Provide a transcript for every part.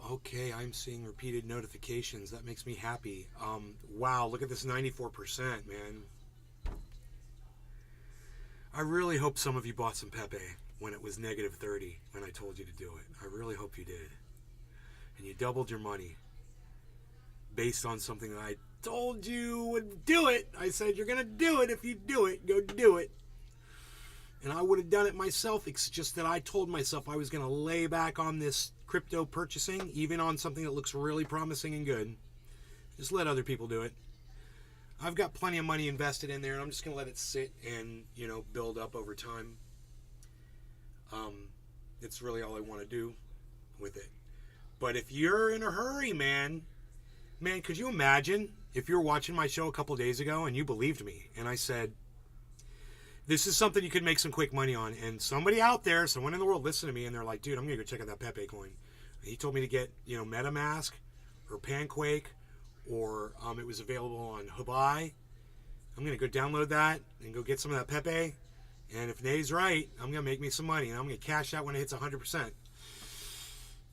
Okay, I'm seeing repeated notifications. That makes me happy. Wow, look at this 94%, man. I really hope some of you bought some Pepe when it was negative 30 when I told you to do it. I really hope you did. And you doubled your money based on something that I told you would do it. I said, you're going to do it. If you do it, go do it. And I would have done it myself. It's just that I told myself I was going to lay back on this crypto purchasing, even on something that looks really promising and good. Just let other people do it. I've got plenty of money invested in there, and I'm just going to let it sit and, build up over time. It's really all I want to do with it. But if you're in a hurry, man, could you imagine if you were watching my show a couple days ago and you believed me, and I said, this is something you could make some quick money on, and somebody out there, someone in the world listened to me, and they're like, dude, I'm going to go check out that Pepe coin. He told me to get, MetaMask or Panquake, or it was available on Hubai. I'm going to go download that and go get some of that Pepe, and if Nate's right, I'm going to make me some money, and I'm going to cash out when it hits 100%.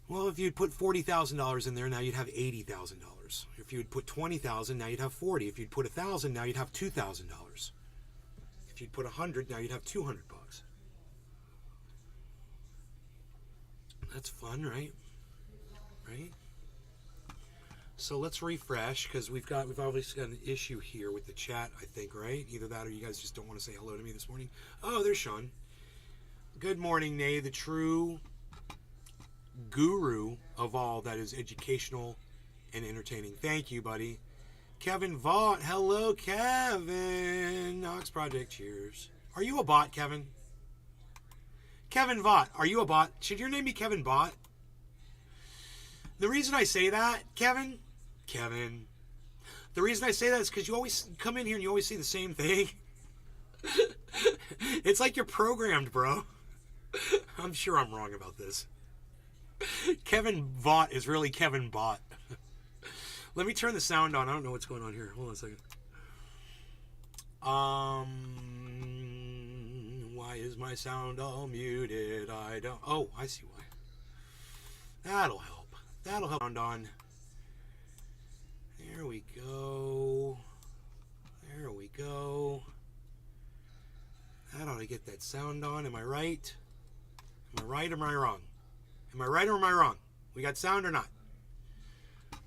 Well, if you'd put $40,000 in there, now you'd have $80,000. If you'd put $20,000, now you'd have $40,000. If you'd put $1,000, now you'd have $2,000. If you'd put 100, now you'd have $200. That's fun, right? Right? So let's refresh, because we've obviously got an issue here with the chat, I think, right? Either that or you guys just don't want to say hello to me this morning. Oh, there's Sean. Good morning, Nay, the true guru of all that is educational and entertaining. Thank you, buddy. Kevin Vaught. Hello, Kevin. Knox Project. Cheers. Are you a bot, Kevin? Kevin Vaught. Are you a bot? Should your name be Kevin Bot? The reason I say that, Kevin, the reason I say that is because you always come in here and you always see the same thing. It's like you're programmed, bro. I'm sure I'm wrong about this. Kevin Vaught is really Kevin Bot. Let me turn the sound on. I don't know what's going on here. Hold on a second. Why is my sound all muted? I don't... Oh, I see why. That'll help. That'll help. Sound on. There we go. There we go. That ought to get that sound on. Am I right? Am I right or am I wrong? Am I right or am I wrong? We got sound or not?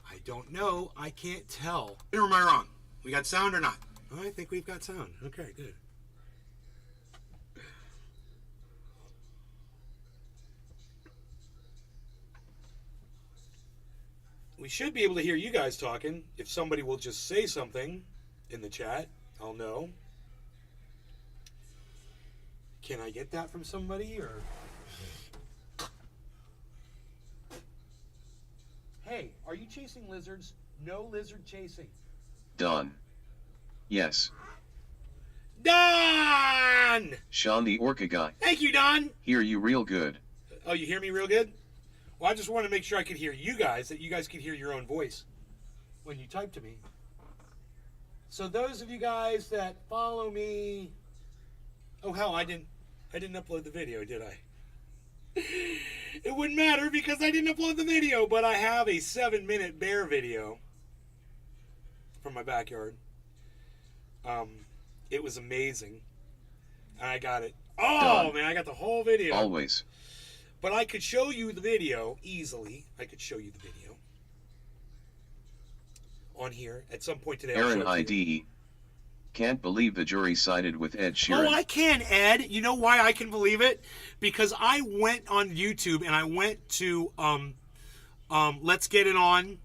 I don't know. I can't tell. Or am I wrong? We got sound or not? Oh, I think we've got sound. Okay, good. We should be able to hear you guys talking. If somebody will just say something in the chat, I'll know. Can I get that from somebody or... Hey, are you chasing lizards? No lizard chasing. Don. Yes. Don! Sean the Orca guy. Thank you, Don! Hear you real good. Oh, you hear me real good? Well, I just want to make sure I could hear you guys, that you guys could hear your own voice when you type to me. So those of you guys that follow me... Oh, hell, I didn't upload the video, did I? It wouldn't matter because I didn't upload the video, but I have a 7-minute bear video from my backyard. It was amazing. I got it. Oh, Done. man, I got the whole video. Always. But I could show you the video easily. I could show you the video on here at some point today. Aaron IDE. Can't believe the jury sided with Ed Sheeran. Oh, I can, Ed. You know why I can believe it? Because I went on YouTube and I went to Let's Get It On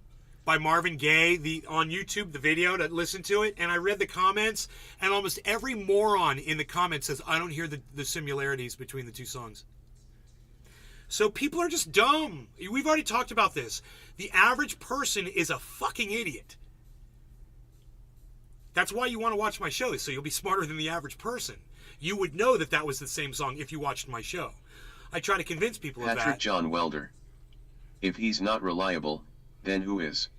by Marvin Gaye on YouTube, the video, to listen to it, and I read the comments, and almost every moron in the comments says, I don't hear the similarities between the two songs. So people are just dumb. We've already talked about this. The average person is a fucking idiot. That's why you want to watch my show, so you'll be smarter than the average person. You would know that that was the same song if you watched my show. I try to convince people of that. Patrick John Welder. If he's not reliable, then who is?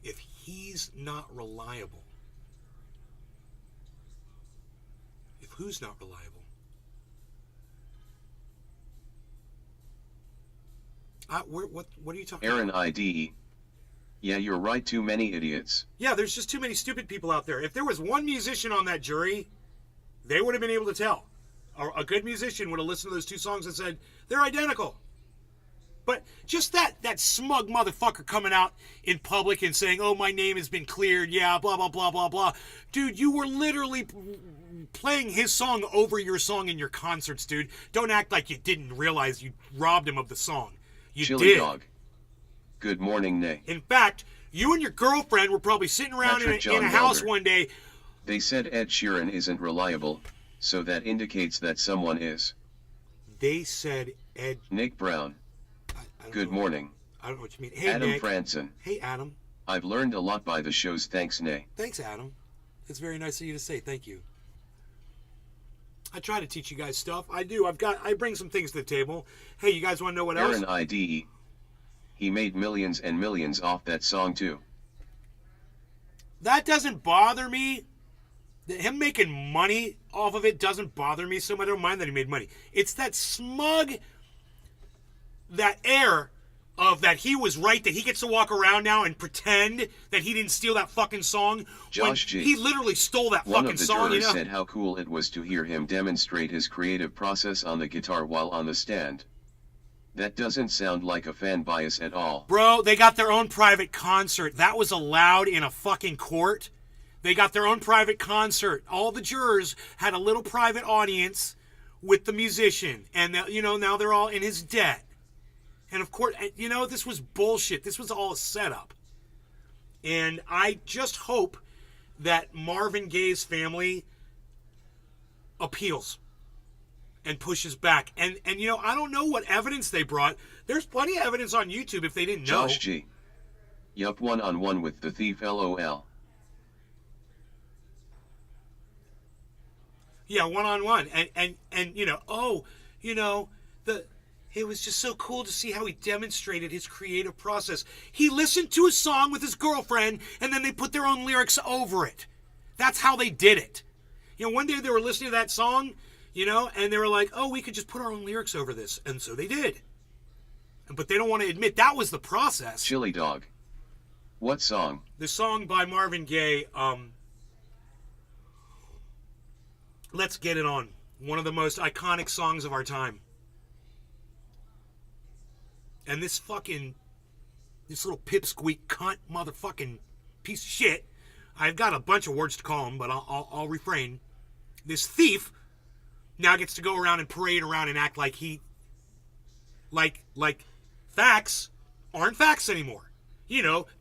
If he's not reliable. If who's not reliable? What are you talking Aaron about? IDE. Yeah, you're right, too many idiots. Yeah, there's just too many stupid people out there. If there was one musician on that jury, they would have been able to tell. A good musician would have listened to those two songs and said, they're identical. But just that smug motherfucker coming out in public and saying, oh, my name has been cleared, yeah, blah, blah, blah, blah, blah. Dude, you were literally playing his song over your song in your concerts, dude. Don't act like you didn't realize you robbed him of the song. You Chili did. dog. Good morning, Nay. In fact, you and your girlfriend were probably sitting around in a house one day. They said Ed Sheeran isn't reliable, so that indicates that someone is. They said Ed... Nick Brown. Good morning. I don't know what you mean. Hey, Adam Nick. Franson. Hey, Adam. I've learned a lot by the shows, thanks, Nay. Thanks, Adam. It's very nice of you to say. Thank you. I try to teach you guys stuff. I do. I bring some things to the table. Hey, you guys want to know what else? Aaron IDE. He made millions and millions off that song too. That doesn't bother me. Him making money off of it doesn't bother me so much. I don't mind that he made money. It's that smug, that air of that he was right, that he gets to walk around now and pretend that he didn't steal that fucking song. Josh G. He literally stole that One fucking of the song, jurors said how cool it was to hear him demonstrate his creative process on the guitar while on the stand. That doesn't sound like a fan bias at all. Bro, they got their own private concert. That was allowed in a fucking court. They got their own private concert. All the jurors had a little private audience with the musician. And, now they're all in his debt. And, of course, this was bullshit. This was all a setup. And I just hope that Marvin Gaye's family appeals and pushes back. And I don't know what evidence they brought. There's plenty of evidence on YouTube if they didn't know. Josh G. Yup, one-on-one with the thief, LOL. Yeah, one-on-one. And it was just so cool to see how he demonstrated his creative process. He listened to a song with his girlfriend, and then they put their own lyrics over it. That's how they did it. One day they were listening to that song, and they were like, oh, we could just put our own lyrics over this. And so they did. But they don't want to admit that was the process. Chili dog. What song? The song by Marvin Gaye, Let's Get It On. One of the most iconic songs of our time. And this little pipsqueak cunt motherfucking piece of shit, I've got a bunch of words to call him, but I'll refrain. This thief now gets to go around and parade around and act like like facts aren't facts anymore.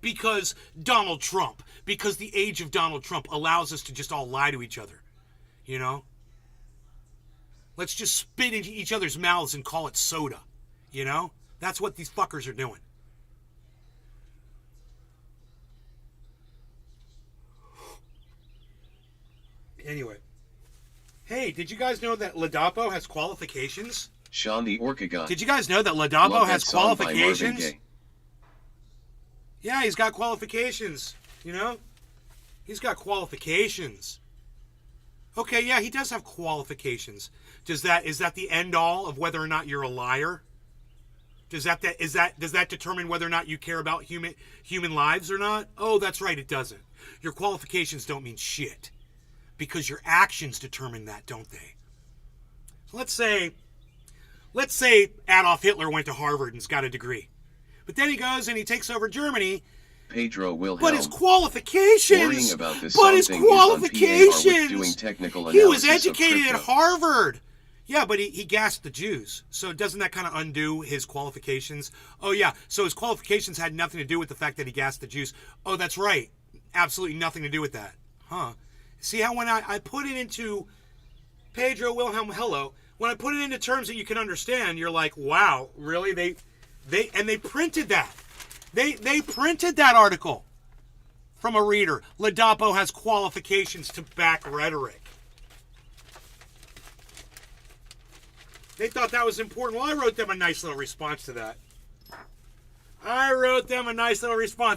Because Donald Trump, because the age of Donald Trump allows us to just all lie to each other. Let's just spit into each other's mouths and call it soda. That's what these fuckers are doing. Anyway. Hey, did you guys know that Ladapo has qualifications? Sean the Orcagon. Did you guys know that Ladapo has qualifications? Yeah, he's got qualifications. He's got qualifications. Okay, yeah, he does have qualifications. Is that the end all of whether or not you're a liar? Does that determine whether or not you care about human lives or not? Oh, that's right, it doesn't. Your qualifications don't mean shit. Because your actions determine that, don't they? So let's say Adolf Hitler went to Harvard and's got a degree. But then he goes and he takes over Germany. Pedro Wilhelm. But his qualifications. Worrying about this but his something is on PAR qualifications. with doing technical He was analysis of educated at crypto. Harvard. Yeah, but he gassed the Jews. So doesn't that kind of undo his qualifications? Oh, yeah. So his qualifications had nothing to do with the fact that he gassed the Jews. Oh, that's right. Absolutely nothing to do with that. Huh. See how when I put it into Pedro Wilhelm Hello, when I put it into terms that you can understand, you're like, wow, really? They printed that. They printed that article from a reader. Ladapo has qualifications to back rhetoric. They thought that was important. Well, I wrote them a nice little response to that.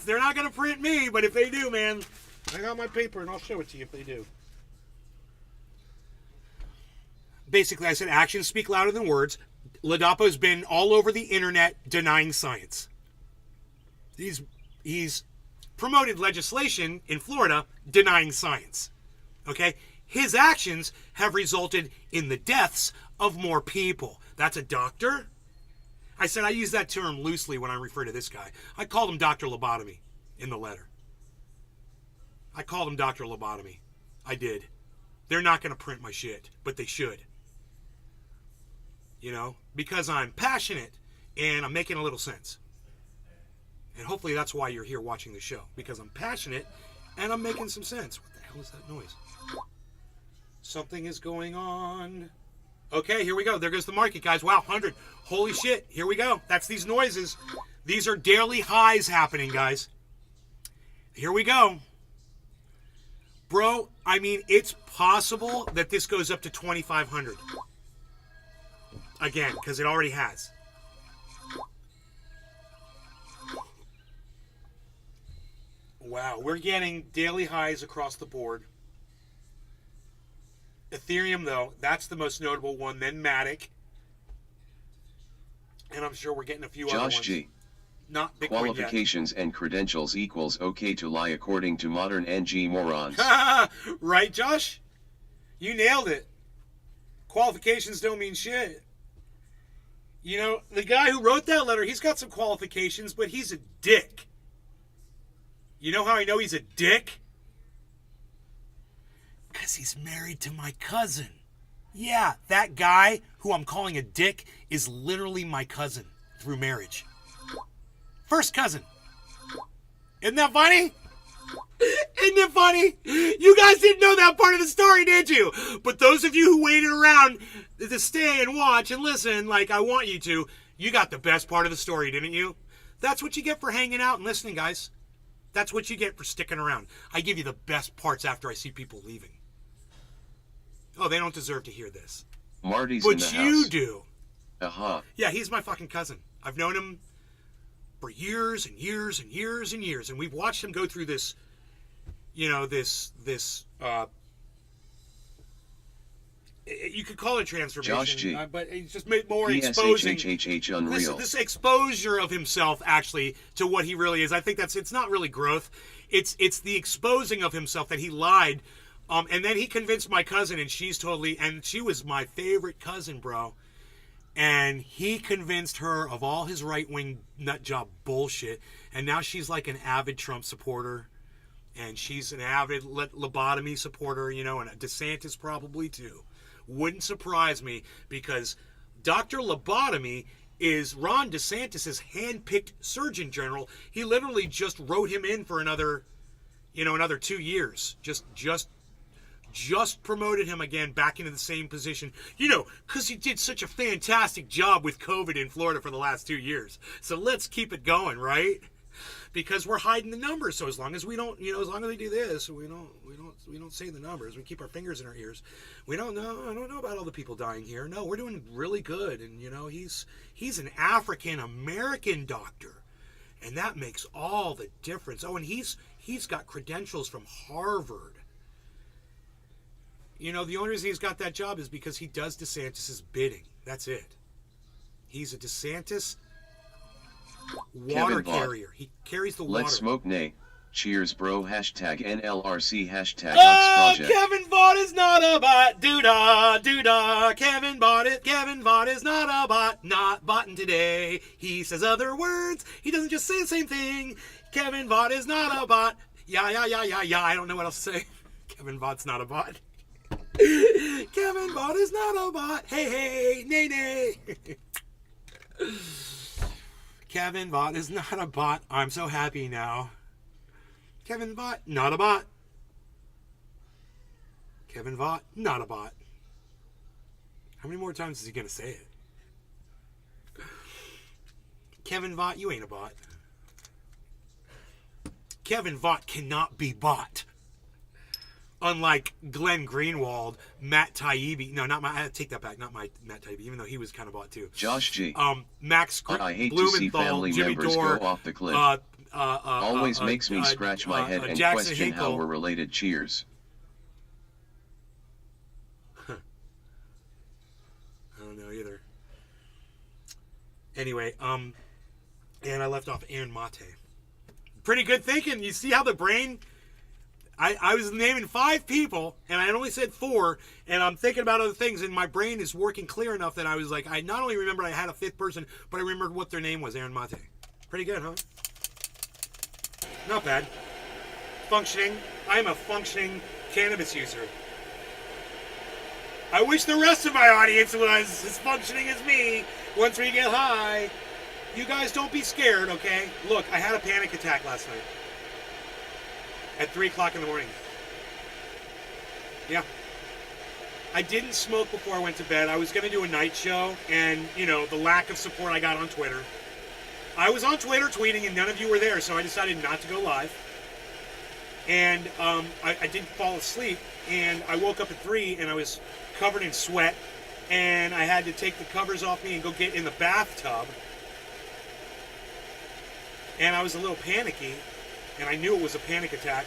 They're not going to print me, but if they do, man, I got my paper and I'll show it to you if they do. Basically, I said actions speak louder than words. Ladapo's been all over the internet denying science. He's promoted legislation in Florida denying science. Okay? His actions have resulted in the deaths of more people. That's a doctor. I said I use that term loosely when I refer to this guy. I called him Dr. Lobotomy in the letter. I called him Dr. Lobotomy. I did. They're not going to print my shit, but they should. You know, because I'm passionate and I'm making a little sense. And hopefully that's why you're here watching the show, because I'm passionate and I'm making some sense. What the hell is that noise? Something is going on. Okay, here we go. There goes the market, guys. Wow, 100. Holy shit. Here we go. That's these noises. These are daily highs happening, guys. Here we go. Bro, I mean, it's possible that this goes up to 2,500. Again, because it already has. Wow, we're getting daily highs across the board. Ethereum, though, that's the most notable one. Then Matic. And I'm sure we're getting a few other ones. Josh G. Not Bitcoin Qualifications and credentials equals okay to lie according to modern NG morons. Right, Josh? You nailed it. Qualifications don't mean shit. You know, the guy who wrote that letter, he's got some qualifications, but he's a dick. You know how I know he's a dick? Because he's married to my cousin. Yeah, that guy who I'm calling a dick is literally my cousin through marriage. First cousin. Isn't that funny? Isn't it funny? You guys didn't know that part of the story, did you? But those of you who waited around to stay and watch and listen like I want you to, you got the best part of the story, didn't you? That's what you get for hanging out and listening, guys. That's what you get for sticking around. I give you the best parts after I see people leaving. Oh, they don't deserve to hear this. Marty's but in the house. But you do. Uh-huh. Yeah, he's my fucking cousin. I've known him for years and years and years and years. And we've watched him go through this, you know, you could call it transformation. Josh G. But it's just made more exposing. Unreal. This exposure of himself, actually, to what he really is. I think it's not really growth. It's the exposing of himself that he lied. And then he convinced my cousin, and she was my favorite cousin, bro. And he convinced her of all his right-wing nutjob bullshit. And now she's like an avid Trump supporter. And she's an avid lobotomy supporter, you know, and DeSantis probably too. Wouldn't surprise me, because Dr. Lobotomy is Ron DeSantis' hand-picked Surgeon General. He literally just wrote him in for another 2 years. Just promoted him again back into the same position, you know, because he did such a fantastic job with COVID in Florida for the last 2 years. So let's keep it going, right? Because we're hiding the numbers. So as long as we don't, you know, as long as we do this, we don't say the numbers. We keep our fingers in our ears. We don't know. I don't know about all the people dying here. No, we're doing really good. And you know, he's an African American doctor, and that makes all the difference. Oh, and he's got credentials from Harvard. You know, the only reason he's got that job is because he does DeSantis' bidding. That's it. He's a DeSantis water carrier. He carries the water. Let's smoke nay. Cheers, bro. Hashtag NLRC. Hashtag Project. Kevin Vaught is not a bot. Doo-dah, doo-dah. Kevin Vaught is not a bot. Not botting today. He says other words. He doesn't just say the same thing. Kevin Vaught is not a bot. Yeah. I don't know what else to say. Kevin Vaught's not a bot. Kevin Vaught is not a bot. Hey, nay. Kevin Vaught is not a bot. I'm so happy now. Kevin Vaught, not a bot. Kevin Vaught, not a bot. How many more times is he going to say it? Kevin Vaught, you ain't a bot. Kevin Vaught cannot be bought. Unlike Glenn Greenwald, Matt Taibbi. No, not my. I take that back. Not my Matt Taibbi, even though he was kind of bought too. Josh G. Max I hate Blumenthal, to see family Jimmy members Dore, go off the cliff. Always makes me scratch my head and Jackson question Hinkle. how we're related. Cheers. I don't know either. Anyway, and I left off Aaron Mate. Pretty good thinking. You see how the brain... I was naming 5 people, and I had only said 4, and I'm thinking about other things, and my brain is working clear enough that I was like, I not only remembered I had a 5th person, but I remembered what their name was, Aaron Mate. Pretty good, huh? Not bad. Functioning. I'm a functioning cannabis user. I wish the rest of my audience was as functioning as me once we get high. You guys don't be scared, okay? Look, I had a panic attack last night. At 3 o'clock in the morning. Yeah. I didn't smoke before I went to bed. I was going to do a night show, and, you know, the lack of support I got on Twitter. I was on Twitter tweeting, and none of you were there, so I decided not to go live. And I did fall asleep, and I woke up at 3, and I was covered in sweat, and I had to take the covers off me and go get in the bathtub. And I was a little panicky. And I knew it was a panic attack,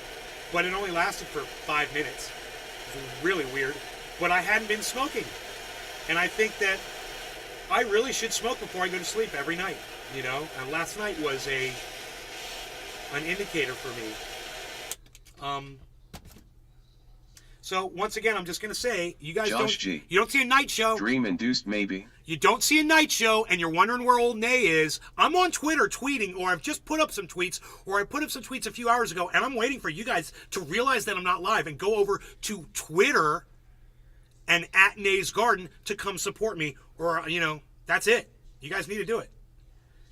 but it only lasted for 5 minutes. It was really weird. But I hadn't been smoking. And I think that I really should smoke before I go to sleep every night, you know? And last night was an indicator for me. So once again, I'm just going to say, you guys you don't see a night show. Dream induced maybe. You don't see a night show, and you're wondering where old Nay is. I'm on Twitter tweeting, or I've just put up some tweets, or I put up some tweets a few hours ago, and I'm waiting for you guys to realize that I'm not live and go over to Twitter and at Nay's Garden to come support me, or, you know, that's it. You guys need to do it.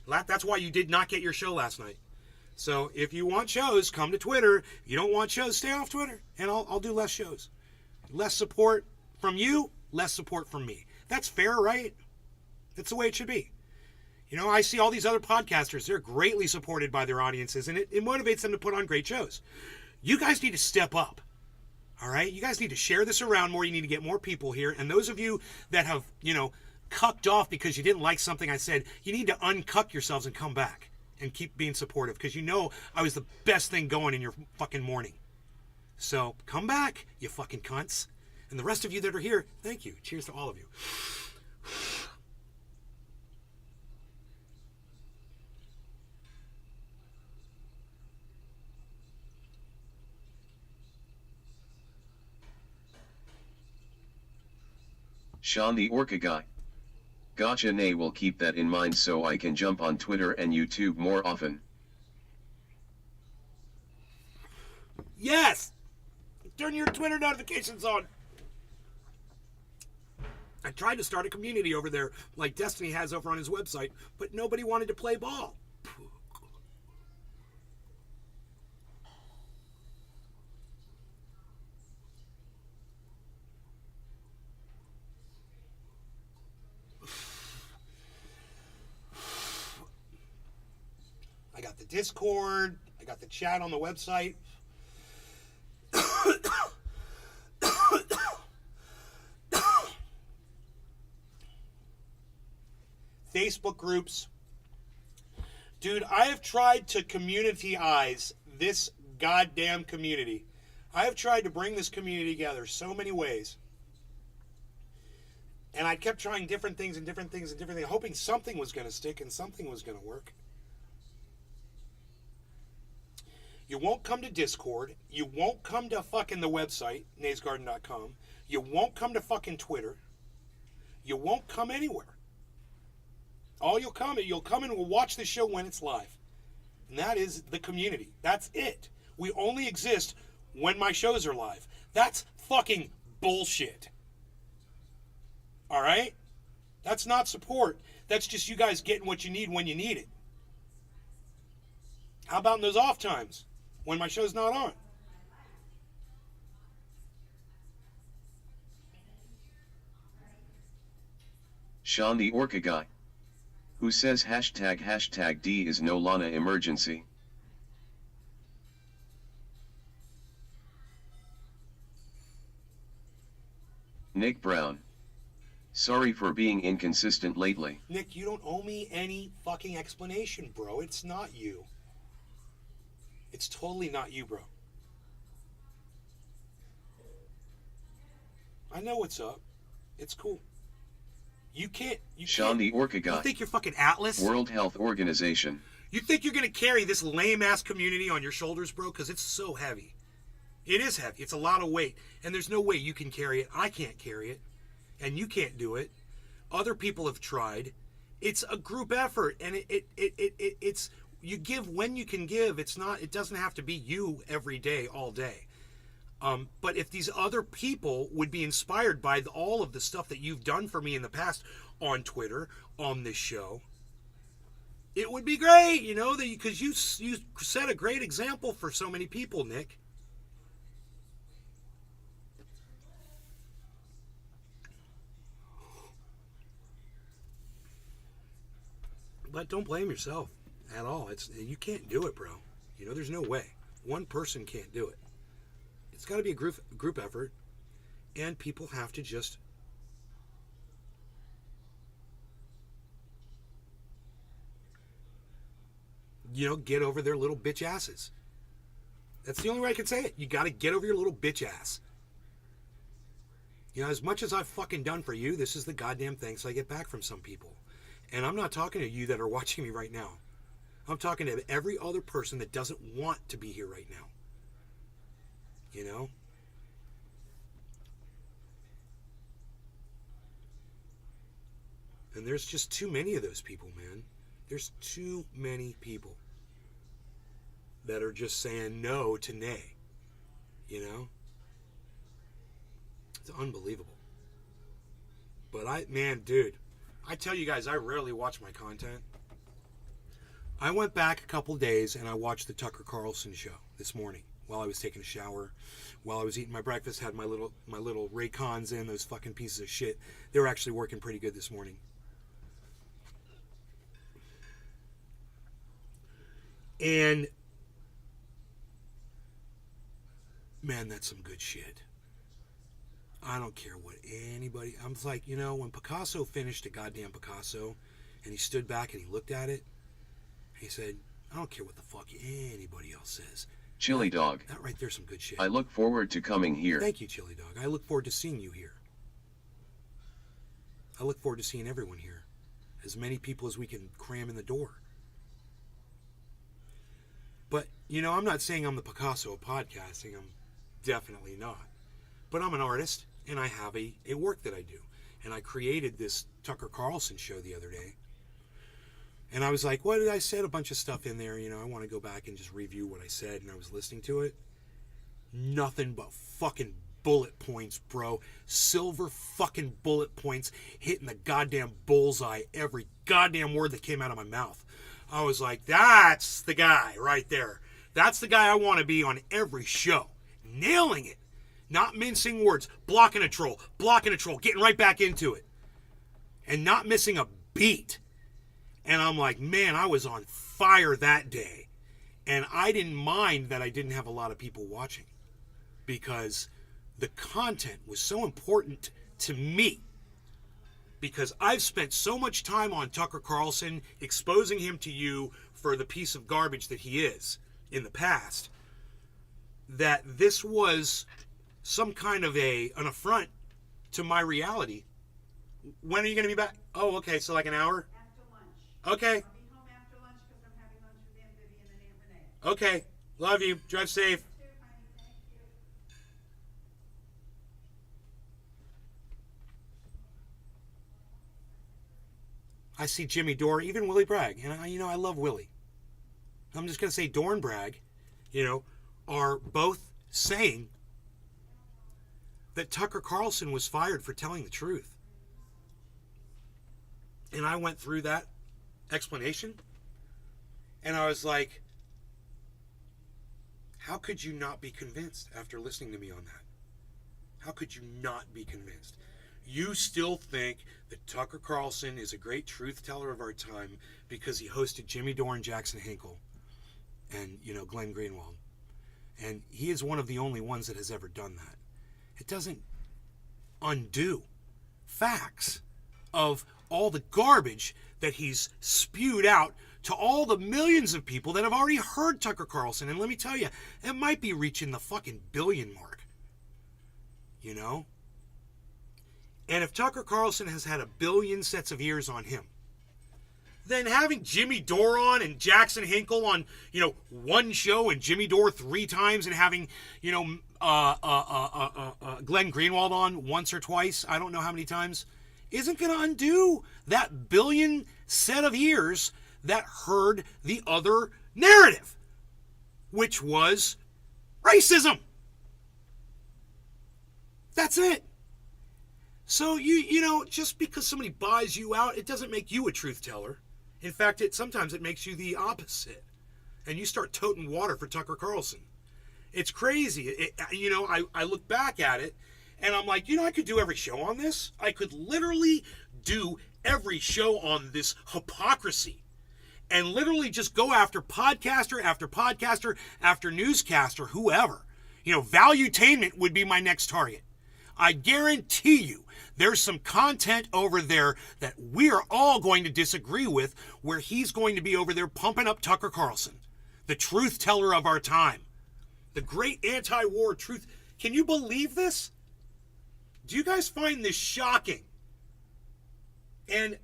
That's why you did not get your show last night. So if you want shows, come to Twitter. If you don't want shows, stay off Twitter, and I'll do less shows. Less support from you, less support from me. That's fair, right? That's the way it should be. You know, I see all these other podcasters. They're greatly supported by their audiences, and it motivates them to put on great shows. You guys need to step up, all right? You guys need to share this around more. You need to get more people here. And those of you that have, you know, cucked off because you didn't like something I said, you need to uncuck yourselves and come back and keep being supportive, because you know I was the best thing going in your fucking morning. So come back, you fucking cunts. And the rest of you that are here, thank you. Cheers to all of you. Sean the Orca guy. Gotcha. Nay will keep that in mind so I can jump on Twitter and YouTube more often. Yes! Turn your Twitter notifications on. I tried to start a community over there like Destiny has over on his website, but nobody wanted to play ball. I got the Discord. I got the chat on the website. Facebook groups. Dude, I have tried to communityize this goddamn community. I have tried to bring this community together so many ways. And I kept trying different things and different things and different things, hoping something was going to stick and something was going to work. You won't come to Discord. You won't come to fucking the website, naysgarden.com. You won't come to fucking Twitter. You won't come anywhere. All you'll come and we'll watch the show when it's live. And that is the community. That's it. We only exist when my shows are live. That's fucking bullshit. All right? That's not support. That's just you guys getting what you need when you need it. How about in those off times when my show's not on? Sean the Orca guy. Who says hashtag D is no Lana emergency? Nick Brown. Sorry for being inconsistent lately. Nick, you don't owe me any fucking explanation, bro. It's not you. It's totally not you, bro. I know what's up. It's cool. You can't. You Sean can't. the Orca You Guy. think you're fucking Atlas? World Health Organization. You think you're gonna carry this lame-ass community on your shoulders, bro? Because it's so heavy. It is heavy. It's a lot of weight. And there's no way you can carry it. I can't carry it. And you can't do it. Other people have tried. It's a group effort. And it's... You give when you can give. It doesn't have to be you every day, all day. But if these other people would be inspired by all of the stuff that you've done for me in the past on Twitter, on this show, it would be great, you know, because you set a great example for so many people, Nick. But don't blame yourself at all. You can't do it, bro. You know, there's no way. One person can't do it. It's got to be a group effort, and people have to just get over their little bitch asses. That's the only way I can say it. You got to get over your little bitch ass. You know, as much as I've fucking done for you, this is the goddamn thanks I get back from some people. And I'm not talking to you that are watching me right now. I'm talking to every other person that doesn't want to be here right now. You know? And there's just too many of those people, man. There's too many people that are just saying no to nay. You know? It's unbelievable. But dude, I tell you guys, I rarely watch my content. I went back a couple days and I watched the Tucker Carlson show this morning while I was taking a shower, while I was eating my breakfast, had my little Raycons in, those fucking pieces of shit. They were actually working pretty good this morning. And man, that's some good shit. I don't care what anybody... I'm like, you know, when Picasso finished a goddamn Picasso and he stood back and he looked at it, he said, I don't care what the fuck anybody else says. Chili Dog. That right there's some good shit. I look forward to coming here. Thank you, Chili Dog. I look forward to seeing you here. I look forward to seeing everyone here. As many people as we can cram in the door. But, you know, I'm not saying I'm the Picasso of podcasting. I'm definitely not. But I'm an artist, and I have a work that I do. And I created this Tucker Carlson show the other day. And I was like, what did I said? A bunch of stuff in there. You know, I want to go back and just review what I said. And I was listening to it. Nothing but fucking bullet points, bro. Silver fucking bullet points hitting the goddamn bullseye every goddamn word that came out of my mouth. I was like, that's the guy right there. That's the guy I want to be on every show. Nailing it. Not mincing words. Blocking a troll, getting right back into it. And not missing a beat. And I'm like, man, I was on fire that day. And I didn't mind that I didn't have a lot of people watching. Because the content was so important to me. Because I've spent so much time on Tucker Carlson, exposing him to you for the piece of garbage that he is in the past, that this was some kind of an affront to my reality. When are you going to be back? Oh, okay, so like an hour? After lunch. Okay. I'll be home after lunch because I'm having lunch with Aunt Vivian and Aunt Renee. Okay, love you. Drive safe. Too, honey. Thank you. I see Jimmy Dore, even Willie Bragg, and I love Willie. I'm just going to say Dore and Bragg, are both saying that Tucker Carlson was fired for telling the truth. And I went through that explanation, and I was like, how could you not be convinced after listening to me on that? How could you not be convinced? You still think that Tucker Carlson is a great truth teller of our time because he hosted Jimmy Dore and Jackson Hinkle and, Glenn Greenwald. And he is one of the only ones that has ever done that. It doesn't undo facts of all the garbage that he's spewed out to all the millions of people that have already heard Tucker Carlson. And let me tell you, it might be reaching the fucking billion mark. And if Tucker Carlson has had 1 billion sets of ears on him, then having Jimmy Dore on and Jackson Hinkle on, one show and Jimmy Dore 3 times, and having, Glenn Greenwald on once or twice, I don't know how many times, isn't going to undo that 1 billion set of ears that heard the other narrative, which was racism. That's it. So, just because somebody buys you out, it doesn't make you a truth teller. In fact, sometimes it makes you the opposite. And you start toting water for Tucker Carlson. It's crazy. I look back at it, and I'm like, I could do every show on this. I could literally do every show on this hypocrisy. And literally just go after podcaster after podcaster after newscaster, whoever. Valuetainment would be my next target. I guarantee you there's some content over there that we're all going to disagree with, where he's going to be over there pumping up Tucker Carlson, the truth teller of our time, the great anti-war truth. Can you believe this? Do you guys find this shocking? And,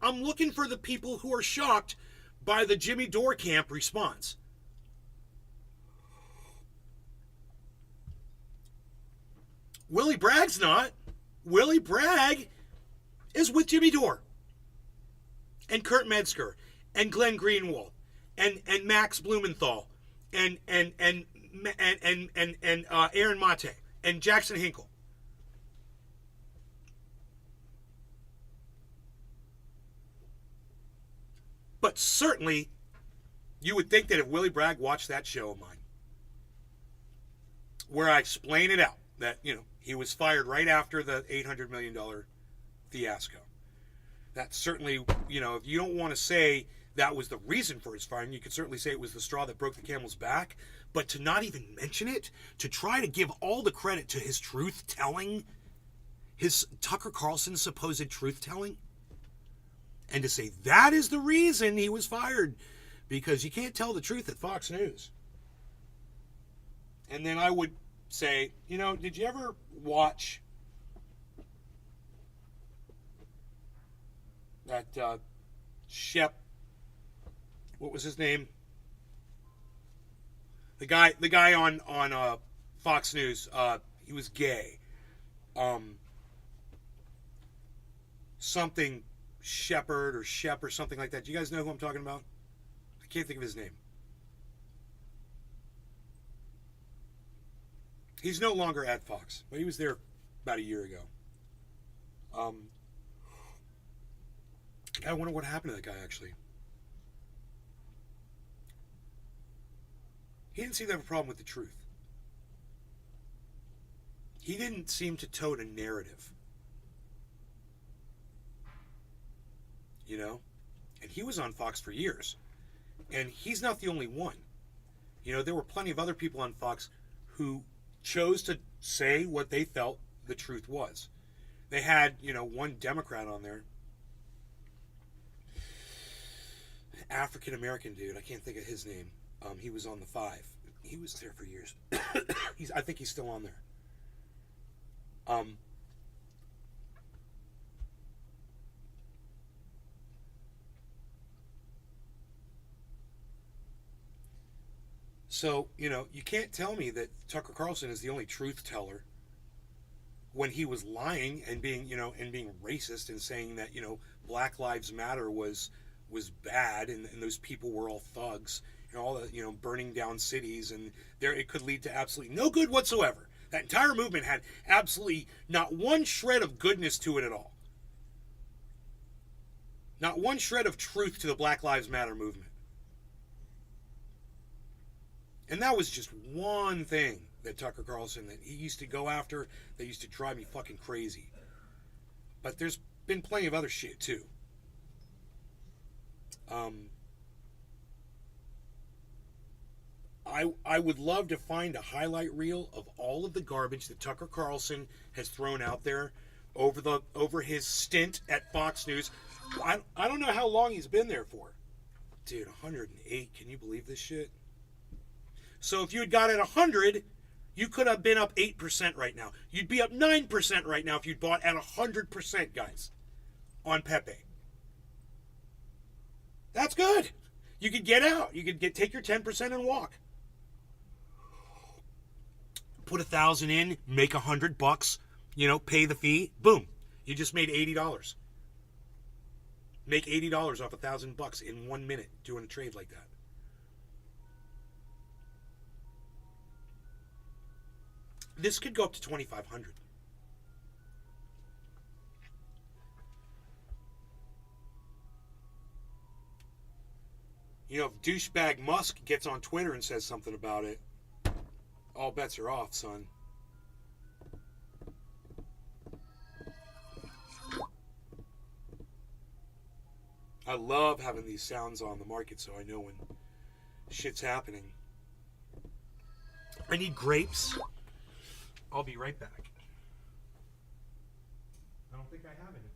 I'm looking for the people who are shocked by the Jimmy Dore camp response. Willie Bragg's not. Willie Bragg is with Jimmy Dore and Kurt Metzger and Glenn Greenwald and Max Blumenthal and Aaron Mate and Jackson Hinkle. But certainly, you would think that if Willie Bragg watched that show of mine, where I explain it out, that, he was fired right after the $800 million fiasco. That certainly, if you don't want to say that was the reason for his firing, you could certainly say it was the straw that broke the camel's back. But to not even mention it, to try to give all the credit to his truth-telling, his Tucker Carlson's supposed truth-telling, and to say that is the reason he was fired, because you can't tell the truth at Fox News. And then I would say, did you ever watch that Shep, what was his name? The guy on Fox News, he was gay. Something Shepard or Shep or something like that. Do you guys know who I'm talking about? I can't think of his name. He's no longer at Fox, but he was there about a year ago. I wonder what happened to that guy, actually. He didn't seem to have a problem with the truth. He didn't seem to tote a narrative. And he was on Fox for years. And he's not the only one. There were plenty of other people on Fox who chose to say what they felt the truth was. They had, one Democrat on there. African American dude. I can't think of his name. He was on the 5. He was there for years. I think he's still on there. So, you can't tell me that Tucker Carlson is the only truth teller when he was lying and being, and being racist and saying that, Black Lives Matter was bad and those people were all thugs and all the, burning down cities, and it could lead to absolutely no good whatsoever. That entire movement had absolutely not one shred of goodness to it at all. Not one shred of truth to the Black Lives Matter movement. And that was just one thing that Tucker Carlson, that he used to go after, that used to drive me fucking crazy. But there's been plenty of other shit, too. I would love to find a highlight reel of all of the garbage that Tucker Carlson has thrown out there over his stint at Fox News. I don't know how long he's been there for. Dude, 108. Can you believe this shit? So if you had got at 100, You could have been up 8% right now. You'd be up 9% right now if you'd bought at 100%, guys, on Pepe. That's good. You could get out. You could take your 10% and walk. Put 1,000 in, make $100, pay the fee. Boom. You just made $80. Make $80 off $1,000 in 1 minute doing a trade like that. This could go up to 2,500. If douchebag Musk gets on Twitter and says something about it, all bets are off, son. I love having these sounds on the market so I know when shit's happening. I need grapes. I'll be right back. I don't think I have any grapes.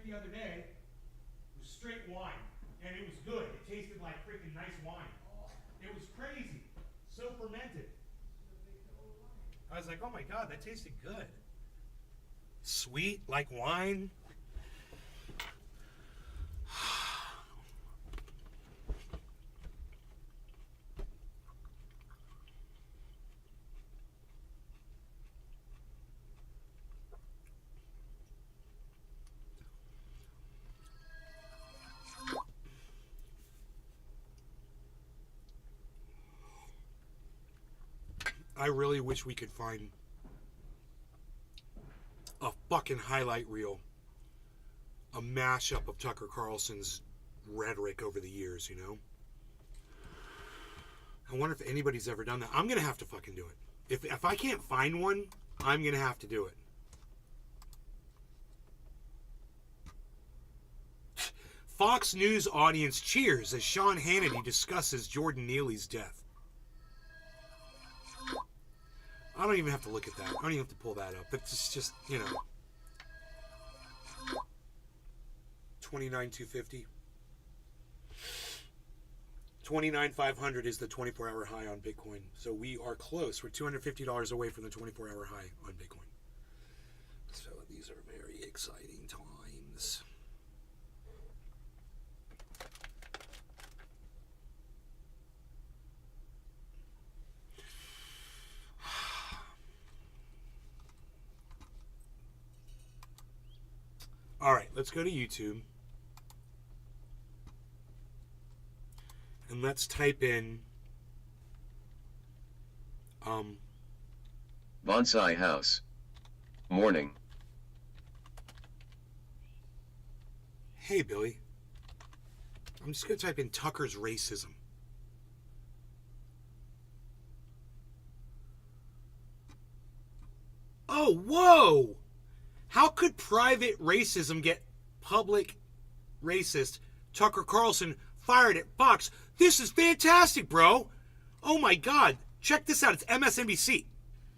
The other day, it was straight wine, and it was good. It tasted like freaking nice wine. It was crazy. So fermented. I was like, oh my God, that tasted good. Sweet, like wine. I really wish we could find a fucking highlight reel, a mashup of Tucker Carlson's rhetoric over the years, I wonder if anybody's ever done that. I'm going to have to fucking do it. If I can't find one, I'm going to have to do it. Fox News audience cheers as Sean Hannity discusses Jordan Neely's death. I don't even have to look at that. I don't even have to pull that up. It's just, 29,250. 29,500 is the 24-hour high on Bitcoin. So we are close. We're $250 away from the 24-hour high on Bitcoin. So these are very exciting times. All right, let's go to YouTube. And let's type in Bonsai House. Morning. Hey, Billy. I'm just going to type in Tucker's racism. Oh, whoa! How could private racism get public racist? Tucker Carlson fired at Fox. This is fantastic, bro. Oh my God. Check this out. It's MSNBC.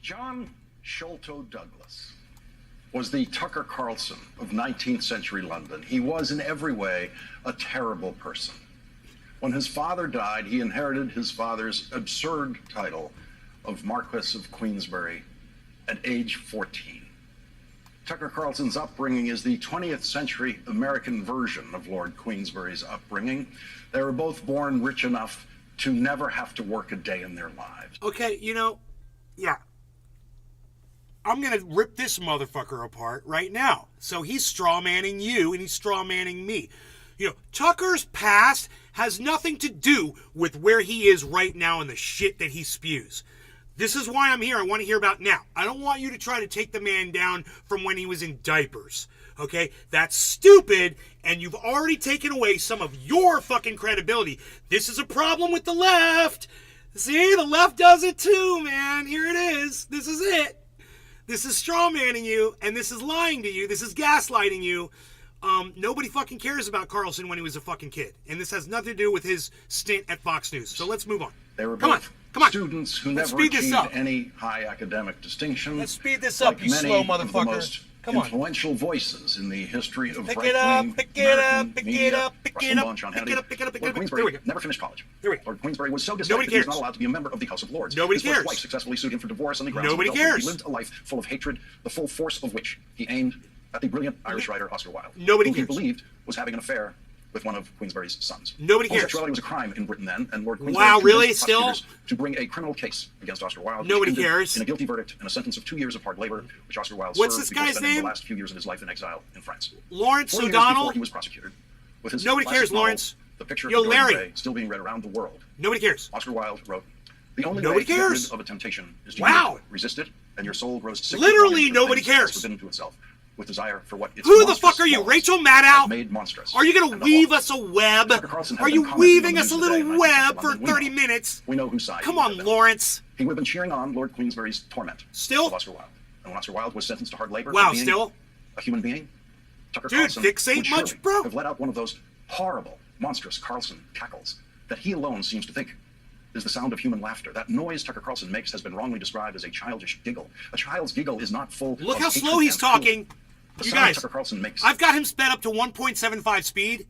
John Sholto Douglas was the Tucker Carlson of 19th century London. He was in every way a terrible person. When his father died, he inherited his father's absurd title of Marquess of Queensberry at age 14. Tucker Carlson's upbringing is the 20th century American version of Lord Queensberry's upbringing. They were both born rich enough to never have to work a day in their lives. Okay, yeah. I'm going to rip this motherfucker apart right now. So he's strawmanning you and he's strawmanning me. Tucker's past has nothing to do with where he is right now and the shit that he spews. This is why I'm here. I want to hear about now. I don't want you to try to take the man down from when he was in diapers. Okay? That's stupid, and you've already taken away some of your fucking credibility. This is a problem with the left. See, the left does it too, man. Here it is. This is it. This is strawmanning you, and this is lying to you. This is gaslighting you. Nobody fucking cares about Carlson when he was a fucking kid. And this has nothing to do with his stint at Fox News. So let's move on. They were Come on. students who Let's never speed this achieved up. any high academic distinction. Let's speed this up, like you many slow of the motherfucker. most Come on. influential voices in the history of Pick right-wing it up, pick it up, American pick media. it up, pick Russell it up, Bunch, John pick Hannity. it up, pick it up, pick it Lord up. There we Queensberry go. never finished college. There we go. Lord Queensberry was so Nobody dyslexic he was not cares. allowed to be a member of the House of Lords. Nobody His cares. first wife successfully sued him for divorce on the grounds Nobody of adultery. cares. He lived a life full of hatred, the full force of which he aimed at the brilliant Irish writer Oscar Wilde, Nobody who he cares. believed was having an affair with one of Queensberry's sons. Nobody cares. Homosexuality was a crime in Britain then, and Lord Queensberry Wow, convinced really? Still? prosecutors to bring a criminal case against Oscar Wilde. which Nobody ended cares. In a guilty verdict and a sentence of 2 years of hard labor, which Oscar Wilde What's served this before guy's spending name? the last few years of his life in exile in France. Lawrence 4 years O'Donnell? before he was prosecuted, with his Nobody classic cares, novel, Lawrence. The Picture Yo, of Dorian Larry. Gray, still being read around the world. Nobody cares. Oscar Wilde wrote, "The only Nobody way to get cares. rid of a temptation is to Wow. yield to it, resist it, and your soul grows sick. Literally with longing for nobody things it has cares. forbidden to itself, with desire for what its Who the monstrous fuck are you, flaws Rachel have Maddow? made monstrous. Are you going to And weave awful. us a web? Tucker Carlson has Are been you commenting weaving on us the a news today little in web 19th for London. 30 minutes? We know whose side Come he on, is in. Lawrence. He would have been cheering on Lord Queensberry's torment Still? of Oscar Wilde. And when Oscar Wilde was sentenced to hard labor Wow, for being still? a human being, Tucker Dude, Carlson Fix ain't would much, surely bro. have let out one of those horrible, monstrous Carlson cackles that he alone seems to think is the sound of human laughter. That noise Tucker Carlson makes has been wrongly described as a childish giggle. A child's giggle is not full Look of how hatred slow he's and cruelty. talking. The You sound guys, Tucker Carlson makes. I've got him sped up to 1.75 speed,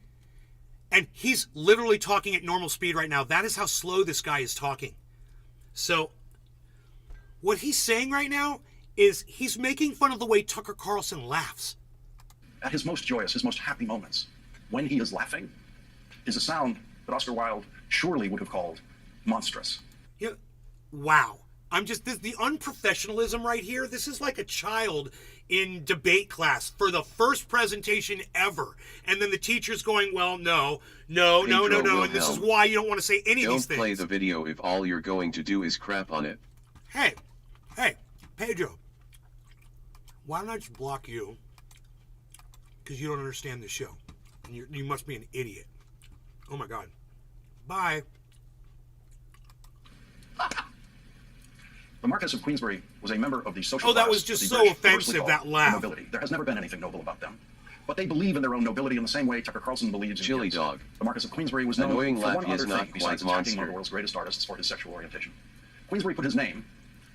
and he's literally talking at normal speed right now. That is how slow this guy is talking. So, what he's saying right now is he's making fun of the way Tucker Carlson laughs. At his most joyous, his most happy moments, when he is laughing, is a sound that Oscar Wilde surely would have called monstrous. Wow. The unprofessionalism right here, this is like a child in debate class for the first presentation ever. And then the teacher's going, well, no, and this is why you don't want to say any of these Don't things. play the video if all you're going to do is crap on it. Hey, Pedro, why don't I just block you? Because you don't understand the show. And you must be an idiot. Oh my God. Bye. The Marquess of Queensberry was a member of the social Oh, that class was just of so the British, offensive, universally that called laugh. nobility. There has never been anything noble about them. But they believe in their own nobility in the same way Tucker Carlson believes in Chili his. dog. The Marquess of Queensberry was known Annoying for one laugh is other not thing quite besides attacking one of monster. the world's greatest artists for his sexual orientation. Queensberry put his name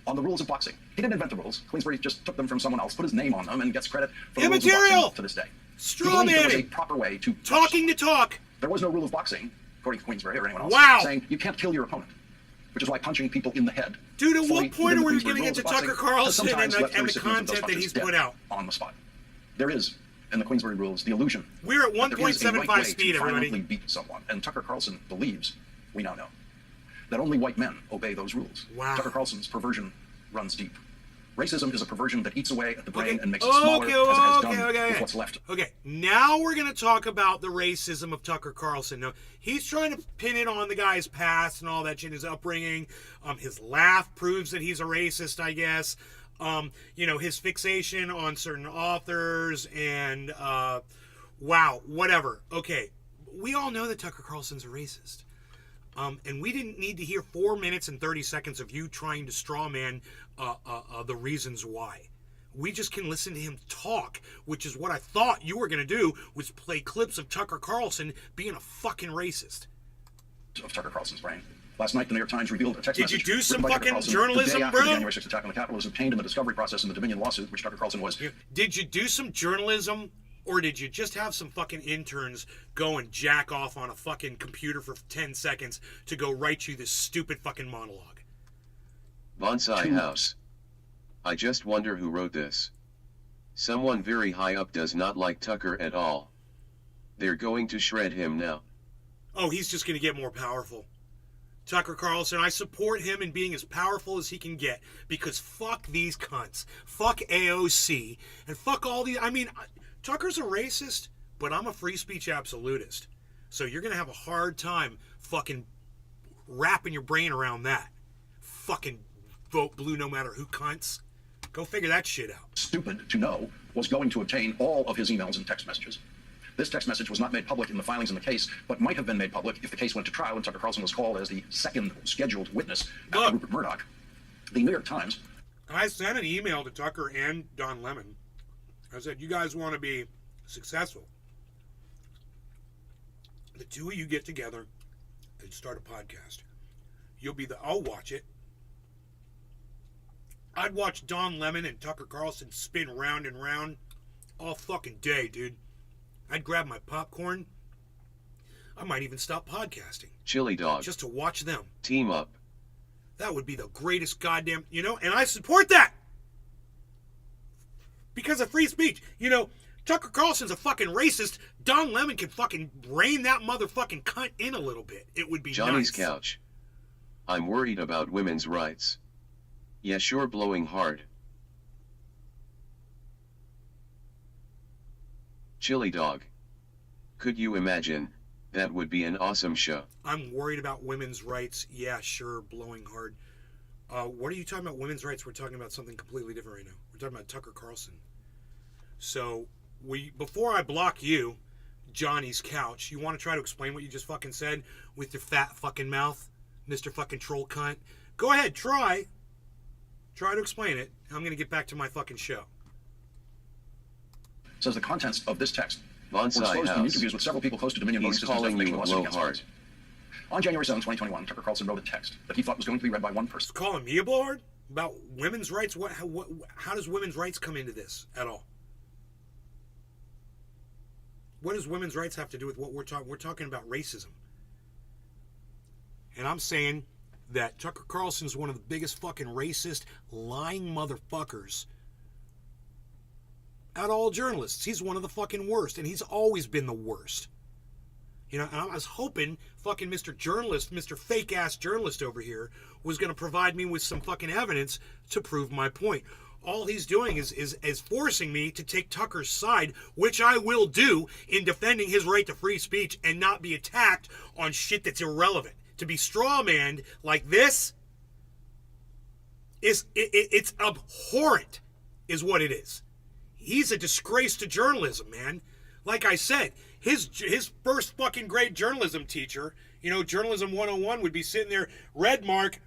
on the rules of boxing. He didn't invent the rules. Queensberry just took them from someone else, put his name on them, and gets credit for the rules of Immaterial! boxing to this day. Straw He believed there was a manning! proper way to Talking to talk. There was no rule of boxing, according to Queensberry or anyone else, Wow. saying you can't kill your opponent, which is why punching people in the head. Dude, at fully what point within are we the going to Queensberry get to rules of Tucker boxing has Carlson sometimes and left the recipients of those content that punches he's dead put out? on the spot? There is, in the Queensberry rules, the illusion We're at that there is a 1.75 right way speed, to everybody. violently beat someone, and Tucker Carlson believes, we now know, that only white men obey those rules. Wow. Tucker Carlson's perversion runs deep. Racism is a perversion that eats away at the brain Okay. and makes it smaller as it has done Okay. with what's left. Okay, now we're going to talk about the racism of Tucker Carlson. Now, he's trying to pin it on the guy's past and all that shit, his upbringing. His laugh proves that he's a racist, I guess. His fixation on certain authors and, wow, whatever. Okay, we all know that Tucker Carlson's a racist. And we didn't need to hear 4 minutes and 30 seconds of you trying to strawman the reasons why. We just can listen to him talk, which is what I thought you were going to do, was play clips of Tucker Carlson being a fucking racist. Of Tucker Carlson's brain. Last night, the New York Times revealed a text Did you message do some written by Tucker fucking Carlson journalism, the day after bro? the January 6th attack on the Capitol was obtained in the discovery process in the Dominion lawsuit, which Tucker Carlson was. Did you do some journalism, or did you just have some fucking interns go and jack off on a fucking computer for 10 seconds to go write you this stupid fucking monologue? Bonsai House. I just wonder who wrote this. Someone very high up does not like Tucker at all. They're going to shred him now. Oh, he's just going to get more powerful. Tucker Carlson, I support him in being as powerful as he can get, because fuck these cunts. Fuck AOC. And fuck all these... I mean, Tucker's a racist, but I'm a free speech absolutist. So you're going to have a hard time fucking wrapping your brain around that. Fucking vote blue no matter who cunts. Go figure that shit out. Stupid to know was going to obtain all of his emails and text messages. This text message was not made public in the filings in the case, but might have been made public if the case went to trial and Tucker Carlson was called as the second scheduled witness after Rupert Murdoch. The New York Times... I sent an email to Tucker and Don Lemon. I said, you guys want to be successful. The two of you get together and start a podcast. I'll watch it. I'd watch Don Lemon and Tucker Carlson spin round and round all fucking day, dude. I'd grab my popcorn. I might even stop podcasting. Chili dog. Just to watch them. Team up. That would be the greatest goddamn, and I support that. Because of free speech. Tucker Carlson's a fucking racist. Don Lemon can fucking rein that motherfucking cunt in a little bit. It would be Johnny's nice. couch. I'm worried about women's rights. Yeah, sure, blowing hard. Chili dog. Could you imagine? That would be an awesome show. I'm worried about women's rights. Yeah, sure, blowing hard. What are you talking about women's rights? We're talking about something completely different right now. We're talking about Tucker Carlson. So, before I block you, Johnny's couch, you want to try to explain what you just fucking said with your fat fucking mouth, Mr. fucking troll cunt? Go ahead, try. Try to explain it. I'm going to get back to my fucking show. Says the contents of this text were Bonsai disclosed in house. interviews with several people close to Dominion He's Voting Systems calling defamation you a lawsuit against blowhard. Fox. On January 7, 2021, Tucker Carlson wrote a text that he thought was going to be read by one person. Calling me a blowhard? About women's rights? How does women's rights come into this at all? What does women's rights have to do with what we're talking? We're talking about racism. And I'm saying that Tucker Carlson's one of the biggest fucking racist, lying motherfuckers out of all journalists. He's one of the fucking worst, and he's always been the worst. And I was hoping fucking Mr. Journalist, Mr. Fake-ass journalist over here was going to provide me with some fucking evidence to prove my point. All he's doing is forcing me to take Tucker's side, which I will do in defending his right to free speech and not be attacked on shit that's irrelevant. To be straw-manned like this it's abhorrent, is what it is. He's a disgrace to journalism, man. Like I said, his first fucking grade journalism teacher, Journalism 101 would be sitting there, red mark,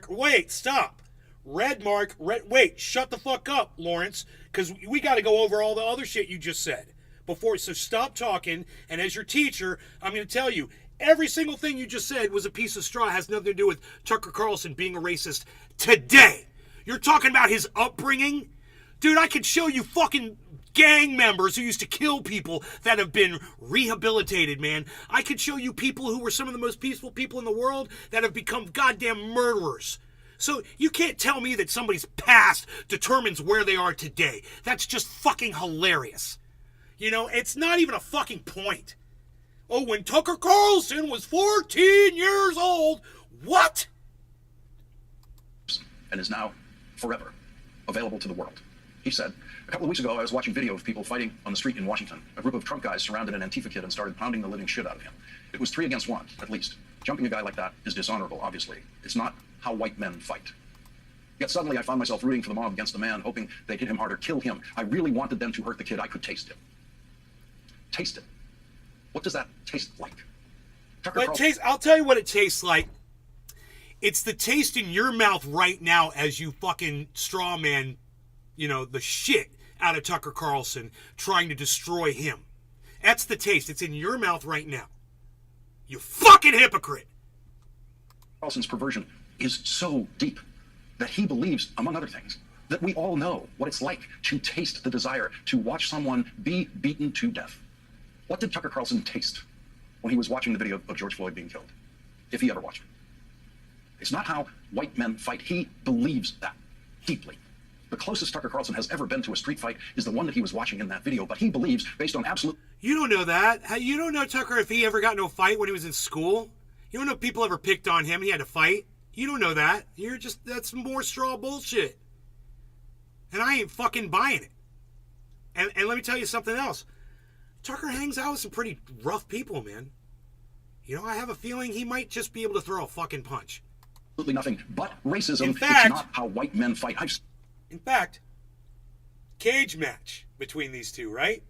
wait, stop. Red mark, wait, shut the fuck up, Lawrence, because we got to go over all the other shit you just said. So stop talking, and as your teacher, I'm going to tell you, every single thing you just said was a piece of straw. It has nothing to do with Tucker Carlson being a racist today. You're talking about his upbringing? Dude, I could show you fucking gang members who used to kill people that have been rehabilitated, man. I could show you people who were some of the most peaceful people in the world that have become goddamn murderers. So you can't tell me that somebody's past determines where they are today. That's just fucking hilarious. It's not even a fucking point. Oh, when Tucker Carlson was 14 years old, what? And is now forever available to the world. He said, a couple of weeks ago, I was watching video of people fighting on the street in Washington. A group of Trump guys surrounded an Antifa kid and started pounding the living shit out of him. It was 3 against 1, at least. Jumping a guy like that is dishonorable, obviously. It's not how white men fight. Yet suddenly I found myself rooting for the mob against the man, hoping they'd hit him harder, kill him. I really wanted them to hurt the kid. I could taste it. Taste it. What does that taste like? I'll tell you what it tastes like. It's the taste in your mouth right now as you fucking straw man, the shit out of Tucker Carlson, trying to destroy him. That's the taste. It's in your mouth right now. You fucking hypocrite. Carlson's perversion is so deep that he believes, among other things, that we all know what it's like to taste the desire to watch someone be beaten to death. What did Tucker Carlson taste when he was watching the video of George Floyd being killed, if he ever watched it? It's not how white men fight. He believes that deeply. The closest Tucker Carlson has ever been to a street fight is the one that he was watching in that video, but he believes, based on absolute... You don't know that. You don't know, Tucker, if he ever got into a fight when he was in school. You don't know if people ever picked on him and he had to fight. You don't know that. That's more straw bullshit. And I ain't fucking buying it. And let me tell you something else. Tucker hangs out with some pretty rough people, man. You know, I have a feeling he might just be able to throw a fucking punch. Absolutely nothing but racism. In fact, it's not how white men fight. In fact, cage match between these two, right?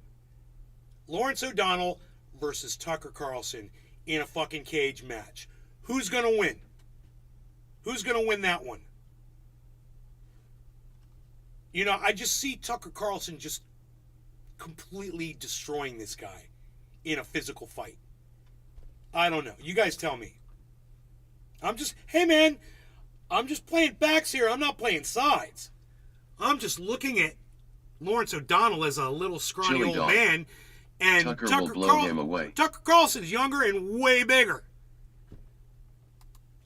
Lawrence O'Donnell versus Tucker Carlson in a fucking cage match. Who's going to win? Who's going to win that one? You know, I just see Tucker Carlson just completely destroying this guy in a physical fight. I don't know. You guys tell me. Hey man, I'm just playing facts here. I'm not playing sides. I'm just looking at Lawrence O'Donnell as a little scrawny Chili old dog. man. And Tucker will blow him away. Tucker Carlson's younger and way bigger.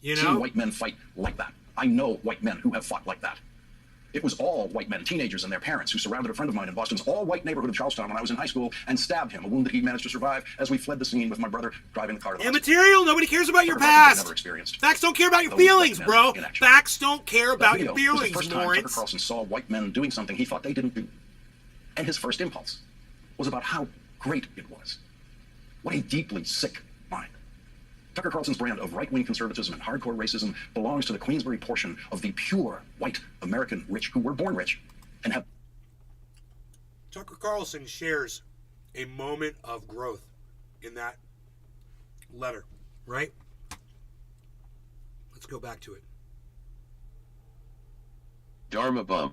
You know? Seen white men fight like that. I know white men who have fought like that. It was all white men, teenagers and their parents, who surrounded a friend of mine in Boston's all-white neighborhood of Charlestown when I was in high school and stabbed him, a wound that he managed to survive as we fled the scene with my brother driving the car to the hospital. Immaterial. Nobody cares about your Tucker Carlson past. never experienced. Facts don't care about your Those white feelings, men bro. in action. Facts don't care about your That video was the feelings, first time Tucker Lawrence. Carlson saw white men doing something he thought they didn't do. And his first impulse was about how great it was. What a deeply sick mind. Tucker Carlson's brand of right-wing conservatism and hardcore racism belongs to the Queensbury portion of the pure white American rich who were born rich and have... Tucker Carlson shares a moment of growth in that letter, right? Let's go back to it. Dharma bum.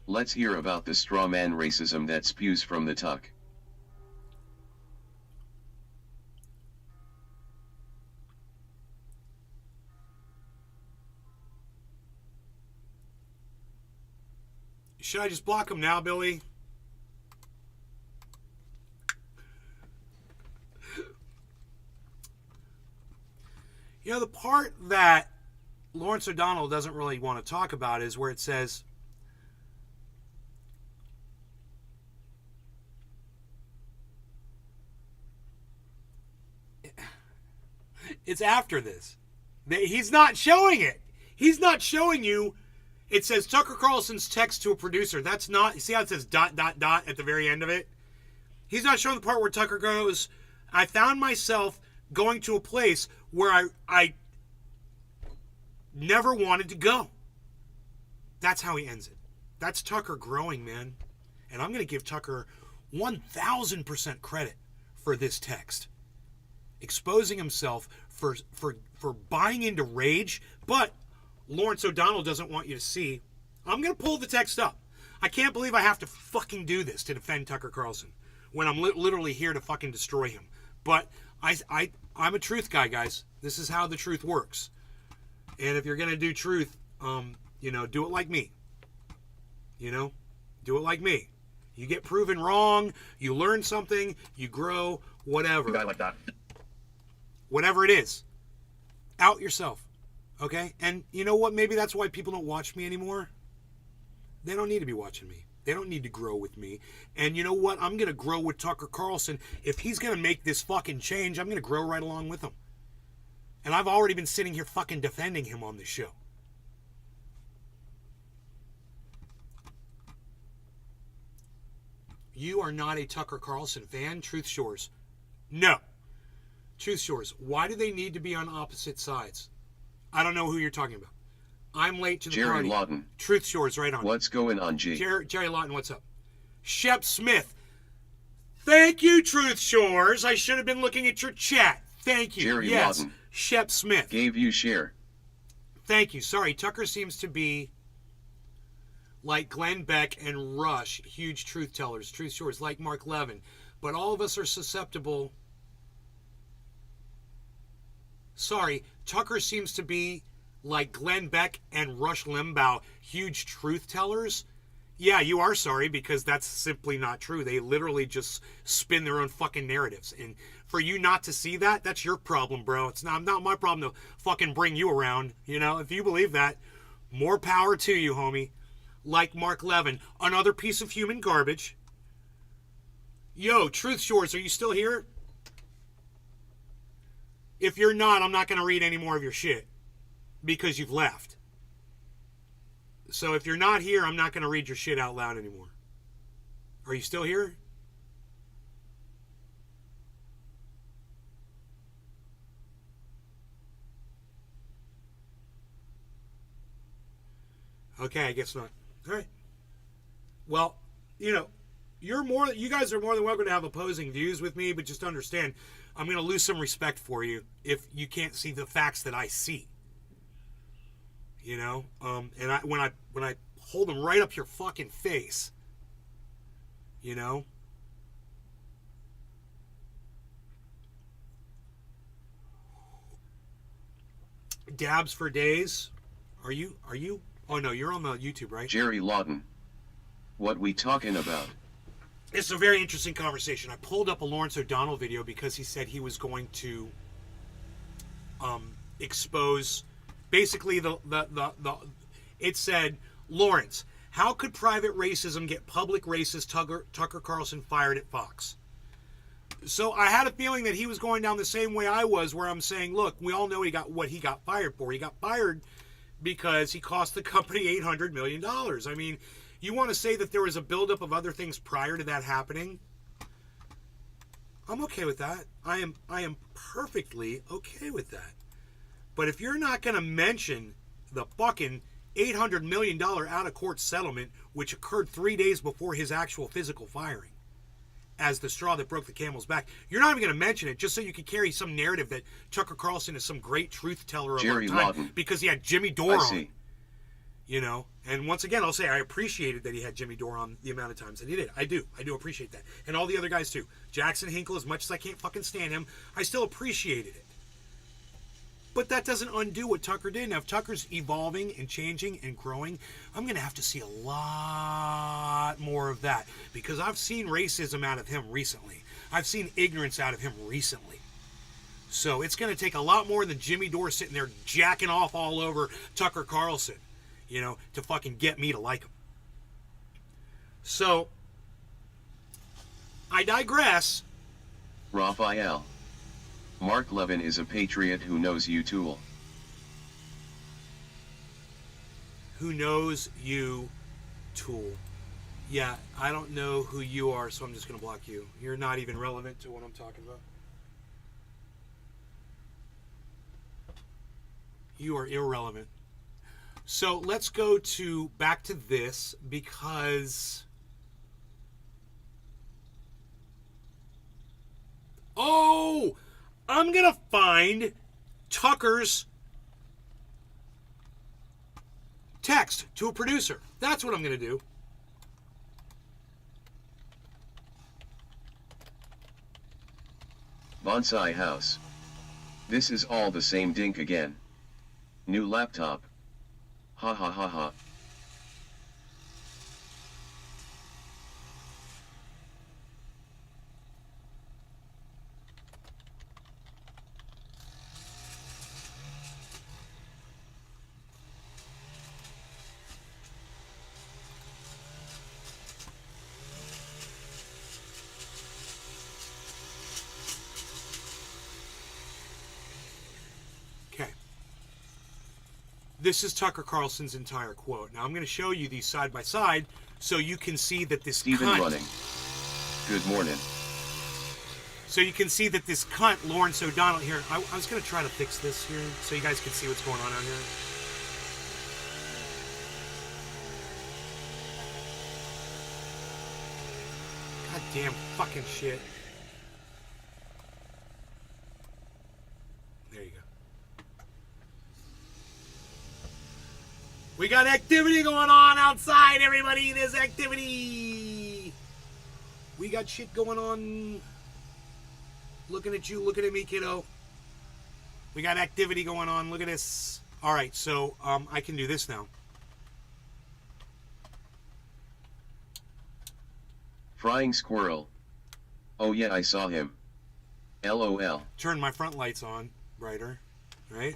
Let's hear about the straw man racism that spews from the tuck. Should I just block him now, Billy? You know, the part that Lawrence O'Donnell doesn't really want to talk about is where it says, it's after this. He's not showing it. He's not showing you. It says Tucker Carlson's text to a producer. That's not, you see how it says ... at the very end of it? He's not showing the part where Tucker goes, I found myself going to a place where I never wanted to go. That's how he ends it. That's Tucker growing, man. And I'm going to give Tucker 1,000% credit for this text. Exposing himself for buying into rage, but Lawrence O'Donnell doesn't want you to see. I'm going to pull the text up. I can't believe I have to fucking do this to defend Tucker Carlson when I'm literally here to fucking destroy him. But I'm a truth guy, guys. This is how the truth works. And if you're going to do truth, you know, do it like me. You know, do it like me. You get proven wrong, you learn something, you grow, whatever. A guy like that. Whatever it is. Out yourself. Okay? And you know what? Maybe that's why people don't watch me anymore. They don't need to be watching me. They don't need to grow with me. And you know what? I'm going to grow with Tucker Carlson. If he's going to make this fucking change, I'm going to grow right along with him. And I've already been sitting here fucking defending him on this show. You are not a Tucker Carlson fan, Truth Shores. No. Truth Shores. Why do they need to be on opposite sides? I don't know who you're talking about. I'm late to the Jerry party. Lawton. Truth Shores, right on. What's going on, G? Jerry Lawton, what's up? Shep Smith. Thank you, Truth Shores. I should have been looking at your chat. Thank you. Jerry yes. Lawton. Shep Smith. Gave you share. Thank you. Sorry, Tucker seems to be like Glenn Beck and Rush, huge truth tellers, Truth Shores, like Mark Levin. But all of us are susceptible. Sorry, Tucker seems to be like Glenn Beck and Rush Limbaugh, huge truth tellers. Yeah, you are sorry, because that's simply not true. They literally just spin their own fucking narratives. And for you not to see that, that's your problem, bro. It's not my problem to fucking bring you around. You know, if you believe that, more power to you, homie. like Mark Levin, another piece of human garbage. Yo, Truth Shores, are you still here? If you're not, I'm not going to read any more of your shit because you've left. So if you're not here, I'm not going to read your shit out loud anymore. Are you still here? Okay, I guess not. All right. Well, you know, you guys are more than welcome to have opposing views with me, but just understand, I'm going to lose some respect for you if you can't see the facts that I see. You know, and when I hold them right up your fucking face, you know. Dabs for days. Are you? Oh no, you're on the YouTube, right? Jerry Lawton. What we talking about? It's a very interesting conversation. I pulled up a Lawrence O'Donnell video because he said he was going to expose basically it said, Lawrence, how could private racism get public racist Tucker Carlson fired at Fox? So I had a feeling that he was going down the same way I was, where I'm saying, look, we all know what he got fired for. He got fired because he cost the company $800 million. I mean, you want to say that there was a buildup of other things prior to that happening? I'm okay with that. I am perfectly okay with that. But if you're not going to mention the fucking $800 million out-of-court settlement, which occurred 3 days before his actual physical firing, as the straw that broke the camel's back, you're not even going to mention it just so you can carry some narrative that Tucker Carlson is some great truth teller of our time Lawton. because he had Jimmy Dore on. See. You know, and once again, I'll say I appreciated that he had Jimmy Dore on the amount of times that he did. I do appreciate that, and all the other guys too. Jackson Hinkle, as much as I can't fucking stand him, I still appreciated it. But that doesn't undo what Tucker did. Now, if Tucker's evolving and changing and growing, I'm going to have to see a lot more of that because I've seen racism out of him recently. I've seen ignorance out of him recently. So it's going to take a lot more than Jimmy Dore sitting there jacking off all over Tucker Carlson, you know, to fucking get me to like him. So, I digress. Raphael. Mark Levin is a patriot who knows you, tool. Who knows you, tool. Yeah, I don't know who you are, so I'm just going to block you. You're not even relevant to what I'm talking about. You are irrelevant. So let's go back to this because... Oh! I'm going to find Tucker's text to a producer. That's what I'm going to do. Bonsai house. This is all the same dink again. New laptop. Ha ha ha ha. This is Tucker Carlson's entire quote. Now I'm going to show you these side by side so you can see that this Stephen cunt... running. Good morning. So you can see that this cunt, Lawrence O'Donnell... Here, I was going to try to fix this here so you guys can see what's going on out here. Goddamn fucking shit. There you go. We got activity going on outside, everybody. There's activity. We got shit going on. Looking at you, looking at me, kiddo. We got activity going on. Look at this. All right, so I can do this now. Frying squirrel. Oh yeah, I saw him. LOL. Turn my front lights on brighter, right?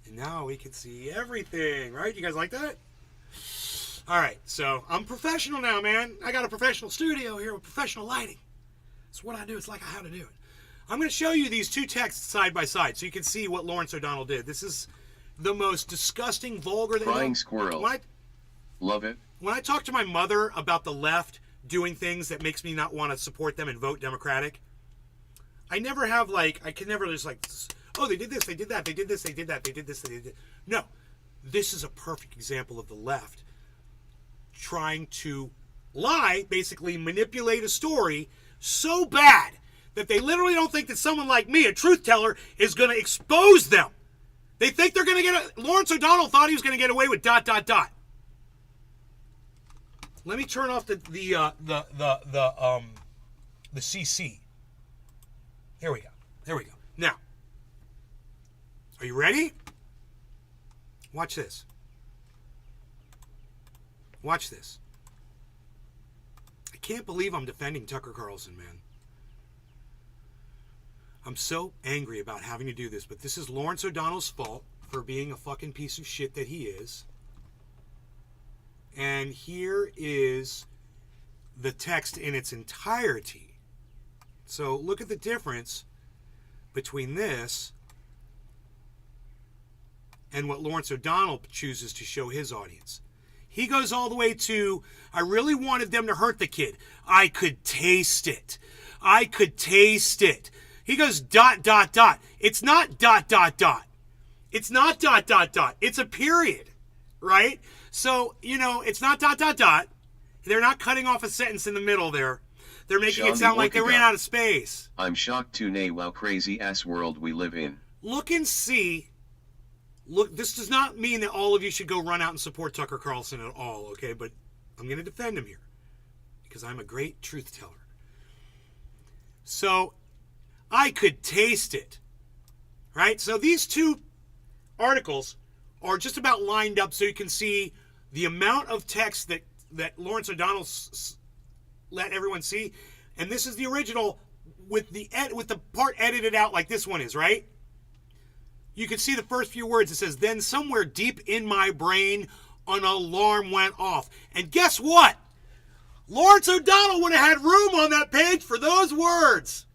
And now we can see everything, right? You guys like that? All right, so I'm professional now, man. I got a professional studio here with professional lighting. It's what I do. It's like how to do it. I'm going to show you these two texts side by side so you can see what Lawrence O'Donnell did. This is the most disgusting, vulgar thing. Crying squirrel. Love it. When I talk to my mother about the left doing things that makes me not want to support them and vote Democratic, I never have I can never just oh, they did this, they did that, they did this, they did that, they did this, they did that. No, this is a perfect example of the left trying to lie, basically manipulate a story so bad that they literally don't think that someone like me, a truth teller, is going to expose them. They think they're going to get Lawrence O'Donnell thought he was going to get away with ... Let me turn off the CC. Here we go. There we go. Now, are you ready? Watch this. Watch this. I can't believe I'm defending Tucker Carlson, man. I'm so angry about having to do this, but this is Lawrence O'Donnell's fault for being a fucking piece of shit that he is. And here is the text in its entirety. So look at the difference between this and what Lawrence O'Donnell chooses to show his audience. He goes all the way to, I really wanted them to hurt the kid. I could taste it. I could taste it. He goes ... It's not ... It's not ... It's a period, right? So, it's not ... They're not cutting off a sentence in the middle there. They're making it sound like they ran out of space. I'm shocked to nay wow crazy ass world we live in. Look and see. Look, this does not mean that all of you should go run out and support Tucker Carlson at all, okay? But I'm going to defend him here because I'm a great truth teller. So, I could taste it, right? So these two articles are just about lined up so you can see the amount of text that Lawrence O'Donnell let everyone see. And this is the original with the part edited out like this one is, right? You can see the first few words. It says, then somewhere deep in my brain, an alarm went off. And guess what? Lawrence O'Donnell would have had room on that page for those words.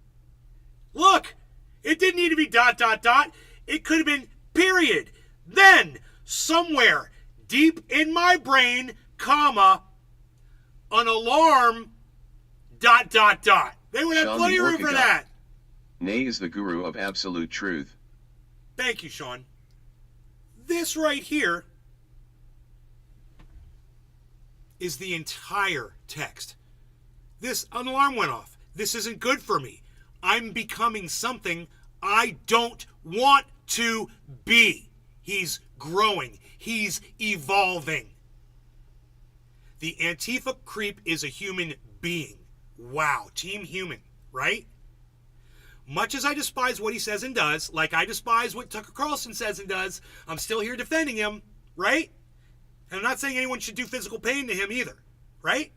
Look, it didn't need to be ... It could have been period. Then, somewhere deep in my brain, comma, an alarm ... They would have plenty of room for that. Nay is the guru of absolute truth. Thank you, Sean. This right here is the entire text. An alarm went off. This isn't good for me. I'm becoming something I don't want to be. He's growing. He's evolving. The Antifa creep is a human being. Wow. Team human, right? Much as I despise what he says and does, like I despise what Tucker Carlson says and does, I'm still here defending him, right? And I'm not saying anyone should do physical pain to him either, right?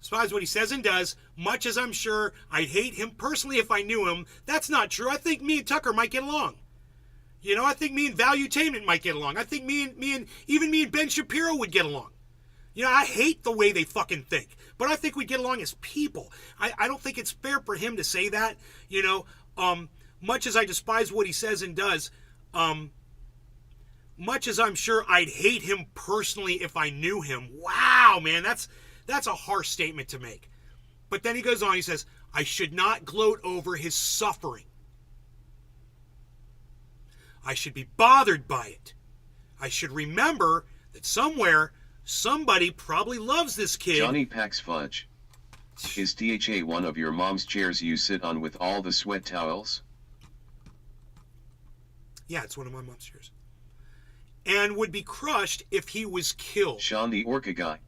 Despise what he says and does, much as I'm sure I'd hate him personally if I knew him. That's not true. I think me and Tucker might get along. I think me and Valuetainment might get along. I think me and Ben Shapiro would get along. I hate the way they fucking think, but I think we get along as people. I don't think it's fair for him to say that, much as I despise what he says and does, much as I'm sure I'd hate him personally if I knew him. Wow, man, that's a harsh statement to make. But then he goes on, he says, I should not gloat over his suffering. I should be bothered by it. I should remember that somebody probably loves this kid. Johnny packs fudge. Is THA one of your mom's chairs you sit on with all the sweat towels? Yeah, it's one of my mom's chairs. And would be crushed if he was killed. Sean the Orca guy.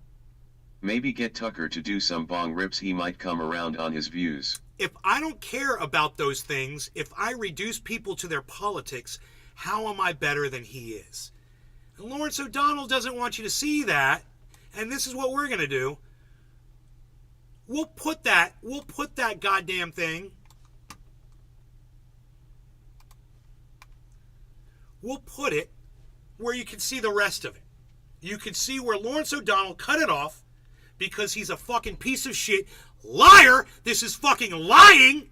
Maybe get Tucker to do some bong rips, he might come around on his views. If I don't care about those things, if I reduce people to their politics, how am I better than he is? And Lawrence O'Donnell doesn't want you to see that, and this is what we're going to do. We'll put that goddamn thing we'll put it where you can see the rest of it. You can see where Lawrence O'Donnell cut it off because he's a fucking piece of shit. Liar! This is fucking lying!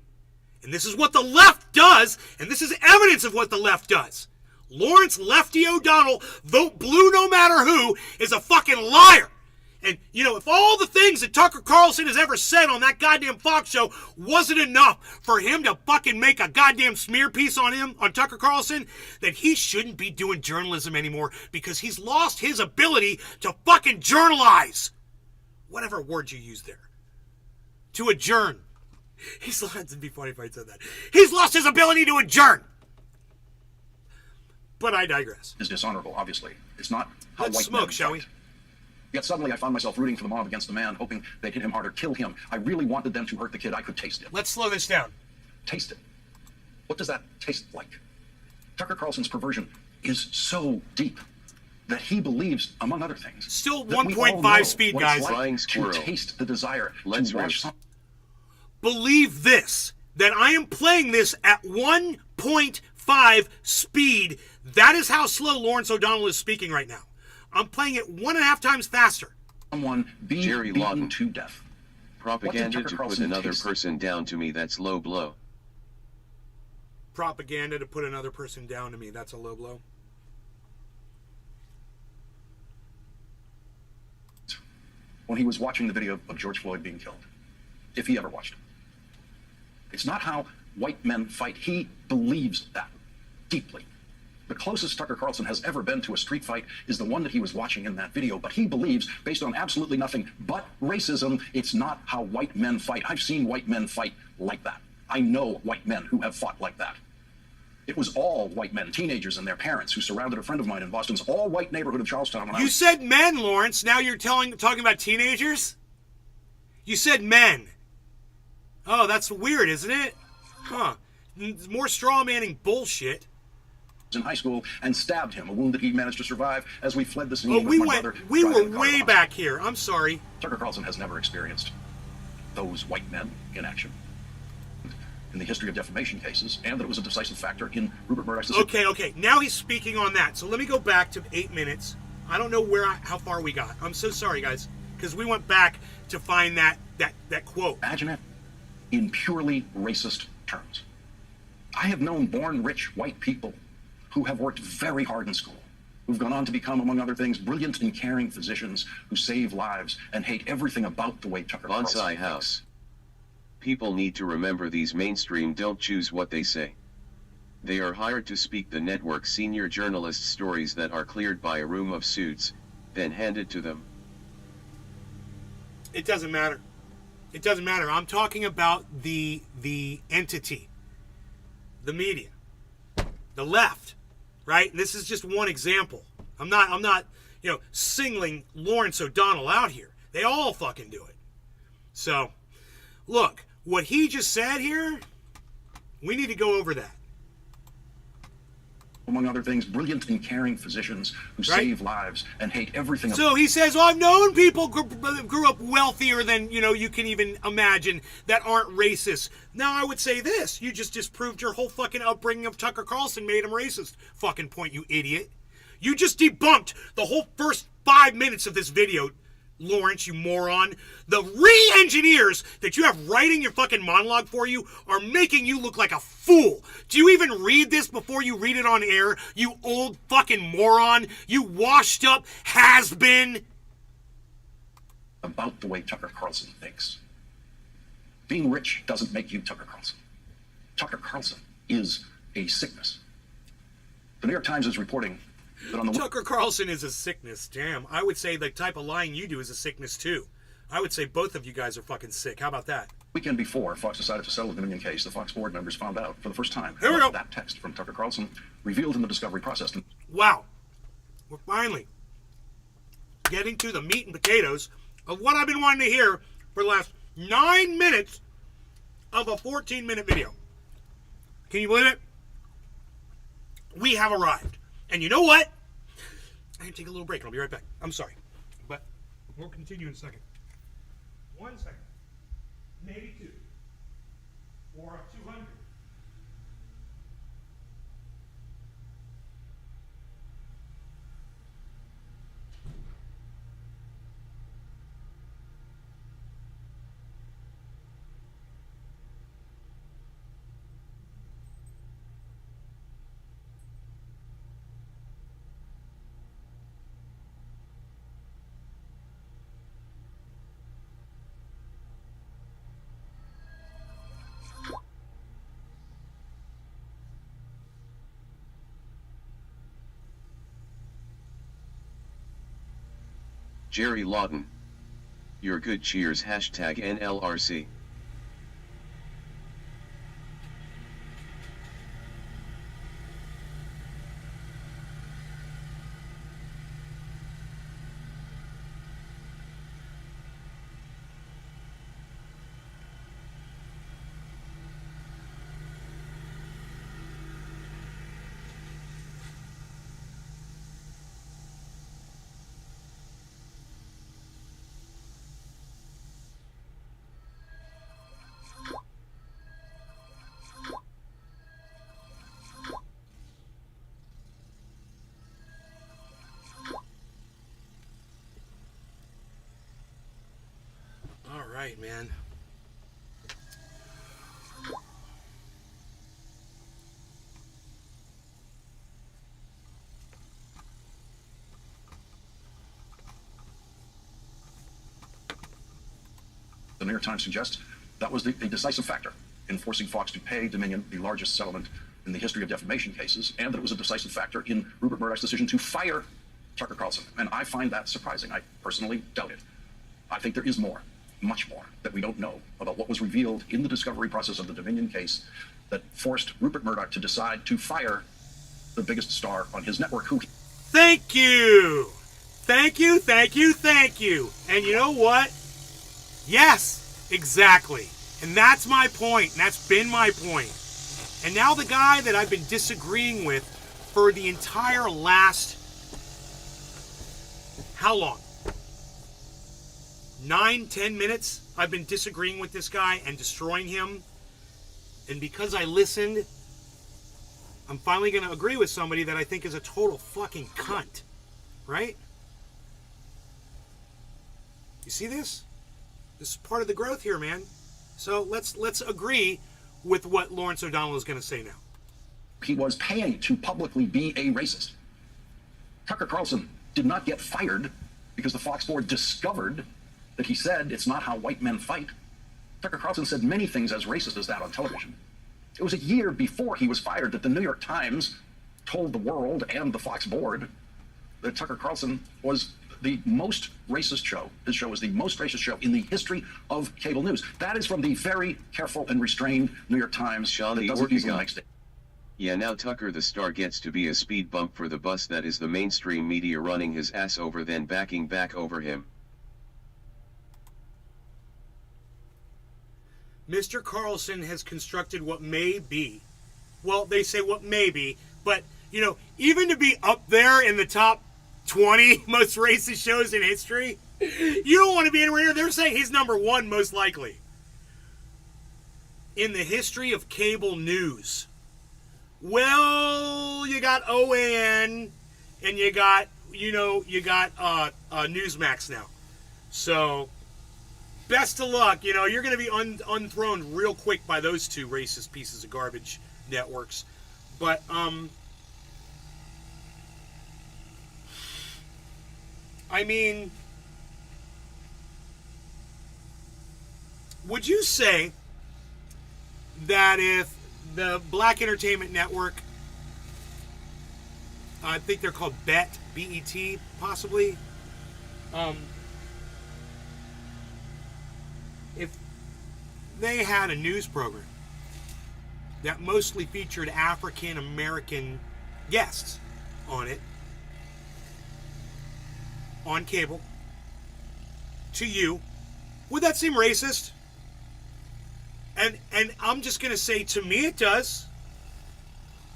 And this is what the left does, and this is evidence of what the left does. Lawrence Lefty O'Donnell, vote blue no matter who, is a fucking liar. And, you know, if all the things that Tucker Carlson has ever said on that goddamn Fox show wasn't enough for him to fucking make a goddamn smear piece on him, on Tucker Carlson, then he shouldn't be doing journalism anymore because he's lost his ability to fucking journalize. Whatever word you use there. To adjourn. He's lost, it'd be funny if I said that. He's lost his ability to adjourn. But I digress. Is dishonorable, obviously. It's not how Let's white smoke, men shall fight. we? Yet suddenly I found myself rooting for the mob against the man, hoping they'd hit him harder, kill him. I really wanted them to hurt the kid. I could taste it. Let's slow this down. Taste it. What does that taste like? Tucker Carlson's perversion is so deep that he believes, among other things, Still that we all 1.5 know speed, what guys. it's like Flying to squirrel. taste the desire Let's to watch roast. something. Believe this, that I am playing this at 1.5 speed. That is how slow Lawrence O'Donnell is speaking right now. I'm playing it 1.5 times faster. Someone be Jerry beaten Lawton. to death. Propaganda Tucker to put Carlson another taste? person down to me, that's low blow. Propaganda to put another person down to me. That's a low blow. When he was watching the video of George Floyd being killed, if he ever watched it. It's not how white men fight. He believes that deeply. The closest Tucker Carlson has ever been to a street fight is the one that he was watching in that video. But he believes, based on absolutely nothing but racism, it's not how white men fight. I've seen white men fight like that. I know white men who have fought like that. It was all white men, teenagers and their parents, who surrounded a friend of mine in Boston's all-white neighborhood of Charlestown. When I You was said men, Lawrence. Now you're talking about teenagers? You said men. Oh, that's weird, isn't it? Huh. More straw manning bullshit. in high school and stabbed him, a wound that he managed to survive as we fled the scene Oh, with we my went. brother. We were driving a car way behind. back here. I'm sorry. Tucker Carlson has never experienced those white men in action in the history of defamation cases, and that it was a decisive factor in Rupert Murdoch's decision. Okay. Now he's speaking on that. So let me go back to 8 minutes. I don't know how far we got. I'm so sorry, guys, because we went back to find that quote. Imagine it in purely racist terms. I have known born rich white people who have worked very hard in school, who've gone on to become, among other things, brilliant and caring physicians who save lives and hate everything about the way Tucker Carlson Bonsai thinks. House. People need to remember these mainstream don't choose what they say. They are hired to speak the network's senior journalists' stories that are cleared by a room of suits, then handed to them. It doesn't matter. It doesn't matter. I'm talking about the entity, the media, the left, right? And this is just one example. I'm not, singling Lawrence O'Donnell out here. They all fucking do it. So, look, what he just said here, we need to go over that. Among other things, brilliant and caring physicians who Right. save lives and hate everything So he says, well, I've known people grew up wealthier than, you can even imagine that aren't racist. Now, I would say this. You just disproved your whole fucking upbringing of Tucker Carlson made him racist. Fucking point, you idiot. You just debunked the whole first 5 minutes of this video, Lawrence, you moron. The re-engineers that you have writing your fucking monologue for you are making you look like a fool. Do you even read this before you read it on air? You old fucking moron. You washed up has-been. about the way Tucker Carlson thinks. Being rich doesn't make you Tucker Carlson. Tucker Carlson is a sickness. The New York Times is reporting that on the Tucker Carlson is a sickness. Damn. I would say the type of lying you do is a sickness too. I would say both of you guys are fucking sick. How about that? weekend before Fox decided to settle the Dominion case, the Fox board members found out for the first time Here we go. that text from Tucker Carlson revealed in the discovery process. Wow. We're finally getting to the meat and potatoes of what I've been wanting to hear for the last 9 minutes of a 14-minute video. Can you believe it? We have arrived. And you know what? I can take a little break and I'll be right back. I'm sorry. But we'll continue in a second. 1 second. Maybe 2. Or 200. Jerry Lawton. Your good cheers #NLRC. All right, man. The New York Times suggests that was the decisive factor in forcing Fox to pay Dominion the largest settlement in the history of defamation cases, and that it was a decisive factor in Rupert Murdoch's decision to fire Tucker Carlson. And I find that surprising. I personally doubt it. I think there is more, much more, that we don't know about what was revealed in the discovery process of the Dominion case that forced Rupert Murdoch to decide to fire the biggest star on his network, who... Thank you! Thank you, thank you, thank you. And you know what? Yes, exactly. And that's my point, and that's been my point. And now the guy that I've been disagreeing with for the entire last... How long? 9-10 minutes I've been disagreeing with this guy and destroying him. And because I listened, I'm finally going to agree with somebody that I think is a total fucking cunt. Right? You see this? This is part of the growth here, man. So let's agree with what Lawrence O'Donnell is going to say now. He was paying to publicly be a racist. Tucker Carlson did not get fired because the Fox board discovered that he said it's not how white men fight. Tucker Carlson said many things as racist as that on television. It was a year before he was fired that the New York Times told the world and the Fox board that Tucker Carlson was the most racist show. His show was the most racist show in the history of cable news. That is from the very careful and restrained New York Times that doesn't easily make statements. Yeah, now Tucker the star gets to be a speed bump for the bus that is the mainstream media running his ass over, then backing back over him. Mr. Carlson has constructed what may be, well, they say what may be, but, you know, even to be up there in the top 20 most racist shows in history, you don't want to be anywhere near. They're saying he's number one most likely in the history of cable news. Well, you got OAN and you got Newsmax now. So best of luck. You know, you're going to be unthrown real quick by those two racist pieces of garbage networks. But I mean, would you say that if the Black Entertainment Network, I think they're called BET, B-E-T, possibly, if they had a news program that mostly featured African American guests on it, on cable, to you, would that seem racist? And I'm just going to say, to me it does.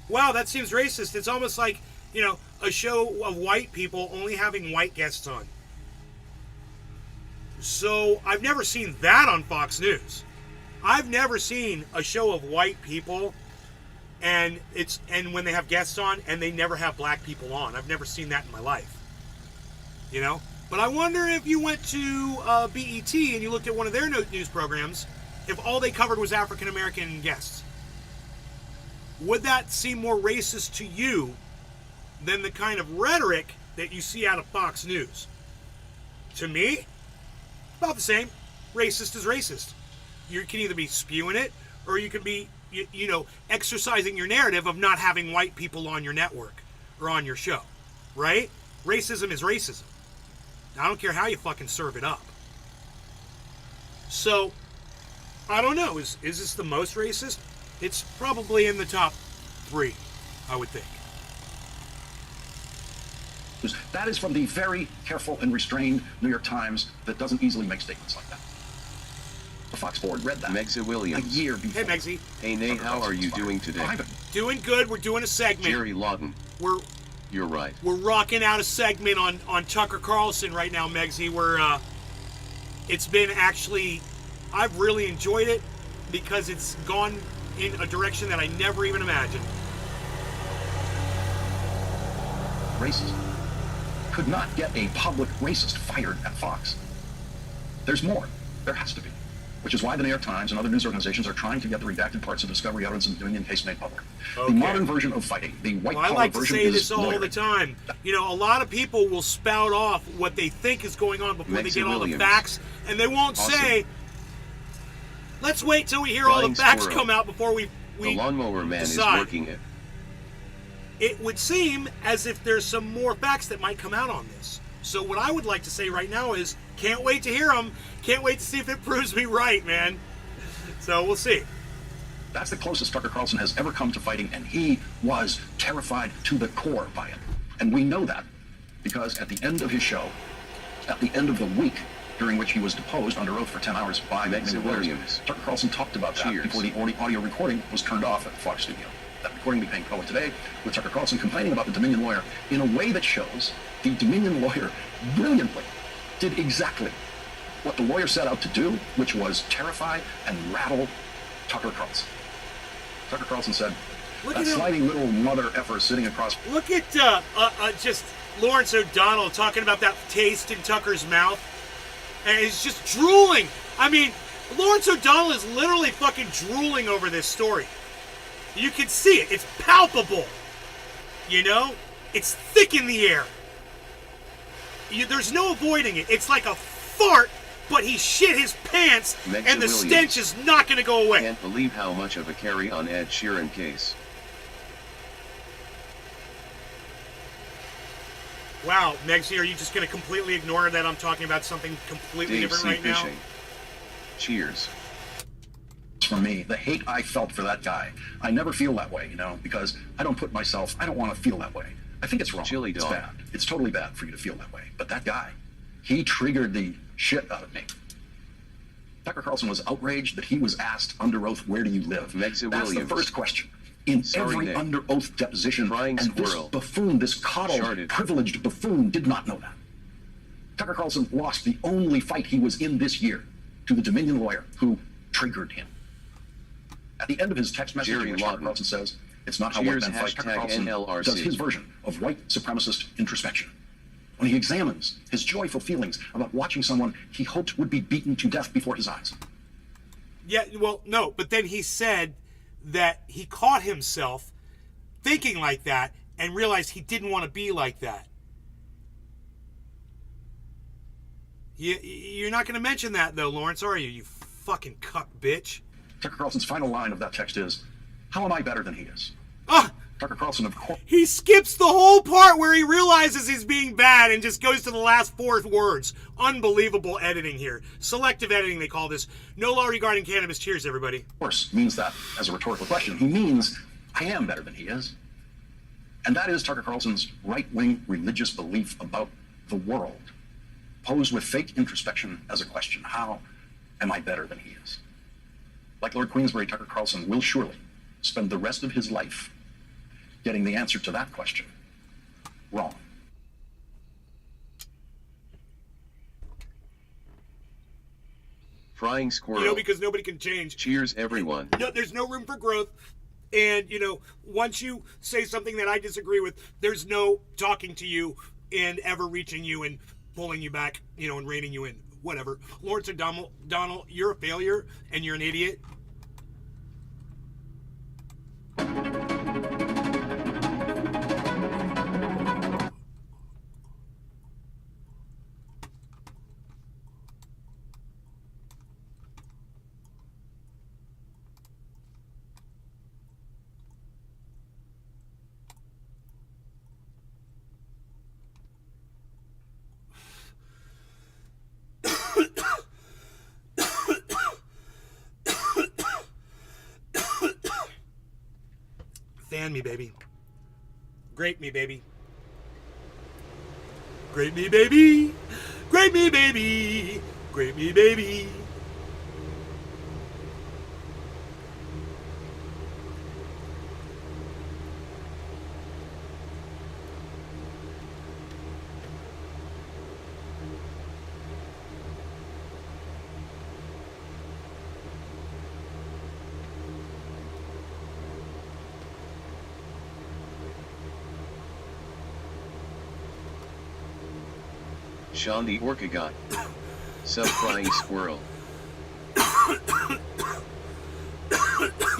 Wow, that seems racist. It's almost like, you know, a show of white people only having white guests on. So I've never seen that on Fox News. I've never seen a show of white people and when they have guests on and they never have black people on. I've never seen that in my life. You know? But I wonder if you went to BET and you looked at one of their news programs, if all they covered was African American guests. Would that seem more racist to you than the kind of rhetoric that you see out of Fox News? To me, about the same. Racist is racist. You can either be spewing it, or you can be, you know, exercising your narrative of not having white people on your network or on your show, right? Racism is racism. I don't care how you fucking serve it up. So, I don't know. Is this the most racist? It's probably in the top 3, I would think. That is from the very careful and restrained New York Times that doesn't easily make statements like that. The Fox board read that Megza Williams. a year before. Hey, Megsy. Hey, Nay, how are you doing today? Doing good. We're doing a segment. Jerry Lawton. You're right. We're rocking out a segment on Tucker Carlson right now, Megsy. It's been actually, I've really enjoyed it because it's gone in a direction that I never even imagined. Racist. Could not get a public racist fired at Fox. There's more. There has to be. Which is why the New York Times and other news organizations are trying to get the redacted parts of discovery evidence in the Dominion case made public. Okay. The modern version of fighting, the white-collar I like to version say is this all lawyering. the time. You know, a lot of people will spout off what they think is going on before they Megza get all the Williams. facts, and they won't Awesome. say, let's wait till we hear all the Flying facts squirrel. come out before we The lawnmower man decide. is working it. It would seem as if there's some more facts that might come out on this. So what I would like to say right now is, can't wait to hear them. Can't wait to see if it proves me right, man. So we'll see. That's the closest Tucker Carlson has ever come to fighting, and he was terrified to the core by it. And we know that because at the end of his show, at the end of the week during which he was deposed under oath for 10 hours by Megza many lawyers, Williams. Tucker Carlson talked about that Cheers. before the audio recording was turned off at the Fox studio. That recording will be paying forward today with Tucker Carlson complaining about the Dominion lawyer in a way that shows the Dominion lawyer brilliantly did exactly what the lawyer set out to do, which was terrify and rattle Tucker Carlson. Tucker Carlson said, Look that at him. slimy little mother effer sitting across. Look at just Lawrence O'Donnell talking about that taste in Tucker's mouth. And he's just drooling. I mean, Lawrence O'Donnell is literally fucking drooling over this story. You can see it. It's palpable. You know? It's thick in the air. There's no avoiding it. It's like a fart, but he shit his pants, Megza and the Williams. stench is not going to go away. Can't believe how much of a carry on Ed Sheeran case. Wow, Megsy, are you just going to completely ignore that I'm talking about something completely Dave different C. right now? Fishing. Cheers. For me, the hate I felt for that guy. I never feel that way, you know, because I don't want to feel that way. I think it's wrong. Chili it's dog. bad. It's totally bad for you to feel that way. But that guy, he triggered the shit out of me. Tucker Carlson was outraged that he was asked under oath, where do you live? Megza That's Williams. the first question. In Sorry, every Nick. under oath deposition, Frying and squirrel. this buffoon, this coddled, Sharded. privileged buffoon did not know that. Tucker Carlson lost the only fight he was in this year to the Dominion lawyer who triggered him. At the end of his text message, Jerry in which Tucker Lawton. Carlson says, it's not how white Cheers, men fight. Tucker hashtag Carlson NLRC. does his version of white supremacist introspection. When he examines his joyful feelings about watching someone he hoped would be beaten to death before his eyes. Yeah, well, no, but then he said that he caught himself thinking like that and realized he didn't want to be like that. You're not going to mention that, though, Lawrence, are you? You fucking cuck bitch. Tucker Carlson's final line of that text is, how am I better than he is? Ah! Tucker Carlson, of course. He skips the whole part where he realizes he's being bad and just goes to the last 4 words. Unbelievable editing here. Selective editing, they call this. No law regarding cannabis. Cheers, everybody. Of course, means that as a rhetorical question. He means, I am better than he is. And that is Tucker Carlson's right-wing religious belief about the world, posed with fake introspection as a question. How am I better than he is? Like Lord Queensberry, Tucker Carlson will surely spend the rest of his life getting the answer to that question wrong. Frying squirrel. You know, because nobody can change. Cheers, everyone. No, there's no room for growth. And, you know, once you say something that I disagree with, there's no talking to you and ever reaching you and pulling you back, you know, and reining you in. Whatever. Lawrence O'Donnell, you're a failure and you're an idiot. Can me, baby. Grape me, baby. Grape me, baby. Grape me, baby. Grape me, baby. Sean the Orca Guy. Sub Flying Squirrel.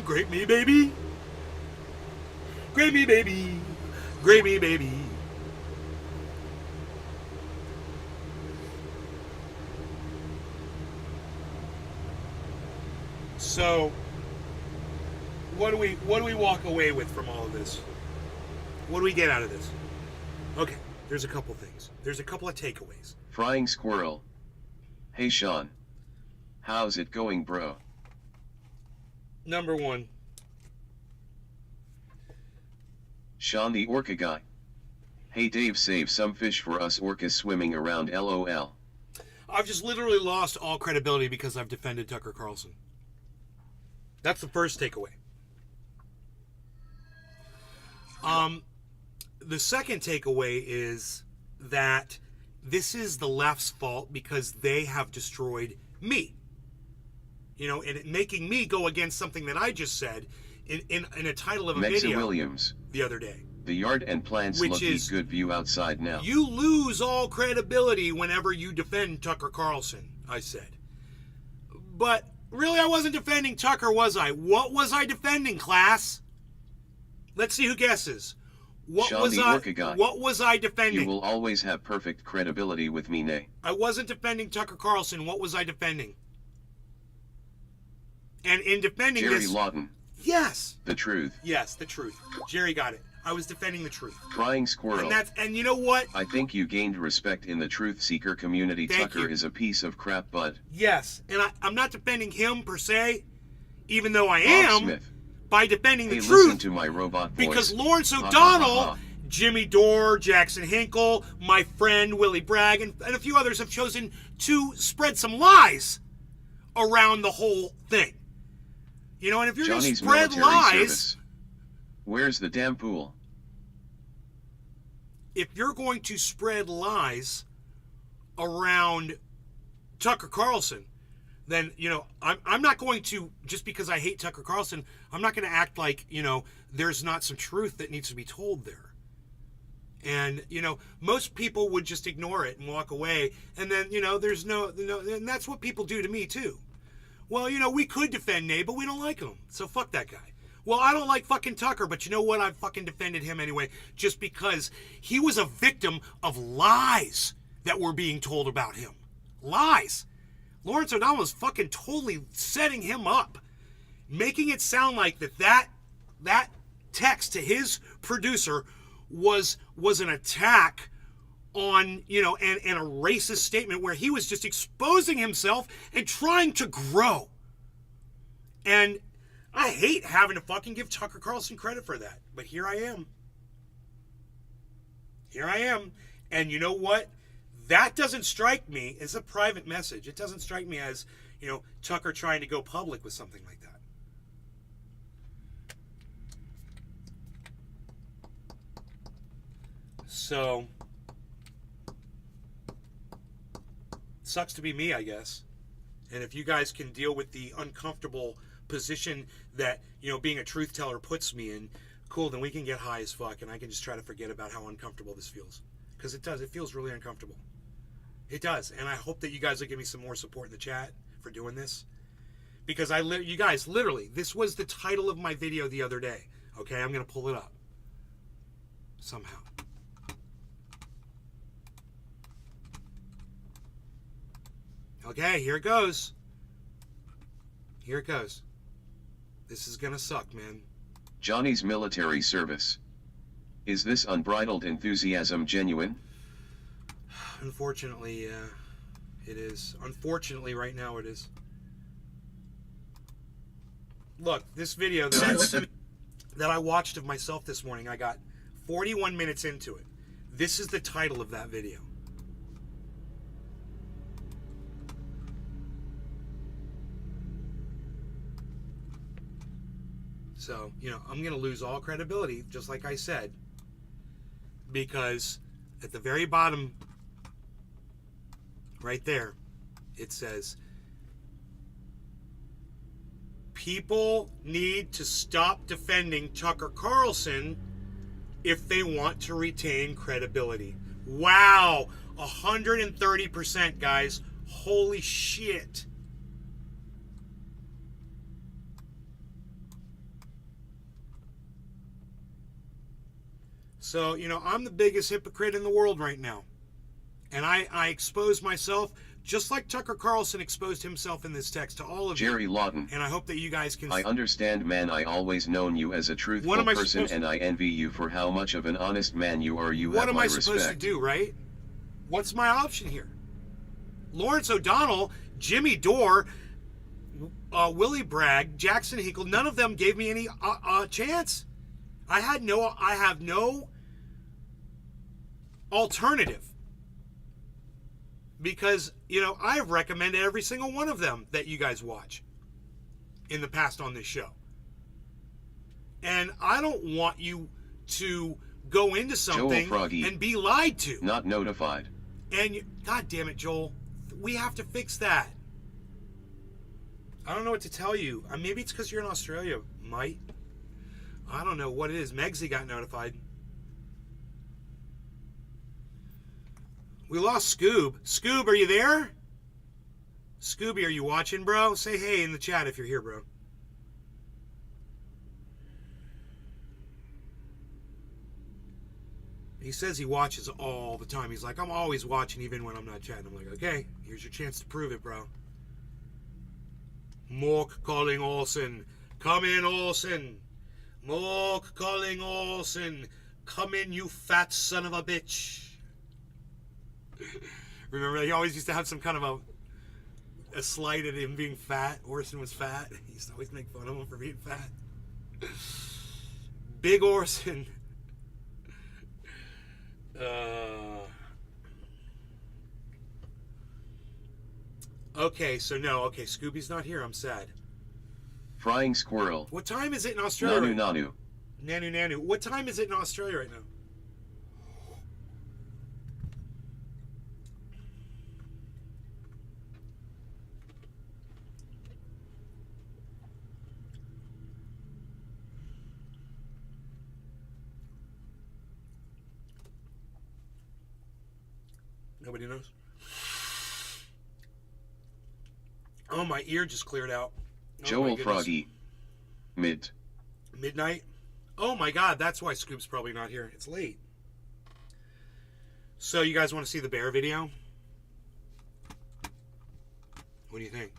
Grape me, baby. Grape me, baby. Grape me, baby. So, what do we walk away with from all of this? What do we get out of this? Okay, there's a couple things. There's a couple of takeaways. Frying Squirrel. Hey Sean. How's it going, bro? Number one, Sean the Orca Guy. Hey Dave, save some fish for us orcas swimming around, LOL. I've just literally lost all credibility because I've defended Tucker Carlson. That's the first takeaway. The second takeaway is that this is the left's fault because they have destroyed me. You know, and making me go against something that I just said in a title of a Mexa video Williams. the other day. The yard and plants Which look is- good view outside now. You lose all credibility whenever you defend Tucker Carlson, I said. But really, I wasn't defending Tucker, was I? What was I defending, class? Let's see who guesses. What Sean was the I? Orca Guy. What was I defending? You will always have perfect credibility with me, nay. I wasn't defending Tucker Carlson. What was I defending? And in defending Jerry this, Lawton. yes, The truth. yes, the truth. Jerry got it. I was defending the truth, Frying Squirrel. and you know what? I think you gained respect in the truth seeker community. Thank Tucker you. is a piece of crap, bud. Yes, and I'm not defending him per se, even though I Bob am Smith. by defending Hey, the listen truth. to my robot voice. Because Lawrence Ha, ha, O'Donnell, ha, ha. Jimmy Dore, Jackson Hinkle, my friend Willie Bragg, and a few others have chosen to spread some lies around the whole thing. You know, and if you're going to Johnny's spread military lies, service. Where's the damn pool? if you're going to spread lies around Tucker Carlson, then, you know, I'm not going to, just because I hate Tucker Carlson, I'm not going to act like, you know, there's not some truth that needs to be told there. And, you know, most people would just ignore it and walk away. And then, you know, there's no, and that's what people do to me too. Well, you know, we could defend Nate, but we don't like him. So fuck that guy. Well, I don't like fucking Tucker, but you know what? I fucking defended him anyway, just because he was a victim of lies that were being told about him. Lies. Lawrence O'Donnell was fucking totally setting him up, making it sound like that text to his producer was an attack on, you know, and a racist statement where he was just exposing himself and trying to grow. And I hate having to fucking give Tucker Carlson credit for that, but here I am. Here I am. And you know what? That doesn't strike me as a private message. It doesn't strike me as, you know, Tucker trying to go public with something like that. So, sucks to be me, I guess. And if you guys can deal with the uncomfortable position that, you know, being a truth teller puts me in, cool, then we can get high as fuck and I can just try to forget about how uncomfortable this feels. Because it does. It feels really uncomfortable. It does. And I hope that you guys will give me some more support in the chat for doing this. Because you guys, literally, this was the title of my video the other day. Okay, I'm going to pull it up. Somehow. Okay, here it goes. Here it goes. This is gonna suck, man. Johnny's military service. Is this unbridled enthusiasm genuine? Unfortunately, it is. Unfortunately, right now it is. Look, this video that that I watched of myself this morning. I got 41 minutes into it. This is the title of that video. So, you know, I'm going to lose all credibility, just like I said, because at the very bottom, right there, it says, people need to stop defending Tucker Carlson if they want to retain credibility. Wow, 130%, guys. Holy shit. So, you know, I'm the biggest hypocrite in the world right now. And I expose myself just like Tucker Carlson exposed himself in this text to all of you. Jerry Lawton. And I hope that you guys can... I understand, man. I always known you as a truthful person, and I envy you for how much of an honest man you are. You have my respect. What am I supposed to do, right? What's my option here? Lawrence O'Donnell, Jimmy Dore, Willie Bragg, Jackson Hinkle, none of them gave me any chance. I have no alternative. Because, you know, I've recommended every single one of them that you guys watch in the past on this show. And I don't want you to go into something and be lied to. Not notified. And, God damn it, Joel, we have to fix that. I don't know what to tell you. Maybe it's because you're in Australia, Mike. I don't know what it is. Megsy got notified. We lost Scoob. Scoob, are you there? Scooby, are you watching, bro? Say hey in the chat if you're here, bro. He says he watches all the time. He's like, I'm always watching even when I'm not chatting. I'm like, okay, here's your chance to prove it, bro. Mork calling Olsen. Come in, Olsen. Mork calling Olsen. Come in, you fat son of a bitch. Remember, he always used to have some kind of a slight at him being fat. Orson was fat. He used to always make fun of him for being fat. Big Orson. Okay, so no. Okay, Scooby's not here. I'm sad. Frying squirrel. What time is it in Australia? Nanu. Nanu. What time is it in Australia right now? Nobody knows. Oh, my ear just cleared out. Oh, Joel Froggy. Midnight? Oh my god, that's why Scoop's probably not here. It's late. So you guys want to see the bear video? What do you think?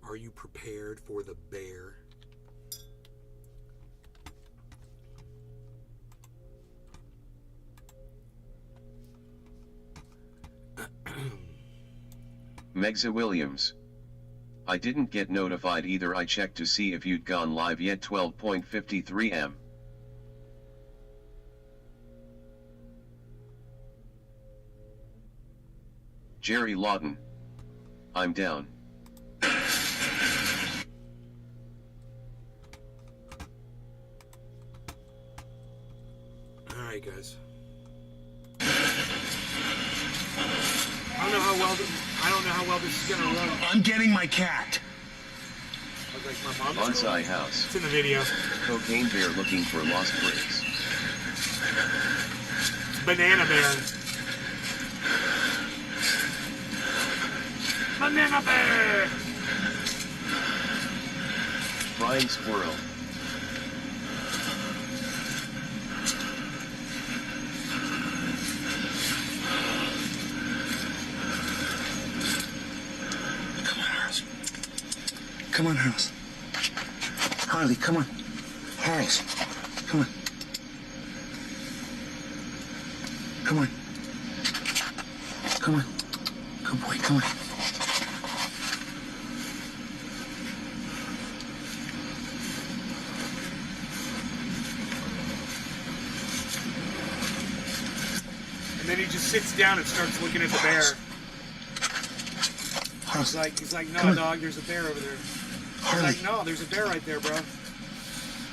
Are you prepared for the bear? Megza Williams. I didn't get notified either. I checked to see if you'd gone live yet. 12:53 am. Jerry Lawton. I'm down. Alright, guys. I don't know how well this is gonna run. I'm getting my cat. Like my mom's Bonsai house. It's in the video. Cocaine bear looking for lost bricks. Banana bear. Banana bear! Frying squirrel. Come on, Harris. Harley, come on. Harris, come on. Come on. Come on. Good boy, come on. then he just sits down and starts looking at the bear. Harley, He's like, no, come on. dog, there's a bear over there. He's Harley. like, no, there's a bear right there, bro.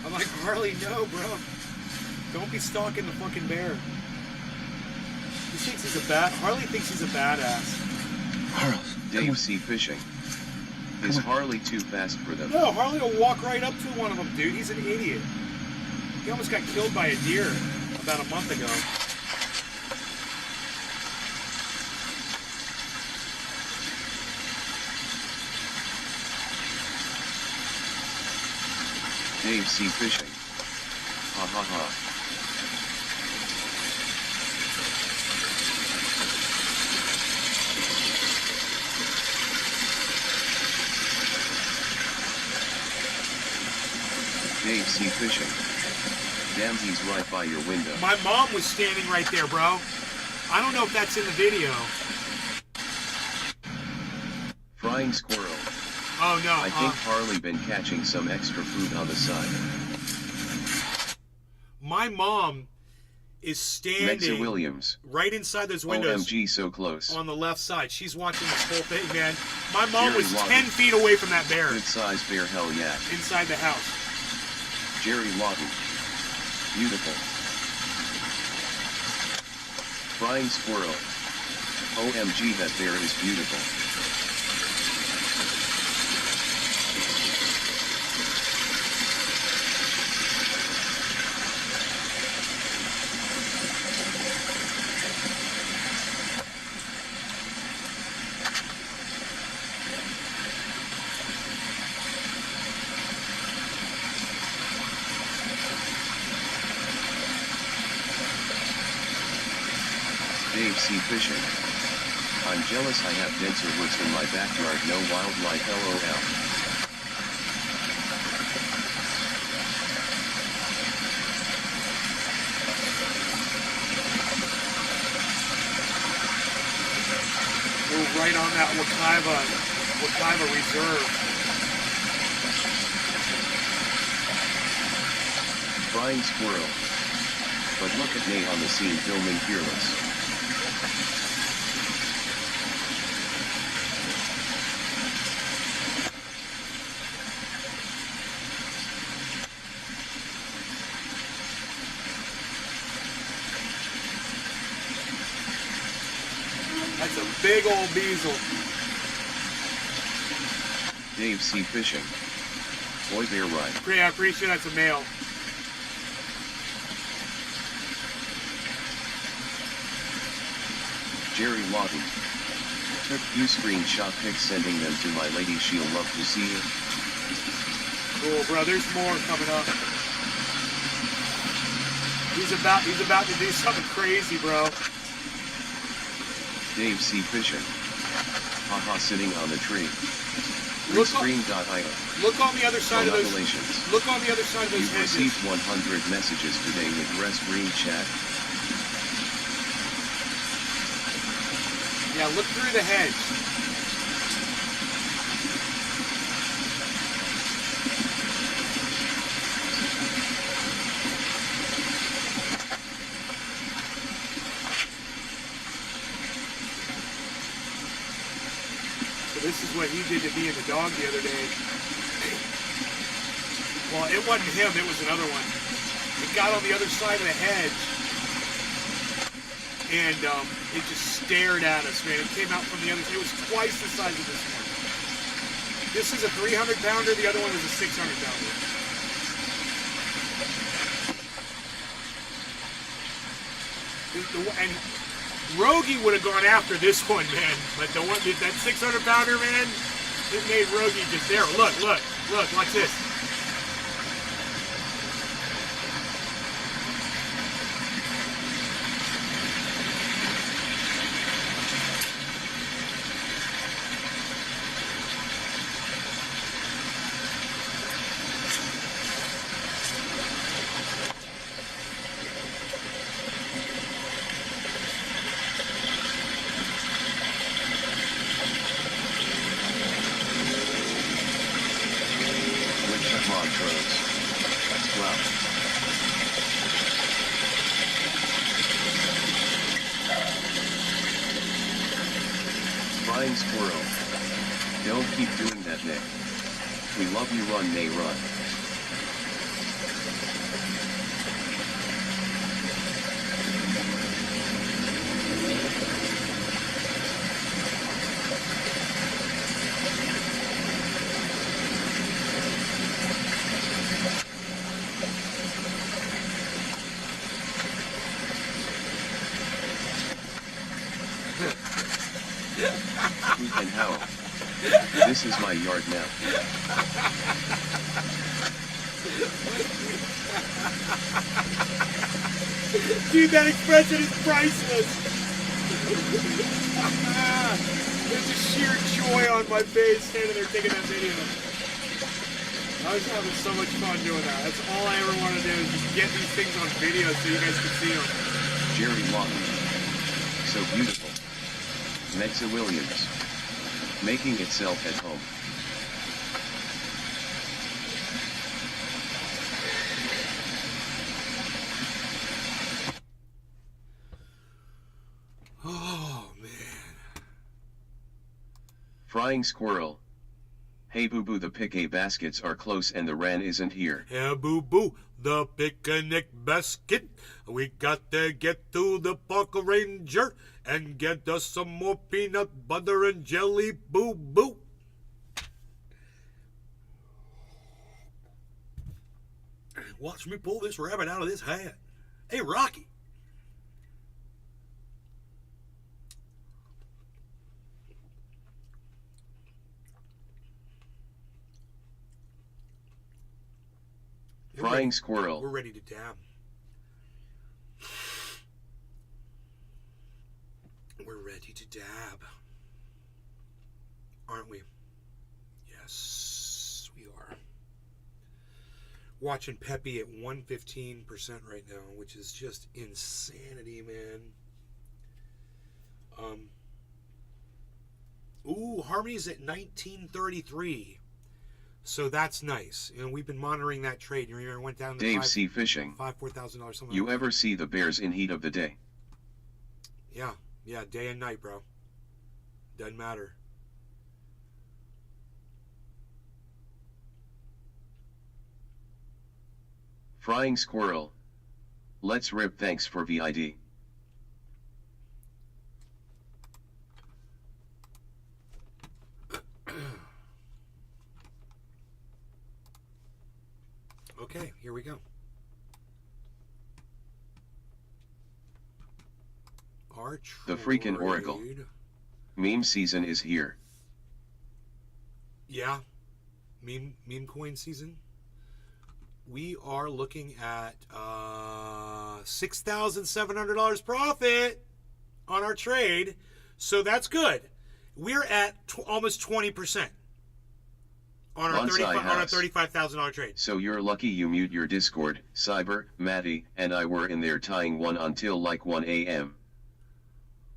I'm like, Harley, no, bro. Don't be stalking the fucking bear. He thinks he's a Harley thinks he's a badass. Harley, come on. Dave C. Fishing. Is Harley too fast for them? No, Harley will walk right up to one of them, dude. He's an idiot. He almost got killed by a deer about a month ago. Dave C. Fishing. Ha ha ha. Dave C. Fishing. Damn, he's right by your window. My mom was standing right there, bro. I don't know if that's in the video. Frying squirrel. Oh, no. I think Harley been catching some extra food on the side. My mom is Mexa standing Williams. right inside those windows OMG, so close. on the left side. She's watching this whole thing, man. My mom Jerry was Lawton. 10 feet away from that bear Good size bear, hell yeah. inside the house. Jerry Lawton. Beautiful. Frying squirrel. OMG, that bear is beautiful. Dave C. Fishing. I'm jealous I have denser woods in my backyard, no wildlife, LOL. We're right on that Wakaiva Reserve. Frying squirrel. But look at me on the scene filming Fearless. That's a big old bezel. Dave C. Fishing. Boy bear right. Great, I'm pretty sure that's a male. Jerry Lawton. Took few screenshot pics, sending them to my lady, she'll love to see it. Cool, bro. There's more coming up. He's about to do something crazy, bro. Dave C. Fishing. Haha, sitting on the tree. Look on- Restream.io. Look on the other side of those. Congratulations. Look on the other side of those You've hedges. received 100 messages today with Restream chat. Yeah, look through the hedge. So this is what he did to me and the dog the other day. Well, it wasn't him, it was another one. It got on the other side of the hedge, and it just stared at us, man. It came out from the other side. It was twice the size of this one. This is a 300-pounder, the other one was a 600-pounder. And Rogie would have gone after this one, man. But the one, that 600-pounder, man, it made Rogie just there. Look, watch this. Flying squirrel. Don't keep doing that, Nick. We love you, run, Nay, run. Hoot and howl. This is my yard now. Dude, that expression is priceless. There's a sheer joy on my face standing there taking that video. I was having so much fun doing that. That's all I ever want to do is just get these things on video so you guys can see them. Jerry Lawton. So beautiful. Mexa Williams. Making itself at home. Oh, man. Frying squirrel. Hey boo boo, the picnic baskets are close and the Ran isn't here. Yeah, boo-boo, the picnic basket. We got to get to the park ranger and get us some more peanut butter and jelly, boo-boo. Watch me pull this rabbit out of this hat. Hey, Rocky. Frying squirrel. We're ready to dab. We're ready to dab. Aren't we? Yes, we are. Watching Pepe at 115% right now, which is just insanity, man. Ooh, Harmony's at 1933. So that's nice. And we've been monitoring that trade. You remember it went down to Dave C. Fishing. $4,000 something. You like ever see the Bears in heat of the day? that. Yeah, day and night, bro. Doesn't matter. Frying squirrel. Let's rip, thanks for VID. Okay, here we go. Our The freaking Oracle. trade. Meme season is here. Yeah, meme coin season. We are looking at $6,700 profit on our trade, so that's good. We're at almost 20% on our $35,000 trade. So you're lucky you mute your Discord. Cyber, Maddie, and I were in there tying one until like 1 a.m.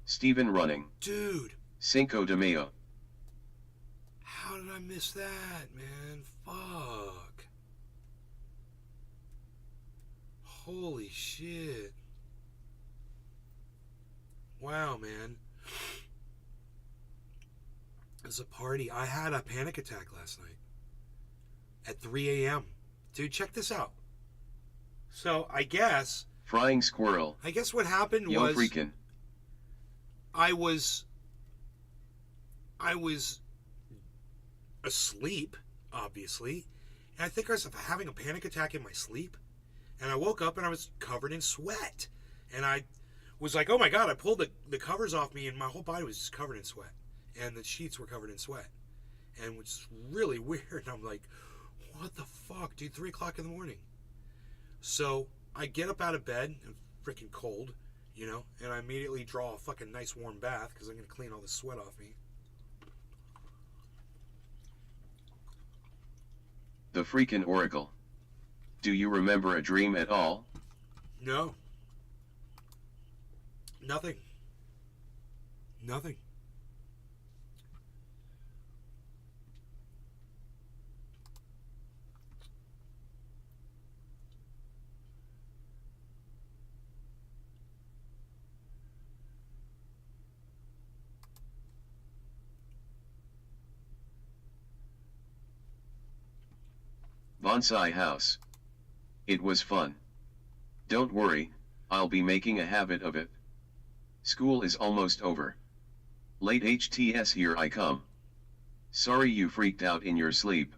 Steven running. Dude, Cinco de Mayo. how did I miss that, man? Fuck. Holy shit. Wow, man. It was a party. I had a panic attack last night at 3 a.m. Dude, check this out. So, I guess Frying squirrel. what happened Yo was freaking. I was asleep, obviously, and I think I was having a panic attack in my sleep, and I woke up and I was covered in sweat, and I was like, oh my god, I pulled the covers off me and my whole body was just covered in sweat, and the sheets were covered in sweat, and which is really weird. I'm like, what the fuck, dude, 3 o'clock in the morning. So I get up out of bed, and freaking cold, you know, and I immediately draw a fucking nice warm bath because I'm going to clean all the sweat off me. The freaking Oracle. Do you remember a dream at all? No. Nothing. Nothing. Bonsai house. It was fun. Don't worry, I'll be making a habit of it. School is almost over. Late HTS, here I come. Sorry you freaked out in your sleep.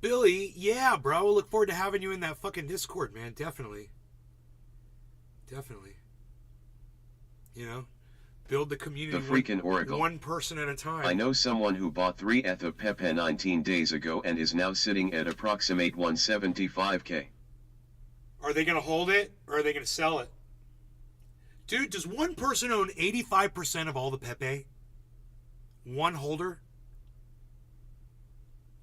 Billy, yeah, bro. Look forward to having you in that fucking Discord, man. Definitely. Definitely. You know? Build the community The freaking Oracle. one person at a time. I know someone who bought 3 ETH of Pepe 19 days ago and is now sitting at approximate 175k. Are they going to hold it or are they going to sell it? Dude, does one person own 85% of all the Pepe? One holder?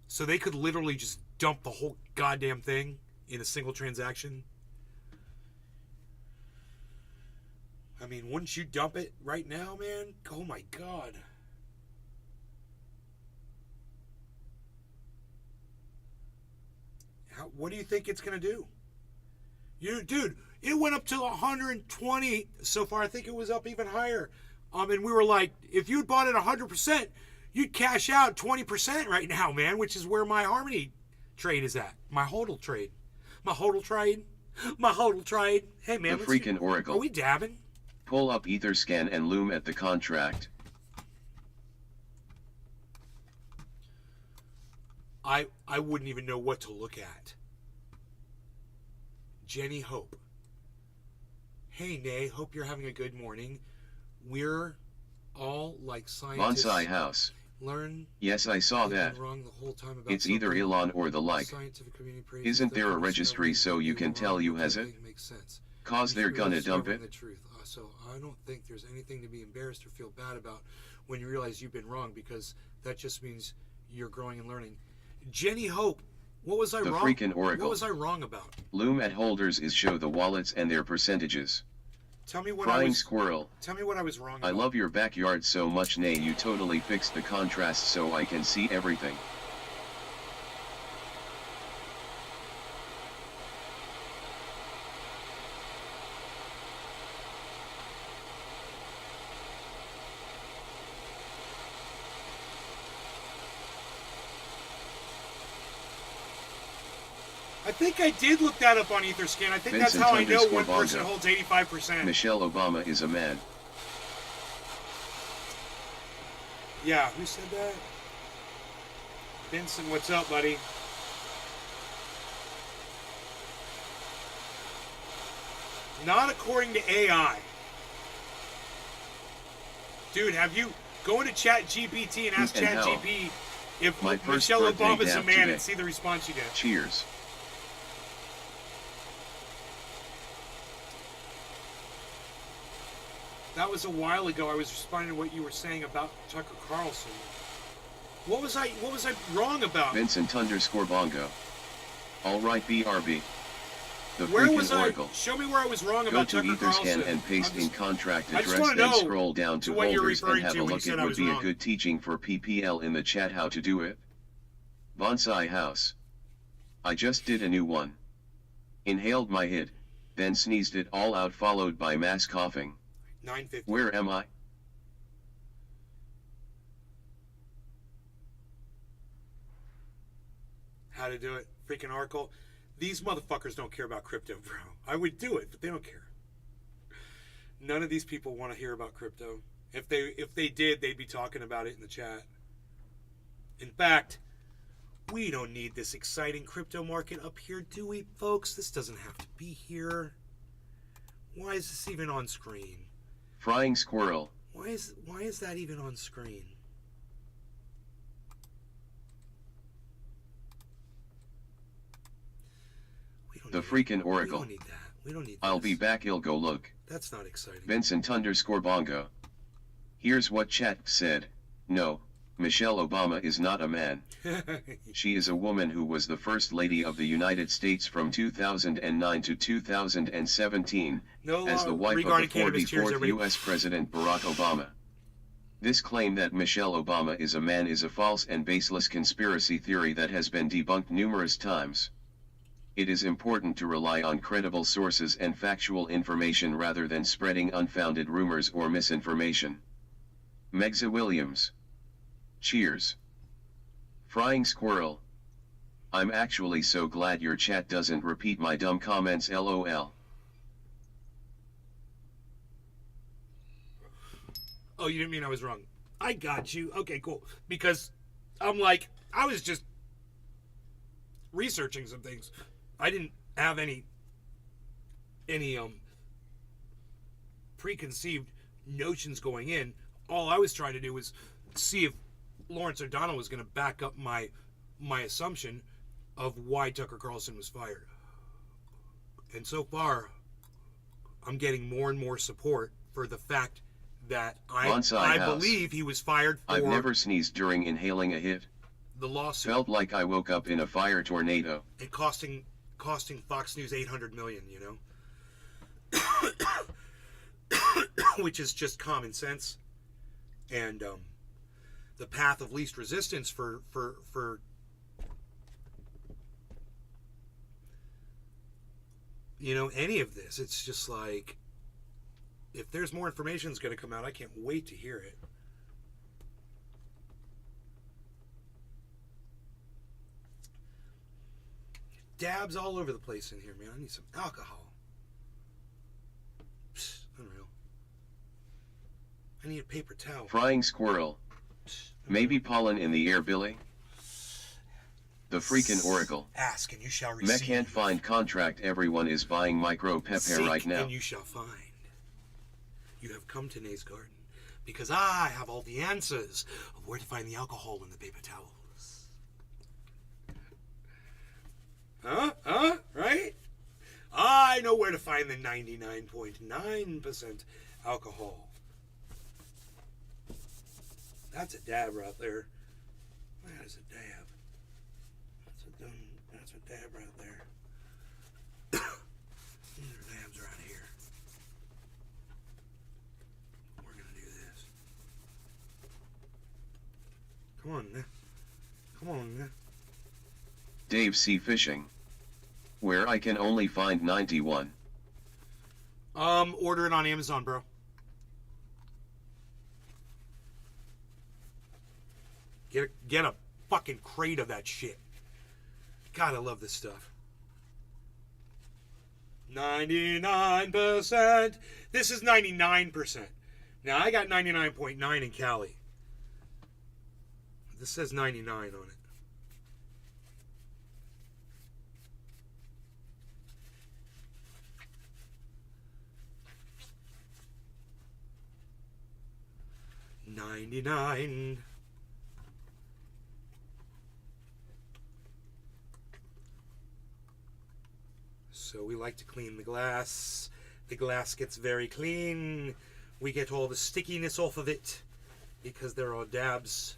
So they could literally just dump the whole goddamn thing in a single transaction? I mean, wouldn't you dump it right now, man? Oh my god. What do you think it's going to do? Dude, it went up to 120 so far. I think it was up even higher. And we were like, if you'd bought it 100%, you'd cash out 20% right now, man, which is where my Harmony trade is at. My hodl trade. My hodl trade. My hodl trade. Hey, man. The freaking Oracle. Are we dabbing? Pull up Etherscan and loom at the contract. I wouldn't even know what to look at. Jenny Hope. Hey, Nay. Hope you're having a good morning. We're all like scientists. Bonsai house. Learn. Yes, I saw that. Wrong the whole time about It's either Elon or the like. Isn't there a registry so you can tell who has it? Cause they're gonna dump it. The truth. So I don't think there's anything to be embarrassed or feel bad about when you realize you've been wrong, because that just means you're growing and learning. Jenny Hope, what was I The wrong? freaking Oracle. What was I wrong about? Loom at holders is show the wallets and their percentages. Tell me what Crying squirrel. Tell me what I was wrong I about. love your backyard so much, Nay. You totally fixed the contrast so I can see everything. I think I did look that up on Etherscan. I think Vincent that's how I know one _Bongo. person holds 85%. Michelle Obama is a man. Yeah, who said that? Vincent, what's up, buddy? Not according to AI. Dude, have you go into ChatGPT and ask Who can ChatGPT if My first Michelle birthday Obama's a dab man today. and see the response you get? Cheers. That was a while ago. I was responding to what you were saying about Tucker Carlson. What was I wrong about? Vincent _Bongo. Alright, BRB. The Where was freaking I? Oracle. Show me where I was wrong Go about to Tucker Carlson. Etherscan and paste I'm in just- contract I just address, wanna then know scroll down to to what you're holders and referring have to a when you look. said It I would was be a wrong. good teaching for PPL in the chat how to do it. Bonsai house. I just did a new one. Inhaled my hit, then sneezed it all out, followed by mass coughing. 950. Where am I? How to do it. Freaking Oracle. These motherfuckers don't care about crypto, bro. I would do it, but they don't care. None of these people want to hear about crypto. If they did, they'd be talking about it in the chat. In fact, we don't need this exciting crypto market up here, do we, folks? This doesn't have to be here. Why is this even on screen? Frying squirrel. Why is that even on screen? The freaking We Oracle. don't need that. We don't need I'll this. be back, he'll go look. That's not exciting. Vincent _Bongo. Here's what chat said. No, Michelle Obama is not a man. She is a woman who was the First Lady of the United States from 2009 to 2017, No as the law wife of the regarding cannabis. Cheers, 44th everybody. U.S. President Barack Obama. This claim that Michelle Obama is a man is a false and baseless conspiracy theory that has been debunked numerous times. It is important to rely on credible sources and factual information rather than spreading unfounded rumors or misinformation. Megza Williams. Cheers. Frying Squirrel. I'm actually so glad your chat doesn't repeat my dumb comments, lol. Oh, you didn't mean I was wrong. I got you. Okay, cool. Because I'm like, I was just researching some things. I didn't have any preconceived notions going in. All I was trying to do was see if Lawrence O'Donnell was going to back up my assumption of why Tucker Carlson was fired. And so far, I'm getting more and more support for the fact that I believe he was fired for... I've never sneezed during inhaling a hit. The lawsuit. Felt like I woke up in a fire tornado. And costing Fox News $800 million, you know? Which is just common sense. And the path of least resistance for you know, any of this. It's just like, if there's more information that's going to come out, I can't wait to hear it. Dabs all over the place in here, man. I need some alcohol. Psst, unreal. I need a paper towel. Frying Squirrel. Maybe pollen in the air, Billy? The freaking Oracle. Ask and you shall receive. Me can't find contract. Everyone is buying micro Pepe Seek right now. and you shall find. You have come to Nay's Garden because I have all the answers of where to find the alcohol in the paper towels. Huh? Right? I know where to find the 99.9% alcohol. That's a dab right there. That is a dab. That's a dab right there. These are dabs right here. We're gonna do this. Come on now. Come on now. Dave C. Fishing. Where I can only find 91. Order it on Amazon, bro. Get a fucking crate of that shit. God, I love this stuff. 99%. This is 99%. Now, I got 99.9 in Cali. This says 99 on it. $99. So we like to clean the glass. The glass gets very clean. We get all the stickiness off of it because there are dabs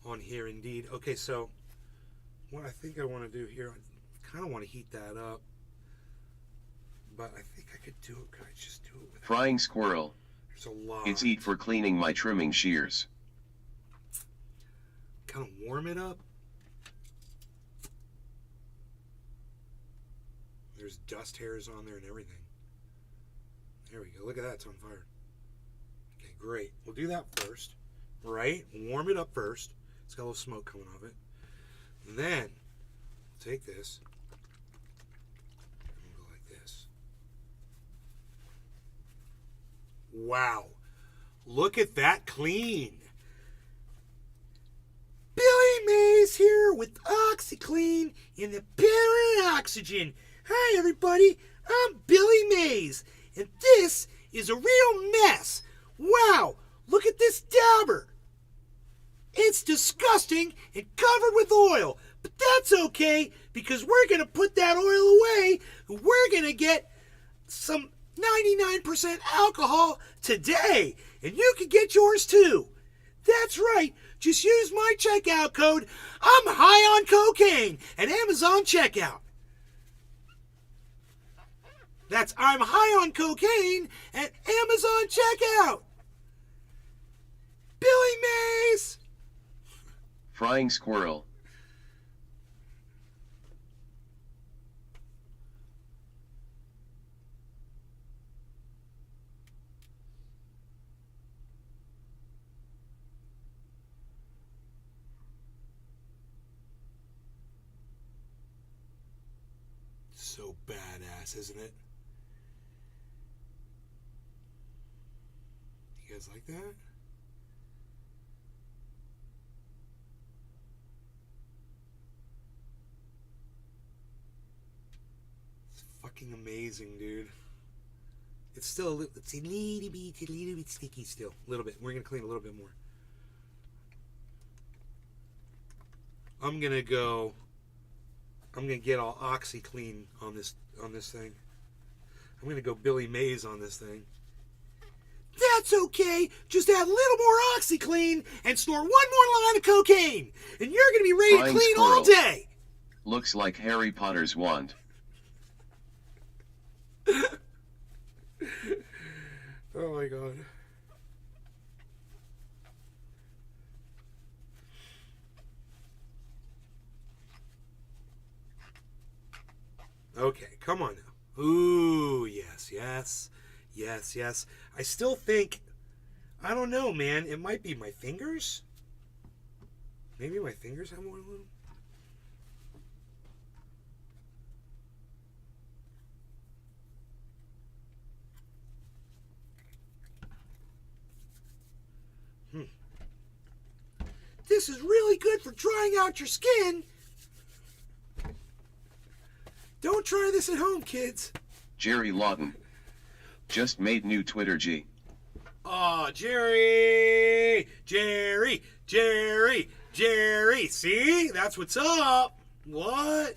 on here indeed. Okay, so what I think I want to do here, I kind of want to heat that up. But I think I could do it. Could I just do it with Frying Squirrel. There's a lot. It's eat for cleaning my trimming shears. Kind of warm it up. There's dust hairs on there and everything. There we go. Look at that. It's on fire. Okay, great. We'll do that first. Right? Warm it up first. It's got a little smoke coming off it. Then, take this. And go like this. Wow. Look at that clean. Billy Mays here with OxyClean in the pure oxygen. Hi, everybody. I'm Billy Mays, and this is a real mess. Wow, look at this dabber. It's disgusting and covered with oil, but that's okay because we're going to put that oil away and we're going to get some 99% alcohol today, and you can get yours too. That's right. Just use my checkout code. I'm high on cocaine at Amazon checkout. That's I'm high on cocaine at Amazon checkout. Billy Mays. Frying Squirrel. badass, isn't it? You guys like that? It's fucking amazing, dude. It's still it's a little bit sticky still. A little bit. We're gonna clean a little bit more. I'm gonna get all OxyClean on this thing. I'm gonna go Billy Mays on this thing. That's okay. Just add a little more OxyClean and snort one more line of cocaine, and you're gonna be ready to Flying clean squirrel. all day. Looks like Harry Potter's wand. Oh my god. Okay, come on now. Ooh, yes, yes, yes, yes. I still think, I don't know, man. It might be my fingers. Maybe my fingers have more aluminum. This is really good for drying out your skin. Don't try this at home, kids. Jerry Lawton. Just made new Twitter G. Oh, Jerry! Jerry! Jerry! Jerry! See? That's what's up. What?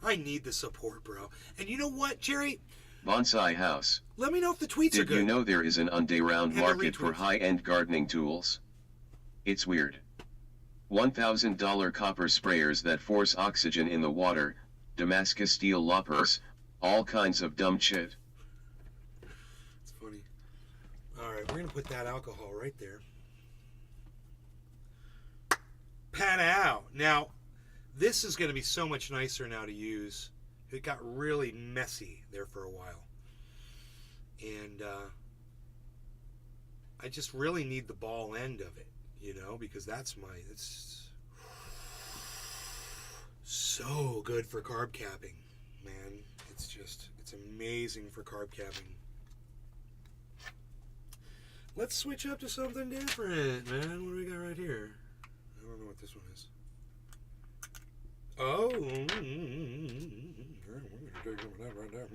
I need the support, bro. And you know what, Jerry? Bonsai House. Let me know if the tweets are Did good. you know there is an underground And the market for retweets. high-end gardening tools? It's weird. $1,000 copper sprayers that force oxygen in the water, Damascus steel loppers, all kinds of dumb shit. It's funny. Alright, we're going to put that alcohol right there. Pat out. Now, this is going to be so much nicer now to use. It got really messy there for a while. And I just really need the ball end of it, you know, because it's so good for carb capping, man. It's amazing for carb capping. Let's switch up to something different, man. What do we got right here? I don't know what this one is. Oh, we're gonna take some of that right there.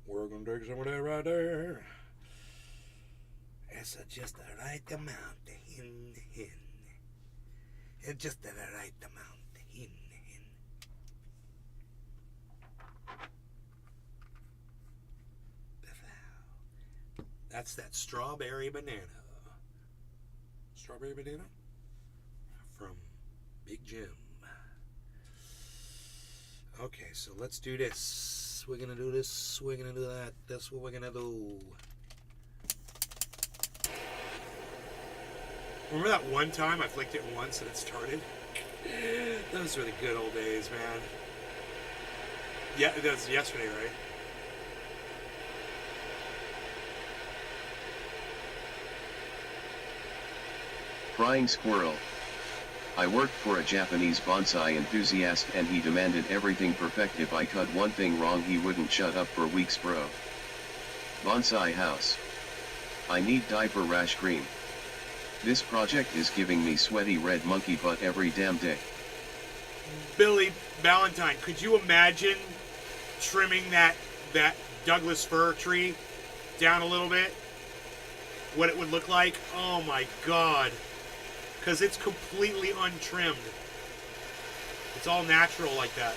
We're gonna take some of that right there. It's just the right amount to hin. It's just the right amount to hin. That's that strawberry banana. Strawberry banana from Big Jim. Okay, so let's do this. We're gonna do this. We're gonna do that. That's what we're gonna do. Remember that one time I flicked it once and it started? Those were the good old days, man. Yeah, that was yesterday, right? Frying squirrel. I worked for a Japanese bonsai enthusiast and he demanded everything perfect. If I cut one thing wrong he wouldn't shut up for weeks, bro. Bonsai house. I need diaper rash cream. This project is giving me sweaty red monkey butt every damn day. Billy Valentine, could you imagine trimming that Douglas fir tree down a little bit? What it would look like? Oh my god. Because it's completely untrimmed. It's all natural like that.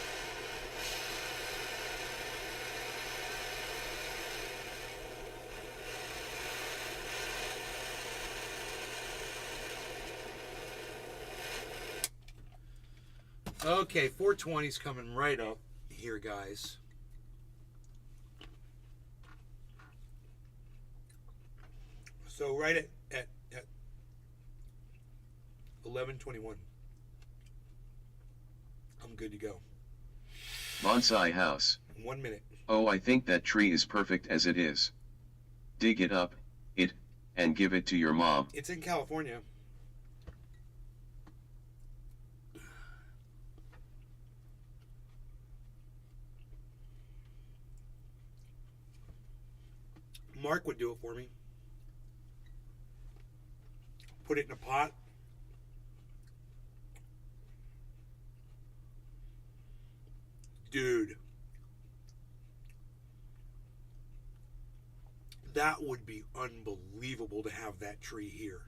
Okay, 420's coming right up here, guys. So right at 11:21. I'm good to go. Bonsai house. 1 minute. Oh, I think that tree is perfect as it is. Dig it up, and give it to your mom. It's in California. Mark would do it for me. Put it in a pot. Dude. That would be unbelievable to have that tree here.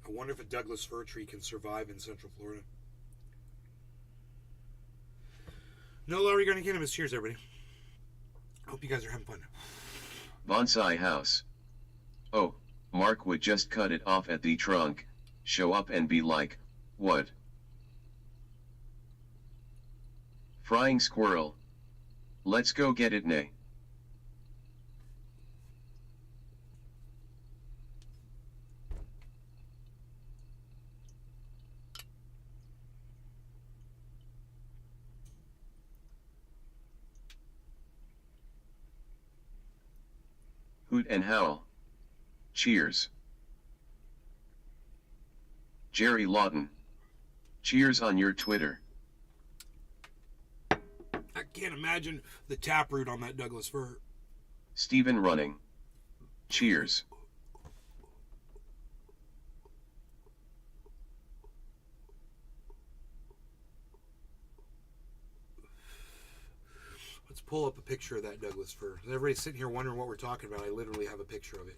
I wonder if a Douglas fir tree can survive in Central Florida. No lower regarding cannabis. Cheers, everybody. Hope you guys are having fun. Bonsai house. Oh, Mark would just cut it off at the trunk, show up and be like, what? Frying squirrel. Let's go get it, nay. Hoot and howl. Cheers. Jerry Lawton. Cheers on your Twitter. I can't imagine the taproot on that Douglas fir. Stephen Running. Cheers. Let's pull up a picture of that Douglas fir. Everybody's sitting here wondering what we're talking about. I literally have a picture of it.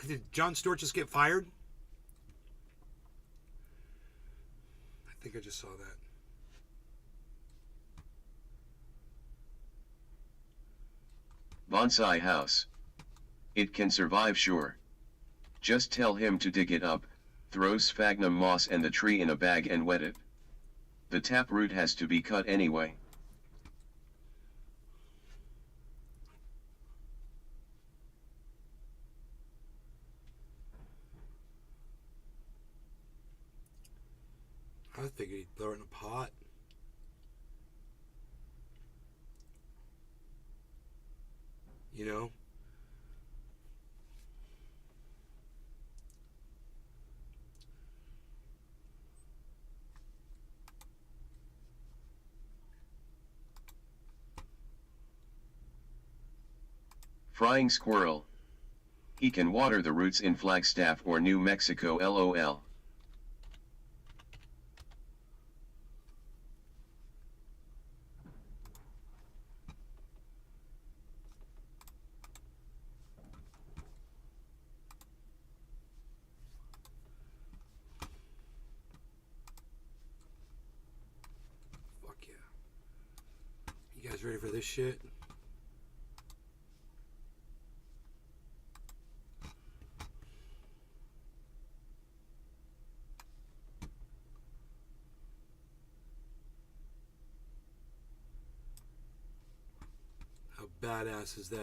Did Jon Stewart just get fired? I think I just saw that. Bonsai house. It can survive, sure. Just tell him to dig it up, throw sphagnum moss and the tree in a bag and wet it. The taproot has to be cut anyway. I figured he'd throw it in a pot. You know? Frying squirrel. He can water the roots in Flagstaff or New Mexico, LOL. Fuck yeah. You guys ready for this shit? How badass is that?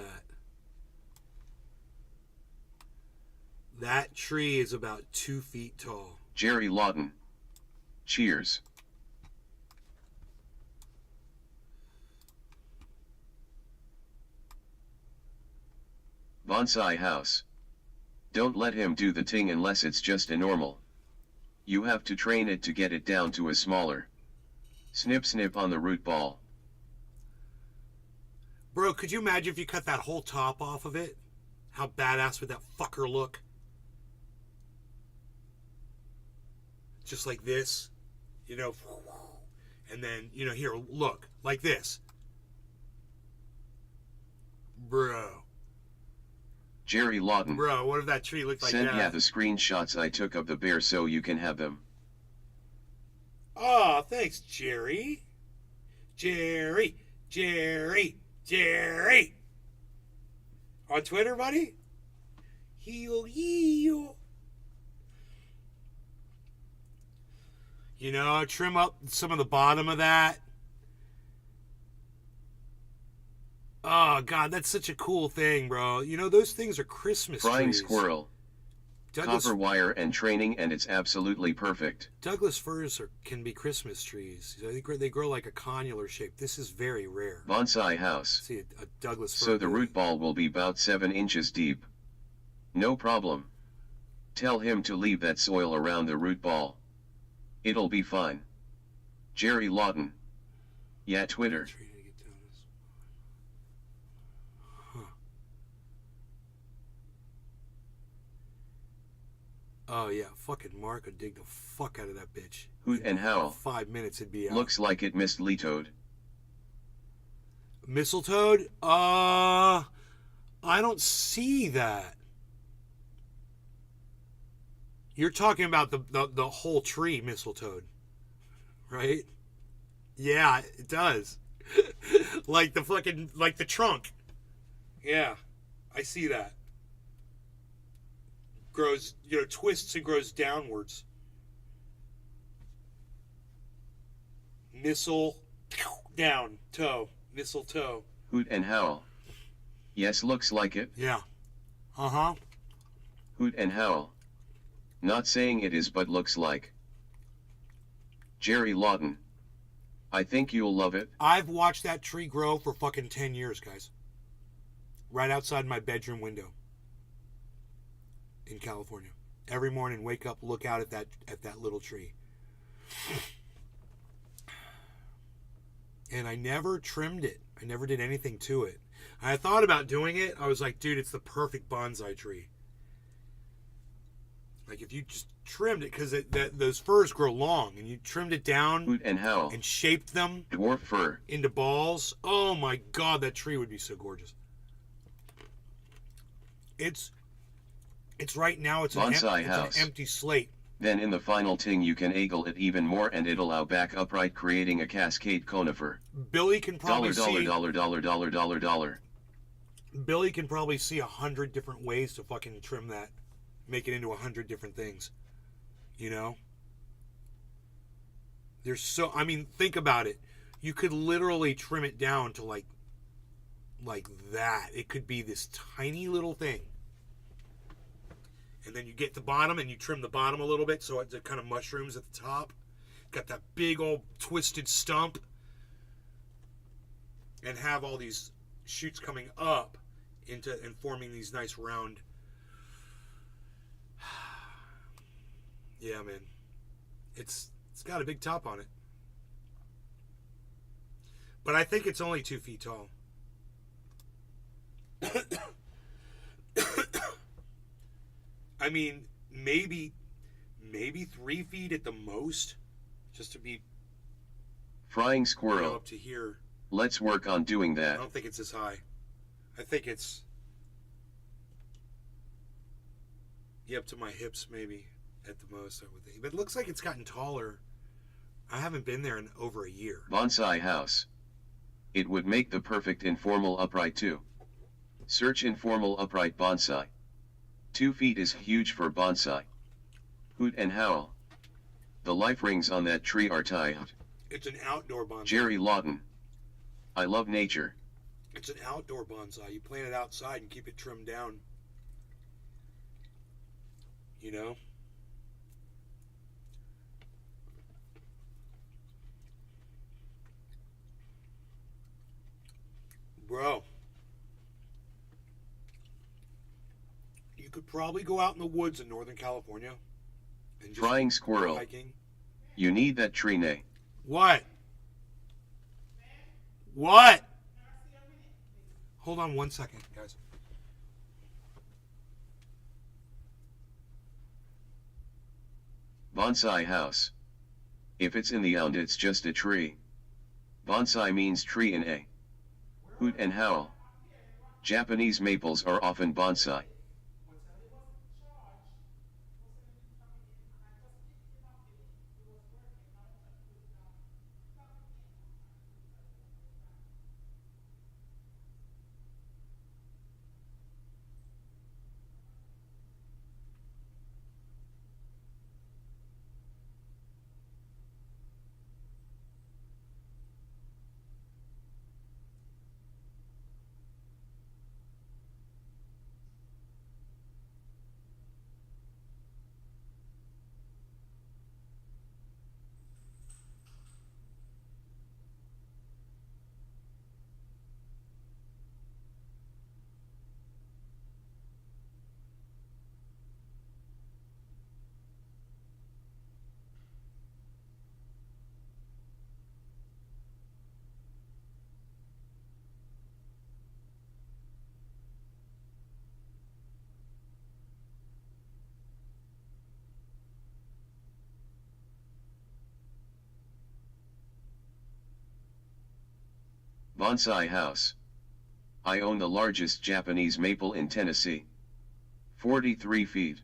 That tree is about 2 feet tall. Jerry Lawton. Cheers. Bonsai house. Don't let him do the thing unless it's just a normal. You have to train it to get it down to a smaller. Snip snip on the root ball. Bro, could you imagine if you cut that whole top off of it? How badass would that fucker look? Just like this, you know, and then, you know, here, look, like this. Bro. Jerry Lawton. Bro, what if that tree looked like Send that? yeah the screenshots I took of the bear so you can have them. Oh, thanks, Jerry. Jerry. On Twitter, buddy? Heel. You know, trim up some of the bottom of that. Oh, God, that's such a cool thing, bro. You know, those things are Christmas Frying trees. squirrel. Copper wire and training, and it's absolutely perfect. Douglas firs can be Christmas trees. They grow like a connular shape. This is very rare. Bonsai house. See, a Douglas fir. So the root ball will be about 7 inches deep. No problem. Tell him to leave that soil around the root ball. It'll be fine. Jerry Lawton. Yeah, Twitter. Oh yeah, fucking Mark would dig the fuck out of that bitch. Hoot and howl. 5 minutes it'd be out. Looks like it missed Toad. Mistletoe? I don't see that. You're talking about the whole tree mistletoe, right? Yeah, it does. Like the trunk. Yeah, I see that. Grows, twists and grows downwards. Down, toe, mistletoe. Hoot and howl. Yes, looks like it. Yeah. Uh-huh. Hoot and howl. Not saying it is, but looks like. Jerry Lawton. I think you'll love it. I've watched that tree grow for fucking 10 years, guys. Right outside my bedroom window. In California. Every morning, wake up, look out at that little tree. And I never trimmed it. I never did anything to it. I thought about doing it. I was like, dude, it's the perfect bonsai tree. Like if you just trimmed it, because those firs grow long, and you trimmed it down Hoot and howl. and shaped them Dwarf fir. into balls. Oh my God, that tree would be so gorgeous. It's right now. It's Bonsai an house. empty slate. Then in the final ting you can angle it even more and it'll out back upright, creating a cascade conifer. Billy can probably see. $. Billy can probably see 100 different ways to fucking trim that, make it into 100 different things. There's so. I mean, think about it. You could literally trim it down to like that. It could be this tiny little thing. And then you get the bottom and you trim the bottom a little bit so it kind of mushrooms at the top. Got that big old twisted stump. And have all these shoots coming up and forming these nice round. Yeah, man. It's got a big top on it. But I think it's only 2 feet tall. I mean, maybe 3 feet at the most, just to be Frying squirrel. up to here. Let's work on doing I that. don't think it's as high. I think it's up to my hips, maybe at the most. I would think, but it looks like it's gotten taller. I haven't been there in over a year. Bonsai house. It would make the perfect informal upright too. Search informal upright bonsai. 2 feet is huge for bonsai. Hoot and howl. The life rings on that tree are tight. It's an outdoor bonsai. Jerry Lawton. I love nature. It's an outdoor bonsai. You plant it outside and keep it trimmed down. Bro. You could probably go out in the woods in Northern California and just Frying squirrel. hiking. You need that tree nay. What? What? Hold on 1 second, guys. Bonsai house. If it's in the ound it's just a tree. Bonsai means tree in a. Hoot and howl. Japanese maples are often bonsai. Bonsai house. I own the largest Japanese maple in Tennessee. 43 feet.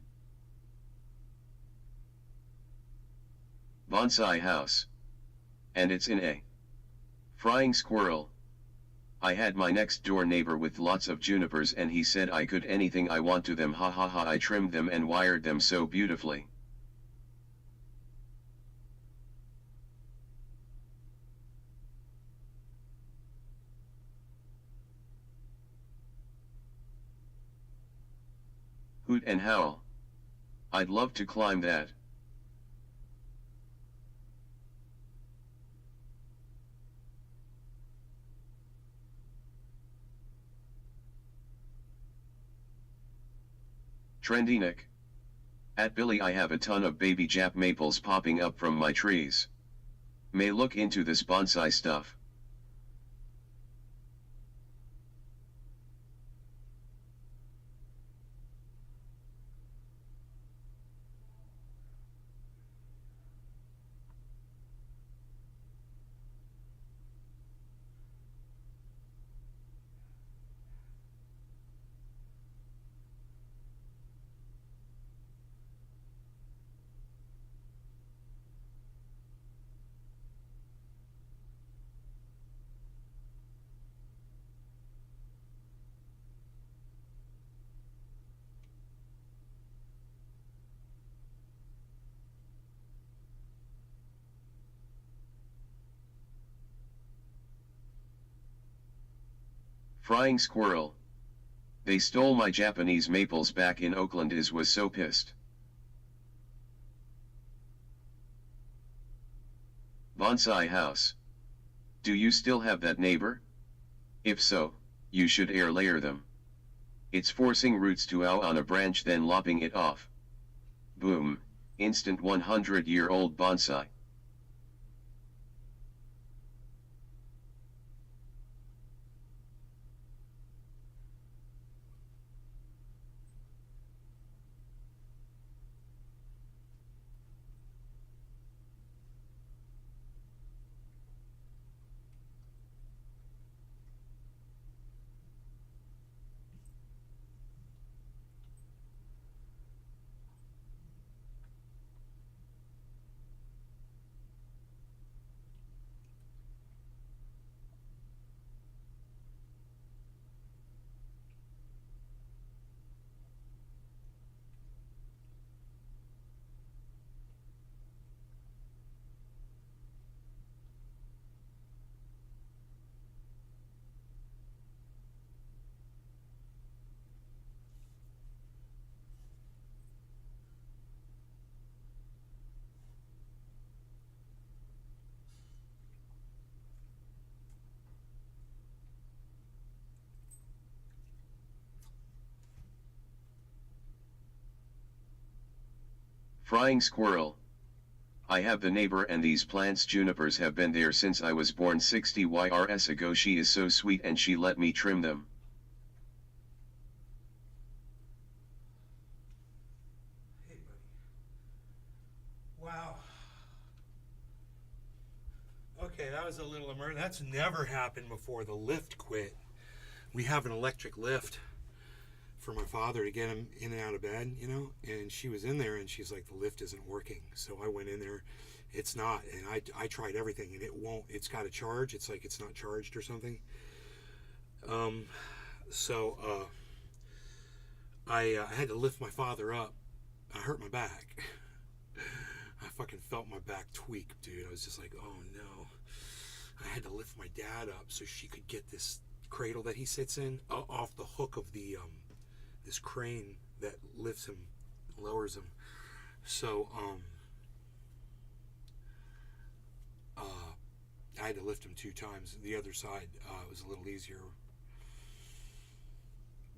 Bonsai house. And it's in a frying squirrel. I had my next door neighbor with lots of junipers and he said I could anything I want to them, ha ha ha. I trimmed them and wired them so beautifully. Hoot and howl. I'd love to climb that. Trendy Nick. At Billy, I have a ton of baby Jap maples popping up from my trees. May look into this bonsai stuff. Frying squirrel. They stole my Japanese maples back in Oakland. Was so pissed. Bonsai house. Do you still have that neighbor? If so, you should air layer them. It's forcing roots to out on a branch then lopping it off. Boom, instant 100-year-old bonsai. Frying squirrel. I have the neighbor and these plants junipers have been there since I was born 60 years ago. She is so sweet and she let me trim them. Hey, buddy. Wow. Okay, that was a little emergency. That's never happened before. The lift quit. We have an electric lift for my father to get him in and out of bed, you know, and she was in there and she's like, the lift isn't working. So I went in there, it's not, and I tried everything and it won't. It's got a charge. It's like it's not charged or something. I had to lift my father up. I hurt my back. I fucking felt my back tweak, dude. I was just like, oh no. I had to lift my dad up so she could get this cradle that he sits in off the hook of the this crane that lifts him, lowers him. So I had to lift him 2 times. The other side was a little easier,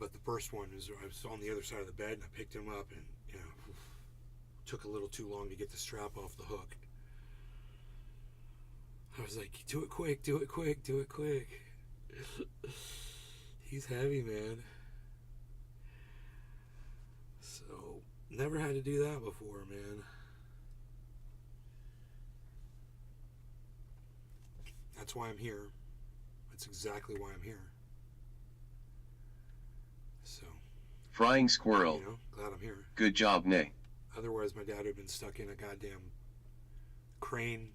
but the first one is I was on the other side of the bed and I picked him up and took a little too long to get the strap off the hook. I was like, do it quick, do it quick, do it quick. He's heavy, man. So, never had to do that before, man. That's why I'm here. That's exactly why I'm here. So, Frying squirrel. you know, glad I'm here. Good job, Nay. Otherwise, my dad would have been stuck in a goddamn crane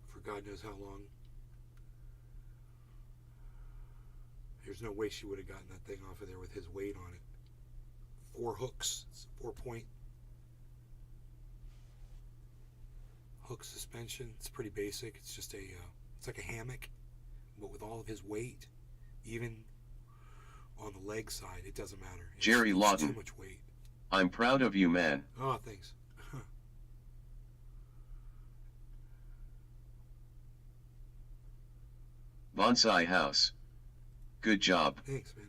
for God knows how long. There's no way she would have gotten that thing off of there with his weight on it. 4 hooks. It's 4-point hook suspension. It's pretty basic. It's just it's like a hammock, but with all of his weight, even on the leg side, it doesn't matter. Jerry it's Lawton. too much weight. I'm proud of you, man. Oh, thanks. Bonsai house. Good job. Thanks, man.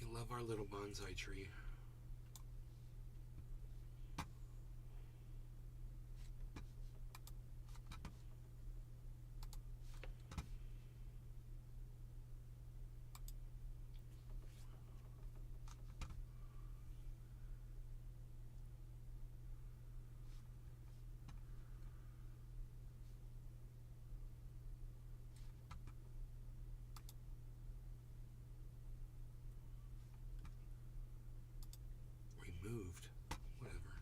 You love our little bonsai tree. Moved. Whatever.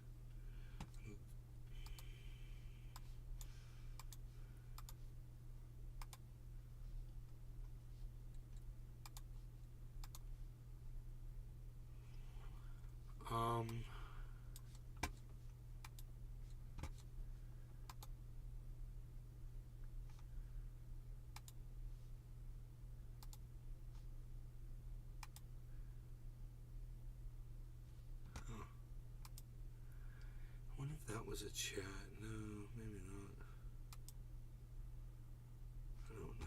I wonder if that was a chat. No, maybe not. I don't know.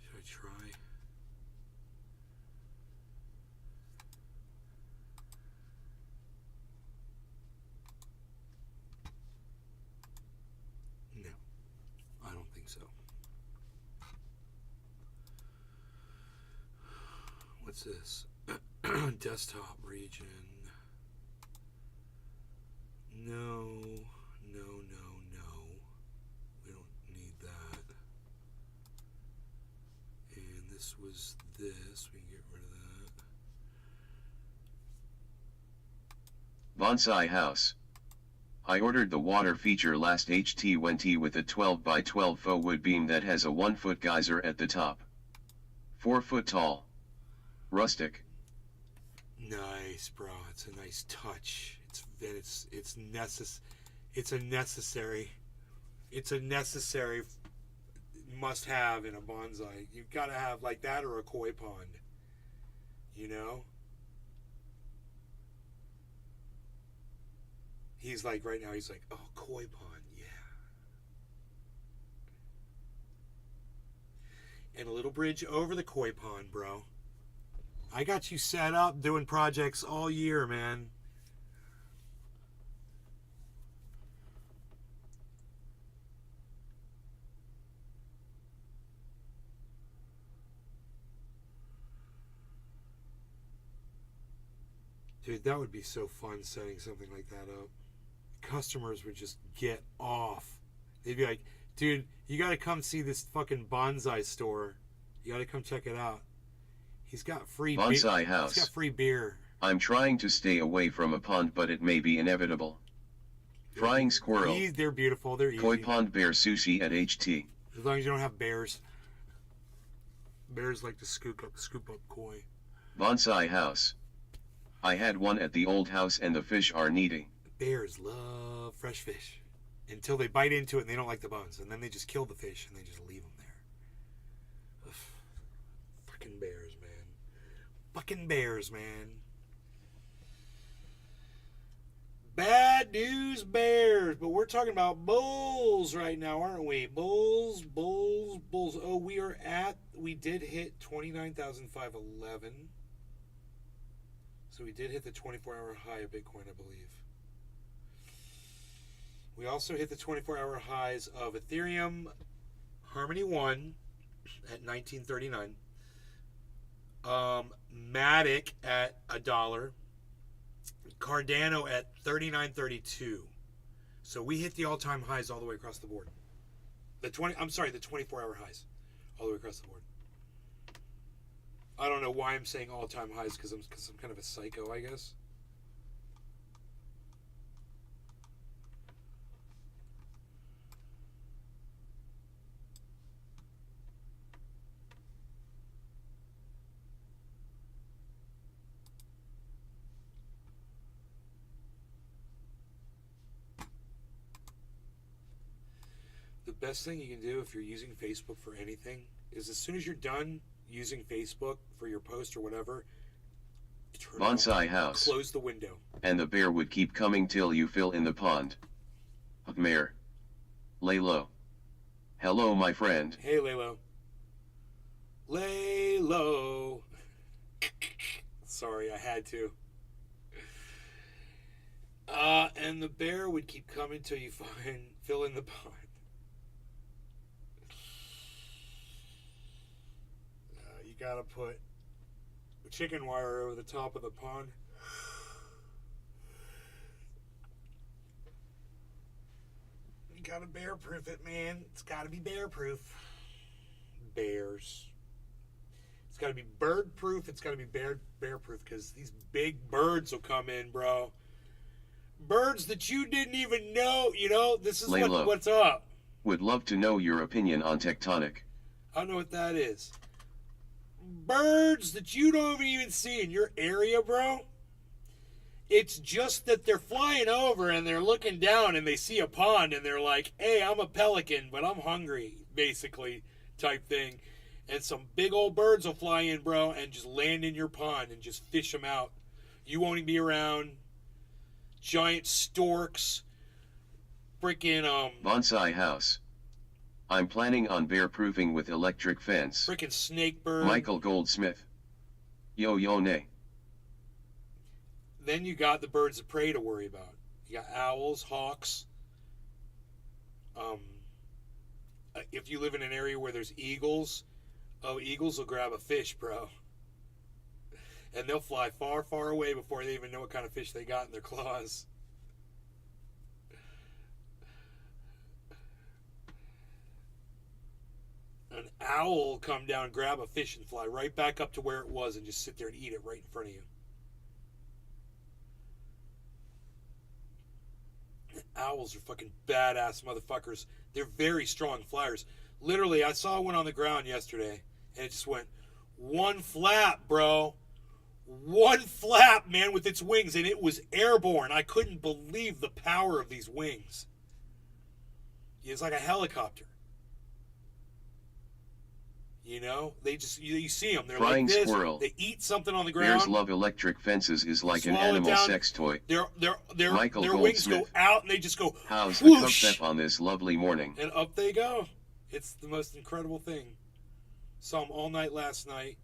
Should I try? No, I don't think so. What's this? Desktop region. No, no, no, no. We don't need that. And this was this. We can get rid of that. Bonsai house. I ordered the water feature last HT20 with a 12x12 faux wood beam that has a 1-foot geyser at the top. 4 foot tall. Rustic. Nice, bro. It's a nice touch. It's a necessary must have in a bonsai. You've got to have like that or a koi pond. You know? He's like, right now, he's like, oh, koi pond, yeah. And a little bridge over the koi pond, bro. I got you set up doing projects all year, man. Dude, that would be so fun setting something like that up. Customers would just get off. They'd be like, dude, you gotta come see this fucking bonsai store. You gotta come check it out. He's got free Bonsai house. He's got free beer. I'm trying to stay away from a pond, but it may be inevitable. Frying squirrel. They're beautiful. They're easy. Koi pond bear sushi at HT. As long as you don't have bears. Bears like to scoop up koi. Bonsai house. I had one at the old house and the fish are needy. Bears love fresh fish until they bite into it and they don't like the bones, and then they just kill the fish and they just leave them there. Ugh. Fucking bears, man. Fucking bears, man. Bad news bears, but we're talking about bulls right now, aren't we? Bulls. Oh, we did hit 29,511. So we did hit the 24-hour high of Bitcoin, I believe. We also hit the 24-hour highs of Ethereum Harmony 1 at 1939. Matic at $1. Cardano at 39.32. So we hit the all-time highs all the way across the board. The 24-hour highs all the way across the board. I don't know why I'm saying all-time highs because I'm kind of a psycho, I guess. The best thing you can do if you're using Facebook for anything is as soon as you're done using Facebook for your post or whatever, turn Bonsai off, house. close the window. And the bear would keep coming till you fill in the pond. Mayor. Lay low. Hello, my friend. Hey, Laylo. Lay low. Sorry, I had to. And the bear would keep coming till you fill in the pond. You gotta put chicken wire over the top of the pond. You gotta bear proof it, man. It's gotta be bear proof. Bears. It's gotta be bird proof. It's gotta be bear proof because these big birds will come in, bro. Birds that you didn't even know. You know, this is what's up. Would love to know your opinion on tectonic. I don't know what that is. Birds that you don't even see in your area, bro. It's just that they're flying over and they're looking down and they see a pond and they're like, hey, I'm a pelican, but I'm hungry, basically, type thing. And some big old birds will fly in, bro, and just land in your pond and just fish them out. You won't even be around. Giant storks. Freaking, Bonsai house. I'm planning on bear proofing with electric fence. Freaking snake bird. Michael Goldsmith. Yo nay. Then you got the birds of prey to worry about. You got owls, hawks. If you live in an area where there's eagles, eagles will grab a fish, bro. And they'll fly far, far away before they even know what kind of fish they got in their claws. An owl will come down, grab a fish, and fly right back up to where it was and just sit there and eat it right in front of you. Owls are fucking badass motherfuckers. They're very strong flyers. Literally, I saw one on the ground yesterday, and it just went one flap, bro. One flap, man, with its wings, and it was airborne. I couldn't believe the power of these wings. It's like a helicopter. You know, they just, you see them. They're Flying like this. squirrel. They eat something on the ground. Bears love electric fences is like an animal sex toy. Their Michael wings go Goldsmith. out and they just go How's the whoosh, cup on this lovely morning? and up they go. It's the most incredible thing. Saw them all night last night.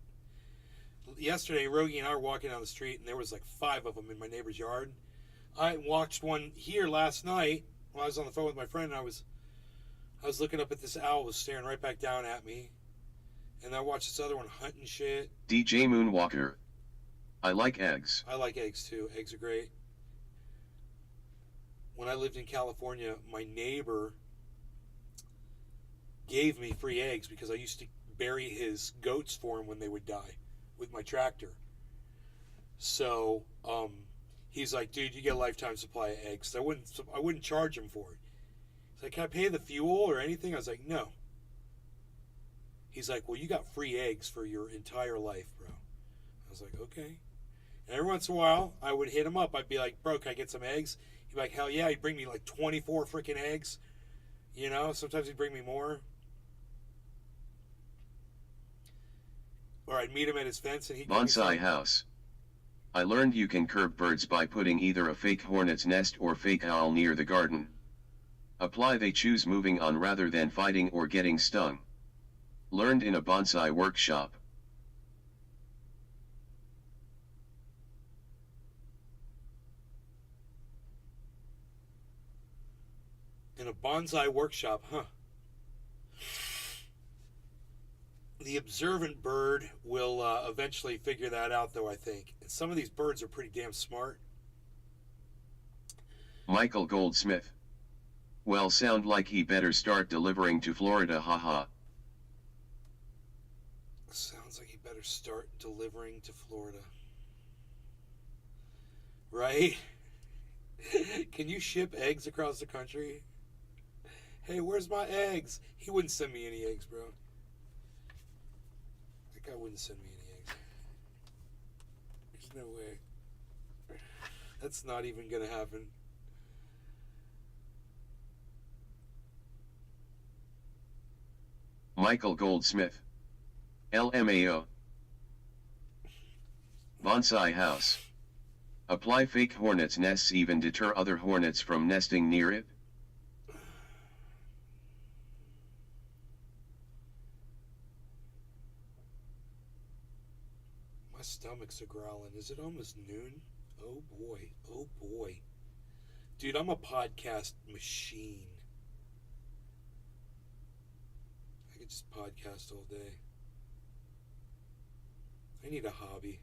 Yesterday, Rogie and I were walking down the street, and there was like 5 of them in my neighbor's yard. I watched one here last night when I was on the phone with my friend, and I was looking up at this owl, was staring right back down at me. And I watched this other one hunting shit. DJ Moonwalker. I like eggs. I like eggs too. Eggs are great. When I lived in California, my neighbor gave me free eggs because I used to bury his goats for him when they would die with my tractor. So, he's like, dude, you get a lifetime supply of eggs. I wouldn't charge him for it. He's like, can I pay the fuel or anything? I was like, no. He's like, well, you got free eggs for your entire life, bro. I was like, okay. And every once in a while, I would hit him up. I'd be like, bro, can I get some eggs? He'd be like, hell yeah. He'd bring me like 24 freaking eggs. You know, sometimes he'd bring me more. Or I'd meet him at his fence and he'd give me Bonsai some. house. I learned you can curb birds by putting either a fake hornet's nest or fake owl near the garden. Apply they choose moving on rather than fighting or getting stung. Learned in a bonsai workshop. In a bonsai workshop, huh? The observant bird will eventually figure that out, though, I think. And some of these birds are pretty damn smart. Michael Goldsmith. Well, sound like he better start delivering to Florida, haha. Sounds like he better start delivering to Florida. Right? Can you ship eggs across the country? Hey, where's my eggs? He wouldn't send me any eggs, bro. That guy wouldn't send me any eggs. There's no way. That's not even gonna happen. Michael Goldsmith. LMAO. Bonsai house. Apply fake hornets' nests even deter other hornets from nesting near it? My stomach's a growling. Is it almost noon? Oh boy. Oh boy. Dude, I'm a podcast machine. I could just podcast all day. I need a hobby.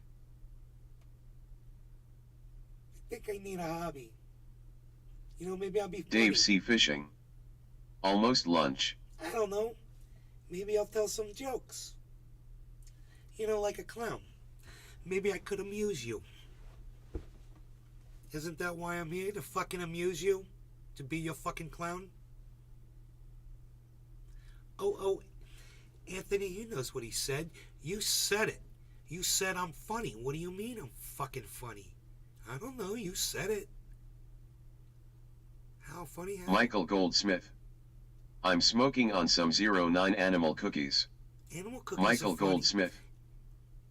I think I need a hobby. You know, maybe I'll be funny. Dave C. Fishing. Almost lunch. I don't know. Maybe I'll tell some jokes. You know, like a clown. Maybe I could amuse you. Isn't that why I'm here? To fucking amuse you? To be your fucking clown? Oh, Anthony, he knows what he said. You said it. You said I'm funny. What do you mean I'm fucking funny? I don't know. You said it. How funny? How? Michael Goldsmith. I'm smoking on some 09 animal cookies. Animal cookies Michael are funny. Goldsmith.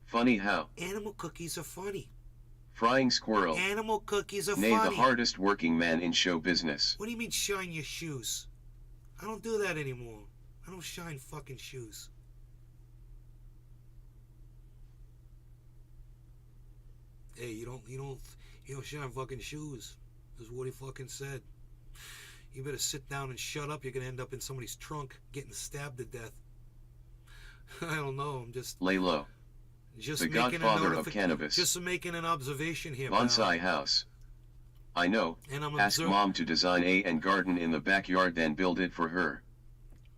Funny how? Animal cookies are funny. Frying squirrel. Animal cookies are Nay, funny. the hardest working man in show business. What do you mean shine your shoes? I don't do that anymore. I don't shine fucking shoes. Hey, you don't shine fucking shoes. Is what he fucking said. You better sit down and shut up. You're gonna end up in somebody's trunk getting stabbed to death. I don't know. I'm just Lay low. just The making godfather of cannabis. Just making an observation here. Bonsai house. I know. And I'm Ask mom to design and garden in the backyard, then build it for her.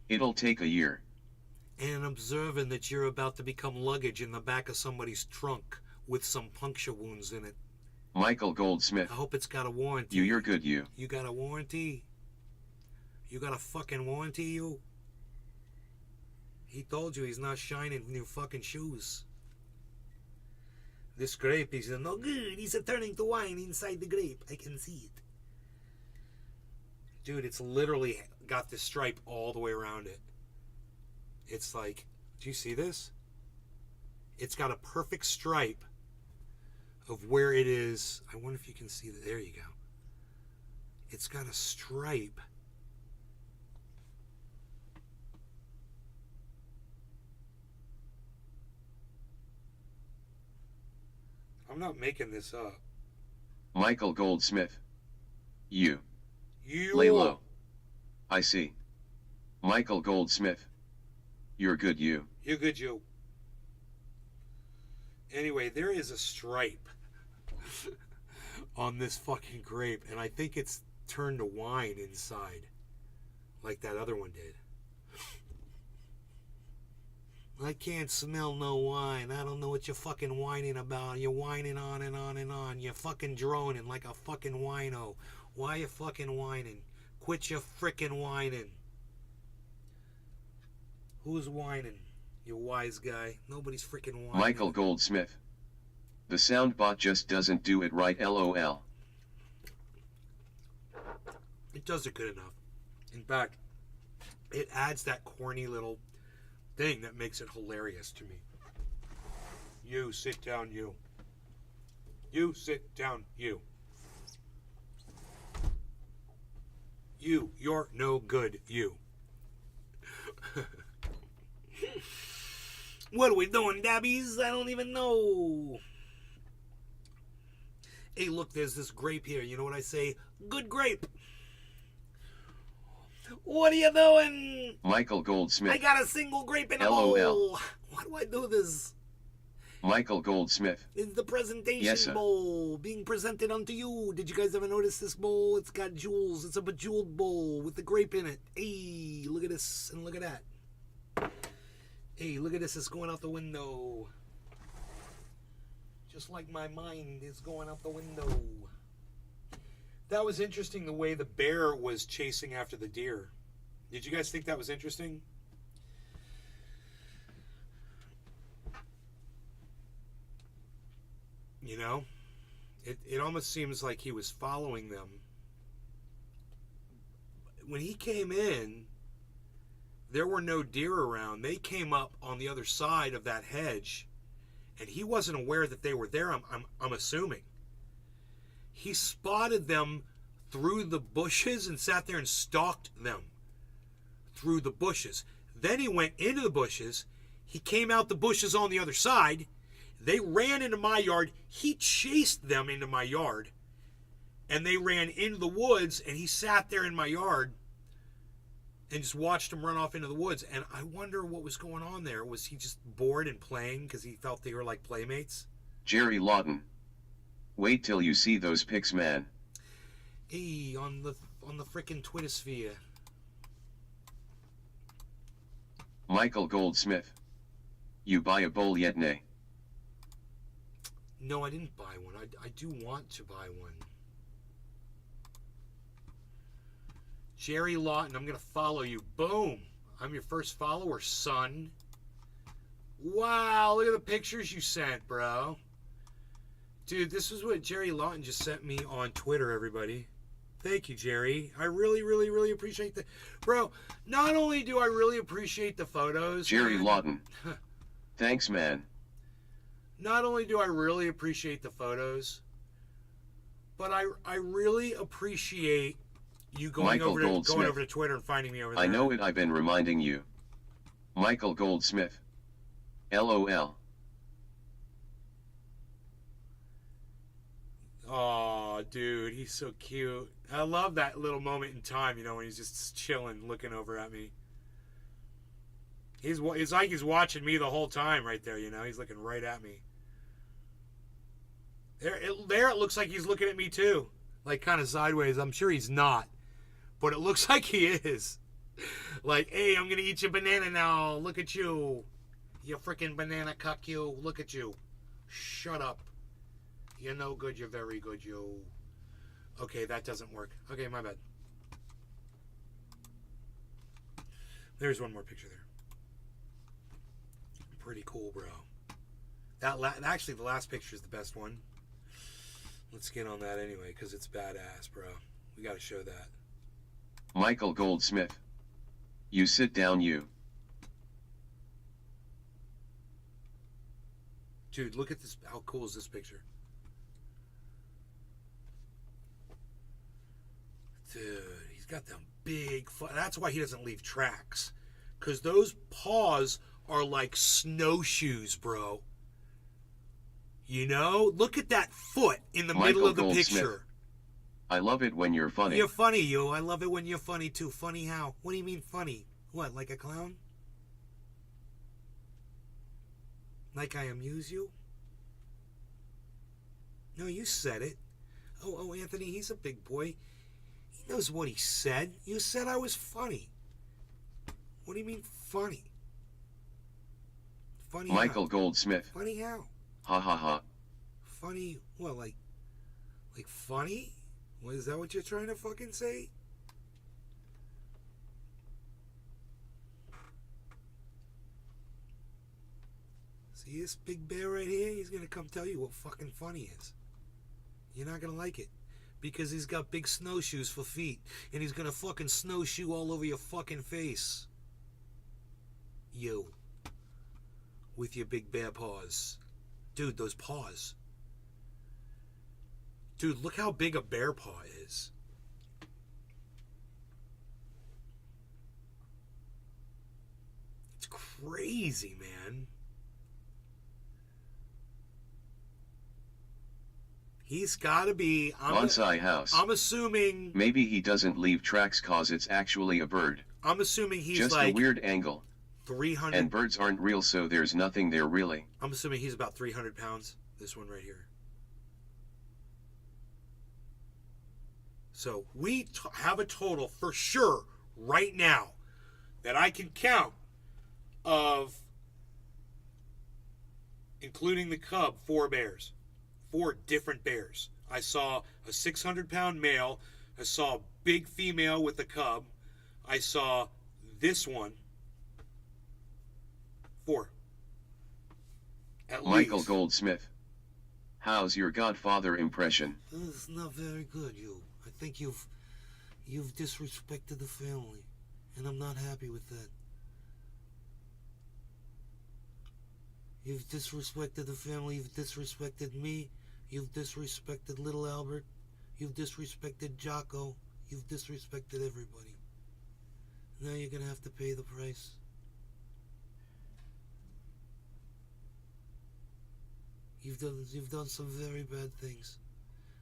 It'll take a year. And observing that you're about to become luggage in the back of somebody's trunk with some puncture wounds in it. Michael Goldsmith. I hope it's got a warranty. You're good, you. You got a warranty? You got a fucking warranty, you? He told you he's not shining new fucking shoes. This grape is no good. He's turning to wine inside the grape. I can see it. Dude, it's literally got the stripe all the way around it. It's like, do you see this? It's got a perfect stripe of where it is. I wonder if you can see that. There you go. It's got a stripe. I'm not making this up. Michael Goldsmith. You. You Lay low. I see. Michael Goldsmith. You're good, you. You're good, you. Anyway, there is a stripe on this fucking grape, and I think it's turned to wine inside, like that other one did. I can't smell no wine. I don't know what you're fucking whining about. You're whining on and on and on. You're fucking droning like a fucking wino. Why you fucking whining? Quit your frickin' whining. Who's whining? You wise guy. Nobody's freaking whining. Michael Goldsmith. The soundbot just doesn't do it right, lol. It does it good enough. In fact, it adds that corny little thing that makes it hilarious to me. You sit down, you. You sit down, you. You're no good, you. What are we doing, dabbies? I don't even know. Hey, look, there's this grape here. You know what I say? Good grape. What are you doing? Michael Goldsmith. I got a single grape in a LOL. bowl. Why do I do this? Michael Goldsmith. It's the presentation Yes, sir. bowl being presented unto you. Did you guys ever notice this bowl? It's got jewels. It's a bejeweled bowl with the grape in it. Hey, look at this and look at that. Hey, look at this. It's going out the window. Just like my mind is going out the window. That was interesting, the way the bear was chasing after the deer. Did you guys think that was interesting? You know, it almost seems like he was following them. When he came in, there were no deer around. They came up on the other side of that hedge, and he wasn't aware that they were there, I'm assuming. He spotted them through the bushes and sat there and stalked them through the bushes. Then he went into the bushes. He came out the bushes on the other side. They ran into my yard. He chased them into my yard. And they ran into the woods, and he sat there in my yard and just watched them run off into the woods. And I wonder what was going on there. Was he just bored and playing because he felt they were like playmates? Jerry Lawton. Wait till you see those pics, man. Hey, on the frickin' Twittersphere. Michael Goldsmith. You buy a bowl yet, nay? No, I didn't buy one. I do want to buy one. Jerry Lawton, I'm going to follow you. Boom. I'm your first follower, son. Wow, look at the pictures you sent, bro. Dude, this is what Jerry Lawton just sent me on Twitter, everybody. Thank you, Jerry. I really, really, really appreciate the... Bro, not only do I really appreciate the photos... Jerry man, Lawton. Thanks, man. Not only do I really appreciate the photos, but I really appreciate you going over to Twitter and finding me over there. I know it, I've been reminding you. Michael Goldsmith. LOL. Oh, dude, he's so cute. I love that little moment in time, you know, when he's just chilling, looking over at me. It's like he's watching me the whole time right there, you know. He's looking right at me. There it looks like he's looking at me too. Like kind of sideways. I'm sure he's not. But it looks like he is. Like, hey, I'm going to eat your banana now. Look at you. You freaking banana cuck, you. Look at you. Shut up. You're no good. You're very good, you. Okay, that doesn't work. Okay, my bad. There's one more picture there. Pretty cool, bro. Actually, the last picture is the best one. Let's get on that anyway, because it's badass, bro. We got to show that. Michael Goldsmith. You sit down, you. Dude, look at this. How cool is this picture? Dude, he's got them big... That's why he doesn't leave tracks. Because those paws are like snowshoes, bro. You know? Look at that foot in the middle of the picture. I love it when you're funny. You're funny, you. I love it when you're funny, too. Funny how? What do you mean funny? What, like a clown? Like I amuse you? No, you said it. Oh, Anthony, he's a big boy. He knows what he said. You said I was funny. What do you mean funny? Funny Michael how? Goldsmith. Funny how? Ha ha ha. Funny, what, like funny? What, is that what you're trying to fucking say? See this big bear right here? He's gonna come tell you what fucking funny is. You're not gonna like it. Because he's got big snowshoes for feet. And he's gonna fucking snowshoe all over your fucking face. You. With your big bear paws. Dude, those paws. Dude, look how big a bear paw is. It's crazy, man. He's got to be... Bonsai house. I'm assuming... Maybe he doesn't leave tracks cause it's actually a bird. I'm assuming he's just like... a weird angle. 300. And birds aren't real, so there's nothing there really. I'm assuming he's about 300 pounds. This one right here. So we have a total for sure right now that I can count of, including the cub, 4 bears. 4 different bears. I saw a 600-pound male. I saw a big female with a cub. I saw this one. 4. At Michael least. Goldsmith. How's your Godfather impression? It's not very good, you. I think you've disrespected the family, and I'm not happy with that. You've disrespected the family, you've disrespected me, you've disrespected little Albert, you've disrespected Jocko, you've disrespected everybody. Now you're gonna have to pay the price. You've done some very bad things.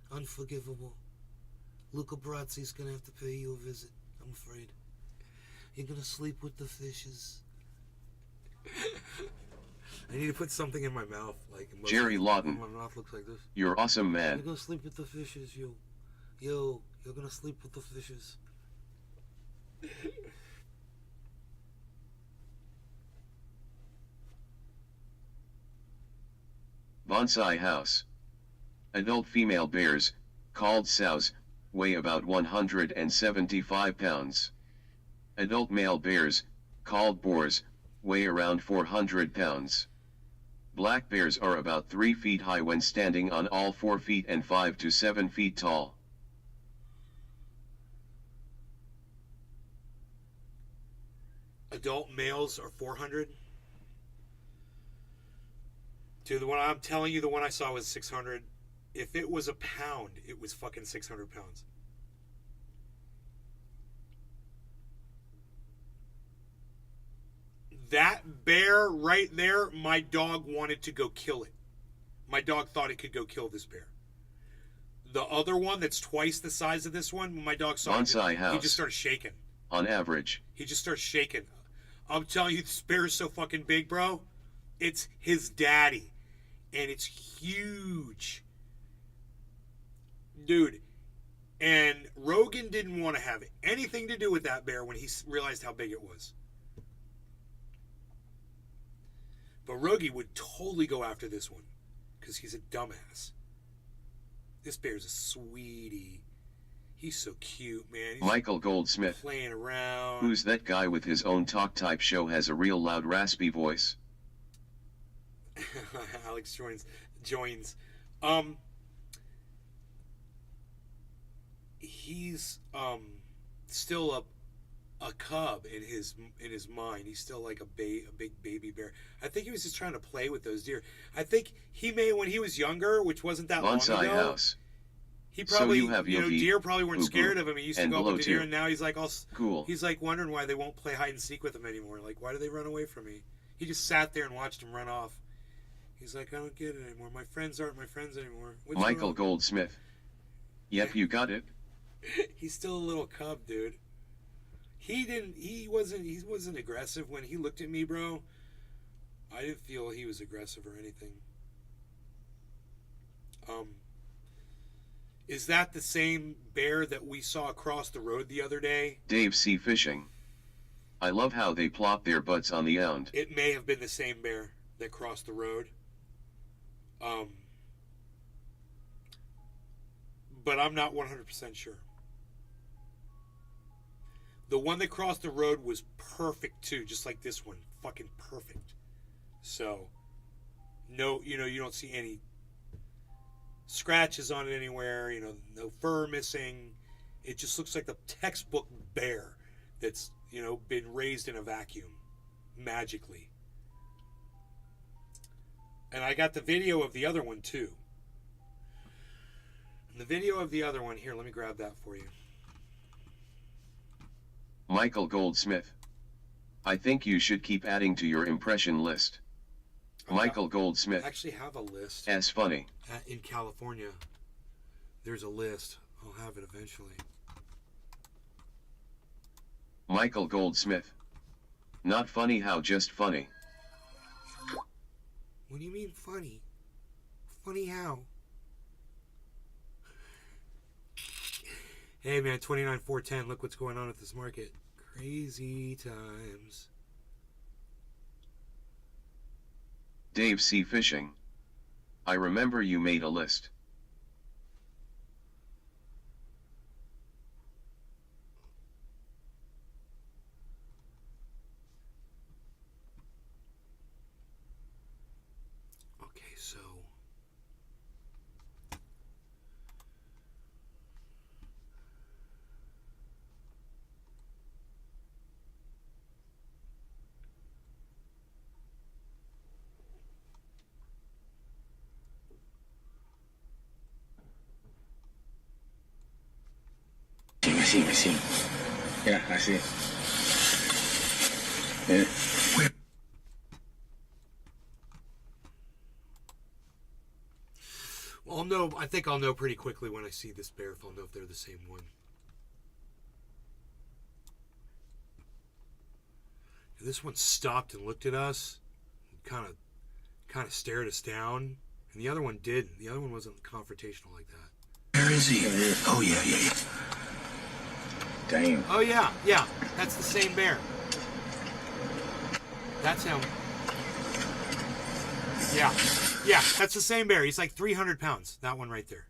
Unforgivable. Luca Brazzi's gonna have to pay you a visit, I'm afraid. You're gonna sleep with the fishes. I need to put something in my mouth, like Jerry Lawton. My mouth looks like this. You're awesome, man. You're gonna sleep with the fishes, you. Yo, you're gonna sleep with the fishes. Bonsai House. Adult female bears, called sows, weigh about 175 pounds. Adult male bears, called boars, weigh around 400 pounds. Black bears are about 3 feet high when standing on all 4 feet and 5 to 7 feet tall. Adult males are 400. Dude, the one I'm telling you, the one I saw was 600. If it was a pound, it was fucking 600 pounds. That bear right there, my dog wanted to go kill it. My dog thought it could go kill this bear. The other one that's twice the size of this one, when my dog saw Bonsai it, House. he just started shaking. On average. He just starts shaking. I'm telling you, this bear is so fucking big, bro. It's his daddy. And it's huge. Dude. And Rogan didn't want to have anything to do with that bear when he realized how big it was. But Rogie would totally go after this one. Because he's a dumbass. This bear's a sweetie. He's so cute, man. He's Michael Goldsmith. playing around. Who's that guy with his own talk type show has a real loud raspy voice? Alex joins. He's still a cub in his mind. He's still like a big baby bear. I think he was just trying to play with those deer. I think he may, when he was younger, which wasn't that long Bonsai ago. House. He probably, So you have Yogi, deer probably weren't Boo scared Boo, of him. He used to and go up Below with the deer, too. and now he's like all Cool. He's like wondering why they won't play hide and seek with him anymore. Like, why do they run away from me? He just sat there and watched him run off. He's like, I don't get it anymore. My friends aren't my friends anymore. What's Michael wrong? Goldsmith. Yep, you got it. He's still a little cub, dude. He wasn't aggressive when he looked at me, bro. I didn't feel he was aggressive or anything. Is that the same bear that we saw across the road the other day? Dave C. Fishing. I love how they plop their butts on the ound. It may have been the same bear that crossed the road. But I'm not 100% sure. The one that crossed the road was perfect too, just like this one. Fucking perfect. So, no, you don't see any scratches on it anywhere, no fur missing. It just looks like the textbook bear that's, been raised in a vacuum magically. And I got the video of the other one too. And the video of the other one, here, let me grab that for you. Michael Goldsmith. I think you should keep adding to your impression list. Michael Goldsmith. I actually have a list. As funny. In California, there's a list. I'll have it eventually. Michael Goldsmith. Not funny how, just funny. What do you mean funny? Funny how? Hey man, 29,410. Look what's going on with this market. Crazy times. Dave C. Fishing. I remember you made a list. Okay, so I see. Yeah, I see. Yeah. well, I think I'll know pretty quickly when I see this bear if I'll know if they're the same one. This one stopped and looked at us, kind of stared us down, and the other one didn't. The other one wasn't confrontational like that. Where is he? Oh, yeah. Damn. Oh yeah, that's the same bear. That's him. Yeah, that's the same bear. He's like 300 pounds. That one right there.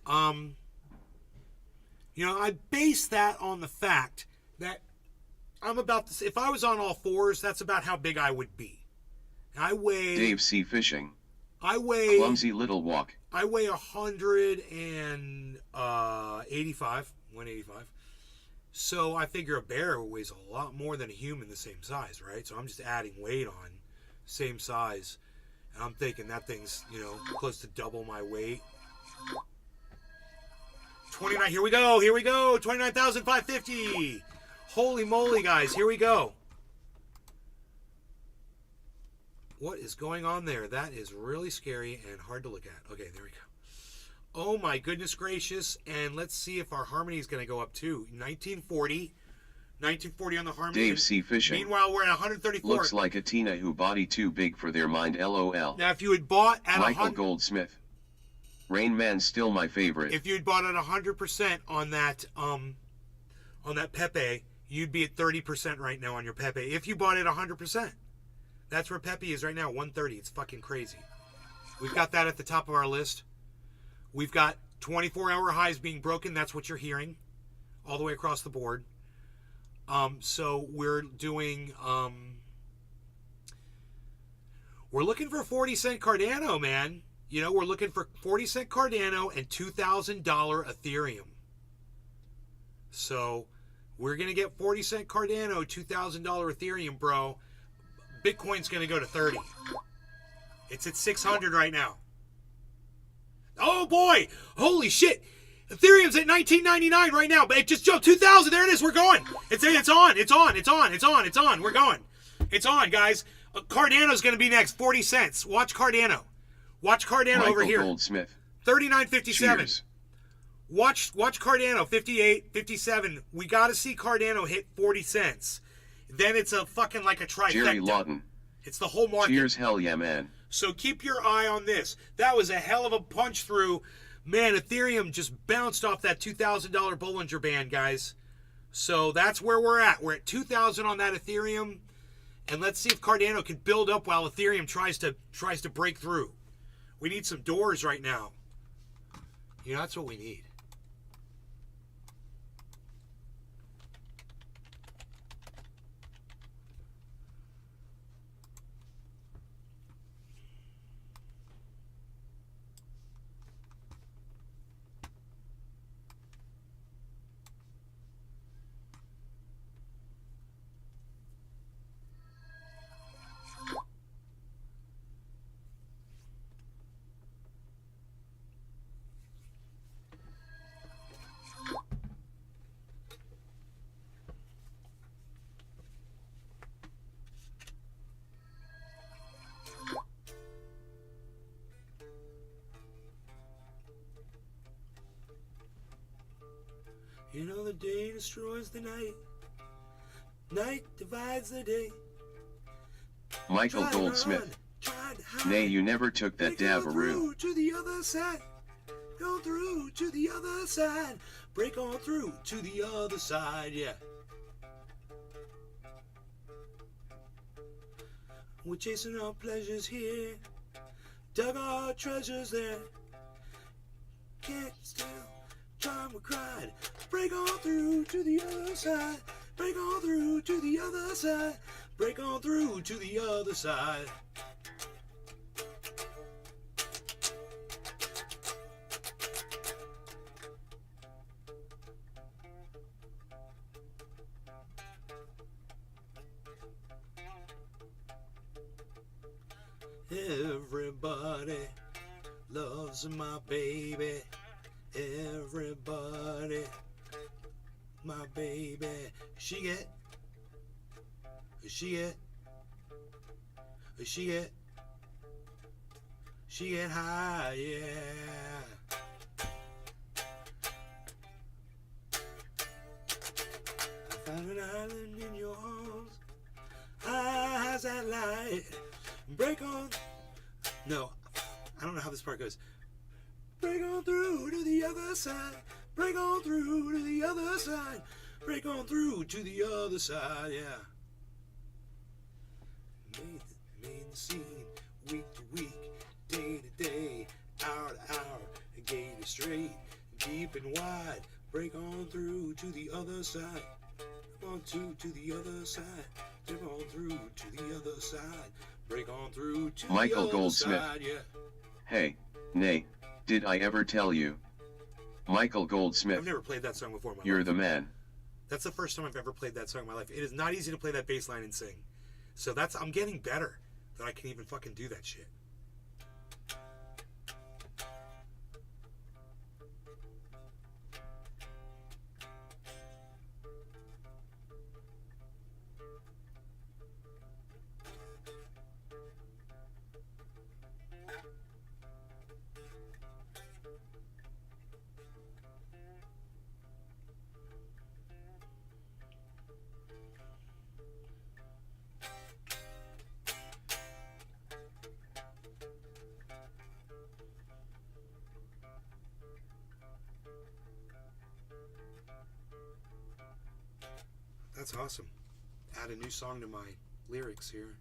I base that on the fact that I'm about to. If I was on all fours, that's about how big I would be. I weigh. Dave C. Fishing. I weigh. Clumsy little walk. I weigh 185. So I figure a bear weighs a lot more than a human the same size, right? So I'm just adding weight on, same size. And I'm thinking that thing's, close to double my weight. 29, here we go, 29,550. Holy moly, guys, here we go. What is going on there? That is really scary and hard to look at. Okay, there we go. Oh my goodness gracious. And let's see if our harmony is going to go up too. 1940 on the harmony. Dave C. Fishing. Meanwhile, we're at 134. Looks like a Tina who body too big for their mind, LOL. Now, if you had bought at Michael Goldsmith. Rain Man still my favorite. If you had bought at 100% on that Pepe, you'd be at 30% right now on your Pepe. If you bought it 100%. That's where Pepe is right now, 130. It's fucking crazy. We've got that at the top of our list. We've got 24-hour highs being broken. That's what you're hearing all the way across the board. So we're doing... we're looking for 40-cent Cardano, man. We're looking for 40-cent Cardano and $2,000 Ethereum. So we're going to get 40-cent Cardano, $2,000 Ethereum, bro. Bitcoin's going to go to 30. It's at 600 right now. Oh boy! Holy shit! Ethereum's at 1999 right now, but it just jumped 2,000. There it is. We're going. It's on. We're going. It's on, guys. Cardano's going to be next. 40 cents. Watch Cardano. Michael over here. Goldsmith. 39.57. Watch Cardano. 58.57. We got to see Cardano hit 40 cents. Then it's a fucking like a trifecta. Jerry Lawton. It's the whole market. Cheers, hell yeah, man. So keep your eye on this. That was a hell of a punch through. Man, Ethereum just bounced off that $2,000 Bollinger Band, guys. So that's where we're at. We're at 2,000 on that Ethereum. And let's see if Cardano can build up while Ethereum tries to break through. We need some doors right now. That's what we need. The day destroys the night. Night divides the day. Michael Try to Goldsmith. run, try to hide. Nay, you never took that Break on Dabaroo. through to the other side. Go through to the other side. Break on through to the other side, yeah. We're chasing our pleasures here. Dug our treasures there. Can't still time we cried. Break on through to the other side. Break on through to the other side. Break on through to the other side. Everybody loves my baby. Everybody, my baby. She get high, yeah. I found an island in your arms. High as that light. Break on. No, I don't know how this part goes. Break on through to the other side. Break on through to the other side. Break on through to the other side, yeah. Main scene, week to week, day to day, hour to hour, gate is straight, deep and wide. Break on through to the other side. Break on to the other side. Break on through to the other side. Break on through to Michael the other Goldsmith. side, yeah. Hey, Nay, did I ever tell you? Michael Goldsmith, I've never played that song before in my you're life. the man. That's the first time I've ever played that song in my life. It is not easy to play that bass line and sing. So I'm getting better that I can even fucking do that shit. That's awesome. Add a new song to my lyrics here.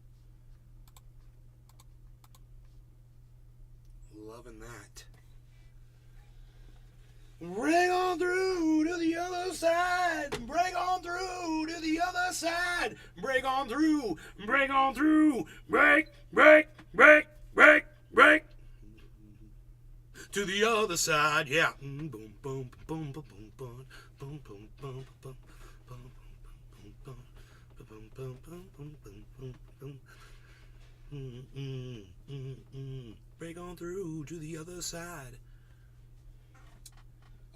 Loving that. Break on through to the other side. Break on through to the other side. Break on through. Break on through. Break, break, break, break, break. To the other side, yeah. Boom, boom, boom, boom, boom, boom, boom, boom, boom, boom. Break on through to the other side.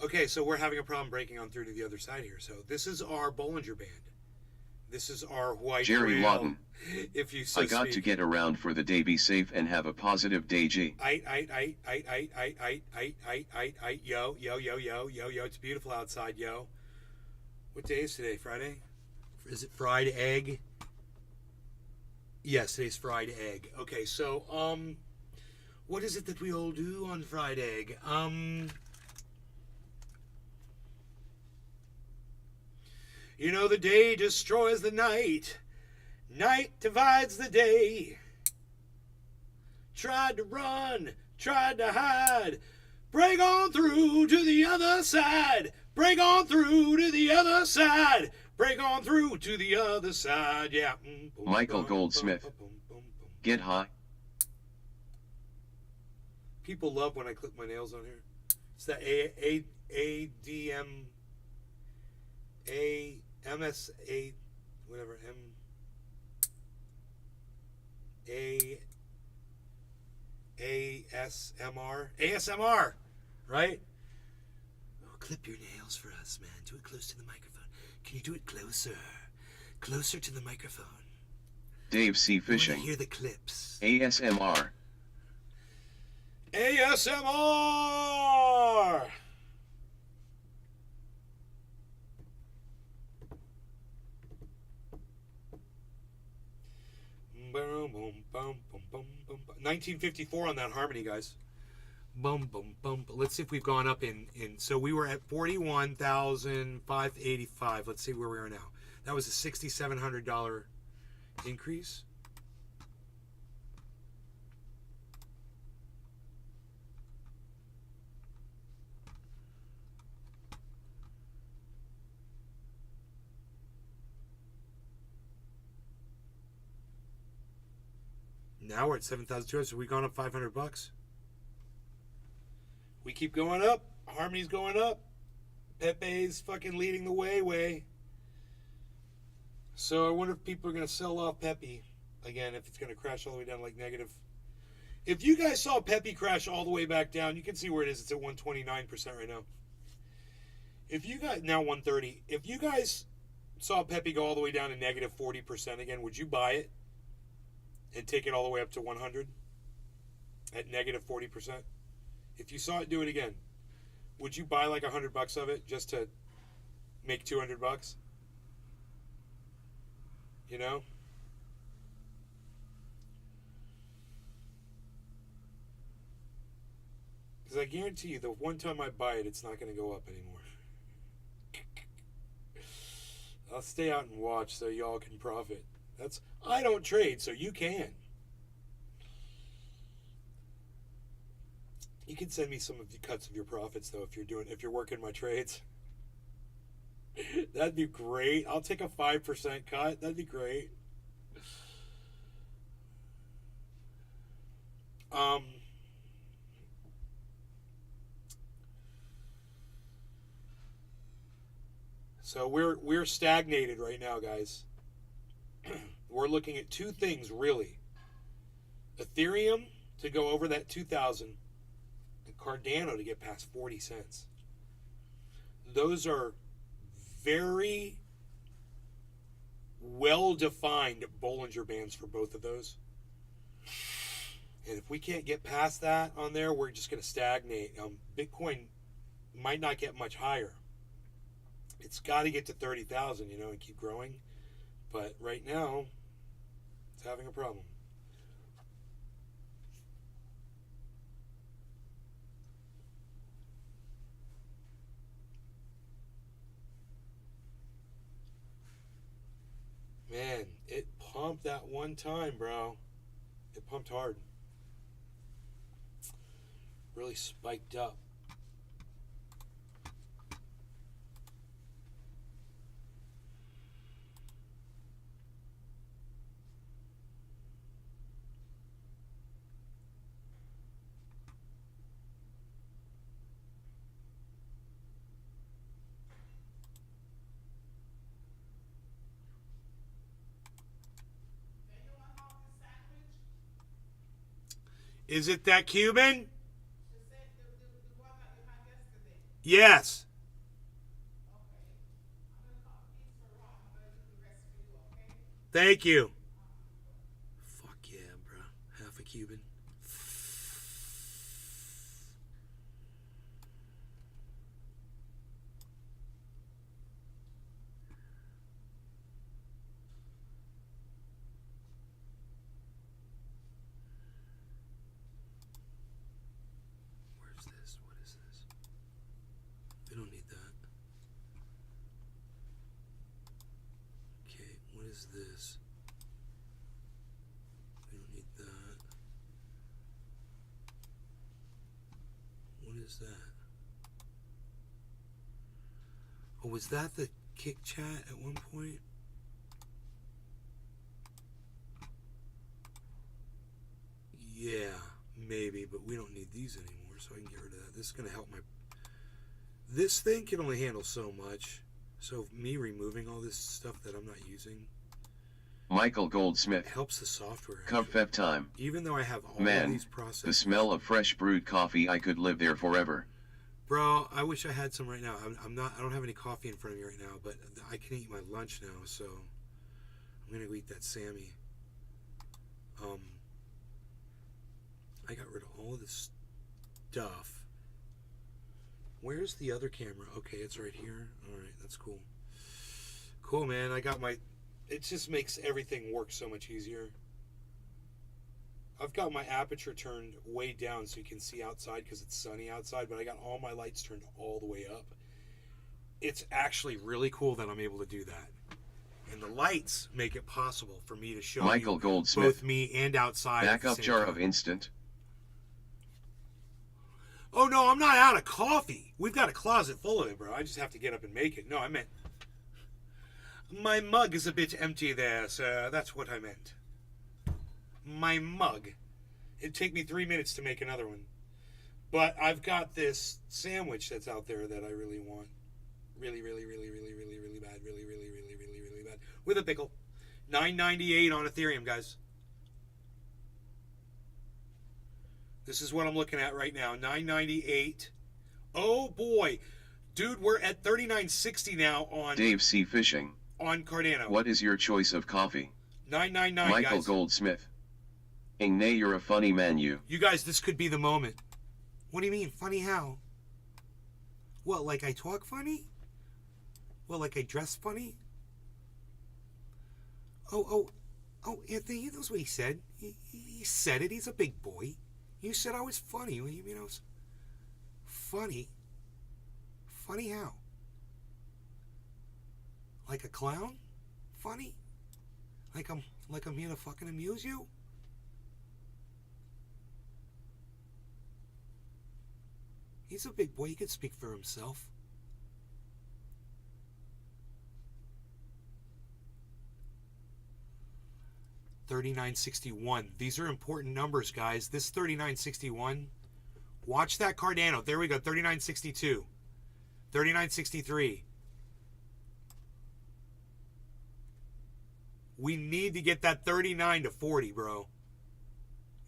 Okay, so we're having a problem breaking on through to the other side here. So this is our Bollinger Band. This is our white Jerry whale, Lawton. if you so I got speak. to get around for the day. Be safe and have a positive day, G. Yo, yo, yo, yo, yo, yo. It's beautiful outside, yo. What day is today? Friday? Is it fried egg? Yes, today's fried egg. Okay, so, what is it that we all do on fried egg? You know, the day destroys the night. Night divides the day. Tried to run, tried to hide. Break on through to the other side. Break on through to the other side. Break on through to the other side, yeah. Michael Goldsmith. Get high. People love when I clip my nails on here. It's that MSA, whatever, ASMR, right? Oh, clip your nails for us, man. Do it close to the microphone. Can you do it closer? Closer to the microphone. Dave C. I want Fishing. to hear the clips. ASMR. ASMR! boom, boom, boom, boom, boom, boom. 1954 on that harmony, guys. Boom, boom, boom. Let's see if we've gone up in. So we were at 41,585. Let's see where we are now. That was a $6,700 increase. Now we're at 7,200. So we've gone up $500. We keep going up. Harmony's going up. Pepe's fucking leading the way. So I wonder if people are going to sell off Pepe again, if it's going to crash all the way down like negative. If you guys saw Pepe crash all the way back down, you can see where it is. It's at 129% right now. If you guys, now 130. If you guys saw Pepe go all the way down to negative 40% again, would you buy it and take it all the way up to 100 at negative 40%? If you saw it do it again, would you buy like $100 of it just to make $200? You know? Because I guarantee you, the one time I buy it, it's not going to go up anymore. I'll stay out and watch so y'all can profit. I don't trade, so you can. You can send me some of the cuts of your profits though if you're working my trades. That'd be great. I'll take a 5% cut. That'd be great. So we're stagnated right now, guys. We're looking at two things really. Ethereum to go over that 2,000. Cardano to get past 40 cents. Those are very well-defined Bollinger Bands for both of those. And if we can't get past that on there, we're just going to stagnate. Bitcoin might not get much higher. It's got to get to 30,000, and keep growing. But right now, it's having a problem. Man, it pumped that one time, bro. It pumped hard. Really spiked up. Is it that Cuban? Yes. Thank you. Fuck yeah, bro. Half a Cuban. Where's this? What is this? We don't need that. Okay, what is this? We don't need that. What is that? Oh, was that the kick chat at one point? Yeah, maybe, but we don't need these anymore, so I can get rid of that. This is going to help my... This thing can only handle so much. So me removing all this stuff that I'm not using... Michael Goldsmith. Helps the software. Cupfep time. Even though I have all these processes. The smell of fresh brewed coffee, I could live there forever. Bro, I wish I had some right now. I don't have any coffee in front of me right now, but I can eat my lunch now, so I'm gonna go eat that Sammy. I got rid of all of this stuff. Where's the other camera? Okay, it's right here. Alright, that's cool. Cool, man. I got my... It just makes everything work so much easier. I've got my aperture turned way down so you can see outside because it's sunny outside, but I got all my lights turned all the way up. It's actually really cool that I'm able to do that. And the lights make it possible for me to show Michael you Goldsmith. both me and outside. at the Backup same jar time. of instant. Oh no, I'm not out of coffee. We've got a closet full of it, bro. I just have to get up and make it. No, I meant my mug is a bit empty there, sir. That's what I meant. My mug. It'd take me 3 minutes to make another one. But I've got this sandwich that's out there that I really want. Really bad. Really bad. With a pickle. $9.98 on Ethereum, guys. This is what I'm looking at right now. $9.98. Oh boy. Dude, we're at $39.60 now on Dave C. Fishing. on Cardano. What is your choice of coffee? $9.99, Michael guys. Goldsmith. Nay, you're a funny man, you. You guys, this could be the moment. What do you mean? Funny how? What, like I talk funny? What, like I dress funny? Oh, Anthony, that's what he said. He said it. He's a big boy. You said I was funny. What do you mean I was funny? Funny how? Like a clown? Funny? Like I'm here to fucking amuse you? He's a big boy. He can speak for himself. $39.61. These are important numbers, guys. This $39.61. Watch that Cardano. There we go. $39.62. $39.63. We need to get that 39 to 40, bro.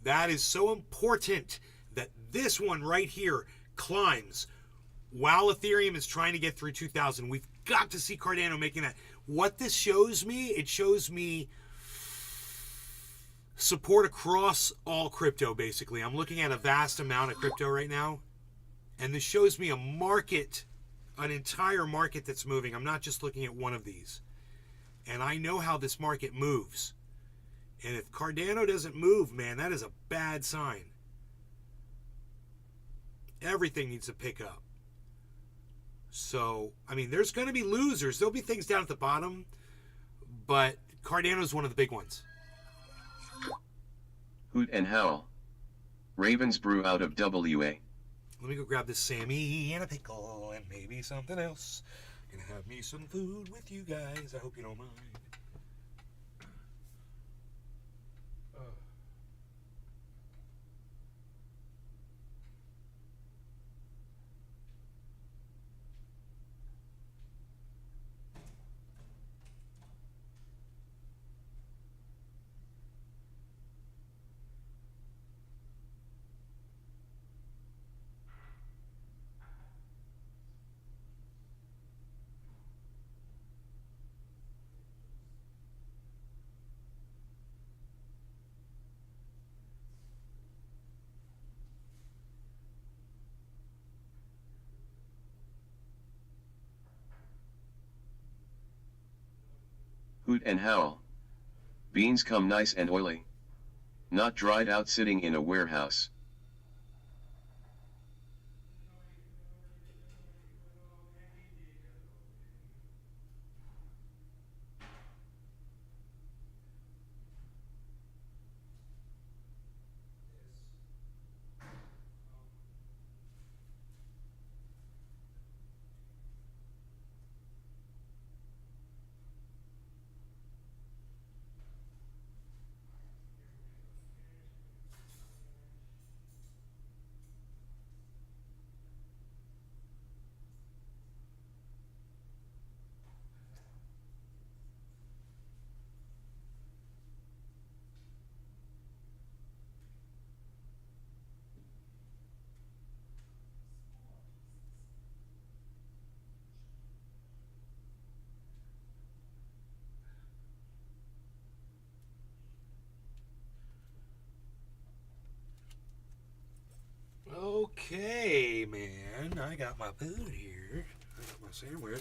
That is so important that this one right here climbs while Ethereum is trying to get through 2,000. We've got to see Cardano making that. What this shows me, it shows me support across all crypto, basically. I'm looking at a vast amount of crypto right now, and this shows me a market, an entire market that's moving. I'm not just looking at one of these. And I know how this market moves. And if Cardano doesn't move, man, that is a bad sign. Everything needs to pick up. So, I mean, there's going to be losers. There'll be things down at the bottom, but Cardano's one of the big ones. Hoot and howl. Ravens brew out of WA. Let me go grab this Sammy and a pickle and maybe something else. Gonna have me some food with you guys. I hope you don't mind. Hoot and howl. Beans come nice and oily. Not dried out sitting in a warehouse. Okay, man. I got my food here. I got my sandwich.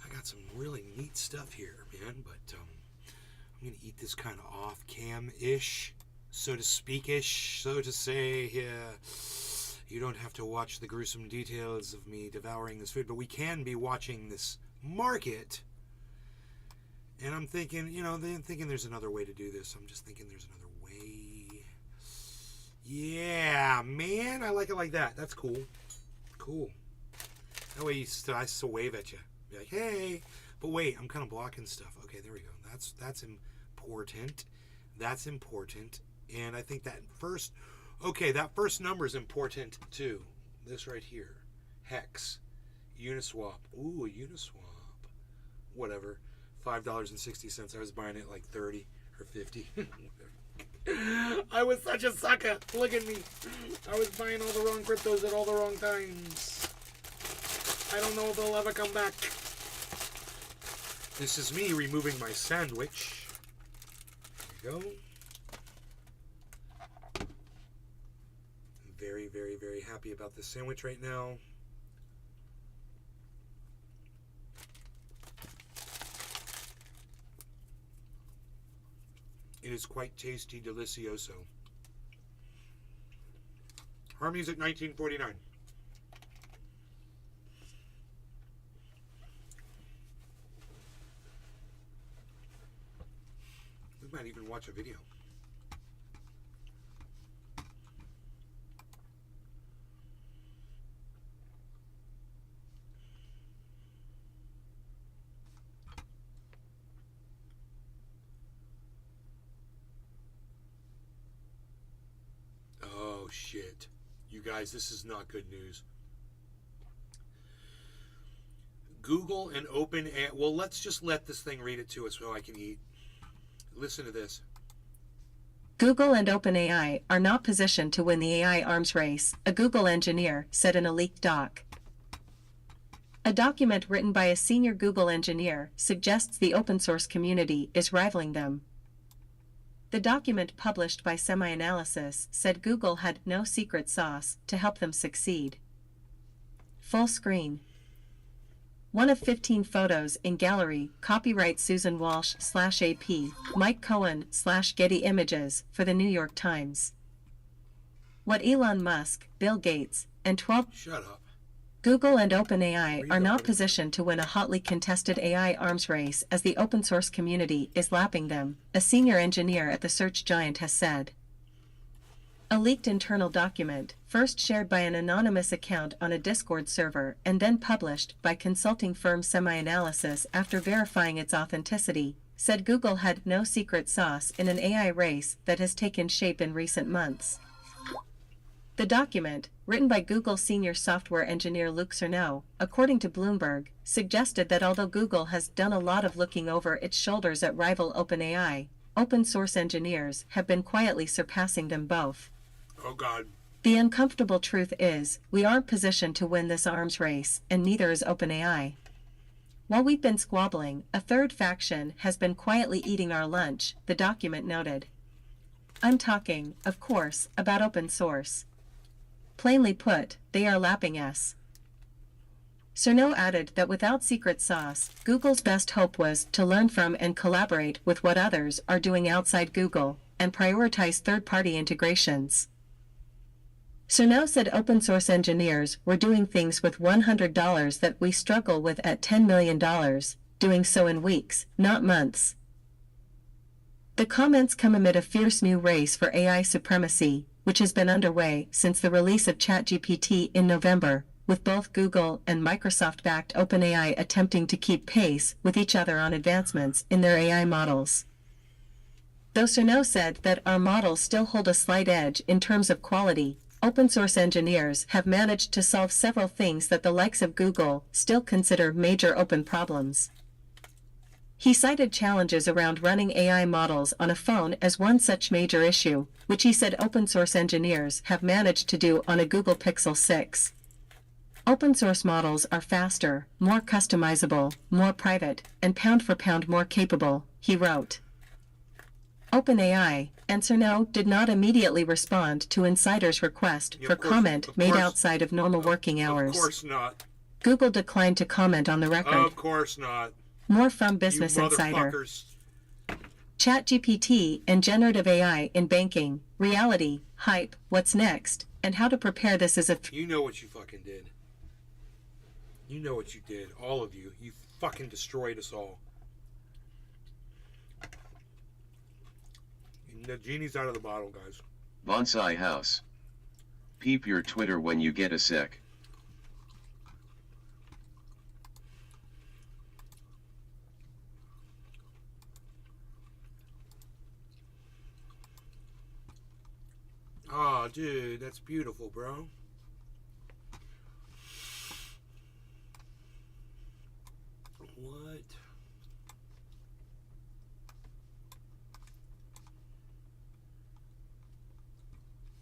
I got some really neat stuff here, man. But I'm gonna eat this kind of off-cam-ish. so to speakish, so to say, you don't have to watch the gruesome details of me devouring this food, but we can be watching this market. And I'm thinking, there's another way to do this. I'm just thinking there's another way. Yeah, man, I like it like that. That's cool. Cool. That way I still wave at you. Be like, hey. But wait, I'm kind of blocking stuff. Okay, there we go. That's important. That's important. And I think that first number is important too. This right here. Hex. Uniswap. Ooh, a Uniswap. Whatever. $5.60. I was buying it like 30 or 50. I was such a sucker. Look at me. I was buying all the wrong cryptos at all the wrong times. I don't know if they'll ever come back. This is me removing my sandwich. There you go. I'm very, very, very happy about this sandwich right now. It is quite tasty, delicioso. Our music 1949. We might even watch a video. Oh shit. You guys, this is not good news. Google and OpenAI. Well, let's just let this thing read it to us so I can eat. Listen to this. Google and OpenAI are not positioned to win the AI arms race, a Google engineer said in a leaked doc. A document written by a senior Google engineer suggests the open source community is rivaling them. The document published by SemiAnalysis said Google had no secret sauce to help them succeed. Full screen. One of 15 photos in gallery, copyright Susan Walsh/AP, Mike Cohen/Getty Images for the New York Times. What Elon Musk, Bill Gates, and 12 Shut up. Google and OpenAI are not positioned to win a hotly contested AI arms race as the open source community is lapping them, a senior engineer at the search giant has said. A leaked internal document, first shared by an anonymous account on a Discord server and then published by consulting firm SemiAnalysis after verifying its authenticity, said Google had no secret sauce in an AI race that has taken shape in recent months. The document, written by Google senior software engineer Luke Cerno, according to Bloomberg, suggested that although Google has done a lot of looking over its shoulders at rival OpenAI, open source engineers have been quietly surpassing them both. Oh God. The uncomfortable truth is, we aren't positioned to win this arms race, and neither is OpenAI. While we've been squabbling, a third faction has been quietly eating our lunch, the document noted. I'm talking, of course, about open source. Plainly put, they are lapping us. Cerno added that without secret sauce, Google's best hope was to learn from and collaborate with what others are doing outside Google, and prioritize third-party integrations. Cerno said open source engineers were doing things with $100 that we struggle with at $10 million, doing so in weeks, not months. The comments come amid a fierce new race for AI supremacy, which has been underway since the release of ChatGPT in November, with both Google and Microsoft-backed OpenAI attempting to keep pace with each other on advancements in their AI models. Though Cerno said that our models still hold a slight edge in terms of quality, open source engineers have managed to solve several things that the likes of Google still consider major open problems. He cited challenges around running AI models on a phone as one such major issue, which he said open source engineers have managed to do on a Google Pixel 6. Open source models are faster, more customizable, more private, and pound for pound more capable, he wrote. OpenAI and Cerno did not immediately respond to insiders' request for comment made outside of normal working hours. Of course not. Google declined to comment on the record. Of course not. More from Business You Insider. motherfuckers. ChatGPT and generative AI in banking, reality, hype, what's next, and how to prepare this as a You know what you fucking did. You know what you did. All of you. You fucking destroyed us all. The genie's out of the bottle, guys. Bonsai House. Peep your Twitter when you get a sec. Oh, dude, that's beautiful, bro. What?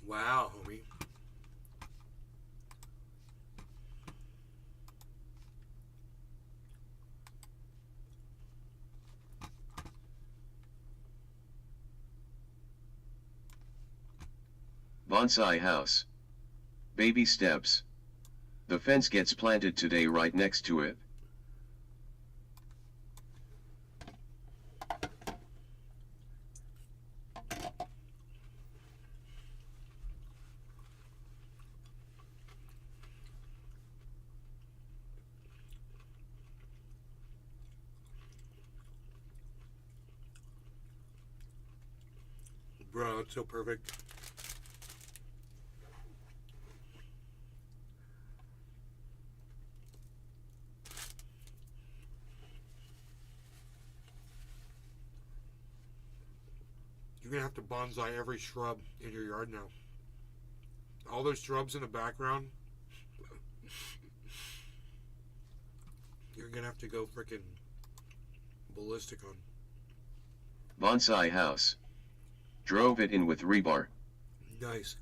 Wow, homie. Bonsai House. Baby steps. The fence gets planted today right next to it. Bro, it's so perfect. You're gonna have to bonsai every shrub in your yard now. All those shrubs in the background, you're gonna have to go freaking ballistic on. Bonsai House. Drove it in with rebar. Nice.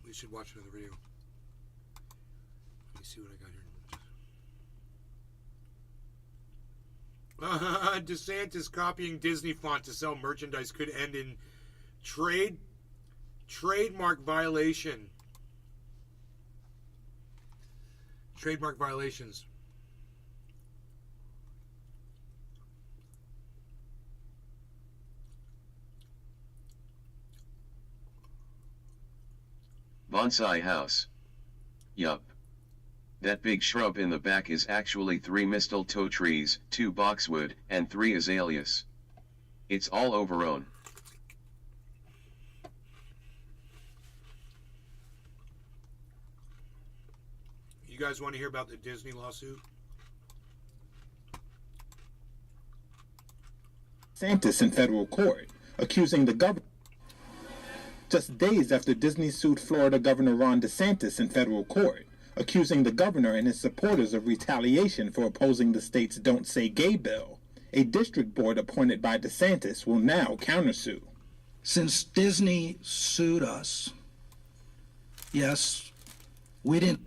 We should watch another video. Let me see what I got here. DeSantis copying Disney font to sell merchandise could end in trademark violation. Trademark violations. Bonsai House. Yup. That big shrub in the back is actually 3 mistletoe trees, 2 boxwood, and 3 azaleas. It's all overgrown. You guys want to hear about the Disney lawsuit? DeSantis in federal court, accusing the governor. Just days after Disney sued Florida Governor Ron DeSantis in federal court, accusing the governor and his supporters of retaliation for opposing the state's Don't Say Gay bill, a district board appointed by DeSantis will now countersue. Since Disney sued us, yes, we didn't.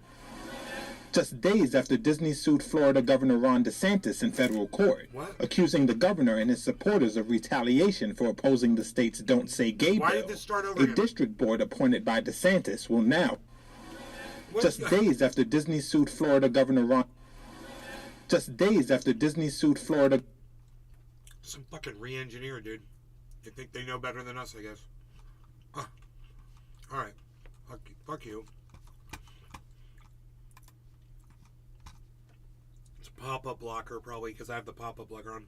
Just days after Disney sued Florida Governor Ron DeSantis in federal court, accusing the governor and his supporters of retaliation for opposing the state's Don't Say Gay bill, a district board appointed by DeSantis will now. Just days after Disney sued Florida Governor Ron. Just days after Disney sued Florida. Some fucking re-engineer, dude. They think they know better than us, I guess. Alright. Fuck you. It's a pop-up blocker, probably, because I have the pop-up blocker on.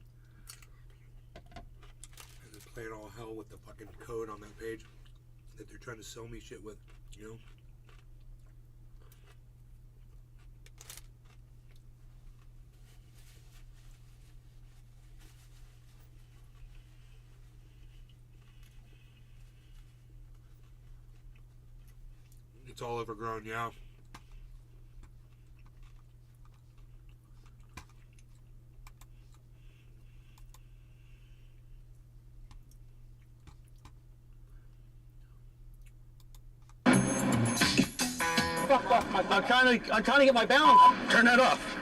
And they're playing all hell with the fucking code on that page that they're trying to sell me shit with, you know? It's all overgrown, yeah. I'm trying to get my balance. Turn that off.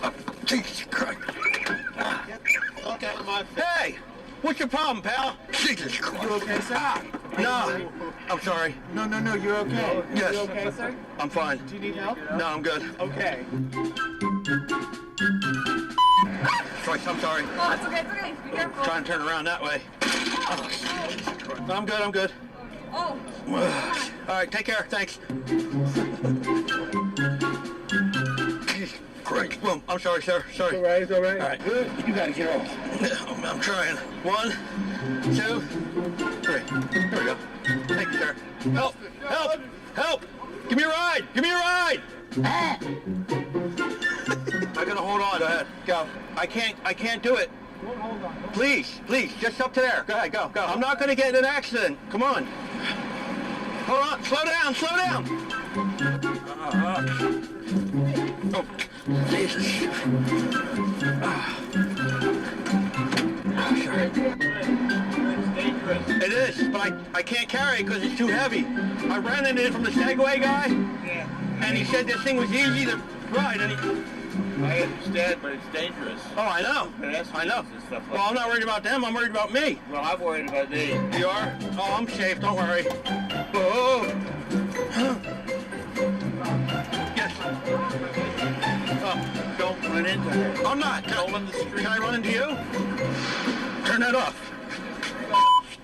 Oh, Jesus Christ. Okay, Hey, what's your problem, pal? Jesus Christ. You okay, sir? No, I'm sorry. No, you're okay. Yes. You okay, sir? I'm fine. Do you need help? No, I'm good. Okay. Christ, I'm sorry. Oh, it's okay. Be careful. Trying to turn around that way. I'm good. Oh. All right, take care. Thanks. Great. Well, I'm sorry, sir. Sorry. It's all right. All right. Good. You gotta get off. I'm trying. 1, 2, 3. There we go. Thank you, sir. Help! Give me a ride! I gotta hold on. Go ahead. Go. I can't do it. Hold on. Please, just up to there. Go ahead, go. I'm not gonna get in an accident. Come on. Hold on. Slow down. Oh, Jesus. Sorry. It is, but I can't carry it because it's too heavy. I ran into it from the Segway guy, and he said this thing was easy to ride, and I understand, but it's dangerous. Oh, I know. I know. Well, I'm not worried about them. I'm worried about me. Well, I'm worried about me. You are? Oh, I'm safe. Don't worry. Oh. Yes. Oh, Don't run into her. I'm not. Can I run into you? Turn that off.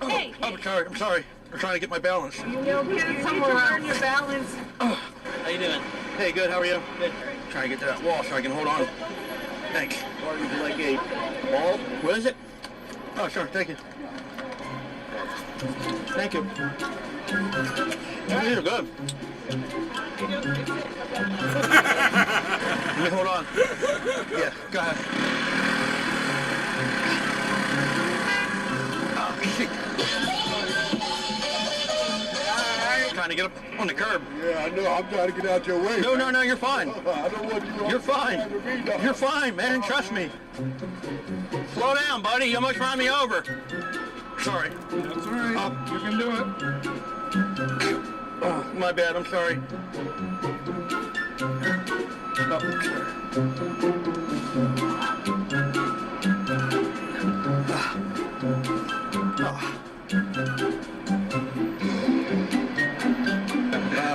Hey. Oh, I'm sorry. I'm trying to get my balance. You'll get somewhere else. Your balance. Oh. How you doing? Hey, good. How are you? Good. Trying to get to that wall so I can hold on. Thanks. Or would you like a ball? What is it? Oh, sure. Thank you. Thank you. Oh, these are good. Let me hold on. Yeah, go ahead. Oh, shit. Trying to get up on the curb. Yeah, I know. I'm trying to get out your way. No, you're fine. I don't want you. You're fine. You're fine, man. Trust me. Slow down, buddy. You almost ran me over. Sorry. That's all right. You can do it. Oh, my bad. I'm sorry. Oh.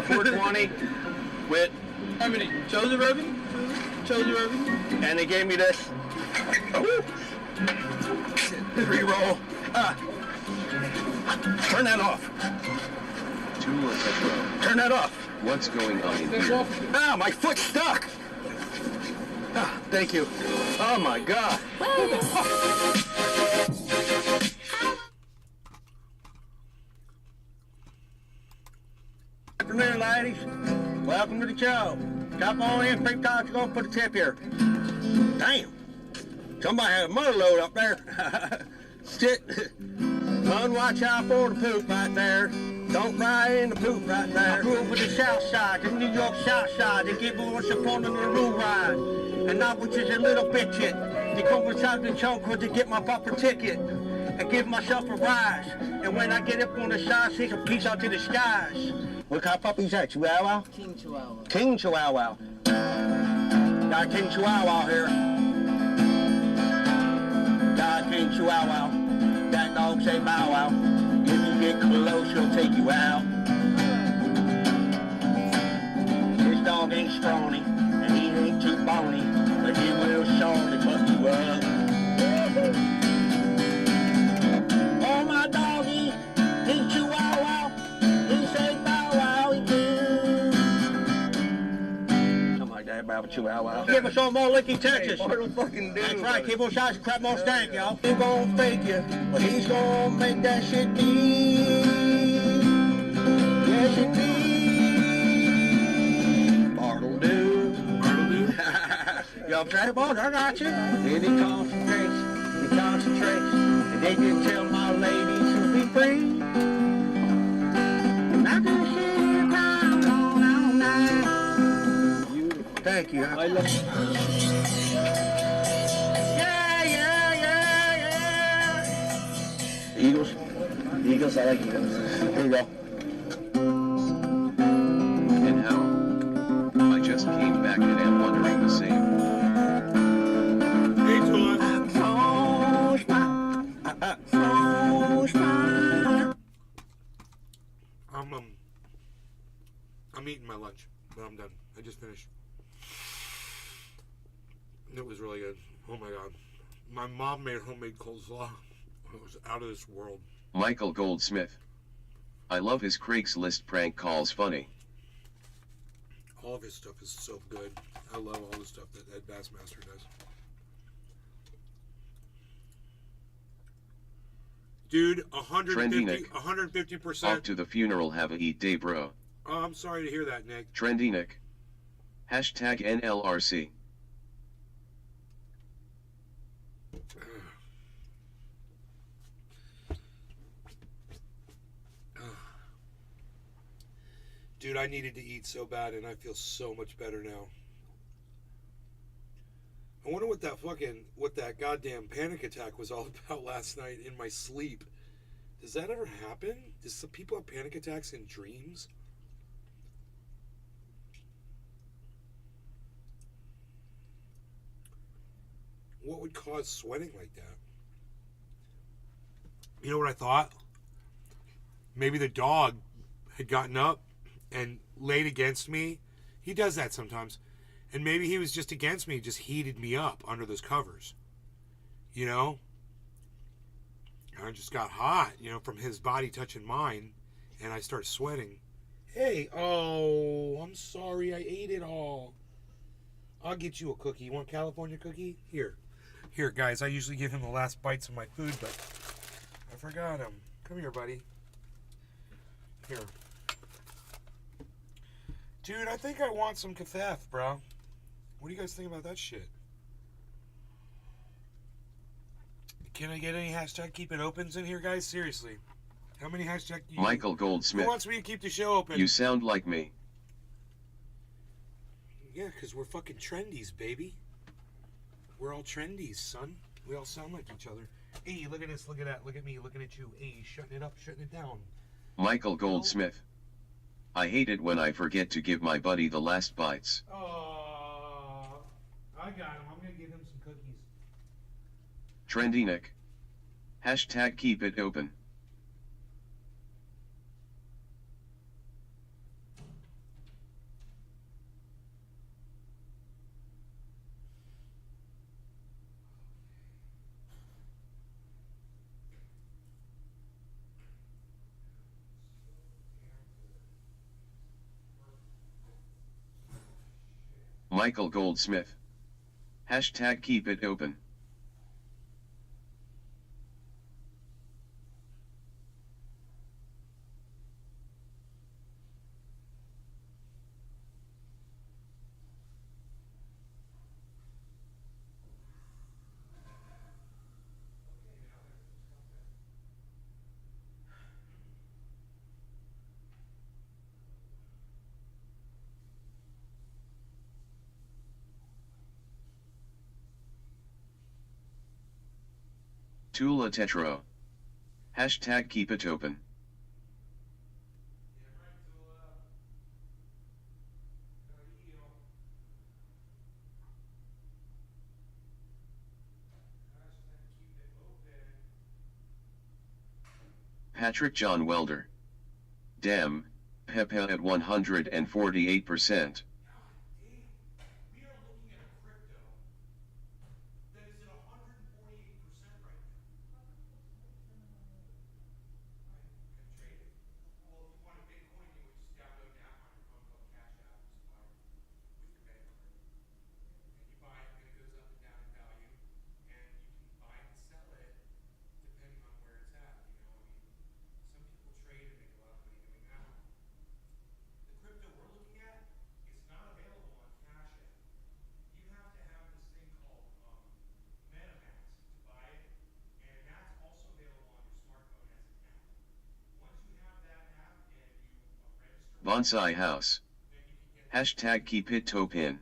420 with How many? Chosen Ruby? and they gave me this re-roll. Turn that off. 2 or Petro. Turn that off. What's going on in here? Ah, my foot's stuck. Ah, thank you. Oh my God. Good afternoon, ladies. Welcome to the show. Top on in, Pink Todd's gonna put a tip here. Damn. Somebody had a mother load up there. Sit. Run, watch out for the poop right there. Don't ride in the poop right there. I grew up with the South Side, the New York South Side. They give me once upon a little ride. And now which is a little bitchin'. They come inside the trunk to get my bumper ticket. And give myself a rise. And when I get up on the side, see a piece out to the skies. What kind of puppy is that, Chihuahua? King Chihuahua. King Chihuahua. Got a King Chihuahua here. Got a King Chihuahua. That dog say bow wow. If you get close, he'll take you out. This dog ain't scrawny, and he ain't too bony, but he will surely fuck you up. Oh, my doggy, he's Chihuahua. He say bow wow, he do. Something like that about a Chihuahua. Give us some more Licky, Texas. That's right, keep on shots, crap more stank, y'all. He's gonna fake you, but he's gonna make that shit deep. Yes, indeed. Bartle do. Y'all try boys, I got you. Then he concentrates, and they can tell my ladies to be free. Not gonna sit here crying. like you. I love you. Eagles? Eagles, I like Eagles. Here you go. And how? I just came back and am wondering the same. Hey, Tula. I'm eating my lunch, but I'm done. I just finished. It was really good. Oh my god. My mom made homemade coleslaw. It was out of this world. Michael Goldsmith. I love his Craigslist prank calls funny. All of his stuff is so good. I love all the stuff that Ed Bassmaster does. Dude, 150%. Off to the funeral, have a heat day, bro. Oh, I'm sorry to hear that, Nick. Trendy Nick. Hashtag NLRC. Dude, I needed to eat so bad, and I feel so much better now. I wonder what that goddamn panic attack was all about last night in my sleep. Does that ever happen? Does some people have panic attacks in dreams? What would cause sweating like that? You know what I thought? Maybe the dog had gotten up and laid against me. He does that sometimes. And maybe he was just against me, just heated me up under those covers. You know? I just got hot, from his body touching mine. And I started sweating. Hey, oh, I'm sorry, I ate it all. I'll get you a cookie. You want California cookie? Here, guys, I usually give him the last bites of my food, but I forgot him. Come here, buddy. Here. Dude, I think I want some kafef, bro. What do you guys think about that shit? Can I get any hashtag keep it opens in here, guys? Seriously. How many hashtag... Michael Goldsmith. Who wants me to keep the show open? You sound like me. Yeah, because we're fucking trendies, baby. We're all trendies, son. We all sound like each other. Hey, look at this, look at that, look at me, looking at you. Hey, shutting it up, shutting it down. Michael Goldsmith. I hate it when I forget to give my buddy the last bites. Oh, I got him. I'm going to give him some cookies. Trendy Nick. Hashtag keep it open. Michael Goldsmith. Hashtag keep it open. Tula Tetro. Hashtag keep it open. Patrick John Welder. Damn, Pepe at 148%. Bonsai House. Hashtag keep it topin.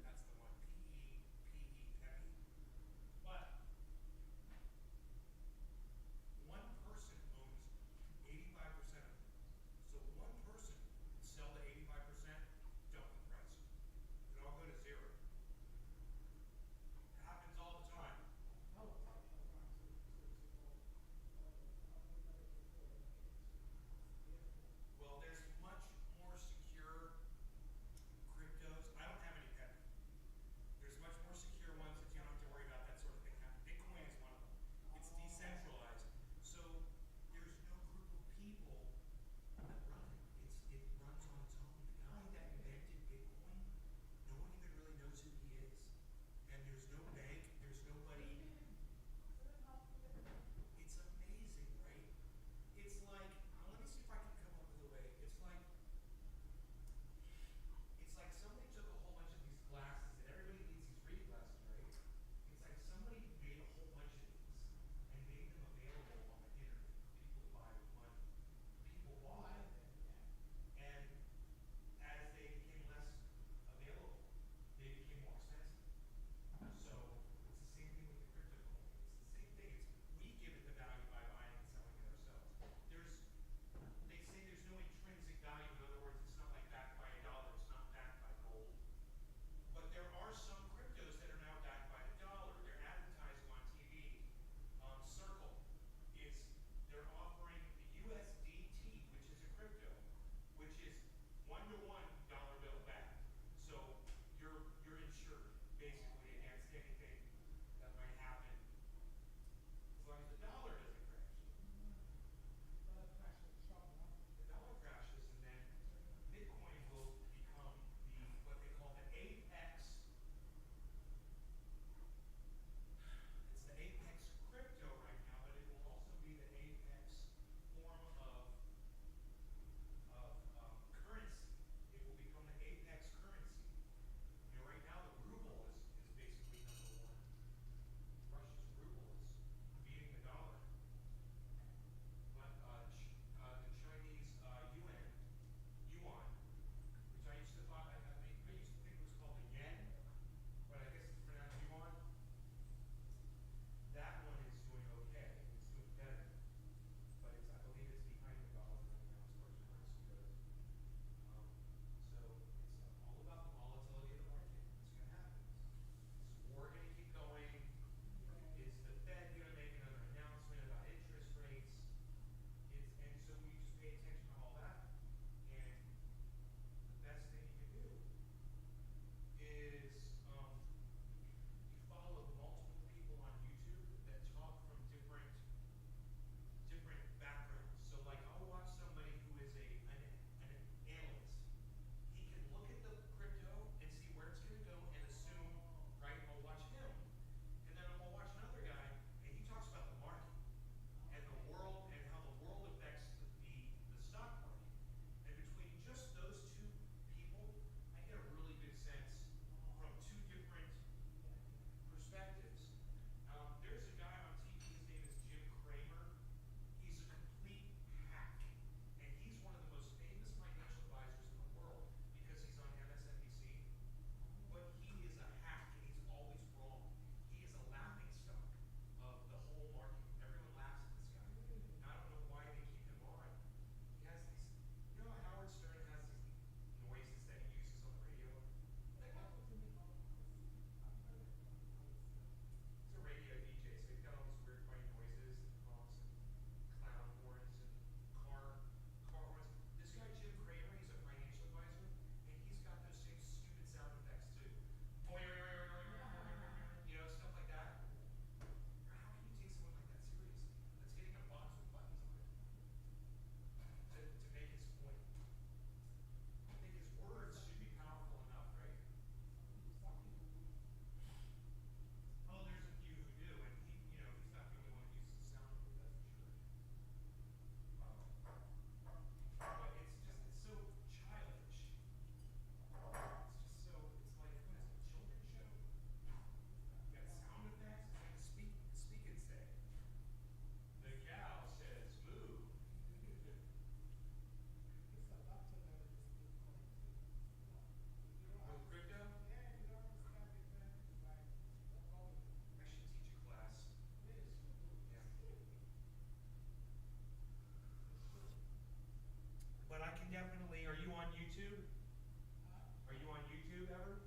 YouTube ever?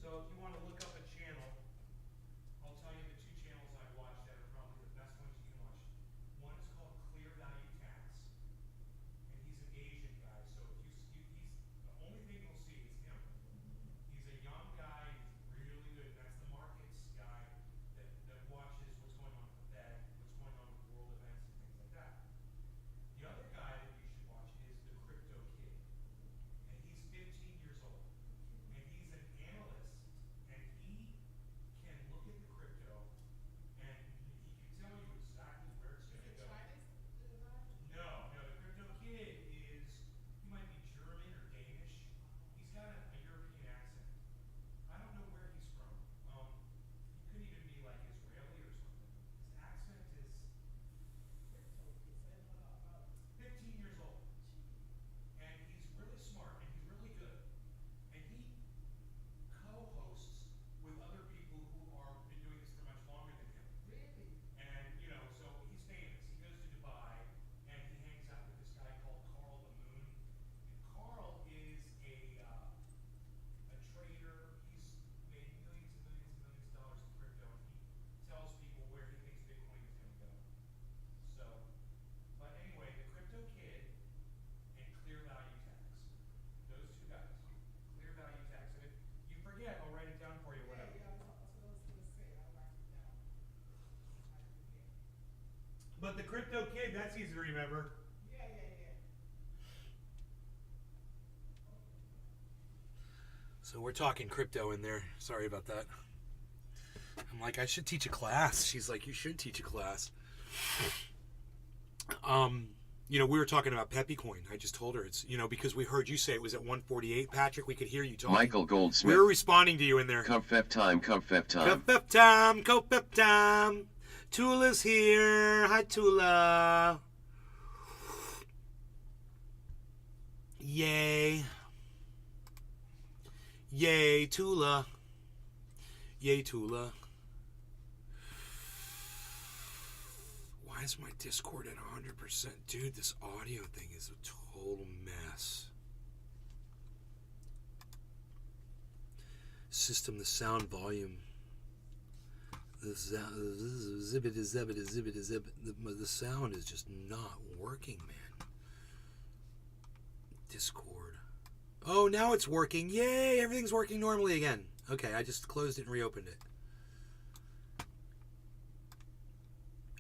So if you want to look up a channel, I'll tell you the two channels I watch that are probably the best ones you can watch. One is called Clear Value Tax, and he's an Asian guy. So if he's the only thing you'll see is him. He's a young guy. He's really good. That's the markets guy that watches what's going on with the Fed, what's going on with world events and things like that. The other guy that you should watch is the Crypto Kid, and he's 15 years old, and he's an analyst, and he can look at the crypto, and he can tell you exactly where it's going to go. No, the Crypto Kid is, he might be German or Danish. He's got a European accent. I don't know where he's from. He could even be like Israeli or something. His accent is 15 years old. And he's really smart and he's really good. And he co-hosts with other people who are been doing this for much longer than him. Really? And so he's famous. He goes to Dubai and he hangs out with this guy called Carl the Moon. And Carl is a trader. He's made millions and millions and millions of dollars in crypto, and he tells people where he thinks Bitcoin is going to go. So, but anyway, the Crypto Kid and Clear Value Tax. Those two guys. Clear Value Tax. And if you forget, I'll write it down for you, whatever. But the Crypto Kid, that's easy to remember. So we're talking crypto in there. Sorry about that. I'm like, I should teach a class. She's like, you should teach a class. We were talking about Pepe coin. I just told her it's, because we heard you say it was at 148, Patrick. We could hear you talking. Michael Goldsmith. We were responding to you in there. Cupfep time. Cupfep time. Tula's here. Hi, Tula. Yay. Yay, Tula. Yay, Tula. Why is my Discord at 100%? Dude, this audio thing is a total mess. System, the sound volume. The sound is just not working, man. Discord. Oh, now it's working. Yay, everything's working normally again. Okay, I just closed it and reopened it.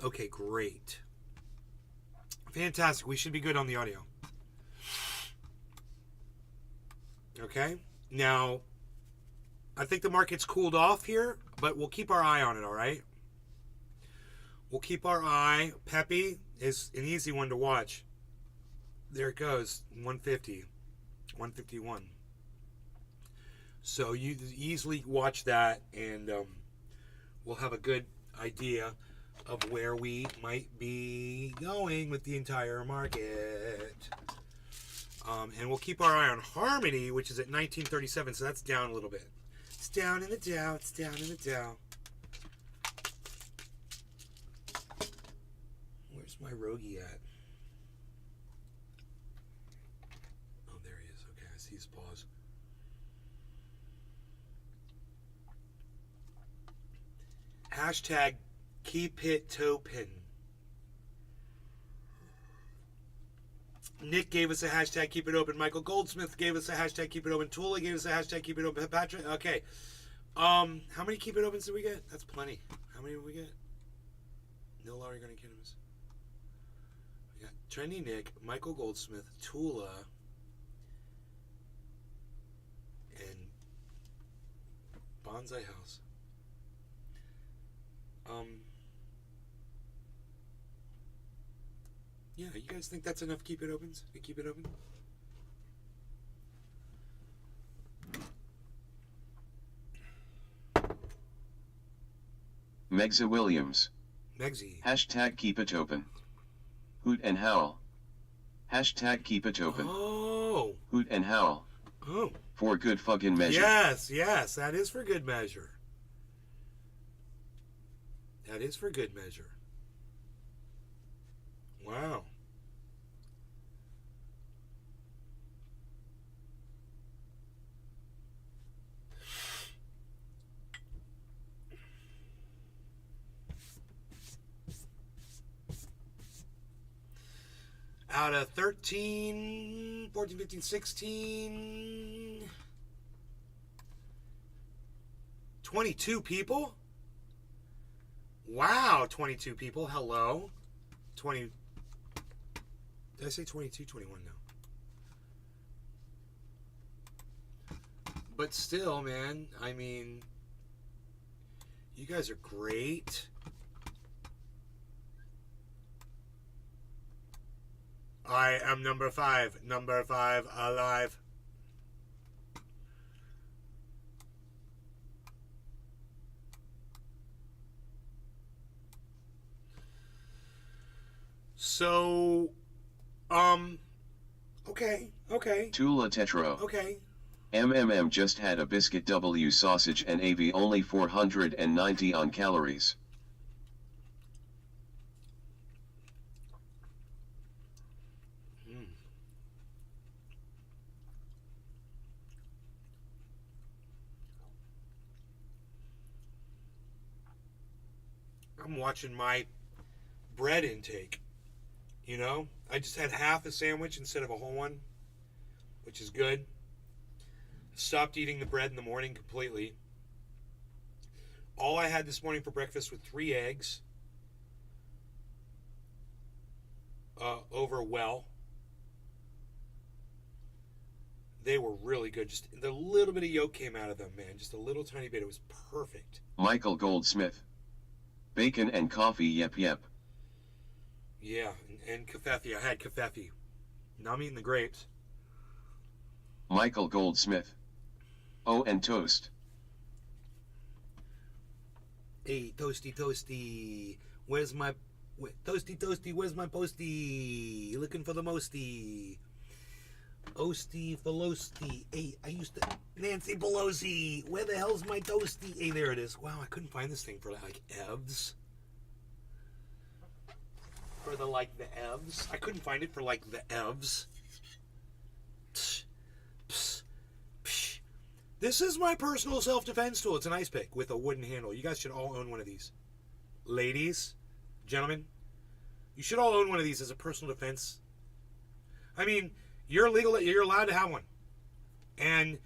Okay, great. Fantastic. We should be good on the audio. Okay, now, I think the market's cooled off here, but we'll keep our eye on it, all right? We'll keep our eye. Pepe is an easy one to watch. There it goes, 150. 151. So you easily watch that, and we'll have a good idea of where we might be going with the entire market. And we'll keep our eye on Harmony, which is at 1937, so that's down a little bit. It's down in the Dow. It's down in the Dow. Where's my Rogie at? These paws. Hashtag keep it topen. Nick gave us a hashtag keep it open. Michael Goldsmith gave us a hashtag keep it open. Tula gave us a hashtag keep it open. Patrick, okay. How many keep it opens did we get? That's plenty. How many did we get? No Laurie gonna get us. We got Trendy Nick, Michael Goldsmith, Tula, and Bonsai House. Yeah, you guys think that's enough keep it opens? Keep it open? Megza Williams. Megzy. Hashtag keep it open. Hoot and howl. Hashtag keep it open. Oh. Hoot and howl. Oh. For good fucking measure. Yes, that is for good measure. That is for good measure. Wow. Out of 13, 14, 15, 16, 22 people? Wow, 22 people. Hello. 20. Did I say 22? 21 now. But still, man, I mean, you guys are great. I am number 5. Number 5 alive. So, okay. Tula Tetro. Okay. MMM just had a biscuit W sausage and AV only 490 on calories. I'm watching my bread intake. You know, I just had half a sandwich instead of a whole one, which is good. Stopped eating the bread in the morning completely. All I had this morning for breakfast was 3 eggs over well. They were really good. Just the little bit of yolk came out of them, man. Just a little tiny bit. It was perfect. Michael Goldsmith. Bacon and coffee, yep. Yeah, and kefefe. I had kefefe. Now I'm eating the grapes. Michael Goldsmith. Oh, and toast. Hey, toasty. Where's my... Toasty, where's my posty? Looking for the mosty. Osty Velocity. Hey, I used to... Nancy Pelosi. Where the hell's my toasty? Hey, there it is. Wow, I couldn't find this thing for, like, EVs. For the, like, the EVs. I couldn't find it for, like, the EVs. This is my personal self-defense tool. It's an ice pick with a wooden handle. You guys should all own one of these. Ladies, gentlemen, you should all own one of these as a personal defense. I mean, you're legal. You're allowed to have one. And,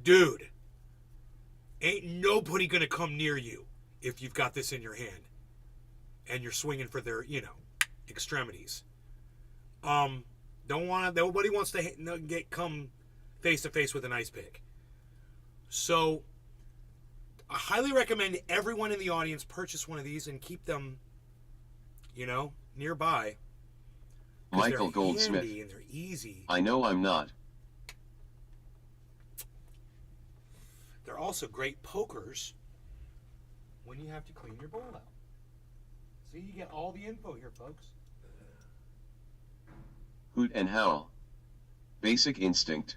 dude, ain't nobody going to come near you if you've got this in your hand. And you're swinging for their, extremities. Nobody wants to come face to face with an ice pick. So, I highly recommend everyone in the audience purchase one of these and keep them, nearby. Michael Goldsmith. And they're easy. I know I'm not. They're also great pokers when you have to clean your bowl out. See, you get all the info here, folks. Hoot and howl. Basic instinct.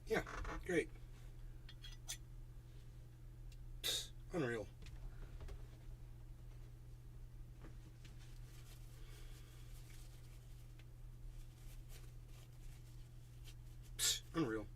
Yeah, great. Unreal. Unreal.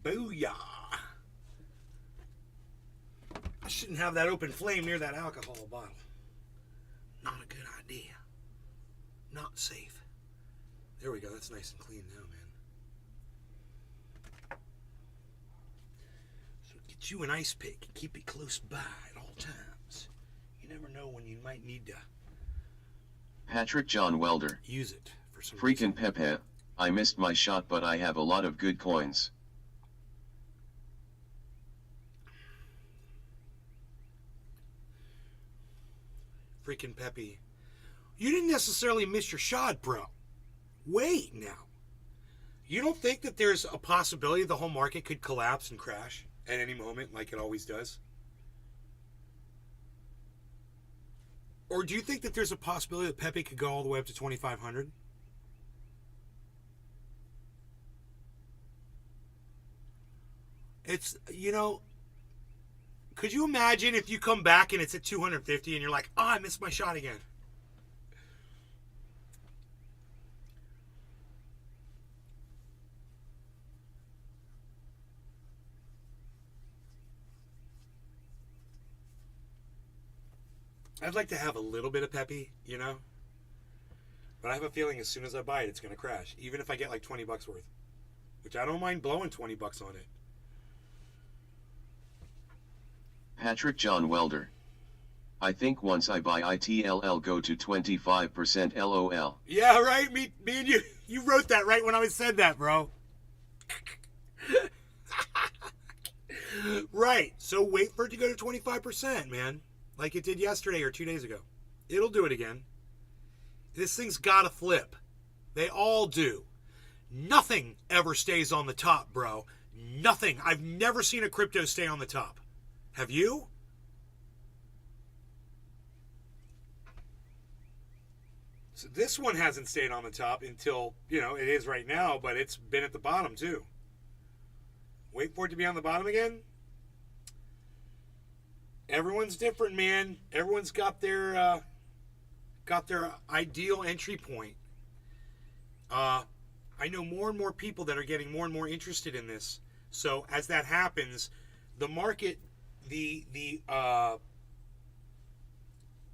Booyah! I shouldn't have that open flame near that alcohol bottle. Not a good idea. Not safe. There we go. That's nice and clean now, man. So get you an ice pick and keep it close by at all times. You never know when you might need to Patrick John Welder. Use it for some Freaking Pepe, I missed my shot but I have a lot of good coins. Freaking Pepe. You didn't necessarily miss your shot, bro. Wait now. You don't think that there's a possibility the whole market could collapse and crash at any moment like it always does? Or do you think that there's a possibility that Pepe could go all the way up to 2,500? It's, you know, could you imagine if you come back and it's at 250 and you're like, oh, I missed my shot again? I'd like to have a little bit of Pepe, you know? But I have a feeling as soon as I buy it, it's going to crash. Even if I get like 20 bucks worth. Which I don't mind blowing 20 bucks on it. Patrick John Welder. I think once I buy ITLL go to 25% LOL. Yeah, right? Me and you wrote that right when I said that, bro. Right. So wait for it to go to 25%, man. Like it did yesterday or 2 days ago. It'll do it again. This thing's gotta flip. They all do. Nothing ever stays on the top, bro. Nothing. I've never seen a crypto stay on the top. Have you? So this one hasn't stayed on the top until, you know, it is right now, but it's been at the bottom too. Wait for it to be on the bottom again? Everyone's different, man. Everyone's got their ideal entry point. I know more and more people that are getting more and more interested in this. So as that happens, the market, the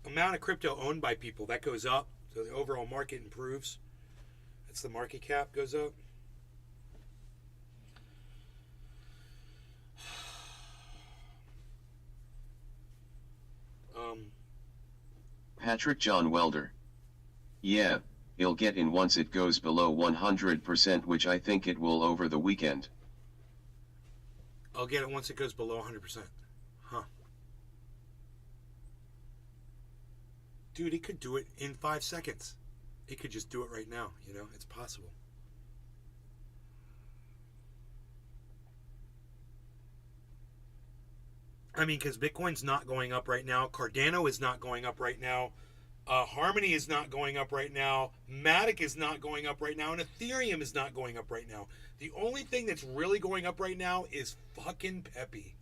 amount of crypto owned by people, that goes up. So the overall market improves. That's the market cap goes up. Patrick John Welder. Yeah, it'll get in once it goes below 100%, which I think it will over the weekend. I'll get it once it goes below 100%. Huh. Dude, it could do it in 5 seconds. It could just do it right now, you know? It's possible. I mean, because Bitcoin's not going up right now. Cardano is not going up right now. Harmony is not going up right now. Matic is not going up right now. And Ethereum is not going up right now. The only thing that's really going up right now is fucking Pepe.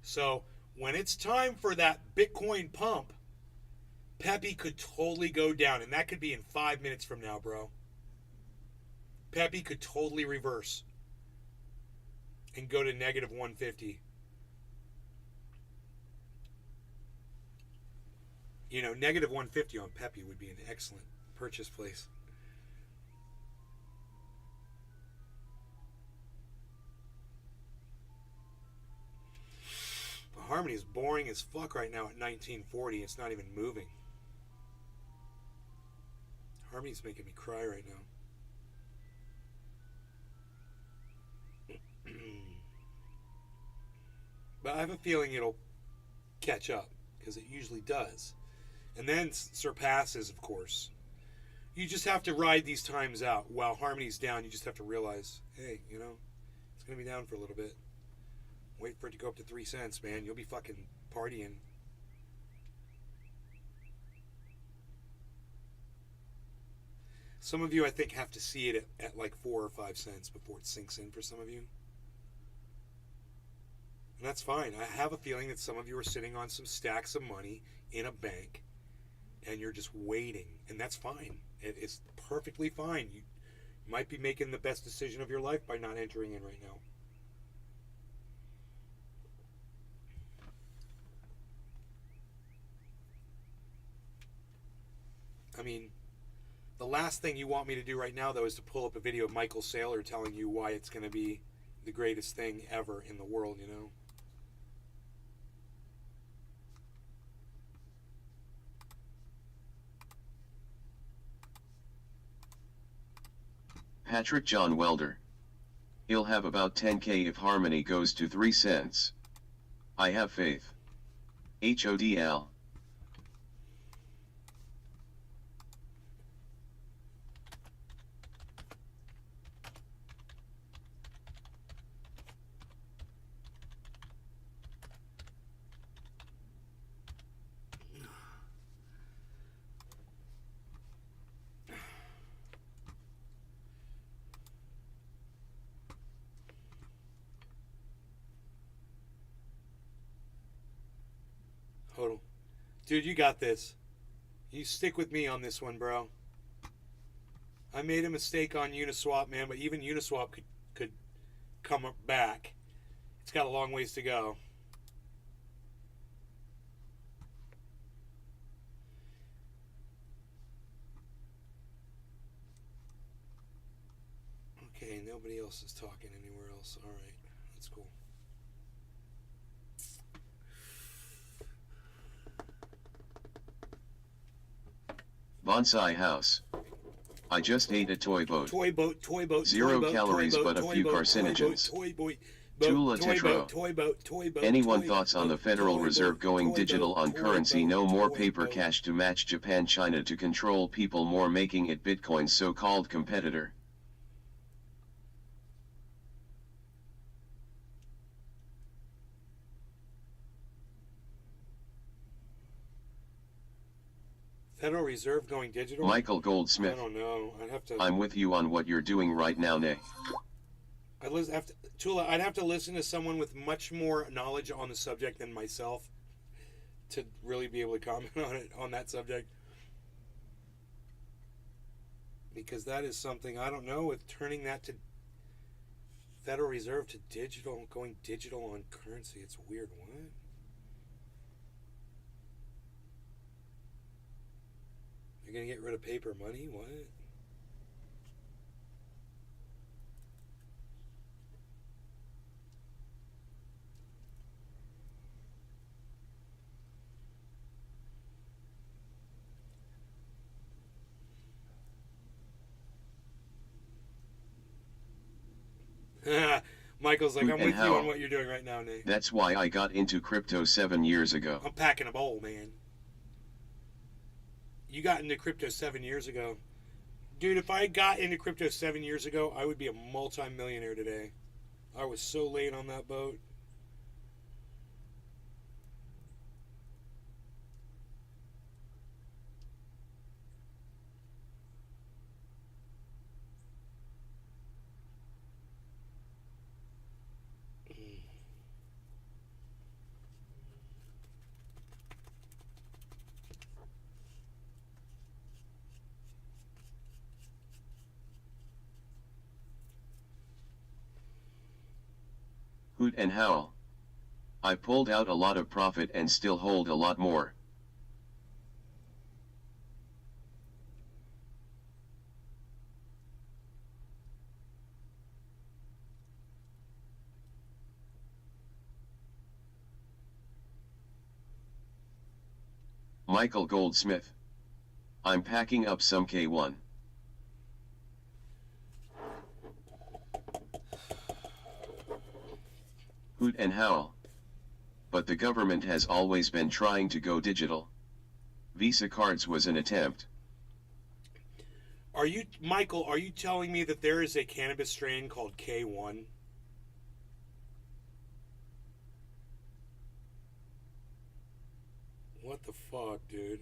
So, when it's time for that Bitcoin pump, Pepe could totally go down. And that could be in 5 minutes from now, bro. Pepe could totally reverse and go to negative 150. You know, negative 150 on Pepe would be an excellent purchase place. But Harmony is boring as fuck right now at 1940. It's not even moving. Harmony's making me cry right now. But I have a feeling it'll catch up, because it usually does. And then surpasses, of course. You just have to ride these times out. While Harmony's down, you just have to realize, hey, you know, it's going to be down for a little bit. Wait for it to go up to 3 cents, man. You'll be fucking partying. Some of you, I think, have to see it at like 4 or 5 cents before it sinks in for some of you. And that's fine. I have a feeling that some of you are sitting on some stacks of money in a bank and you're just waiting. And that's fine. It's perfectly fine. You might be making the best decision of your life by not entering in right now. I mean, the last thing you want me to do right now, though, is to pull up a video of Michael Saylor telling you why it's going to be the greatest thing ever in the world, you know? Patrick John Welder. He'll have about 10K if Harmony goes to 3 cents. I have faith. HODL. Hold on. Dude, you got this. You stick with me on this one, bro. I made a mistake on Uniswap, man, but even Uniswap could come back. It's got a long ways to go. Okay, nobody else is talking anywhere else. All right, that's cool. Bonsai house. I just ate a toy boat. Toy boat. 0 calories but a few carcinogens. Tula Tetro. Anyone thoughts on the Federal Reserve going digital on currency? No more paper cash to match Japan, China to control people, more making it Bitcoin's so-called competitor. Federal Reserve going digital? Michael Goldsmith. I don't know. I'd have to. I'm with you on what you're doing right now, Nay. I'd have to listen to someone with much more knowledge on the subject than myself to really be able to comment on that subject. Because that is something I don't know, with turning that to Federal Reserve to digital, going digital on currency. It's weird. What? You're gonna get rid of paper money? What? Michael's like, I'm with you on what you're doing right now, Nate. That's why I got into crypto 7 years ago. I'm packing a bowl, man. You got into crypto 7 years ago. Dude, if I got into crypto 7 years ago, I would be a multi-millionaire today. I was so late on that boat. Hoot and howl. I pulled out a lot of profit and still hold a lot more. Michael Goldsmith. I'm packing up some K1. Hoot and howl. But the government has always been trying to go digital. Visa cards was an attempt. Michael, are you telling me that there is a cannabis strain called K1? What the fuck, dude?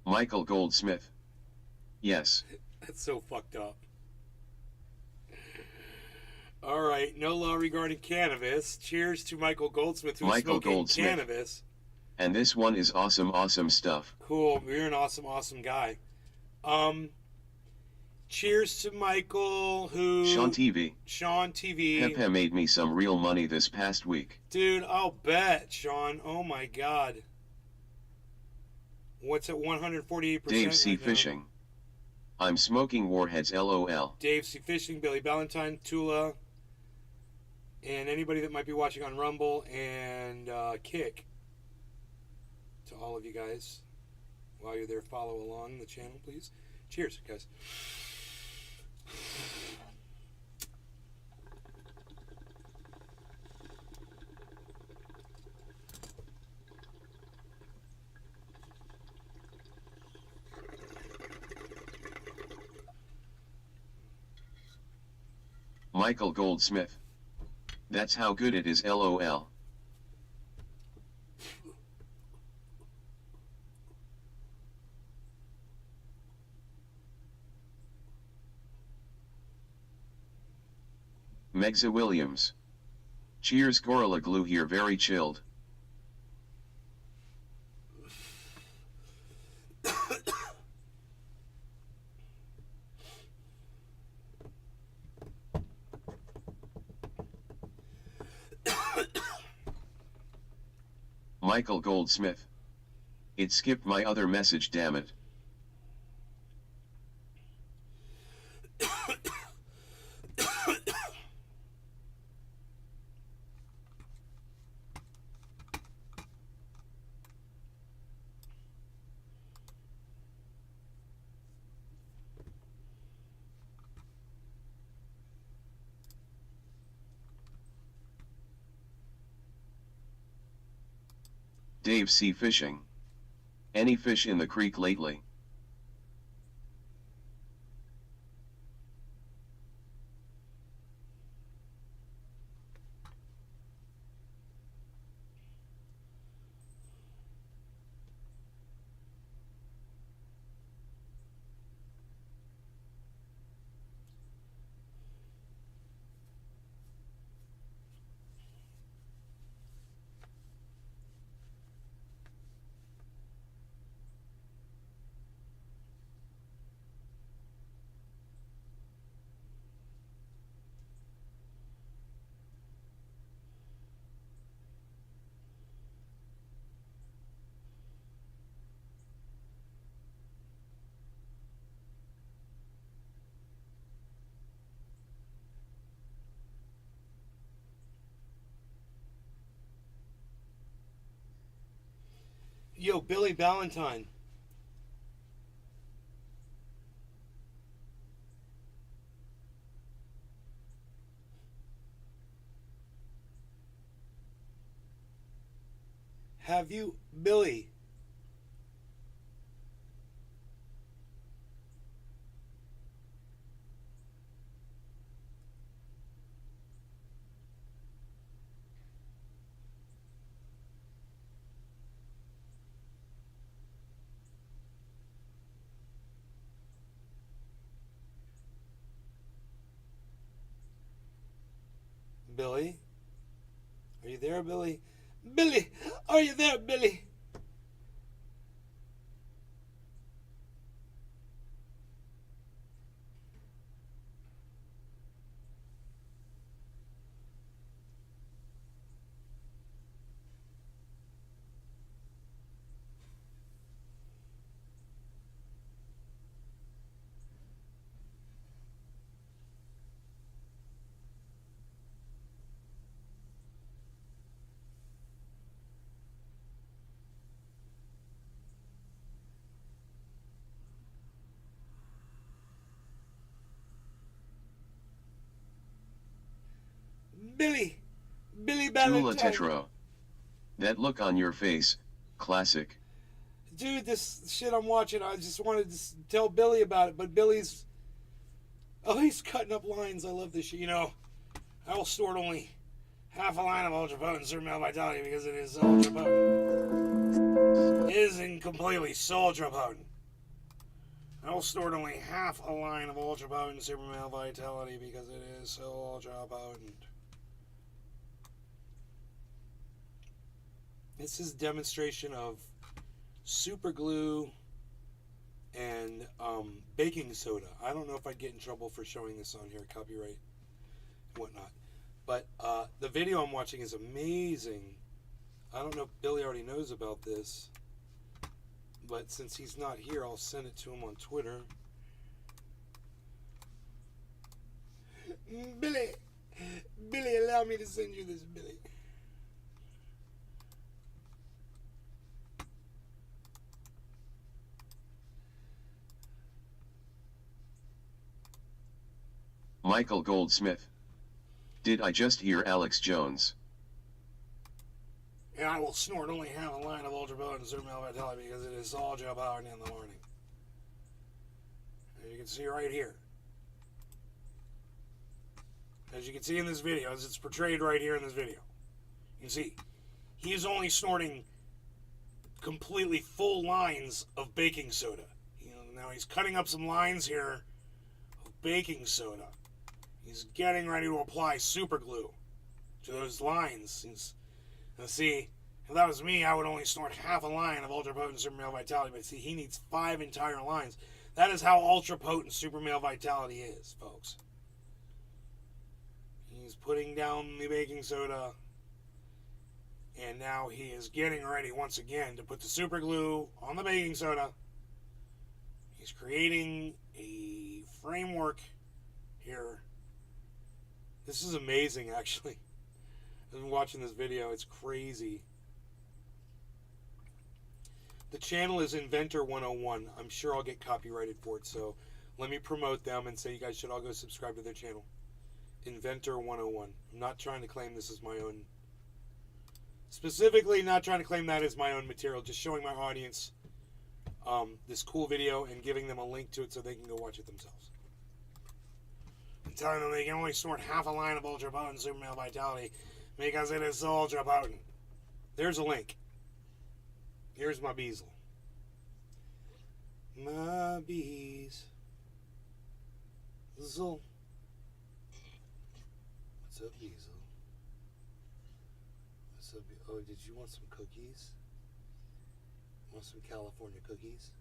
Michael Goldsmith. Yes. That's so fucked up. All right, no law regarding cannabis. Cheers to Michael Goldsmith, who's smoking cannabis. And this one is awesome stuff. Cool, you're an awesome guy. Cheers to Michael, who... Sean TV. Pepe made me some real money this past week. Dude, I'll bet, Sean. Oh my god. What's at 148%? Dave C. right Fishing. I'm smoking Warheads LOL. Dave C. Fishing, Billy Valentine, Tula. And anybody that might be watching on Rumble and Kick, to all of you guys, while you're there, follow along the channel, please. Cheers, guys. Michael Goldsmith. That's how good it is, LOL. Megza Williams. Cheers, Gorilla Glue here, very chilled. Michael Goldsmith. It skipped my other message, damn it. Dave C. Fishing. Any fish in the creek lately? Yo, Billy Ballantyne. Have you, Billy? Billy? Are you there, Billy? Billy! Are you there, Billy? Billy! Billy Tula Ballantyne! Tetro. That look on your face, classic. Dude, this shit I'm watching, I just wanted to tell Billy about it, but Billy's... Oh, he's cutting up lines. I love this shit. You know, I will store only half a line of ultra potent super male vitality because it is ultra potent. It isn't completely so ultra potent. I will store only half a line of ultra potent super male vitality because it is so ultra potent. This is demonstration of super glue and baking soda. I don't know if I'd get in trouble for showing this on here, copyright and whatnot. But the video I'm watching is amazing. I don't know if Billy already knows about this, but since he's not here, I'll send it to him on Twitter. Billy, allow want me to send you this, Billy? Michael Goldsmith. Did I just hear Alex Jones? And I will snort only half a line of ultra potent super male vitality because it is all Joe Biden in the morning. As you can see right here. As you can see in this video, as it's portrayed right here in this video. You can see, he's only snorting completely full lines of baking soda. Now he's cutting up some lines here of baking soda. He's getting ready to apply super glue to those lines. Now see, if that was me, I would only snort half a line of ultra potent super male vitality. But see, he needs 5 entire lines. That is how ultra potent super male vitality is, folks. He's putting down the baking soda. And now he is getting ready once again to put the super glue on the baking soda. He's creating a framework here. This is amazing, actually. I've been watching this video. It's crazy. The channel is Inventor 101. I'm sure I'll get copyrighted for it, so let me promote them and say you guys should all go subscribe to their channel. Inventor 101. I'm not trying to claim this as my own. Specifically, not trying to claim that as my own material. Just showing my audience this cool video and giving them a link to it so they can go watch it themselves. I'm telling them they can only snort half a line of ultra potent super male vitality because it is so ultra potent. There's a link. Here's my bezel. My bees. Bezel. What's up, bezel? What's up? Oh, did you want some cookies? Want some California cookies?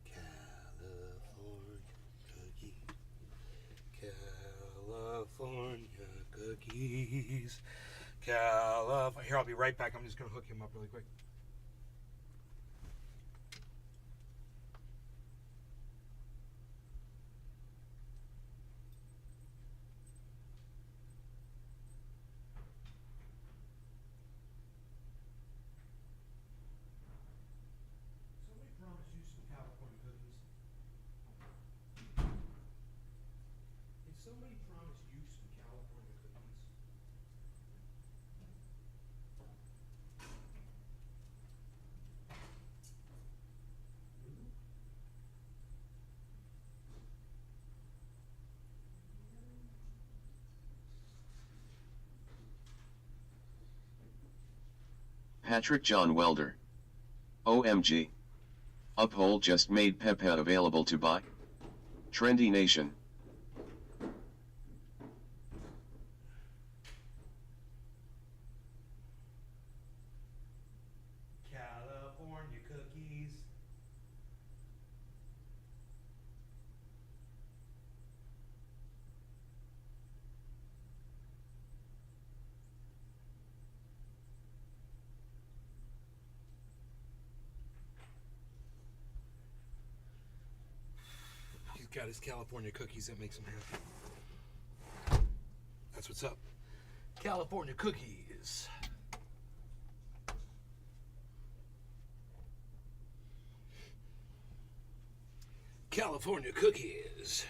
California cookies. California cookies. California. Here, I'll be right back. I'm just going to hook him up really quick. Somebody promised you some California cookies. Patrick John Welder. OMG. Uphold just made Pepe available to buy. Trendy Nation. California cookies. He's got his California cookies that makes him happy. That's what's up. California cookies. California cookies.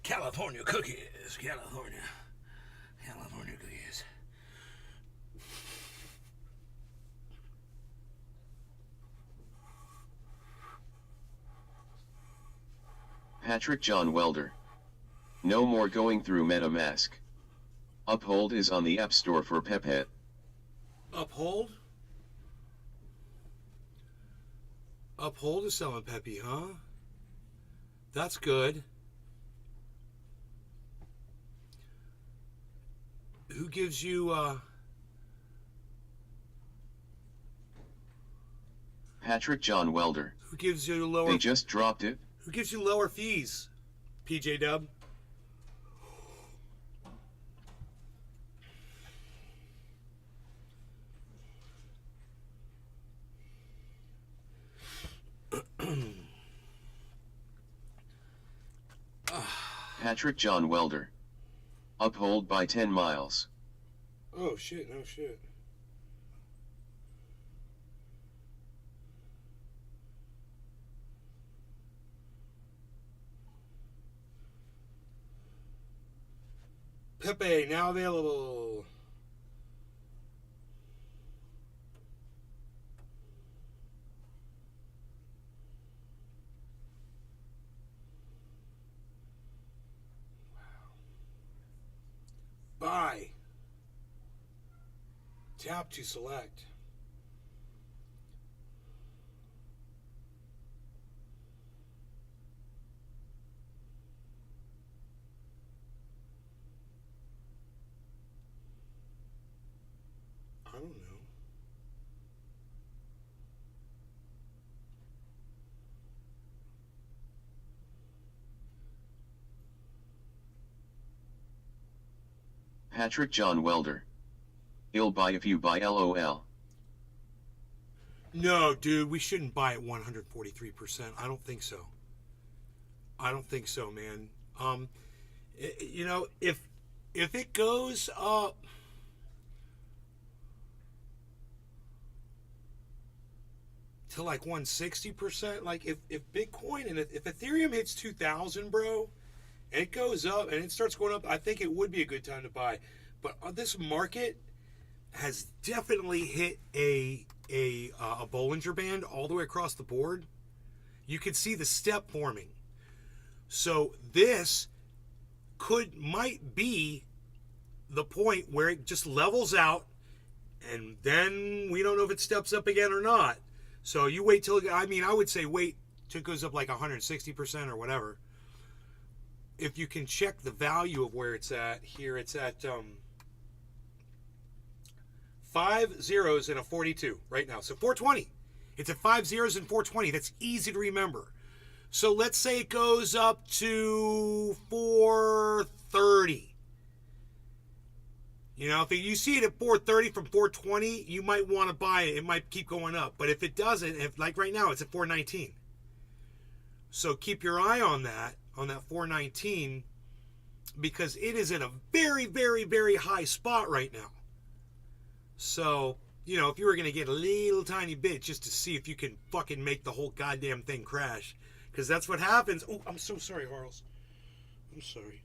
California cookies. California cookies. Patrick John Welder. No more going through MetaMask. Uphold is on the App Store for Pepe. Uphold? Uphold is selling Pepe, huh? That's good. Who gives you, Patrick John Welder. Who gives you lower... They just dropped it. Who gives you lower fees, PJ Dub? Patrick John Welder. Uphold by 10 miles. Oh shit, no shit. Pepe, now available. Buy. Tap to select. I don't know. Patrick John Welder. He'll buy if you buy LOL. No, dude, we shouldn't buy at 143%. I don't think so. I don't think so, man. You know, if it goes up to like 160%, like if Bitcoin and if Ethereum hits 2,000, bro, and it goes up and it starts going up, I think it would be a good time to buy. But this market has definitely hit a Bollinger Band all the way across the board. You can see the step forming. So this might be the point where it just levels out, and then we don't know if it steps up again or not. So you wait till, I would say wait till it goes up like 160% or whatever. If you can check the value of where it's at here, it's at 5 zeros and a 42 right now. So 420. It's at 5 zeros and 420. That's easy to remember. So let's say it goes up to 430. You know, if you see it at 430 from 420, you might want to buy it. It might keep going up. But if it doesn't, like right now, it's at 419. So keep your eye on that 419, because it is in a very, very, very high spot right now. So, you know, if you were going to get a little tiny bit just to see if you can fucking make the whole goddamn thing crash, because that's what happens. Oh, I'm so sorry, Harles. I'm sorry.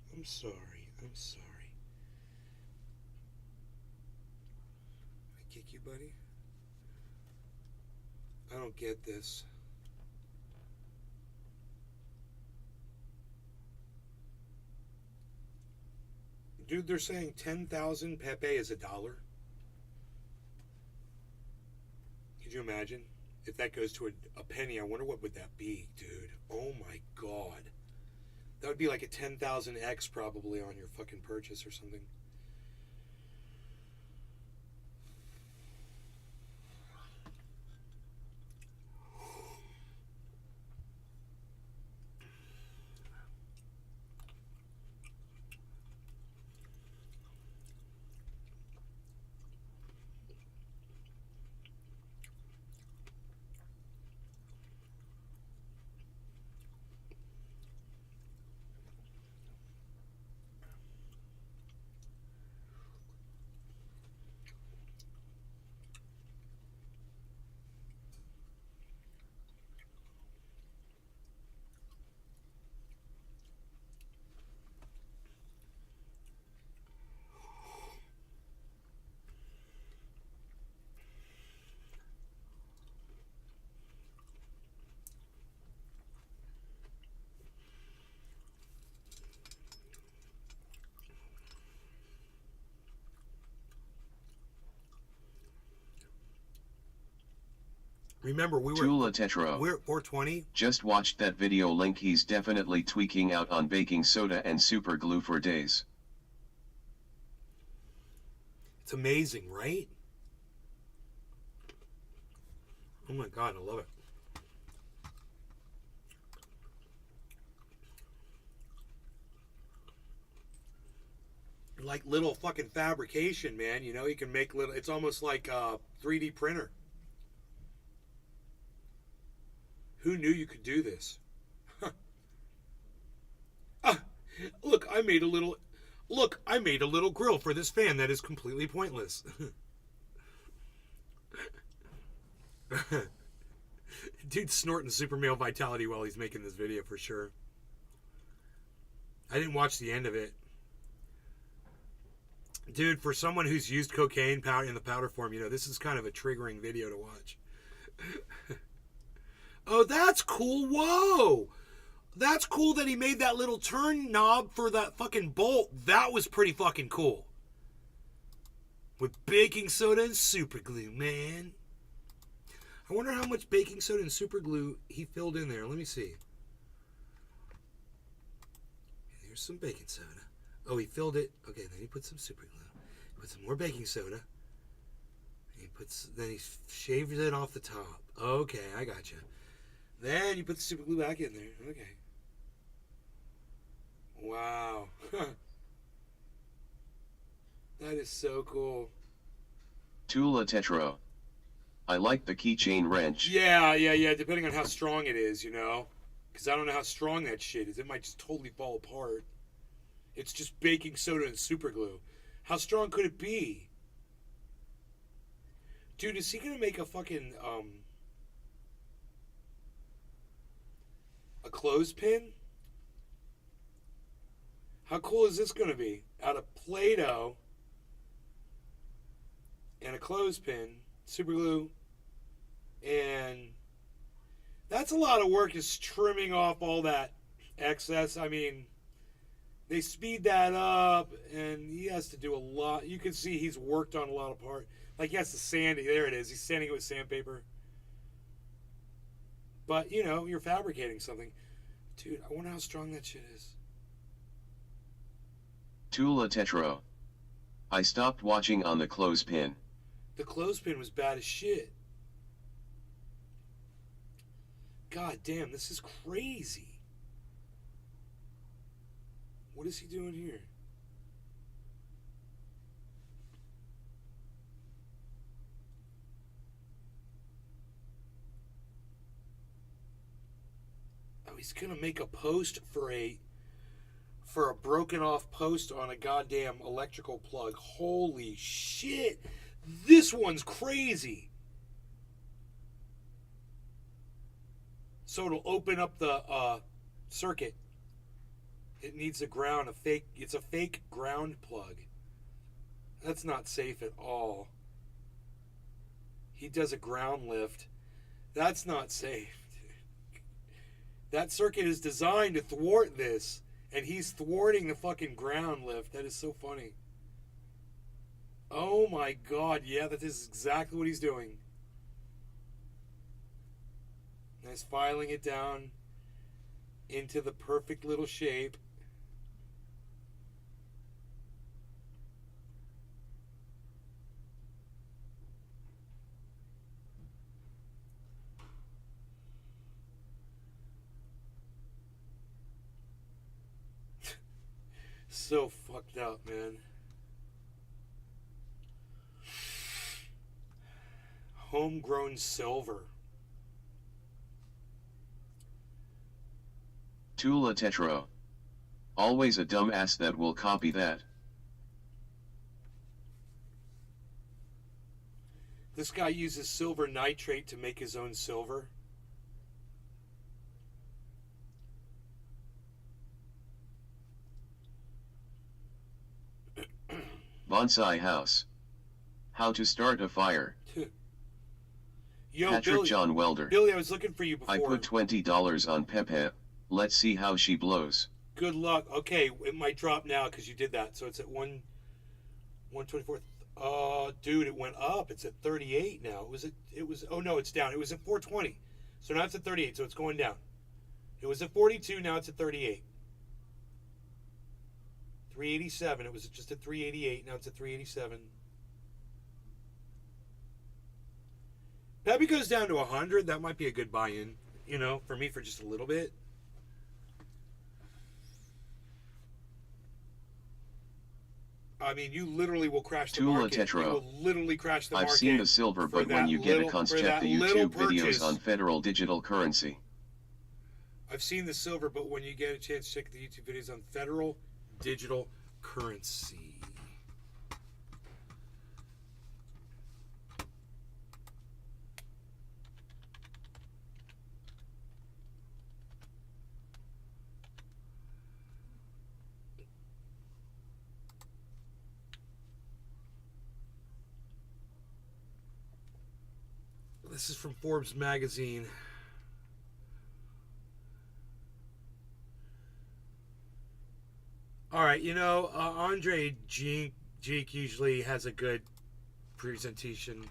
I kick you, buddy? I don't get this. Dude, they're saying 10,000 Pepe is $1. Could you imagine? If that goes to a penny, I wonder what would that be, dude. Oh my god. That would be like a 10,000x probably on your fucking purchase or something. Remember, we're at 420. Just watched that video link. He's definitely tweaking out on baking soda and super glue for days. It's amazing, right? Oh my god, I love it. Like little fucking fabrication, man. You know, you can make little, it's almost like a 3D printer. Who knew you could do this? Look, I made a little grill for this fan that is completely pointless. Dude's snorting super male vitality while he's making this video for sure. I didn't watch the end of it. Dude, for someone who's used cocaine powder in the powder form, this is kind of a triggering video to watch. Oh, that's cool. Whoa. That's cool that he made that little turn knob for that fucking bolt. That was pretty fucking cool. With baking soda and super glue, man. I wonder how much baking soda and super glue he filled in there. Let me see. Here's some baking soda. Oh, he filled it. Okay, then he put some super glue. He put some more baking soda. Then he shaves it off the top. Okay, I got you. Then you put the super glue back in there. Okay. Wow. That is so cool. Tula Tetro. I like the keychain wrench. Yeah, depending on how strong it is, Because I don't know how strong that shit is. It might just totally fall apart. It's just baking soda and super glue. How strong could it be? Dude, is he going to make a fucking, a clothespin? How cool is this going to be? Out of Play-Doh and a clothespin, super glue, and that's a lot of work, just trimming off all that excess. I mean, they speed that up, and he has to do a lot. You can see he's worked on a lot of parts. Like, he has to sand it. There it is. He's sanding it with sandpaper. But, you're fabricating something. Dude, I wonder how strong that shit is. Tula Tetro. I stopped watching on the clothespin. The clothespin was bad as shit. God damn, this is crazy. What is he doing here? Oh, he's gonna make a post for a broken off post on a goddamn electrical plug. Holy shit. This one's crazy. So it'll open up the circuit. It needs a ground, it's a fake ground plug. That's not safe at all. He does a ground lift. That's not safe. That circuit is designed to thwart this, and he's thwarting the fucking ground lift. That is so funny. Oh my god, yeah, that is exactly what he's doing. Nice, filing it down into the perfect little shape. So fucked up, man. Homegrown silver. Tula Tetro. Always a dumbass that will copy that. This guy uses silver nitrate to make his own silver. Bonsai house. How to start a fire. Yo, Patrick Billy, John Welder. Billy, I was looking for you before. I put $20 on Pepe. Let's see how she blows. Good luck. Okay, it might drop now because you did that. So it's at 124. Dude, it went up. It's at 38 now. Oh no, it's down. It was at 420. So now it's at 38, so it's going down. It was at 42, now it's at 38. 387. It was just at 388, now it's at 387. Pepe goes down to 100. That might be a good buy-in, for me, for just a little bit. I mean, you literally will crash the market. Tetro. You will literally crash the market. I've seen the silver, but when you get a cons, check the YouTube videos on federal digital currency. I've seen the silver, but when you get a chance, check the YouTube videos on federal digital currency. This is from Forbes magazine. All right, you know, Andre Jeek usually has a good presentation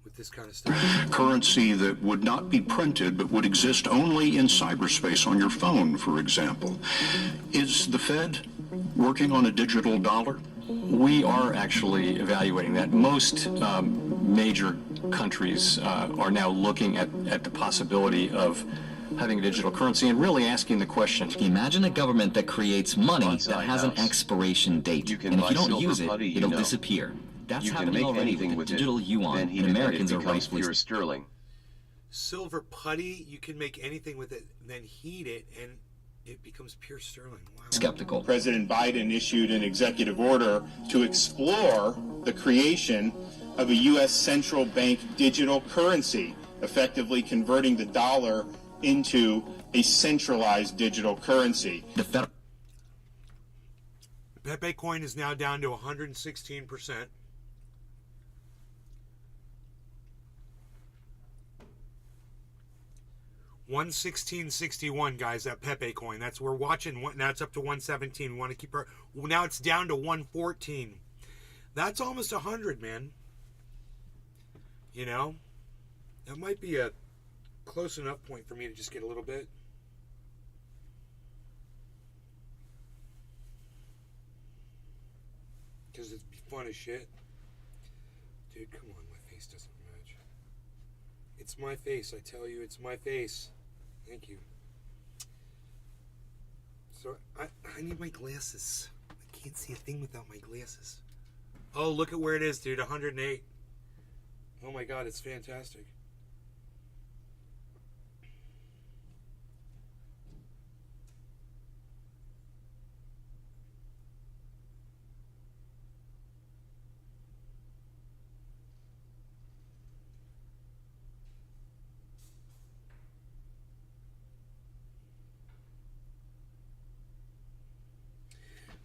with this kind of stuff. Currency that would not be printed but would exist only in cyberspace on your phone, for example. Is the Fed working on a digital dollar? We are actually evaluating that. Most major countries are now looking at the possibility of having a digital currency and really asking the question. Imagine a government that creates money that has an expiration date, and if you don't use it, it'll disappear. That's happening already with the digital yuan, and Americans are rightfully pure sterling. Silver putty, you can make anything with it, then heat it, and it becomes pure sterling. Wow. skeptical. President Biden issued an executive order to explore the creation of a U.S. central bank digital currency, effectively converting the dollar into a centralized digital currency. Pepe coin is now down to 116%. $116.61, guys. That Pepe coin. That's we're watching. Now it's up to 117. We want to keep our. Now it's down to 114. That's almost 100, man. You know, that might be a close enough point for me to just get a little bit. Because it'd be fun as shit. Dude, come on. My face doesn't match. It's my face. I tell you, it's my face. Thank you. So, I need my glasses. I can't see a thing without my glasses. Oh, look at where it is, dude. 108. Oh my god, it's fantastic.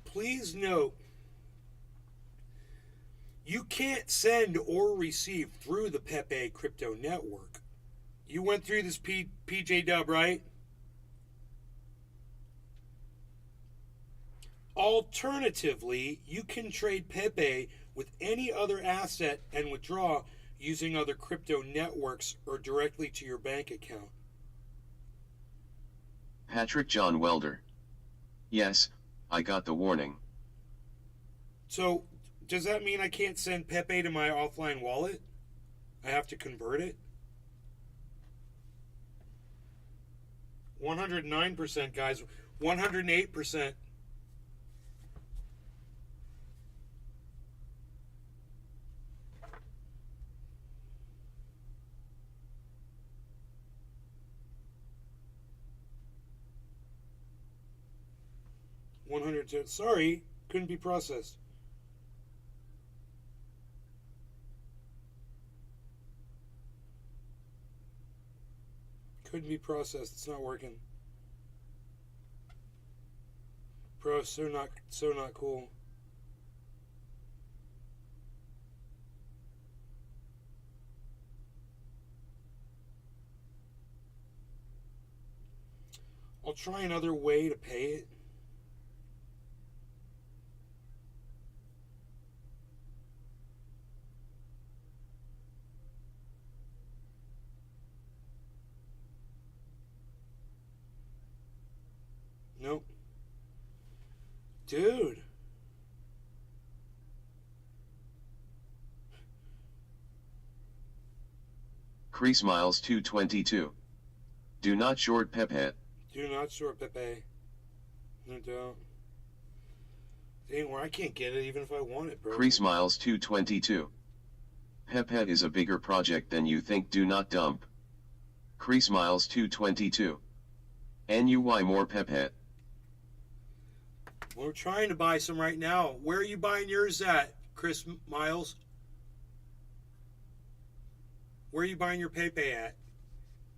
Please note, you can't send or receive through the Pepe crypto network. You went through this PJ Dub, right? Alternatively, you can trade Pepe with any other asset and withdraw using other crypto networks or directly to your bank account. Patrick John Welder. Yes, I got the warning. So, does that mean I can't send Pepe to my offline wallet? I have to convert it? 109%, guys. 108%. Sorry, couldn't be processed. Couldn't be processed. It's not working. Bro, so not cool. I'll try another way to pay it. Nope. Dude. Crease Miles 222. Do not short Pepe. Do not short Pepe. No doubt. Dang, where I can't get it even if I want it, bro. Crease Miles 222. Pepe is a bigger project than you think. Do not dump. Crease Miles 222. NUY more Pepe. We're trying to buy some right now. Where are you buying yours at, Chris Miles? Where are you buying your Pepe at?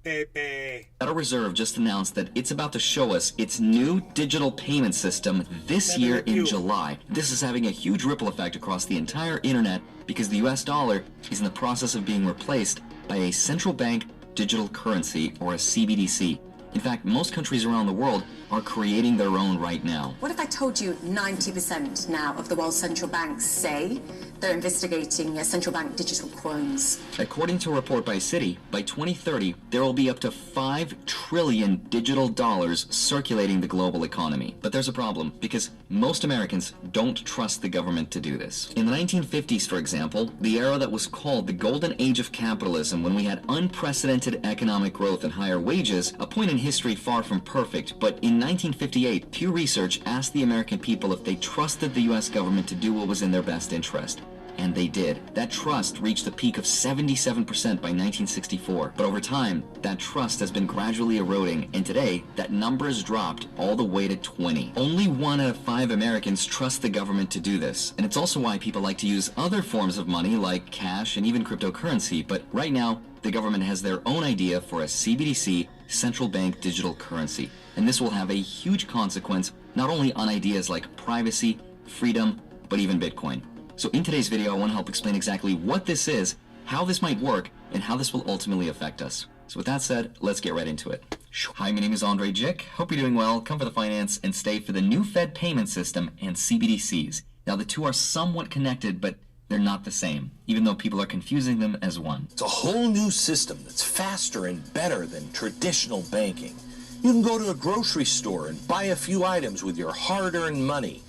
Pepe. Federal Reserve just announced that it's about to show us its new digital payment system this year in July. This is having a huge ripple effect across the entire internet because the US dollar is in the process of being replaced by a central bank digital currency, or a CBDC. In fact, most countries around the world are creating their own right now. What if I told you 90% now of the world's central banks say they're investigating central bank digital coins? According to a report by Citi, by 2030, there will be up to $5 trillion digital dollars circulating the global economy. But there's a problem, because most Americans don't trust the government to do this. In the 1950s, for example, the era that was called the golden age of capitalism, when we had unprecedented economic growth and higher wages, a point in history far from perfect, but in 1958, Pew Research asked the American people if they trusted the US government to do what was in their best interest. And they did. That trust reached a peak of 77% by 1964. But over time, that trust has been gradually eroding, and today, that number has dropped all the way to 20. Only 1 out of 5 Americans trust the government to do this. And it's also why people like to use other forms of money like cash and even cryptocurrency. But right now, the government has their own idea for a CBDC, central bank digital currency. And this will have a huge consequence, not only on ideas like privacy, freedom, but even Bitcoin. So in today's video, I want to help explain exactly what this is, how this might work, and how this will ultimately affect us. So with that said, let's get right into it. Hi, my name is Andre Jick. Hope you're doing well. Come for the finance and stay for the new Fed payment system and CBDCs. Now the two are somewhat connected, but they're not the same, even though people are confusing them as one. It's a whole new system that's faster and better than traditional banking. You can go to a grocery store and buy a few items with your hard-earned money.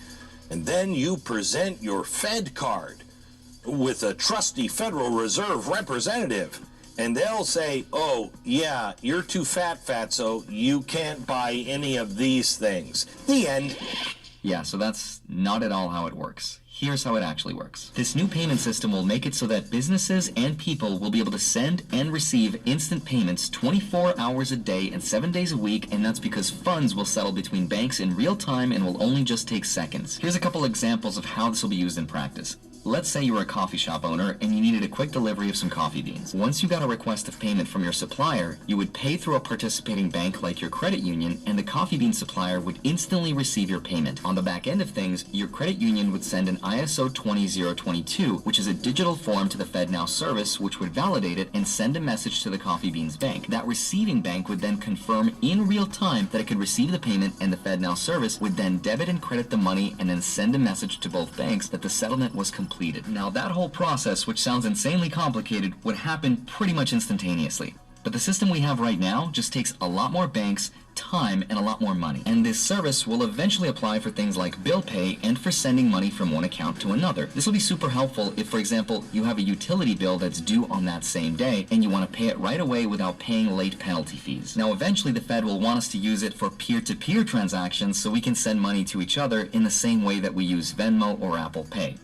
And then you present your Fed card with a trusty Federal Reserve representative. And they'll say, oh, yeah, you're too fat, fatso. You can't buy any of these things. The end. Yeah, so that's not at all how it works. Here's how it actually works. This new payment system will make it so that businesses and people will be able to send and receive instant payments 24 hours a day and 7 days a week, and that's because funds will settle between banks in real time and will only just take seconds. Here's a couple examples of how this will be used in practice. Let's say you were a coffee shop owner and you needed a quick delivery of some coffee beans. Once you got a request of payment from your supplier, you would pay through a participating bank like your credit union, and the coffee bean supplier would instantly receive your payment. On the back end of things, your credit union would send an ISO 20022, which is a digital form to the FedNow service, which would validate it and send a message to the coffee beans bank. That receiving bank would then confirm in real time that it could receive the payment, and the FedNow service would then debit and credit the money and then send a message to both banks that the settlement was completed. Now that whole process, which sounds insanely complicated, would happen pretty much instantaneously. But the system we have right now just takes a lot more banks, time, and a lot more money. And this service will eventually apply for things like bill pay and for sending money from one account to another. This will be super helpful if, for example, you have a utility bill that's due on that same day and you want to pay it right away without paying late penalty fees. Now eventually the Fed will want us to use it for peer-to-peer transactions so we can send money to each other in the same way that we use Venmo or Apple Pay.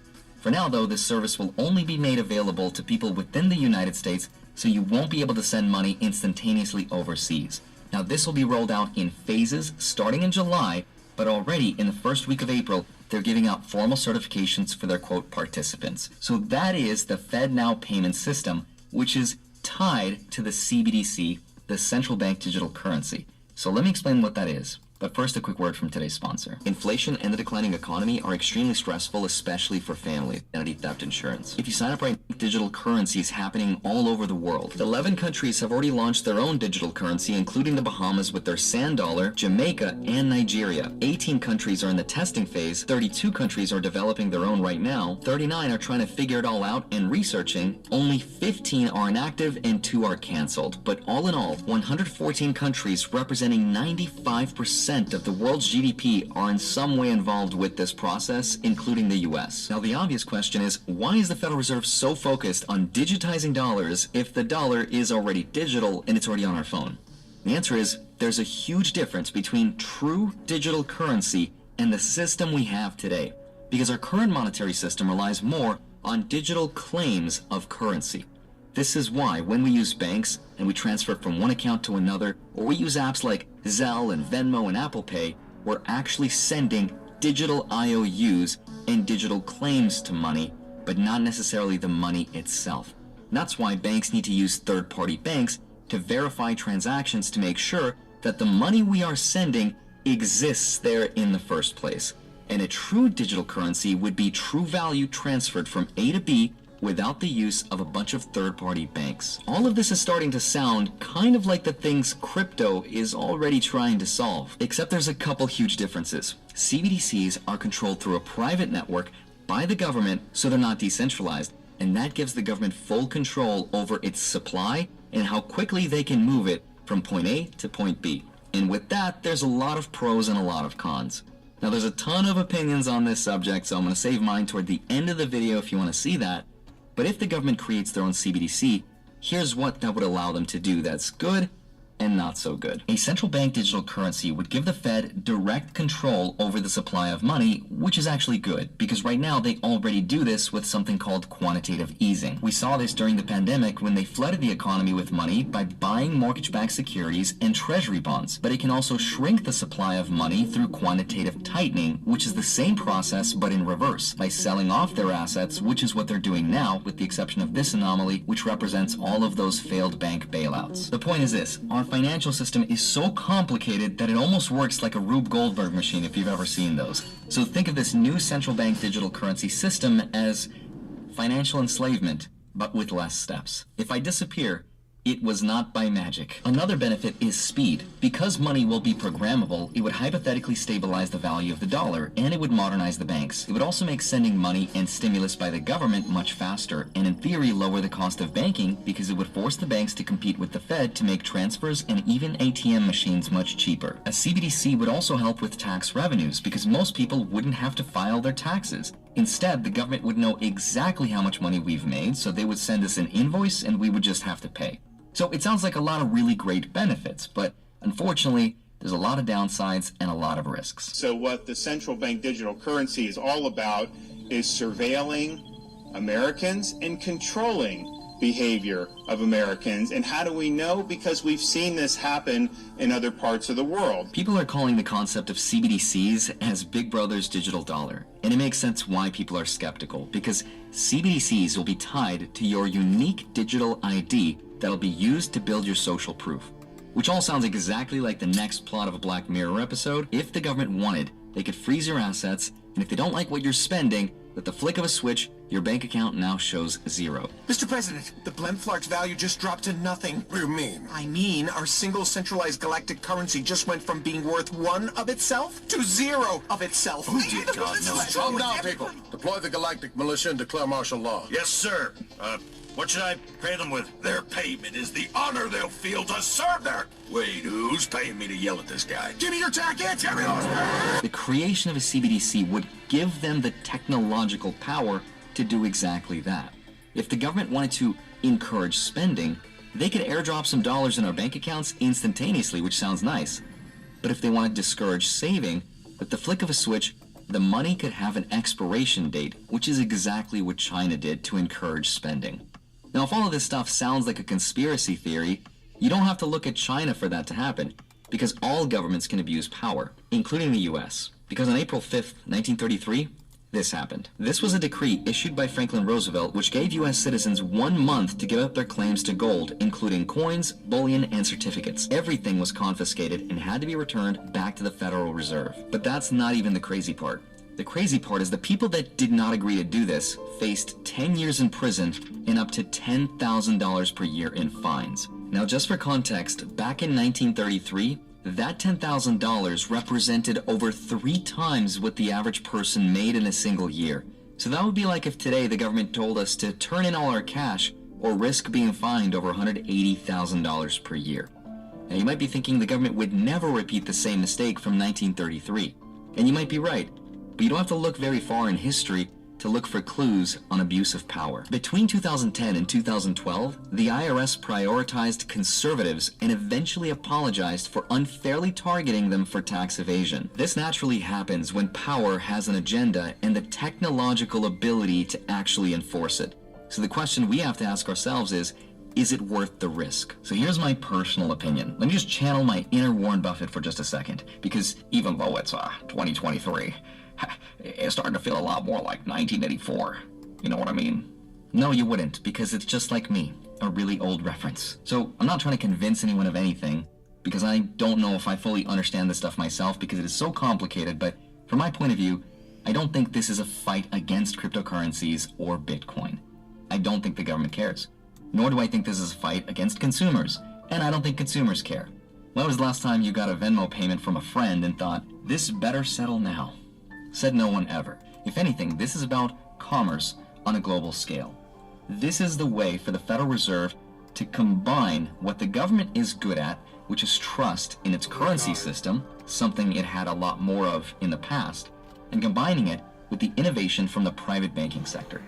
For now, though, this service will only be made available to people within the United States, so you won't be able to send money instantaneously overseas. Now, this will be rolled out in phases starting in July, but already in the first week of April, they're giving out formal certifications for their, quote, participants. So that is the FedNow payment system, which is tied to the CBDC, the central bank digital currency. So let me explain what that is. But first, a quick word from today's sponsor. Inflation and the declining economy are extremely stressful, especially for family identity theft insurance. If you sign up right now, digital currency is happening all over the world. 11 countries have already launched their own digital currency, including the Bahamas with their sand dollar, Jamaica, and Nigeria. 18 countries are in the testing phase, 32 countries are developing their own right now, 39 are trying to figure it all out and researching, only 15 are inactive, and 2 are canceled. But all in all, 114 countries representing 95% of the world's GDP are in some way involved with this process, including the US. Now the obvious question is, why is the Federal Reserve so focused on digitizing dollars if the dollar is already digital and it's already on our phone? The answer is, there's a huge difference between true digital currency and the system we have today, because our current monetary system relies more on digital claims of currency. This is why when we use banks and we transfer from one account to another, or we use apps like Zelle and Venmo and Apple Pay, we're actually sending digital IOUs and digital claims to money, but not necessarily the money itself. That's why banks need to use third-party banks to verify transactions to make sure that the money we are sending exists there in the first place. And a true digital currency would be true value transferred from A to B without the use of a bunch of third-party banks. All of this is starting to sound kind of like the things crypto is already trying to solve, except there's a couple huge differences. CBDCs are controlled through a private network by the government, so they're not decentralized, and that gives the government full control over its supply and how quickly they can move it from point A to point B. And with that, there's a lot of pros and a lot of cons. Now, there's a ton of opinions on this subject, so I'm going to save mine toward the end of the video if you want to see that. But if the government creates their own CBDC, here's what that would allow them to do that's good and not so good. A central bank digital currency would give the Fed direct control over the supply of money, which is actually good, because right now they already do this with something called quantitative easing. We saw this during the pandemic when they flooded the economy with money by buying mortgage-backed securities and treasury bonds. But it can also shrink the supply of money through quantitative tightening, which is the same process but in reverse, by selling off their assets, which is what they're doing now, with the exception of this anomaly, which represents all of those failed bank bailouts. The point is this: our financial system is so complicated that it almost works like a Rube Goldberg machine if you've ever seen those. So think of this new central bank digital currency system as financial enslavement, but with less steps. If I disappear, it was not by magic. Another benefit is speed. Because money will be programmable, it would hypothetically stabilize the value of the dollar, and it would modernize the banks. It would also make sending money and stimulus by the government much faster, and in theory lower the cost of banking, because it would force the banks to compete with the Fed to make transfers and even ATM machines much cheaper. A CBDC would also help with tax revenues, because most people wouldn't have to file their taxes. Instead, the government would know exactly how much money we've made, so they would send us an invoice and we would just have to pay. So it sounds like a lot of really great benefits, but unfortunately, there's a lot of downsides and a lot of risks. So what the central bank digital currency is all about is surveilling Americans and controlling behavior of Americans. And how do we know? Because we've seen this happen in other parts of the world. People are calling the concept of CBDCs as Big Brother's digital dollar. And it makes sense why people are skeptical, because CBDCs will be tied to your unique digital ID that'll be used to build your social proof. Which all sounds exactly like the next plot of a Black Mirror episode. If the government wanted, they could freeze your assets, and if they don't like what you're spending, with the flick of a switch, your bank account now shows zero. Mr. President, the Blemflark's value just dropped to nothing. What do you mean? I mean, our single centralized galactic currency just went from being worth 1 of itself to 0 of itself. Oh, dear God, no. Calm down, people. Deploy the galactic militia and declare martial law. Yes, sir. What should I pay them with? Their payment is the honor they'll feel to serve their... Wait, who's paying me to yell at this guy? Give me your jacket! Give me The creation of a CBDC would give them the technological power to do exactly that. If the government wanted to encourage spending, they could airdrop some dollars in our bank accounts instantaneously, which sounds nice. But if they want to discourage saving, with the flick of a switch, the money could have an expiration date, which is exactly what China did to encourage spending. Now, if all of this stuff sounds like a conspiracy theory, you don't have to look at China for that to happen, because all governments can abuse power, including the US. Because on April 5th, 1933, this happened. This was a decree issued by Franklin Roosevelt which gave US citizens 1 month to give up their claims to gold, including coins, bullion, and certificates. Everything was confiscated and had to be returned back to the Federal Reserve. But that's not even the crazy part. The crazy part is the people that did not agree to do this faced 10 years in prison and up to $10,000 per year in fines. Now, just for context, back in 1933, that $10,000 represented over 3 times what the average person made in a single year. So that would be like if today the government told us to turn in all our cash or risk being fined over $180,000 per year. Now, you might be thinking the government would never repeat the same mistake from 1933. And you might be right. But you don't have to look very far in history to look for clues on abuse of power. Between 2010 and 2012, the IRS prioritized conservatives and eventually apologized for unfairly targeting them for tax evasion. This naturally happens when power has an agenda and the technological ability to actually enforce it. So the question we have to ask ourselves is it worth the risk? So here's my personal opinion. Let me just channel my inner Warren Buffett for just a second, because even though it's 2023, It's starting to feel a lot more like 1984. You know what I mean? No, you wouldn't, because it's just like me, a really old reference. So I'm not trying to convince anyone of anything, because I don't know if I fully understand this stuff myself, because it is so complicated, but from my point of view, I don't think this is a fight against cryptocurrencies or Bitcoin. I don't think the government cares. Nor do I think this is a fight against consumers, and I don't think consumers care. When was the last time you got a Venmo payment from a friend and thought, this better settle now? Said no one ever. If anything, this is about commerce on a global scale. This is the way for the Federal Reserve to combine what the government is good at, which is trust in its currency system, something it had a lot more of in the past, and combining it with the innovation from the private banking sector.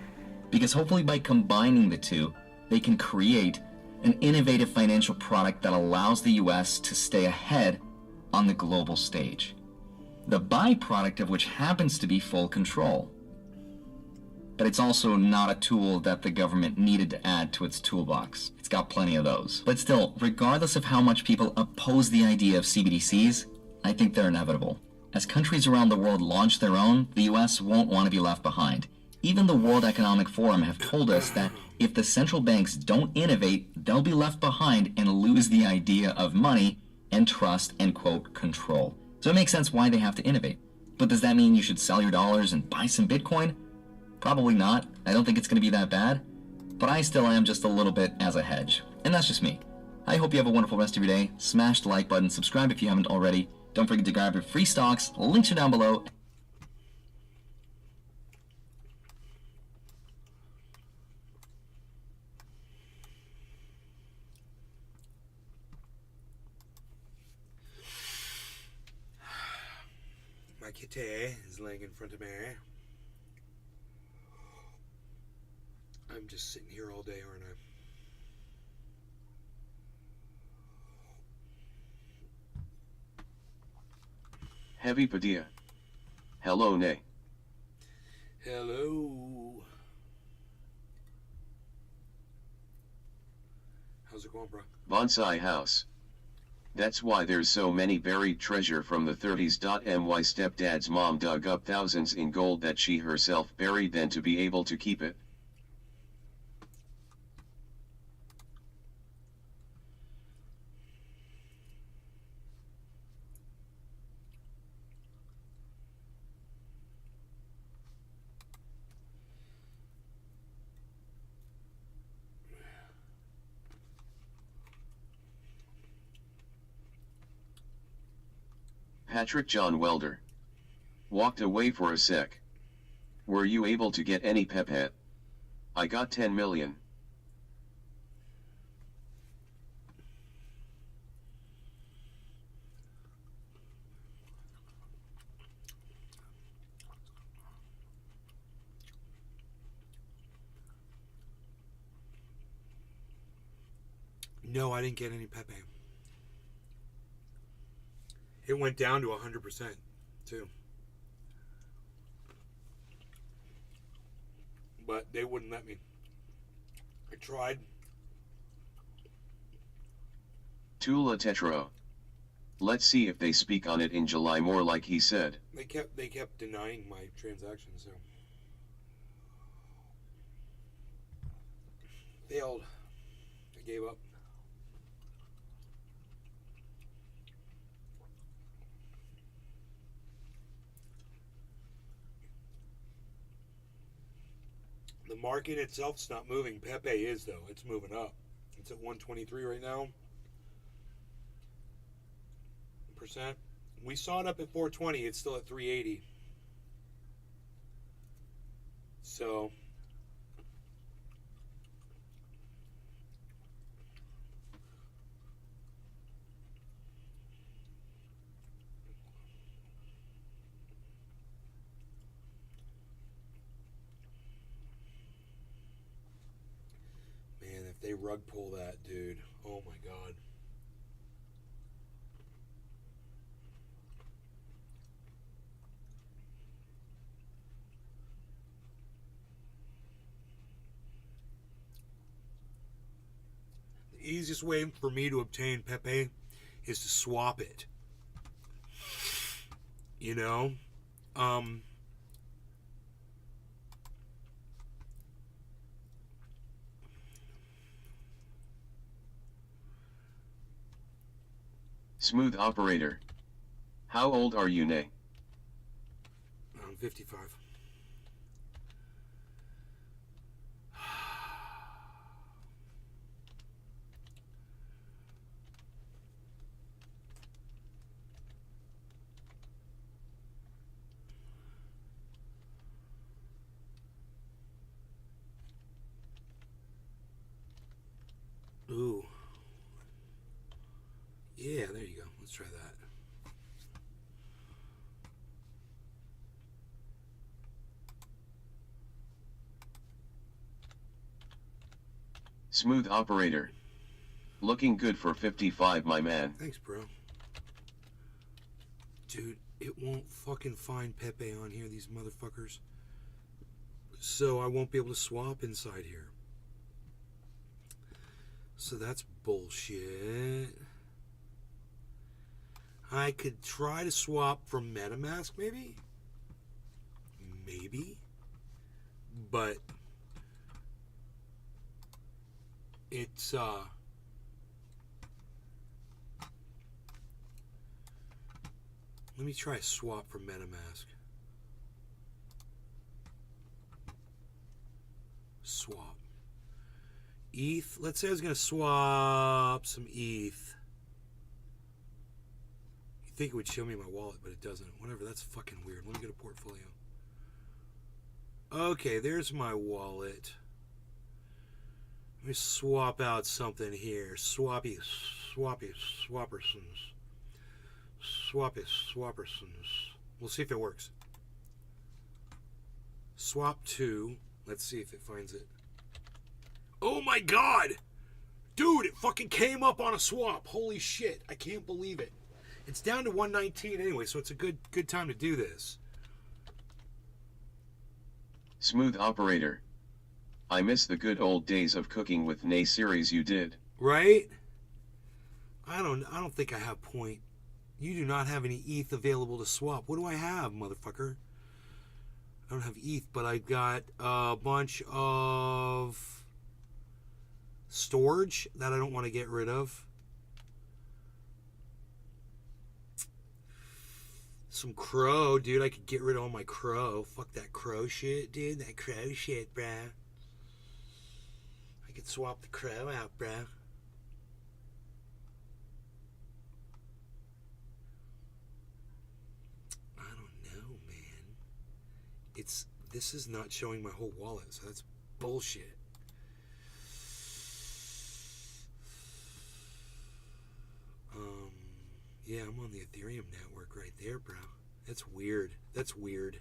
Because hopefully by combining the two, they can create an innovative financial product that allows the US to stay ahead on the global stage. The byproduct of which happens to be full control. But it's also not a tool that the government needed to add to its toolbox. It's got plenty of those. But still, regardless of how much people oppose the idea of CBDCs, I think they're inevitable. As countries around the world launch their own, the US won't want to be left behind. Even the World Economic Forum have told us that if the central banks don't innovate, they'll be left behind and lose the idea of money and trust and, quote, control. So it makes sense why they have to innovate. But does that mean you should sell your dollars and buy some Bitcoin? Probably not. I don't think it's going to be that bad. But I still am just a little bit as a hedge. And that's just me. I hope you have a wonderful rest of your day. Smash the like button, subscribe if you haven't already. Don't forget to grab your free stocks. Links are down below. My kitty is laying in front of me. I'm just sitting here all day, aren't I? Heavy Padilla. Hello, Nay. Hello. How's it going, bro? Bonsai House. That's why there's so many buried treasure from the 30s. My stepdad's mom dug up thousands in gold that she herself buried then to be able to keep it. Patrick John Welder. Walked away for a sec. Were you able to get any Pepe? I got 10 million. No, I didn't get any Pepe. It went down to 100%, too. But they wouldn't let me. I tried. Tula Tetro. Let's see if they speak on it in July more like he said. They kept denying my transactions, so. Failed. I gave up. The market itself's not moving. Pepe is, though. It's moving up. It's at 123 right now. %. We saw it up at 420. It's still at 380. So man, if they rug pull that, dude, oh my god. The easiest way for me to obtain Pepe is to swap it. You know? Smooth operator. How old are you, Nay? I'm 55. Ooh. Yeah, there you go. Let's try that. Smooth operator. Looking good for 55, my man. Thanks, bro. Dude, it won't fucking find Pepe on here, these motherfuckers. So I won't be able to swap inside here. So that's bullshit. I could try to swap from MetaMask, maybe? Maybe. But it's, let me try a swap from MetaMask. Swap. ETH. Let's say I was going to swap some ETH. You'd think it would show me my wallet, but it doesn't. Whatever, that's fucking weird. Let me get a portfolio. Okay, there's my wallet. Let me swap out something here. Swappersons. We'll see if it works. Swap to. Let's see if it finds it. Oh my god! Dude, it fucking came up on a swap. Holy shit. I can't believe it. It's down to 119 anyway, so it's a good time to do this. Smooth operator. I miss the good old days of cooking with Nay series you did. Right? I don't think I have point. You do not have any ETH available to swap. What do I have, motherfucker? I don't have ETH, but I got a bunch of storage that I don't want to get rid of. Some crow, dude. I could get rid of all my crow. Fuck that crow shit, dude. That crow shit, bruh. I could swap the crow out, bruh. I don't know, man. This is not showing my whole wallet, so that's bullshit. Yeah, I'm on the Ethereum network right there, bro. That's weird. That's weird.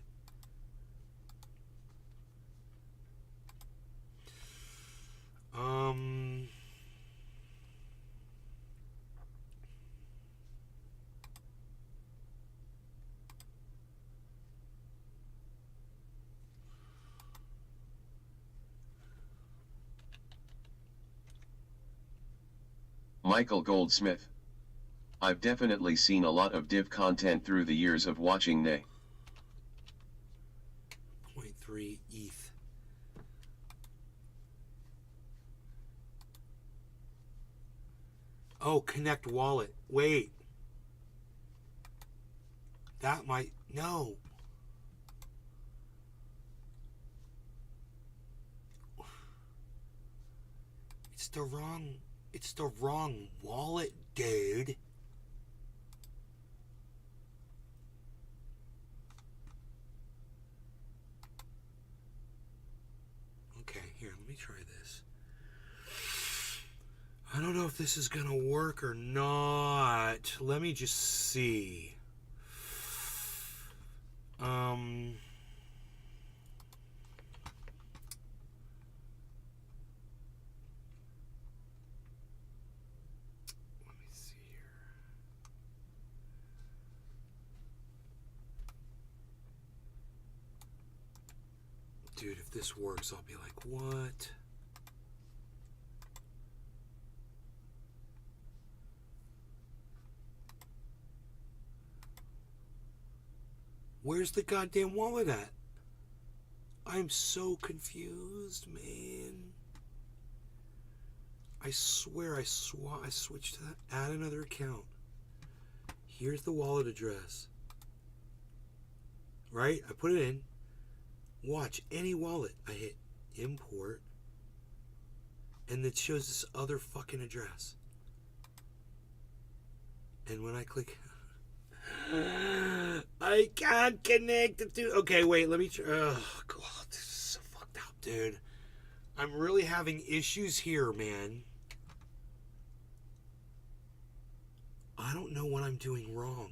Michael Goldsmith. I've definitely seen a lot of div content through the years of watching Nay. 0.3 ETH. Oh, connect wallet. Wait. That might... No. It's the wrong wallet, dude. Okay, here, let me try this. I don't know if this is gonna work or not. Let me just see. Let me see here. Dude, if this works, I'll be like, what? Where's the goddamn wallet at? I'm so confused, man. I swear I switched to that. Add another account. Here's the wallet address. Right? I put it in. Watch, any wallet. I hit import. And it shows this other fucking address. And when I click... I can't connect the two. Okay, wait, let me try. Oh, God, this is so fucked up, dude. I'm really having issues here, man. I don't know what I'm doing wrong.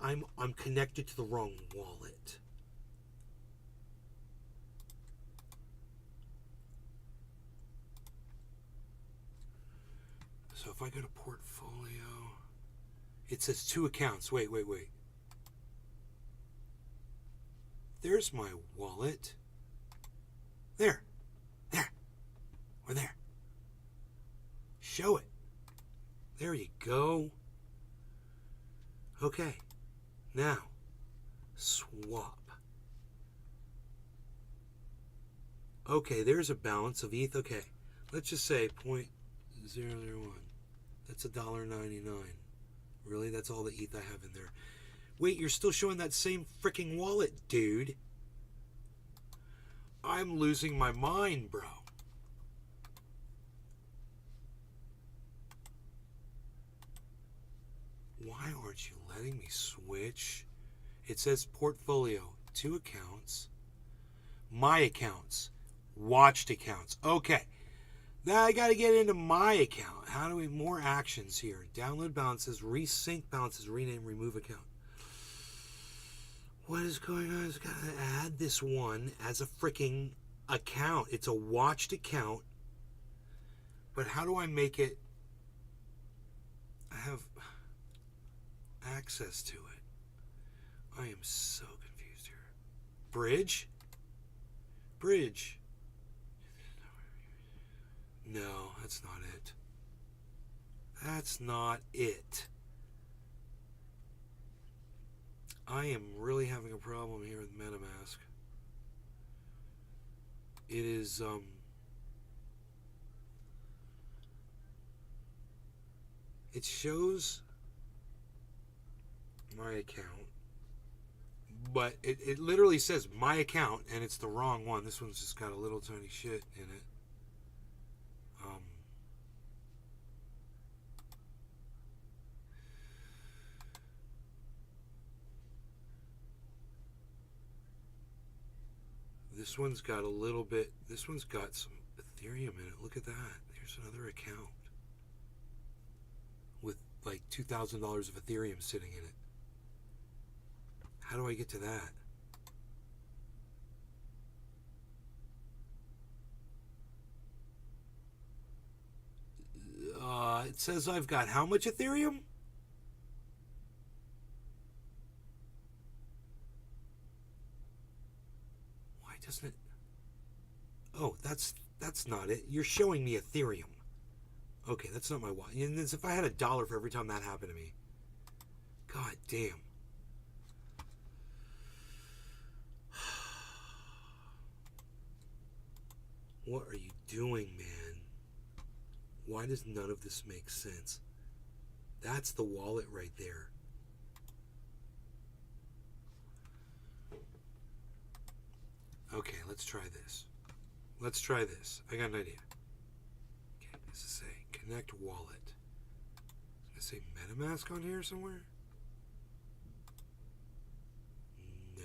I'm connected to the wrong wallet. So if I go to portfolio, it says 2 accounts. Wait. There's my wallet. There. We're there. Show it. There you go. Okay. Now, swap. Okay, there's a balance of ETH. Okay. Let's just say 0.001. That's $1.99. Really? That's all the ETH I have in there. Wait, you're still showing that same freaking wallet, dude. I'm losing my mind, bro. Why aren't you letting me switch? It says portfolio, 2 accounts, my accounts, watched accounts. Okay. Now I got to get into my account. How do we, more actions here. Download balances, resync balances, rename, remove account. What is going on? I've got to add this one as a freaking account. It's a watched account. But how do I make it? I have access to it. I am so confused here. Bridge? No, that's not it. That's not it. I am really having a problem here with MetaMask. It is, it shows my account, but it literally says my account, and it's the wrong one. This one's just got a little tiny shit in it. This one's got a little bit, this one's got some Ethereum in it. Look at that. There's another account with like $2,000 of Ethereum sitting in it. How do I get to that? It says I've got how much Ethereum? Why doesn't it? Oh, that's not it. You're showing me Ethereum. Okay, that's not my wallet. And as if I had $1 for every time that happened to me. God damn. What are you doing, man? Why does none of this make sense? That's the wallet right there. Okay, let's try this. I got an idea. Okay, this is saying connect wallet. Is it say MetaMask on here somewhere? No.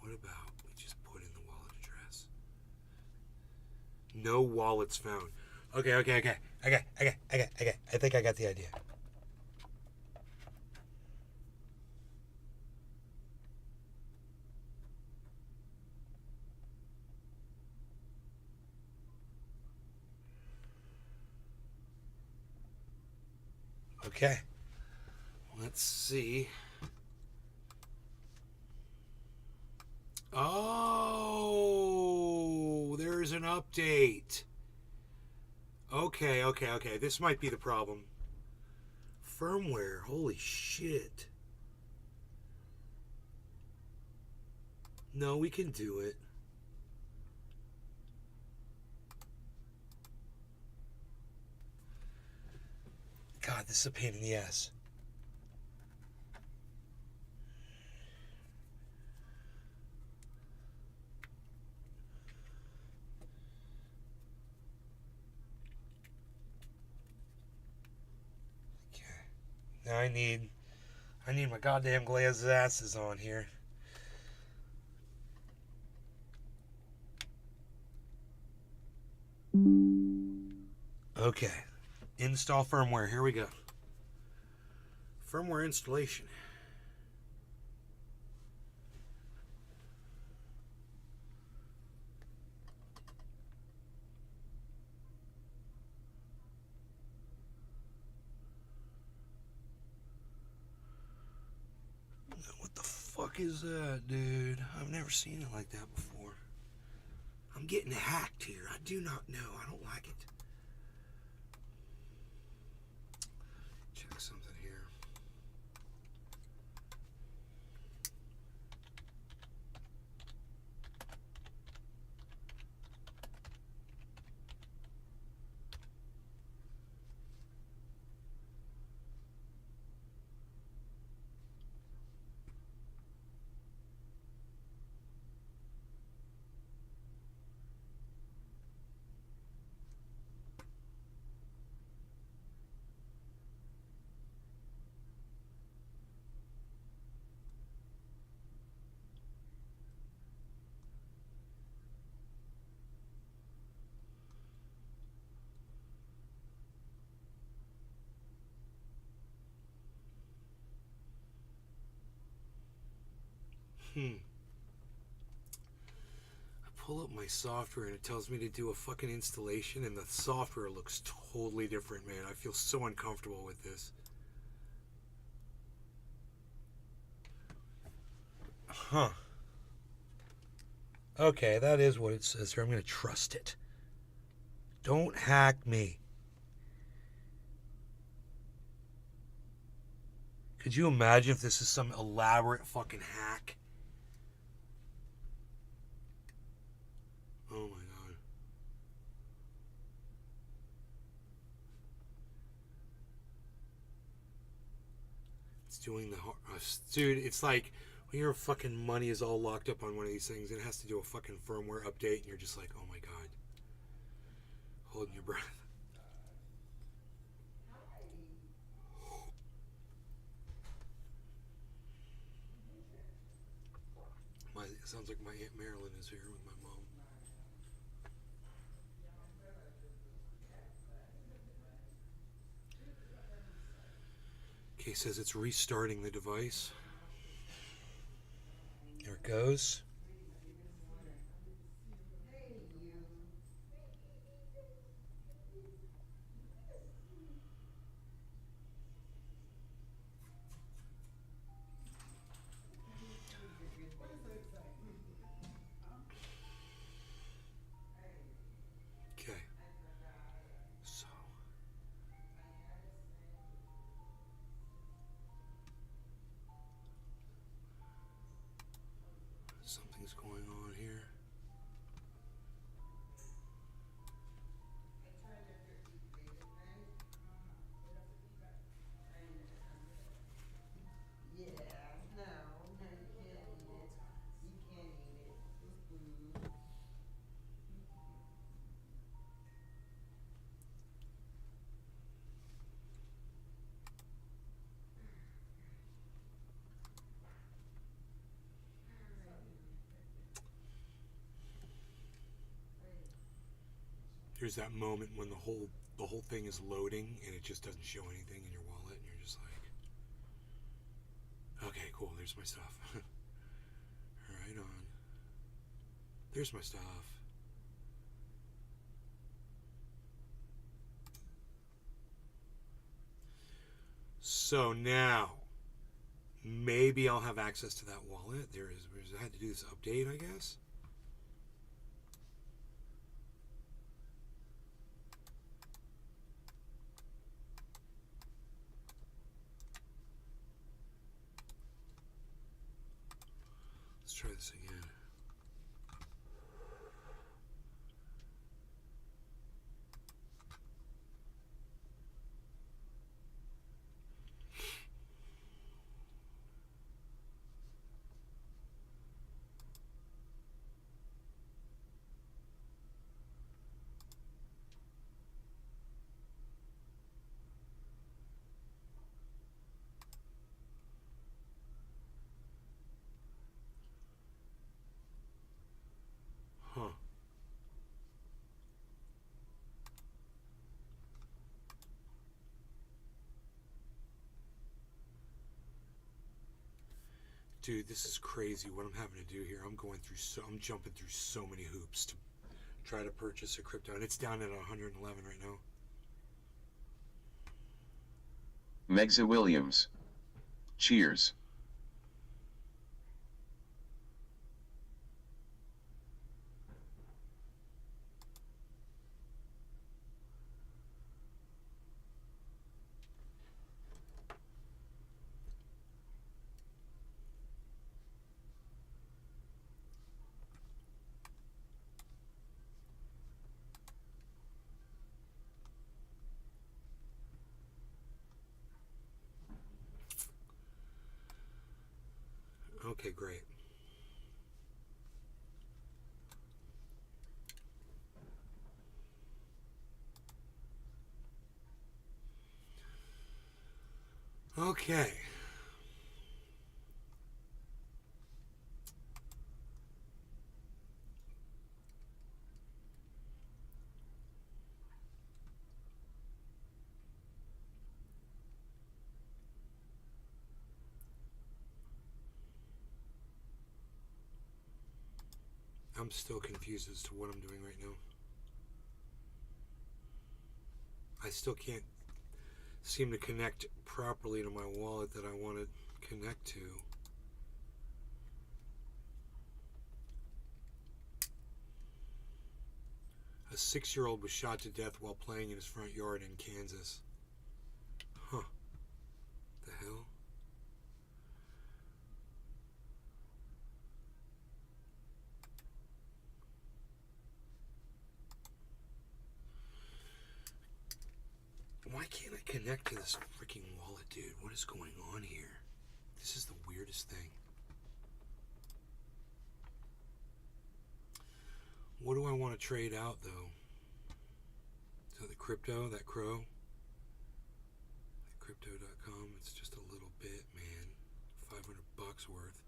What about we just put in the wallet address? No wallets found. Okay. I think I got the idea. Okay. Let's see. Oh, there's an update. Okay. This might be the problem. Firmware. Holy shit. No, we can do it. God, this is a pain in the ass. Okay. Now I need my goddamn glasses on here. Okay. Install firmware. Here we go. Firmware installation. What the fuck is that, dude? I've never seen it like that before. I'm getting hacked here. I do not know. I don't like it. Check something here. I pull up my software and it tells me to do a fucking installation and the software looks totally different, man. I feel so uncomfortable with this. Huh. Okay, that is what it says here. I'm going to trust it. Don't hack me. Could you imagine if this is some elaborate fucking hack? Oh my god. It's doing the dude, it's like when your fucking money is all locked up on one of these things and it has to do a fucking firmware update and you're just like, oh my god. Holding your breath. It sounds like my Aunt Marilyn is here with my mom. Okay, says it's restarting the device. There it goes. Okay. So. Something's going on here. There's that moment when the whole thing is loading and it just doesn't show anything in your wallet and you're just like, okay, cool, there's my stuff. Right on. There's my stuff. So now, maybe I'll have access to that wallet. I had to do this update, I guess. Let's try this again. Dude, this is crazy what I'm having to do here. I'm jumping through so many hoops to try to purchase a crypto, and it's down at 111 right now. Megza Williams. Cheers. Okay, great. Okay. I'm still confused as to what I'm doing right now. I still can't seem to connect properly to my wallet that I want to connect to. A 6-year-old was shot to death while playing in his front yard in Kansas. Huh. The hell? Why can't I connect to this freaking wallet, dude? What is going on here? This is the weirdest thing. What do I want to trade out, though? So the crypto, that crow? Crypto.com, it's just a little bit, man. $500 worth.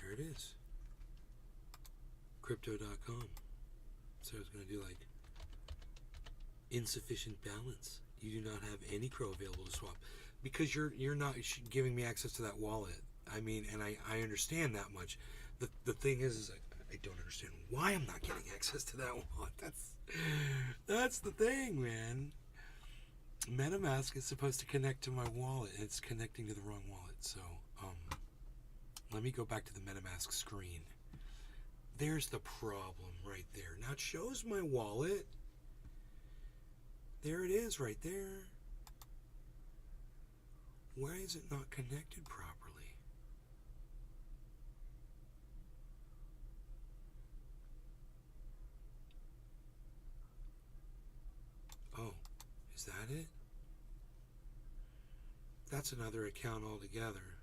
There it is. Crypto.com. So I was going to do like insufficient balance. You do not have any crow available to swap because you're not giving me access to that wallet. I mean, and I understand that much. The thing is I don't understand why I'm not getting access to that wallet. That's the thing, man. MetaMask is supposed to connect to my wallet. It's connecting to the wrong wallet. So, let me go back to the MetaMask screen. There's the problem right there. Now it shows my wallet. There it is right there. Why is it not connected properly? Oh, is that it? That's another account altogether.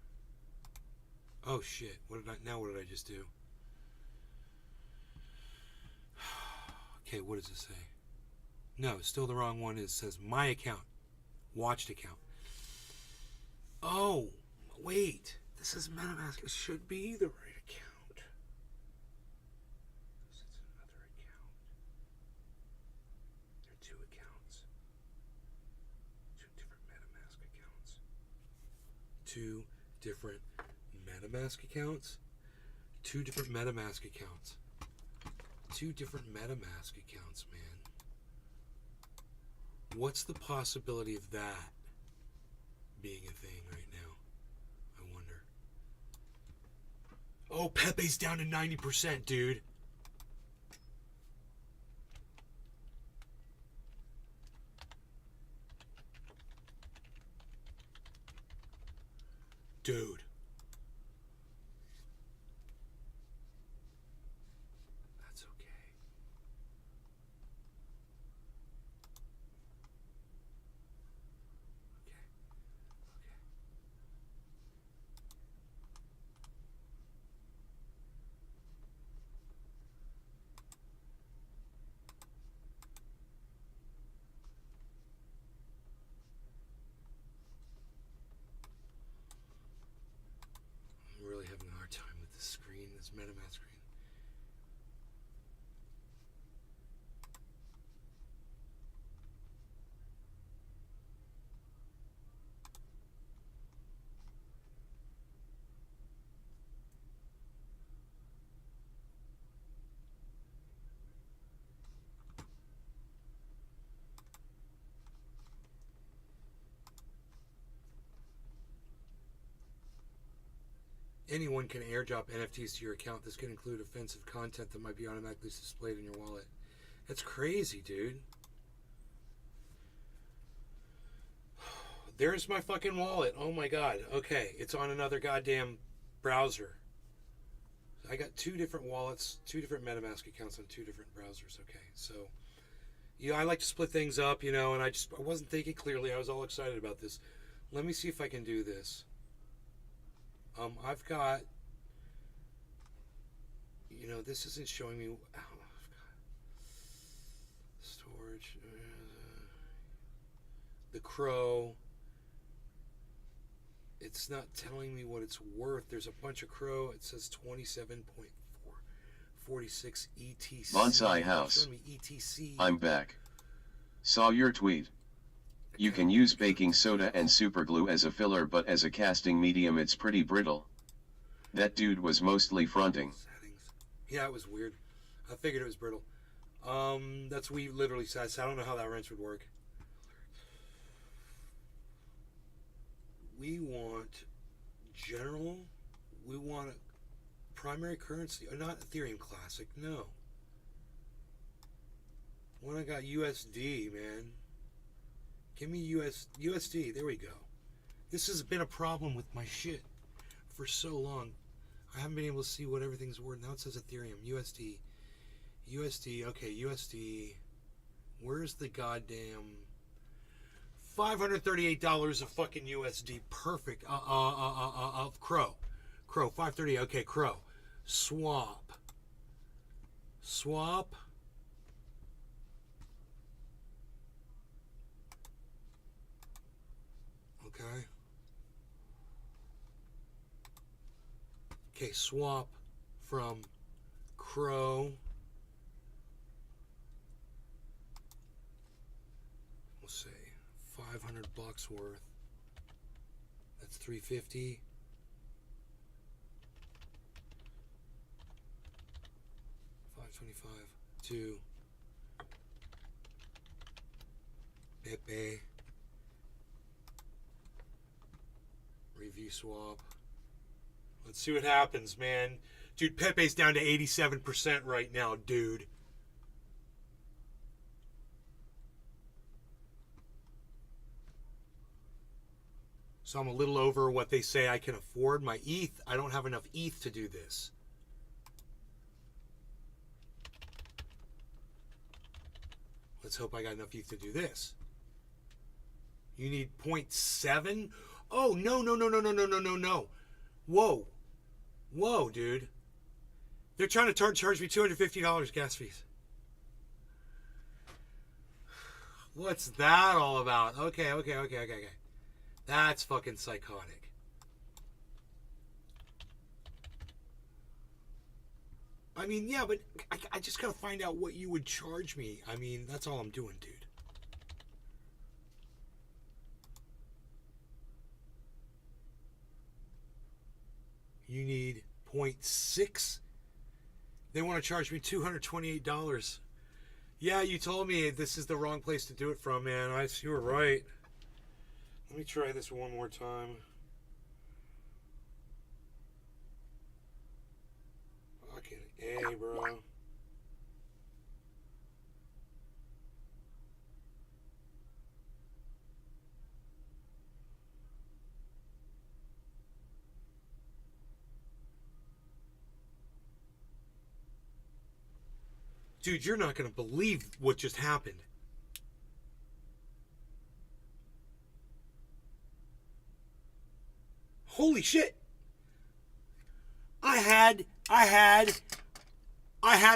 Oh shit, what did I just do? Okay, what does it say? No, still the wrong one. It says my account. Watched account. Oh, wait. This is MetaMask. It should be the right account. This is another account. There are two accounts. Two different MetaMask accounts. Two different MetaMask accounts. Two different MetaMask accounts. Two different MetaMask accounts, man. What's the possibility of that being a thing right now? I wonder. Oh, Pepe's down to 90%, dude. Dude. That's okay. I'm really having a hard time with this screen, this MetaMask screen. Anyone can airdrop NFTs to your account. This could include offensive content that might be automatically displayed in your wallet. That's crazy, dude. There's my fucking wallet. Oh my god. Okay, it's on another goddamn browser. I got 2 different wallets, 2 different MetaMask accounts on 2 different browsers. Okay, so I like to split things up, and I wasn't thinking clearly. I was all excited about this. Let me see if I can do this. I've got, this isn't showing me. I've got storage, the Crow. It's not telling me what it's worth. There's a bunch of Crow. It says 27.46 ETC. Bonsai House. ETC. I'm back. Saw your tweet. You can use baking soda and superglue as a filler, but as a casting medium it's pretty brittle. That dude was mostly fronting. Yeah, it was weird. I figured it was brittle. That's what we literally said. I don't know how that wrench would work. We want general. We want a primary currency. Not Ethereum Classic, no. When I got USD, man. Give me USD. There we go. This has been a problem with my shit for so long. I haven't been able to see what everything's worth. Now it says Ethereum. USD. Okay, USD. Where's the goddamn $538 of fucking USD? Perfect. Of Crow. 538. Okay, Crow. Swap. Okay. Okay, swap from Crow. We'll say $500 worth. That's $350. $525 to Pepe. Review swap. Let's see what happens, man. Dude, Pepe's down to 87% right now, dude. So I'm a little over what they say I can afford. My ETH, I don't have enough ETH to do this. Let's hope I got enough ETH to do this. You need 0.7? Oh, no. Whoa, dude. They're trying to charge me $250 gas fees. What's that all about? Okay. That's fucking psychotic. I mean, yeah, but I just gotta find out what you would charge me. I mean, that's all I'm doing, dude. You need 0.6. They want to charge me $228. Yeah, you told me this is the wrong place to do it from, man. You were right. Let me try this one more time. Fucking A, bro. Dude, you're not going to believe what just happened. Holy shit. I had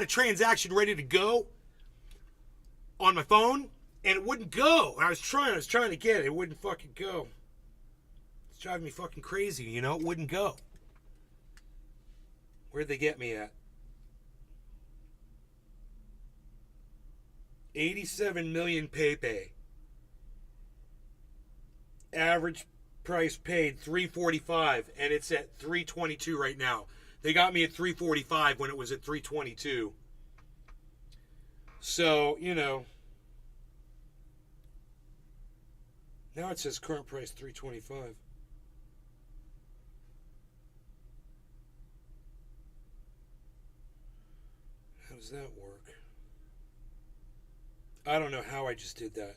a transaction ready to go on my phone and it wouldn't go. I was trying to get it. It wouldn't fucking go. It's driving me fucking crazy, it wouldn't go. Where'd they get me at? 87 million Pepe. Average price paid $345 and it's at $322 right now. They got me at $345 when it was at $322. So, now it says current price $325. does that work? I don't know how I just did that.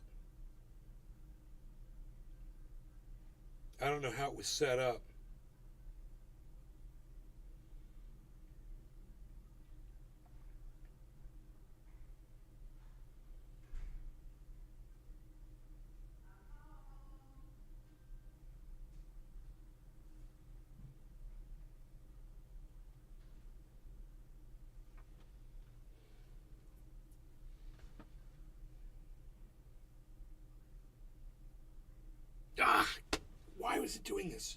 I don't know how it was set up. Ah! Why was it doing this?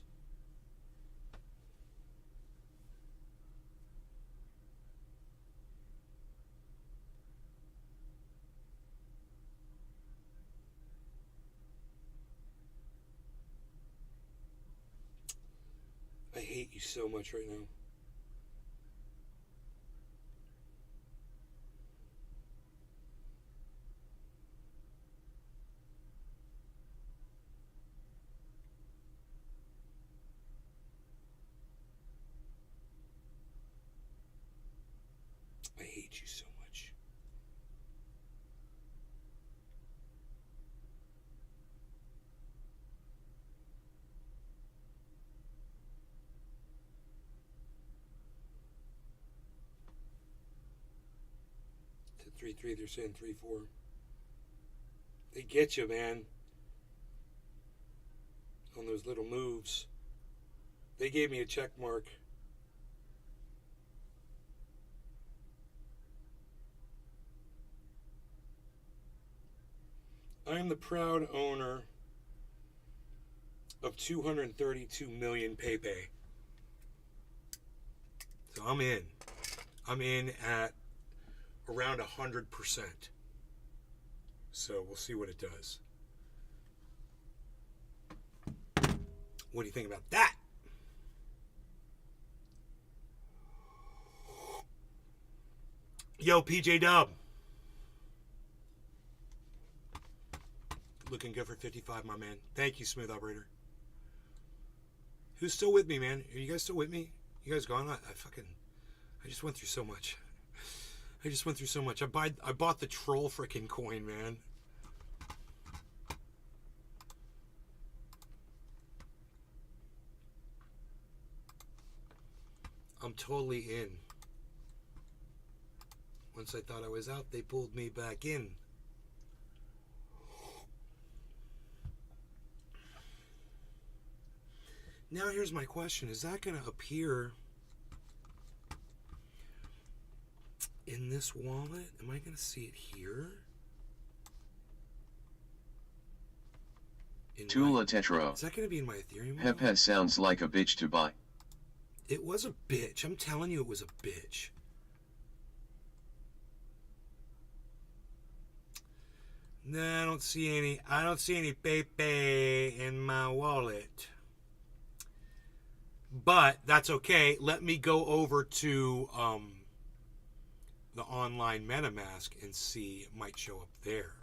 I hate you so much right now. I hate you so much. To 3-3, they're saying 3-4. They get you, man. On those little moves. They gave me a check mark. I am the proud owner of 232 million Pepe. So I'm in. I'm in at around 100%. So we'll see what it does. What do you think about that? Yo, PJ Dub. Looking good for 55, my man. Thank you, Smooth Operator. Who's still with me, man? Are you guys still with me? You guys gone? I just went through so much. I bought the troll frickin' coin, man. I'm totally in. Once I thought I was out, they pulled me back in. Now here's my question. Is that going to appear in this wallet? Am I going to see it here? Tula Tetro. Is that going to be in my Ethereum wallet? Pepe sounds like a bitch to buy. It was a bitch. I'm telling you it was a bitch. No, I don't see any Pepe in my wallet. But that's okay. Let me go over to the online MetaMask and see. It might show up there.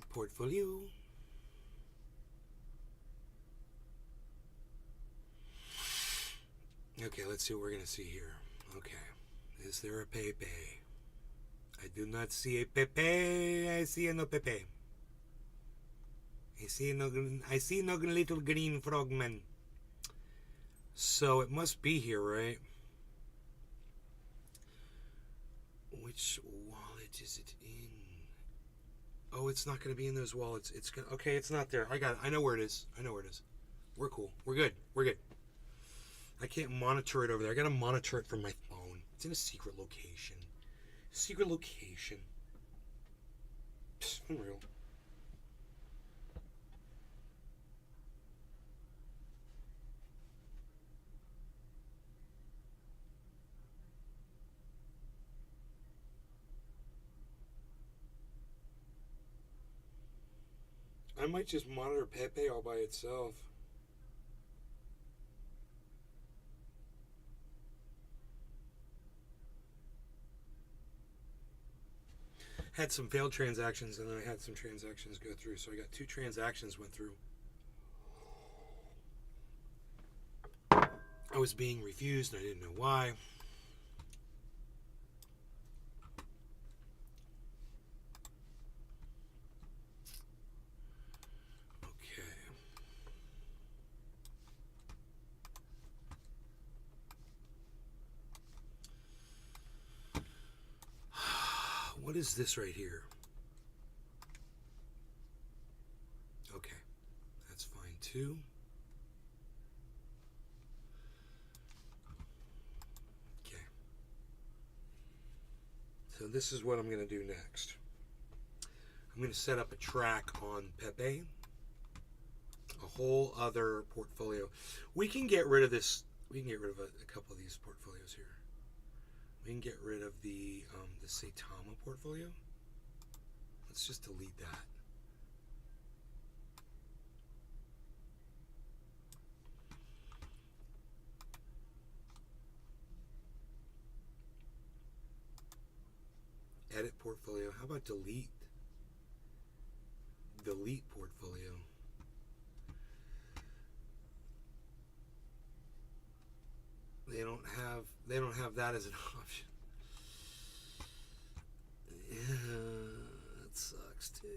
Portfolio. Okay, let's see what we're going to see here. Okay. Is there a Pepe? I do not see a Pepe. I see no Pepe. I see no little green frogman. So it must be here, right? Which wallet is it in? Oh, it's not going to be in those wallets. It's gonna. Okay, it's not there. I got it. I know where it is. We're cool. We're good. I can't monitor it over there. I got to monitor it from my phone. It's in a secret location. Psst, unreal. I might just monitor Pepe all by itself. Had some failed transactions, and then I had some transactions go through. So I got 2 transactions went through. was being refused and I didn't know why. What is this right here? Okay, that's fine too. Okay. So this is what I'm going to do next. I'm going to set up a track on Pepe. A whole other portfolio. We can get rid of this. We can get rid of a couple of these portfolios here. We can get rid of the Saitama portfolio. Let's just delete that. Edit portfolio. How about delete? Delete portfolio. They don't have that as an option. Yeah, that sucks, dude.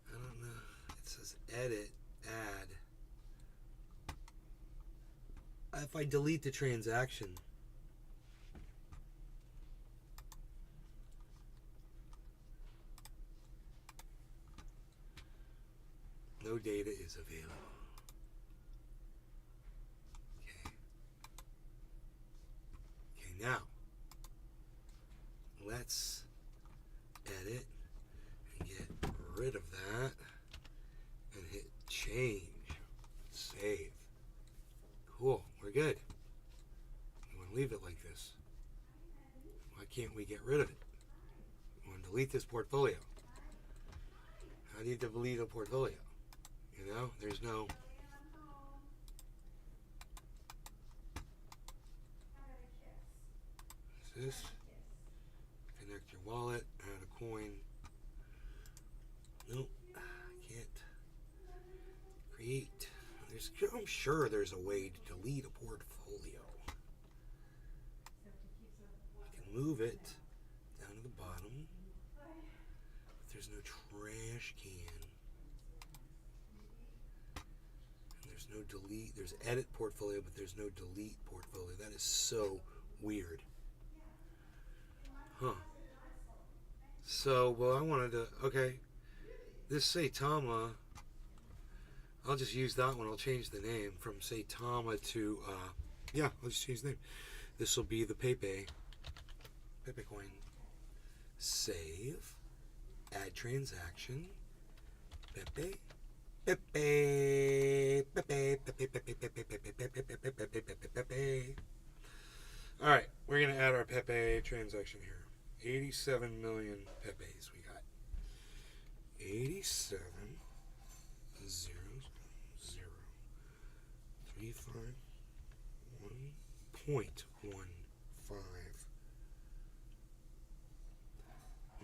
I don't know. It says edit, add. If I delete the transaction, no data is available. Okay, now let's edit and get rid of that and hit change, save. Cool, we're good. We want to leave it like this. Why can't we get rid of it? We want to delete this portfolio. How do you delete a portfolio? You know, there's no... What's this? Connect your wallet, add a coin. Nope, can't. Create. I'm sure there's a way to delete a portfolio. You can move it down to the bottom. But there's no trash can. And there's no delete. There's edit portfolio, but there's no delete portfolio. That is so weird. Huh. So, well, I wanted to, okay, this Saitama, I'll just use that one. I'll change the name from Saitama to, yeah, I'll just change the name. This will be the Pepe coin. Save, add transaction, Pepe, Pepe, Pepe, Pepe, Pepe, Pepe, Pepe, Pepe, Pepe, Pepe, Pepe, Pepe. All right, we're going to add our Pepe transaction here. 87 million Pepes we got. 87 0 0 3 5 1.15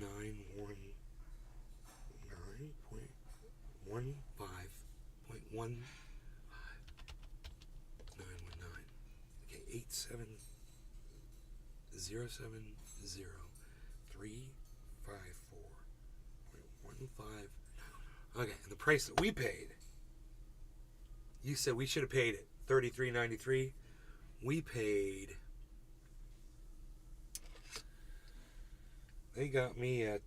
919.15.19. Okay, 87070354.15. Okay, and the price that we paid, you said we should have paid it $33.93. We paid, they got me at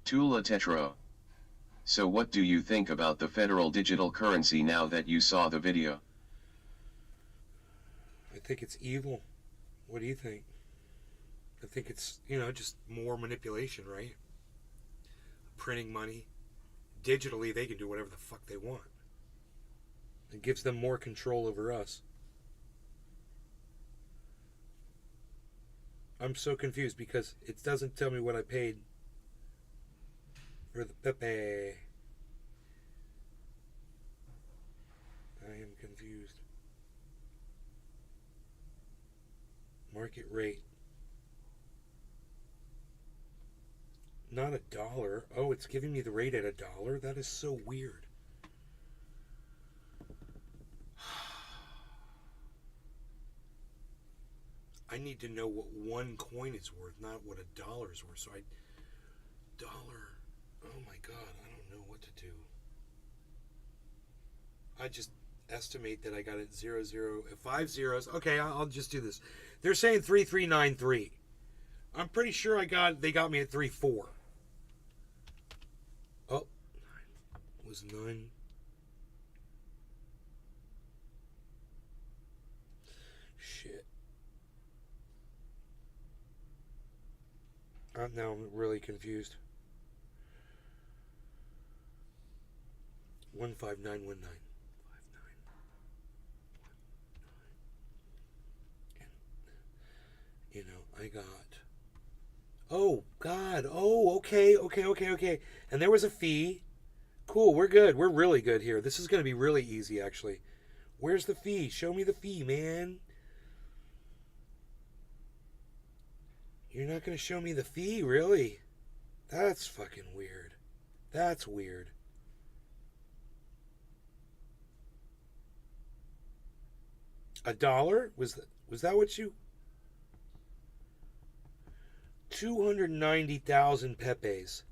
Tula Tetro. So what do you think about the federal digital currency now that you saw the video? I think it's evil. What do you think? I think it's, you know, just more manipulation, right? Printing money. Digitally, they can do whatever the fuck they want. It gives them more control over us. I'm so confused because it doesn't tell me what I paid for the Pepe. I am confused. Market rate. not $1. Oh, it's giving me the rate at $1. That is so weird. I need to know what one coin is worth, not what $1 is worth. So dollar. Oh my God, I don't know what to do. I just estimate that I got it 5 zeros. Okay, I'll just do this. They're saying 3393. I'm pretty sure they got me at 34. Oh, it was 9. Shit. Now I'm really confused. 15919. You know, I got. Oh God. Oh, okay. And there was a fee. Cool. We're good. We're really good here. This is going to be really easy, actually. Where's the fee? Show me the fee, man. You're not going to show me the fee, really? That's fucking weird. That's weird. $1? Was that what you? 290,000 Pepes.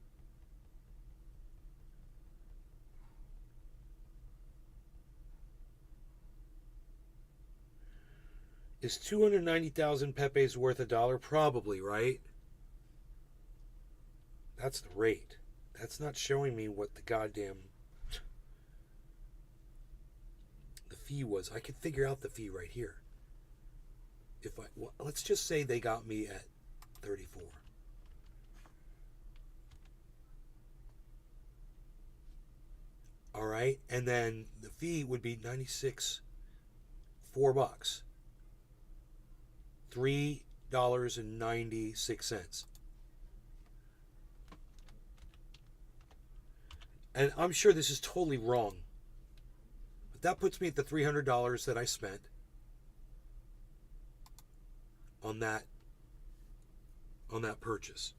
Is 290,000 Pepes worth $1? Probably, right? That's the rate. That's not showing me what the goddamn the fee was. I could figure out the fee right here. Let's just say they got me at 34. All right, and then the fee would be 96, $4, $3.96. And I'm sure this is totally wrong, but that puts me at the $300 that I spent on that purchase,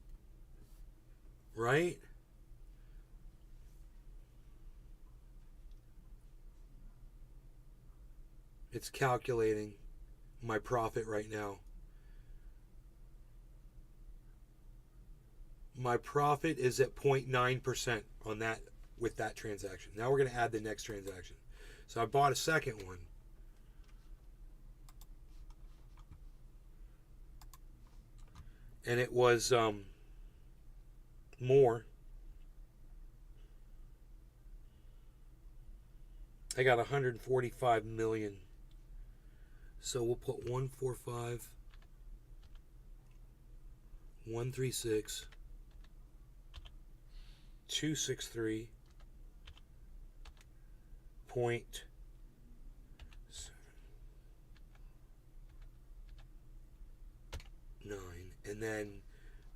right? It's calculating my profit right now. My profit is at 0.9% on that with that transaction. Now we're going to add the next transaction. So I bought a second one. And it was more. I got 145 million. So we'll put 145, 136, 263, 0.9, and then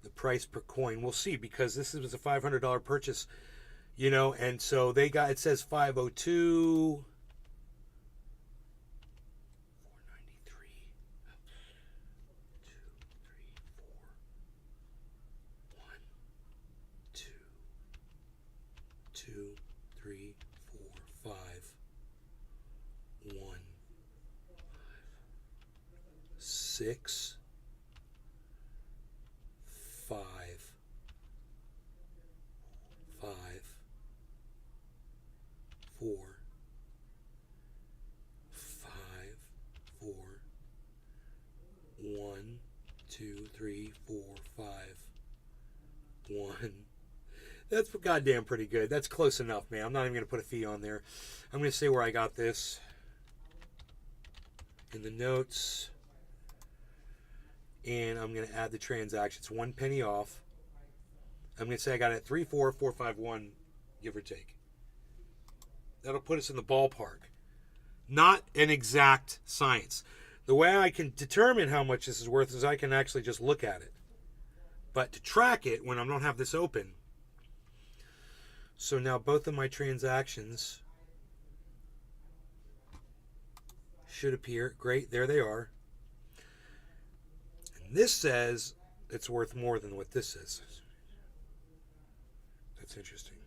the price per coin. We'll see, because this was a $500 purchase, you know, and so they got, it says 502. 6, 5, 5, 4, 5, 4, 1, 2, 3, 4, 5, 1. That's goddamn pretty good. That's close enough, man. I'm not even going to put a fee on there. I'm going to say where I got this in the notes. And I'm going to add the transactions. 1 penny off. I'm going to say I got it at 34451, give or take. That'll put us in the ballpark. Not an exact science. The way I can determine how much this is worth is I can actually just look at it. But to track it when I don't have this open. So now both of my transactions should appear. Great, there they are. And this says it's worth more than what this says. That's interesting.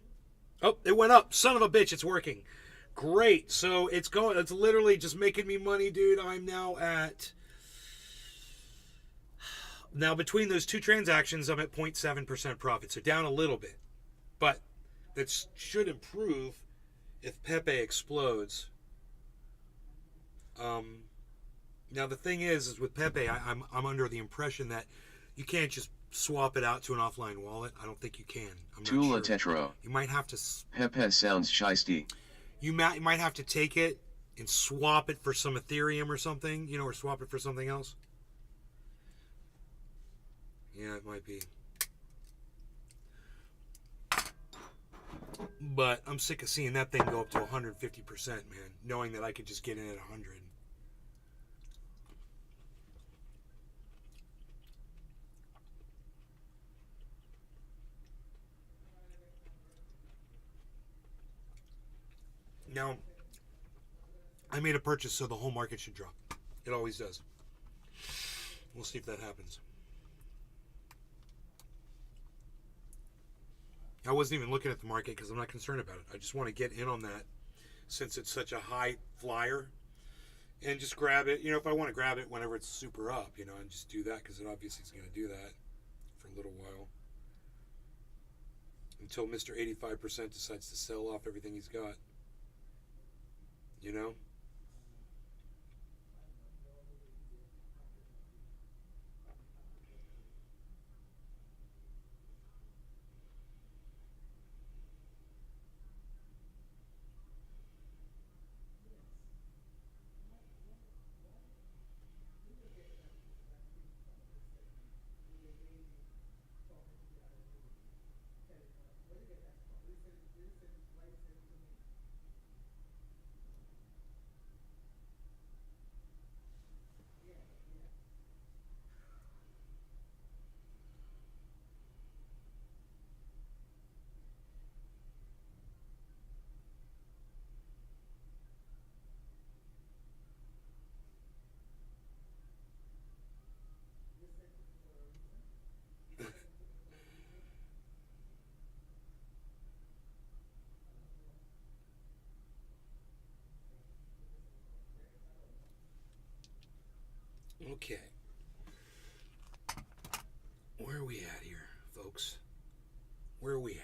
Oh, it went up. Son of a bitch, it's working. Great. So it's going. It's literally just making me money, dude. I'm now at. Now between those two transactions, I'm at 0.7% profit. So down a little bit, but that should improve if Pepe explodes. Now the thing is with Pepe, I'm under the impression that you can't just swap it out to an offline wallet. I don't think you can. I'm Tula not sure. Tetro. You might have to. Pepe sounds shisty. You might have to take it and swap it for some Ethereum or something, or swap it for something else. Yeah, it might be. But I'm sick of seeing that thing go up to 150%, man, knowing that I could just get in at 100. Now, I made a purchase, so the whole market should drop. It always does. We'll see if that happens. I wasn't even looking at the market because I'm not concerned about it. I just want to get in on that since it's such a high flyer and just grab it. If I want to grab it whenever it's super up, and just do that because it obviously is going to do that for a little while until Mr. 85% decides to sell off everything he's got. Okay. Where are we at here, folks? Where are we at?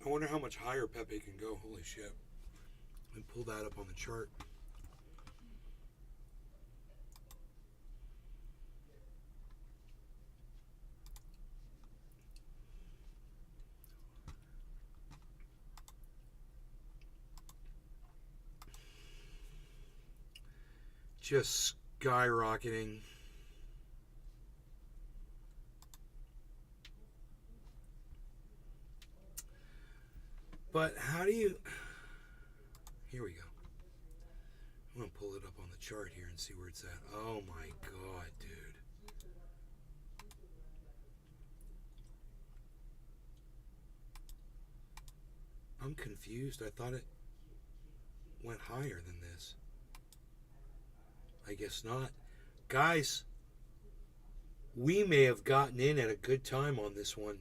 I wonder how much higher Pepe can go. Holy shit. Let me pull that up on the chart. Just skyrocketing. But how do you... Here we go. I'm going to pull it up on the chart here and see where it's at. Oh my god, dude. I'm confused. I thought it went higher than this. I guess not. Guys, we may have gotten in at a good time on this one.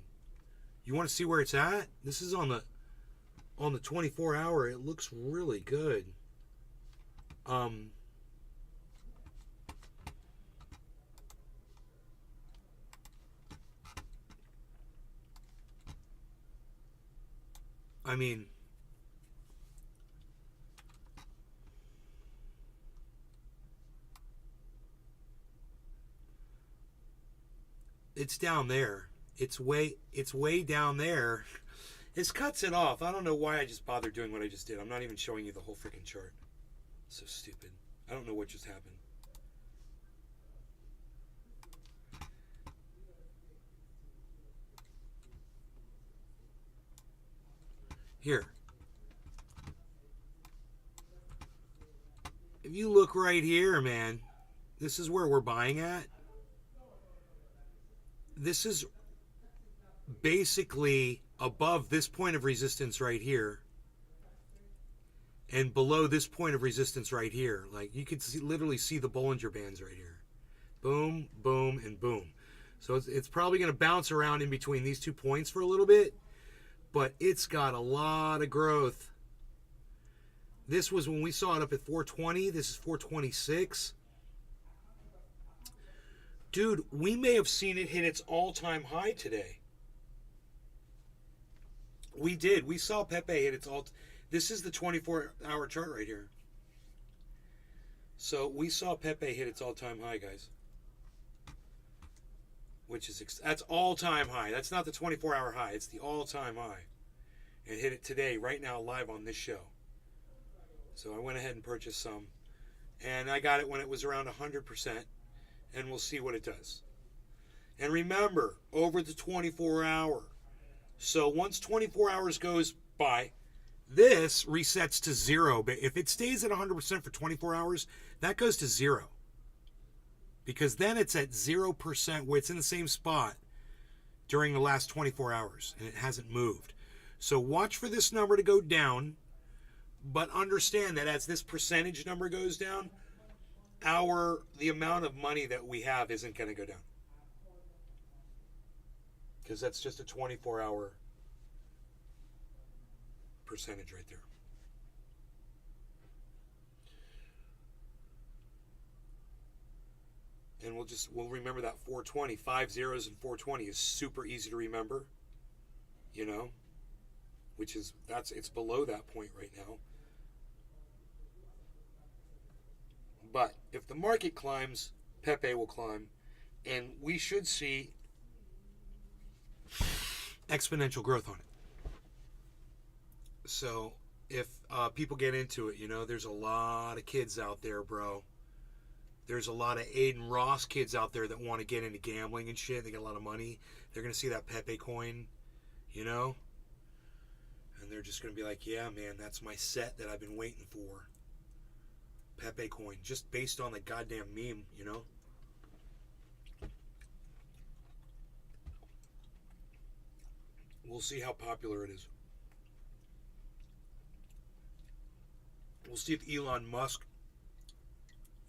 You want to see where it's at? This is on the 24 hour. It looks really good. I mean, it's down there. It's way down there. This cuts it off. I don't know why I just bothered doing what I just did. I'm not even showing you the whole freaking chart. So stupid. I don't know what just happened. Here. if you look right here, man, this is where we're buying at. This is basically above this point of resistance right here and below this point of resistance right here. Like, you could literally see the Bollinger Bands right here. Boom, boom, and boom. So it's probably going to bounce around in between these 2 points for a little bit, but it's got a lot of growth. This was when we saw it up at 420. This is 426. Dude, we may have seen it hit its all-time high today. We did. We saw Pepe hit its all. This is the 24-hour chart right here. So we saw Pepe hit its all-time high, guys. Which is, that's all-time high. That's not the 24-hour high. It's the all-time high. And hit it today, right now, live on this show. So I went ahead and purchased some. And I got it when it was around 100%. And we'll see what it does. And remember, over the 24-hour. So once 24 hours goes by, this resets to 0. But if it stays at 100% for 24 hours, that goes to 0. Because then it's at 0%, where it's in the same spot during the last 24 hours. And it hasn't moved. So watch for this number to go down. But understand that as this percentage number goes down, the amount of money that we have isn't going to go down. Because that's just a 24-hour percentage right there. And we'll remember that 420. 5 zeros and 420 is super easy to remember. You know? Which is, it's below that point right now. But if the market climbs, Pepe will climb. And we should see exponential growth on it. So if people get into it, you know, there's a lot of kids out there, bro. There's a lot of Aiden Ross kids out there that want to get into gambling and shit. They get a lot of money. They're going to see that Pepe coin, you know? And they're just going to be like, yeah, man, that's my set that I've been waiting for. Pepe coin, just based on the goddamn meme, you know? We'll see how popular it is. We'll see if Elon Musk,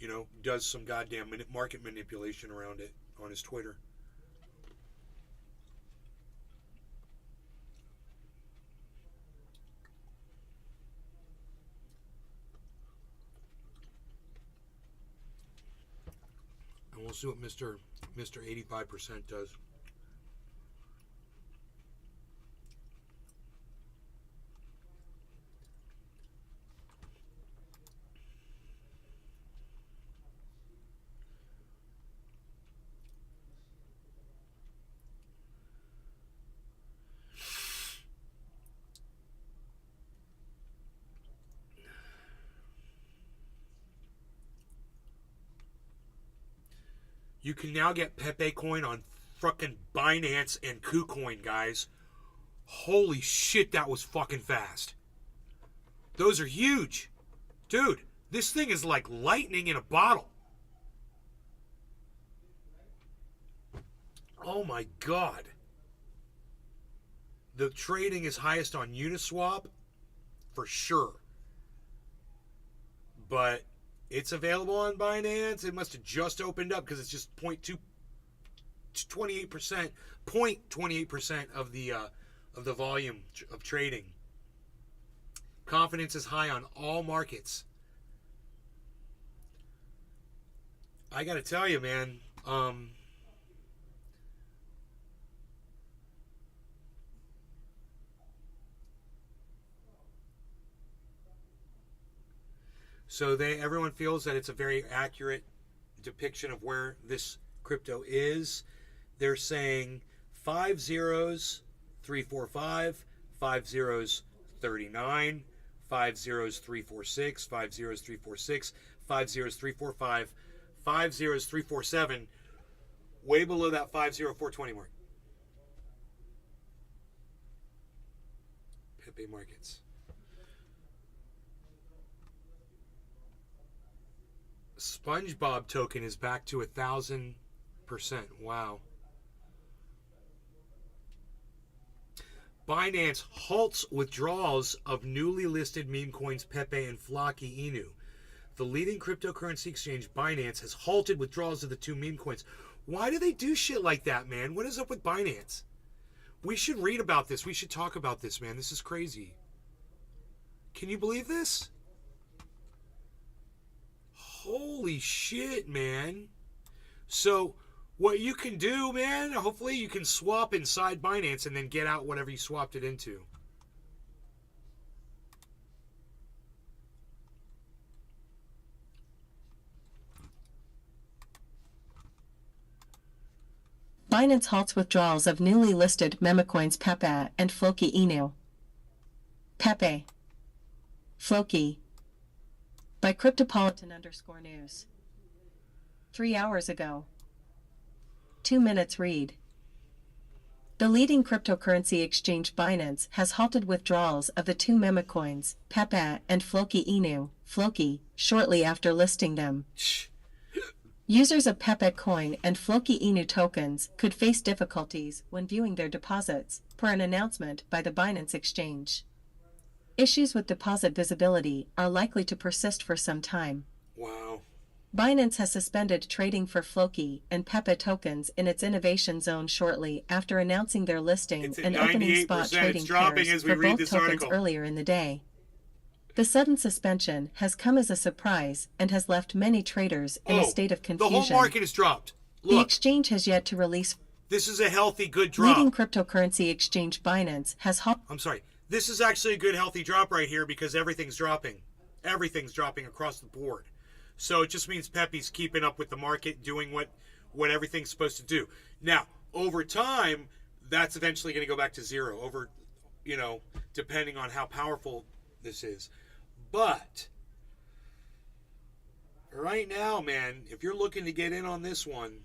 you know, does some goddamn market manipulation around it on his Twitter. And we'll see what Mr. 85% does. You can now get Pepe coin on fucking Binance and KuCoin, guys. Holy shit, that was fucking fast. Those are huge. Dude, this thing is like lightning in a bottle. Oh my god. The trading is highest on Uniswap, for sure. But it's available on Binance. It must have just opened up because it's just 0.28% of the volume of trading. Confidence is high on all markets. I got to tell you, man. So everyone feels that it's a very accurate depiction of where this crypto is. They're saying 5 zeros, 345, 5 zeros, 39, 5 zeros, 346, 5 zeros, 346, 5 zeros, 345, 5 zeros, 347, way below that 50420 mark. Pepe markets. SpongeBob token is back to 1,000%. Wow. Binance halts withdrawals of newly listed meme coins Pepe and Flocky Inu. The leading cryptocurrency exchange, Binance, has halted withdrawals of the two meme coins. Why do they do shit like that, man? What is up with Binance? We should read about this. We should talk about this, man. This is crazy. Can you believe this? Holy shit, man. So, what you can do, man, hopefully you can swap inside Binance and then get out whatever you swapped it into. Binance halts withdrawals of newly listed memecoins Pepe and Flocky Inu. Pepe. Flocky. By Cryptopolitan_News. 3 hours ago. 2 minutes read. The leading cryptocurrency exchange Binance has halted withdrawals of the two memecoins, Pepe and Flocky Inu, Flocky, shortly after listing them. Users of Pepe coin and Flocky Inu tokens could face difficulties when viewing their deposits, per an announcement by the Binance exchange. Issues with deposit visibility are likely to persist for some time. Wow. Binance has suspended trading for Flocky and Pepe tokens in its innovation zone shortly after announcing their listing and opening spot trading pairs for both tokens article. earlier in the day. The sudden suspension has come as a surprise and has left many traders in a state of confusion. The whole market has dropped. Look, the exchange has yet to release. This is a healthy, good drop. Leading cryptocurrency exchange Binance has I'm sorry. This is actually a good, healthy drop right here because everything's dropping. Everything's dropping across the board. So it just means Pepe's keeping up with the market, doing what everything's supposed to do. Now, over time, that's eventually going to go back to zero. Over, depending on how powerful this is. But right now, man, if you're looking to get in on this one,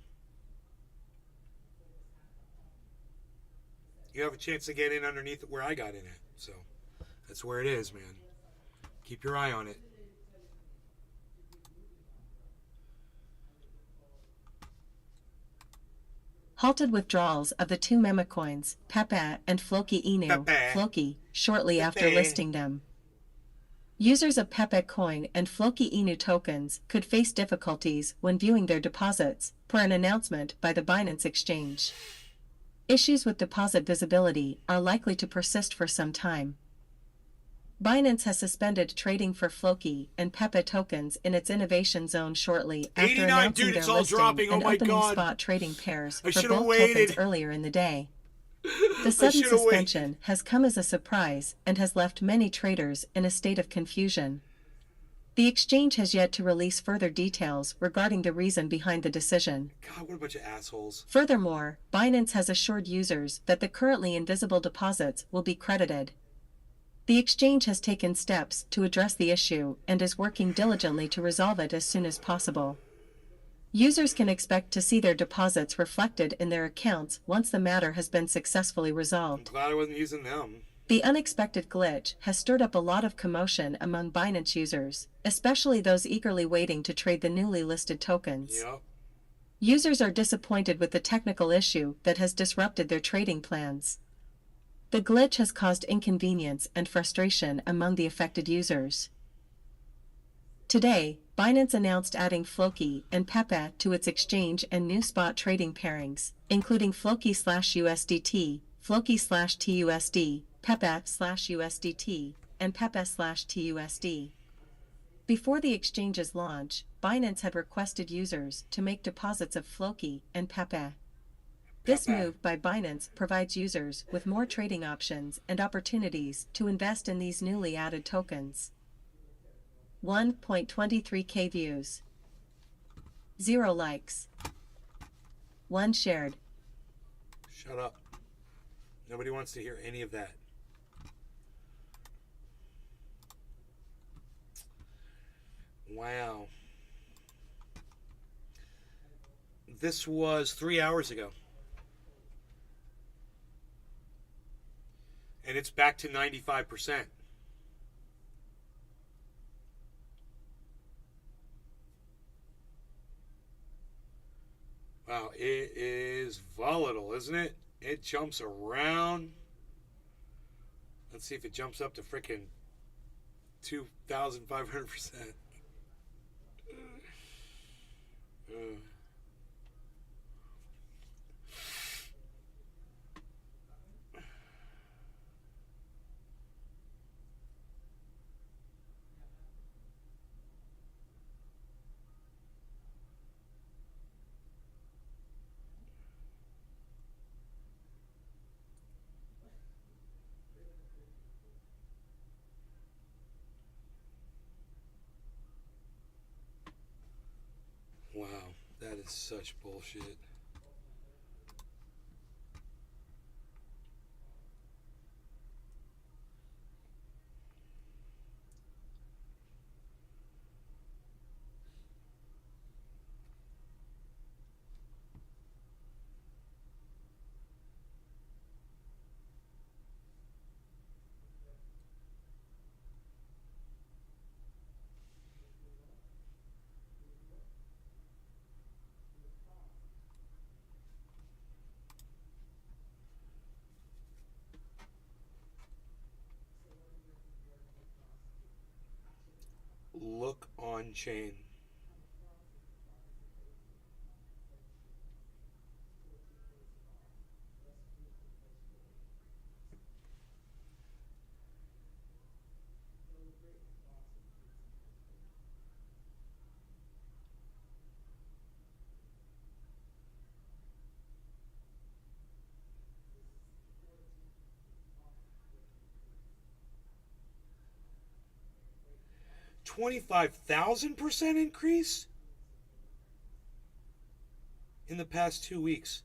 you have a chance to get in underneath where I got in at. So that's where it is, man. Keep your eye on it. Halted withdrawals of the two memecoins, Pepe and Flocky Inu, Flocky, shortly after listing them. Users of Pepe coin and Flocky Inu tokens could face difficulties when viewing their deposits, per an announcement by the Binance exchange. Issues with deposit visibility are likely to persist for some time. Binance has suspended trading for Flocky and Pepe tokens in its innovation zone shortly after announcing their listing and opening spot trading pairs for both tokens earlier in the day. The sudden suspension has come as a surprise and has left many traders in a state of confusion. The exchange has yet to release further details regarding the reason behind the decision. God, what a bunch of assholes. Furthermore, Binance has assured users that the currently invisible deposits will be credited. The exchange has taken steps to address the issue and is working diligently to resolve it as soon as possible. Users can expect to see their deposits reflected in their accounts once the matter has been successfully resolved. I'm glad I wasn't using them. The unexpected glitch has stirred up a lot of commotion among Binance users, especially those eagerly waiting to trade the newly listed tokens. Yep. Users are disappointed with the technical issue that has disrupted their trading plans. The glitch has caused inconvenience and frustration among the affected users. Today, Binance announced adding Flocky and Pepe to its exchange and new spot trading pairings, including Flocky/USDT, Flocky/TUSD, Pepe/USDT, and Pepe/TUSD. Before the exchange's launch, Binance had requested users to make deposits of Flocky and Pepe. This move by Binance provides users with more trading options and opportunities to invest in these newly added tokens. 1.23k views. 0 likes. 1 shared. Shut up. Nobody wants to hear any of that. Wow. This was 3 hours ago. And it's back to 95%. It is volatile, isn't it? It jumps around. Let's see if it jumps up to frickin' 2,500%. Wow, that is such bullshit. Look on chain. $25,000% increase in the past 2 weeks.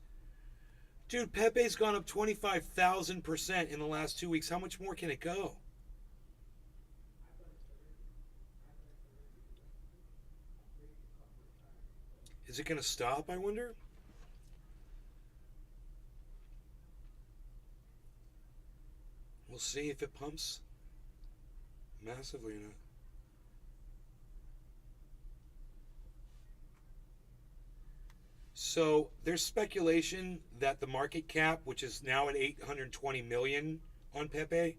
Dude, Pepe's gone up 25,000% in the last 2 weeks. How much more can it go? Is it going to stop, I wonder? We'll see if it pumps massively or not. So there's speculation that the market cap, which is now at 820 million on Pepe,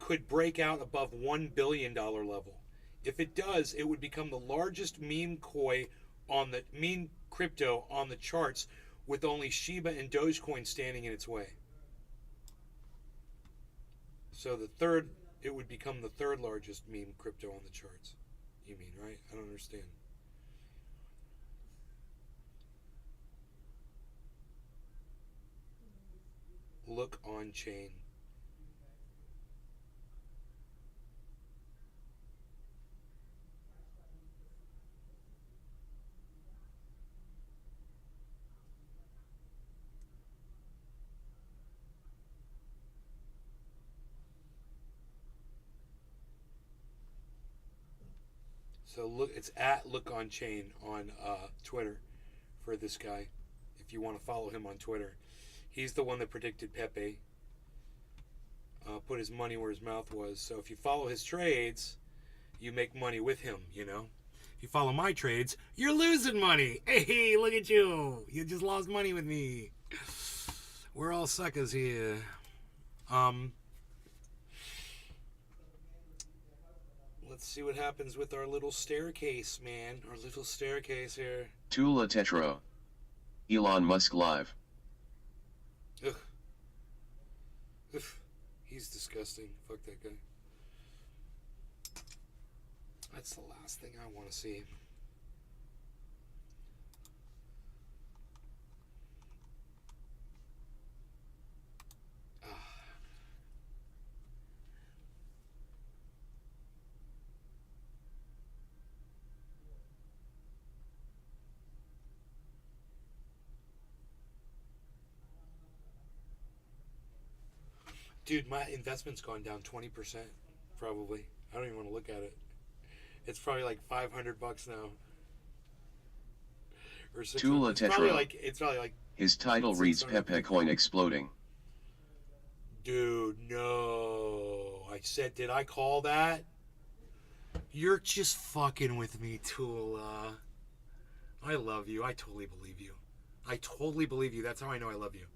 could break out above $1 billion level. If it does, it would become the largest meme crypto on the charts, with only Shiba and Dogecoin standing in its way. So it would become the third largest meme crypto on the charts. You mean, right? I don't understand. Look on chain. So look, it's at Look on Chain on Twitter for this guy. If you want to follow him on Twitter, he's the one that predicted Pepe. Put his money where his mouth was. So if you follow his trades, you make money with him. You know. If you follow my trades, you're losing money. Hey, look at you! You just lost money with me. We're all suckers here. Let's see what happens with our little staircase, man. Our little staircase here. Tula Tetro. Elon Musk live. Ugh. Ugh. He's disgusting. Fuck that guy. That's the last thing I want to see. Dude, my investment's gone down 20%, probably. I don't even want to look at it. It's probably like $500 now. Or Tula Tetra. It's probably like His title reads Pepe coin exploding. Dude, no. I said, did I call that? You're just fucking with me, Tula. I love you. I totally believe you. I totally believe you. That's how I know I love you.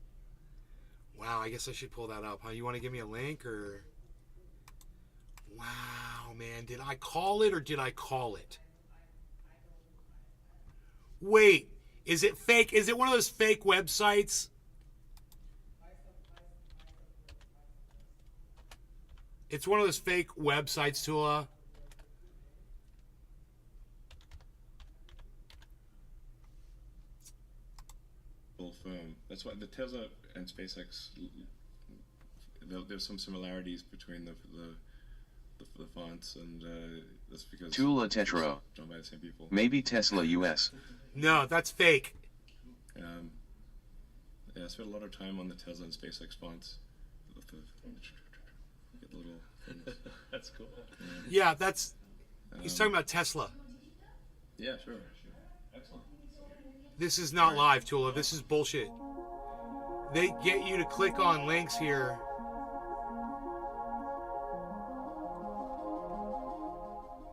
Wow, I guess I should pull that up. Huh? You want to give me a link or... Wow, man. Did I call it or did I call it? Wait. Is it fake? Is it one of those fake websites? It's one of those fake websites, Tula. Firm. That's why the Tesla and SpaceX, there's some similarities between the fonts, and that's because Tula Tetro. Done by the same people. Maybe Tesla US. No, that's fake. Yeah, I spent a lot of time on the Tesla and SpaceX fonts. Get the little things. That's cool. Yeah, that's... He's talking about Tesla. Yeah, sure. Excellent. This is not live, Tula. This is bullshit. They get you to click on links here.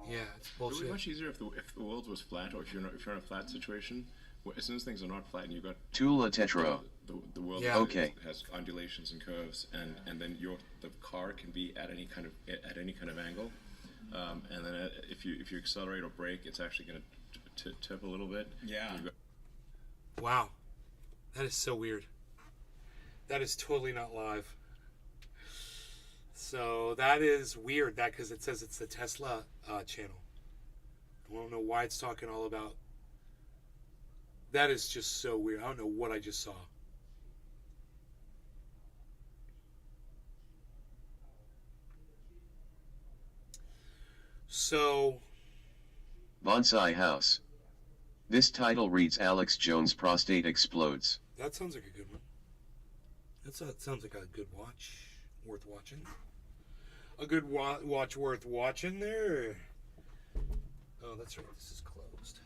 Yeah, it's bullshit. It would be much easier if the world was flat, or if you're in a flat situation. As soon as things are not flat and you've got Tula Tetro. The world has undulations and curves, and then the car can be at any kind of angle, and then if you accelerate or brake, it's actually going to tip a little bit. Yeah. Wow, that is so weird. That is totally not live. So that is weird. That because it says it's the Tesla channel. I don't know why it's talking all about. That is just so weird. I don't know what I just saw. So... Bonsai House. This title reads Alex Jones' prostate explodes. That sounds like a good one. That sounds like a good watch. Worth watching. A good watch worth watching there. Oh, that's right. This is closed.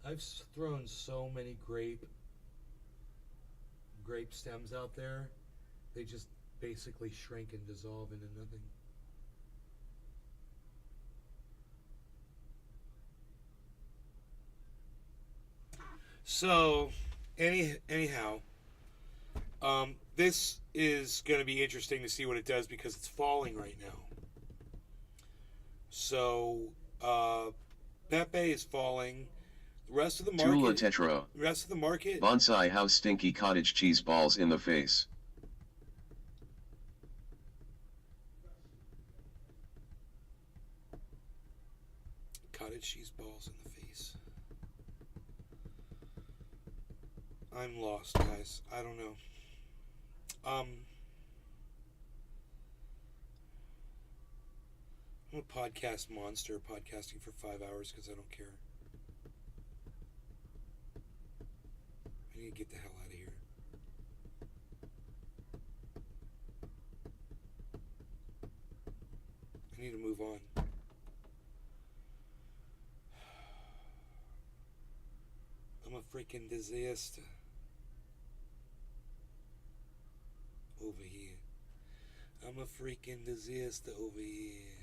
I've thrown so many grape stems out there. They just basically shrink and dissolve into nothing. So, anyhow, this is going to be interesting to see what it does because it's falling right now. So, Pepe is falling. The rest of the market. Tula Tetro. The rest of the market. Bonsai House stinky cottage cheese balls in the face. Cottage cheese balls in the face. I'm lost, guys. I don't know. I'm a podcast monster, podcasting for 5 hours because I don't care. I need to get the hell out of here. I need to move on. I'm a freaking disaster. Over here. I'm a freaking disaster over here.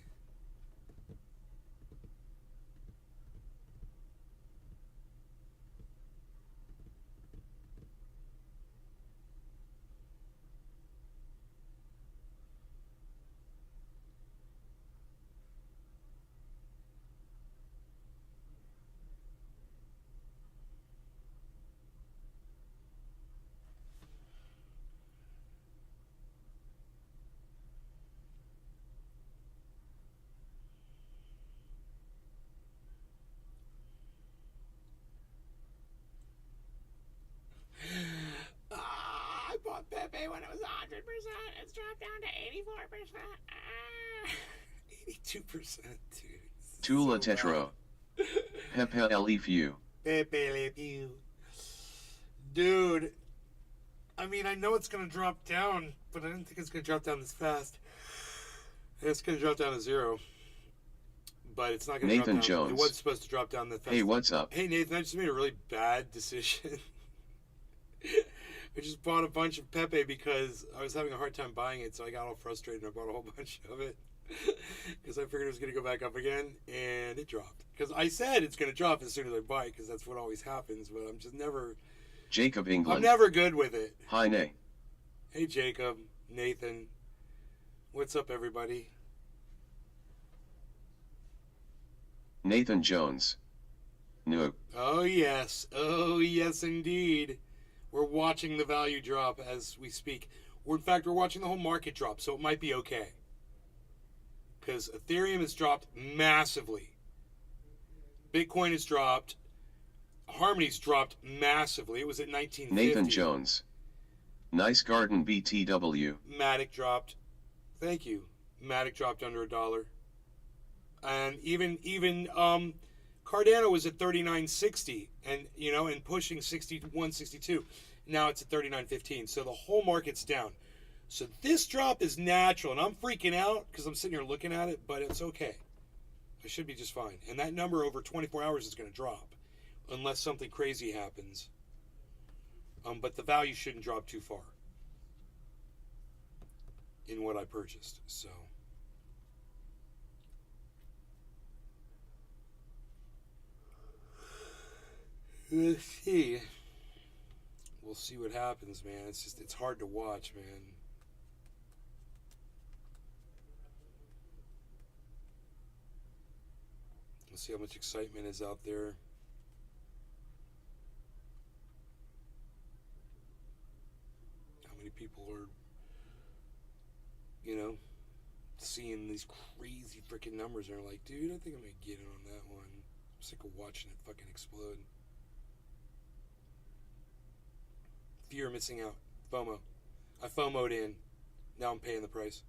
I bought Pepe when it was 100%. It's dropped down to 84%. 82%, dude. Tula Tetro. Pepe leave you. Pepe leave you. Dude, I mean, I know it's going to drop down, but I didn't think it's going to drop down this fast. It's going to drop down to 0. But it's not going to drop down. Nathan Jones. It wasn't supposed to drop down that fast. Hey, what's up? Hey, Nathan, I just made a really bad decision. I just bought a bunch of Pepe because I was having a hard time buying it, so I got all frustrated and I bought a whole bunch of it. Because I figured it was going to go back up again, and it dropped. Because I said it's going to drop as soon as I buy it, because that's what always happens, but I'm just never... Jacob England. I'm never good with it. Hi, Nay. Hey, Jacob. Nathan. What's up, everybody? Nathan Jones. No. Oh, yes. Oh, yes, indeed. We're watching the value drop as we speak. In fact, we're watching the whole market drop, so it might be okay. Because Ethereum has dropped massively. Bitcoin has dropped. Harmony's dropped massively. It was at 1950. Nathan Jones. Nice garden BTW. Matic dropped. Thank you. Matic dropped under $1. And even Cardano was at 39.60 and pushing 61.62. Now it's at 39.15. So the whole market's down. So this drop is natural, and I'm freaking out because I'm sitting here looking at it, but it's okay. I should be just fine. And that number over 24 hours is going to drop unless something crazy happens. But the value shouldn't drop too far in what I purchased. So let's see. We'll see what happens, man. It's hard to watch, man. Let's see how much excitement is out there. How many people are, seeing these crazy freaking numbers and are like, dude, I think I'm going to get in on that one. I'm sick of watching it fucking explode. Fear of missing out. FOMO. I FOMO'd in. Now I'm paying the price.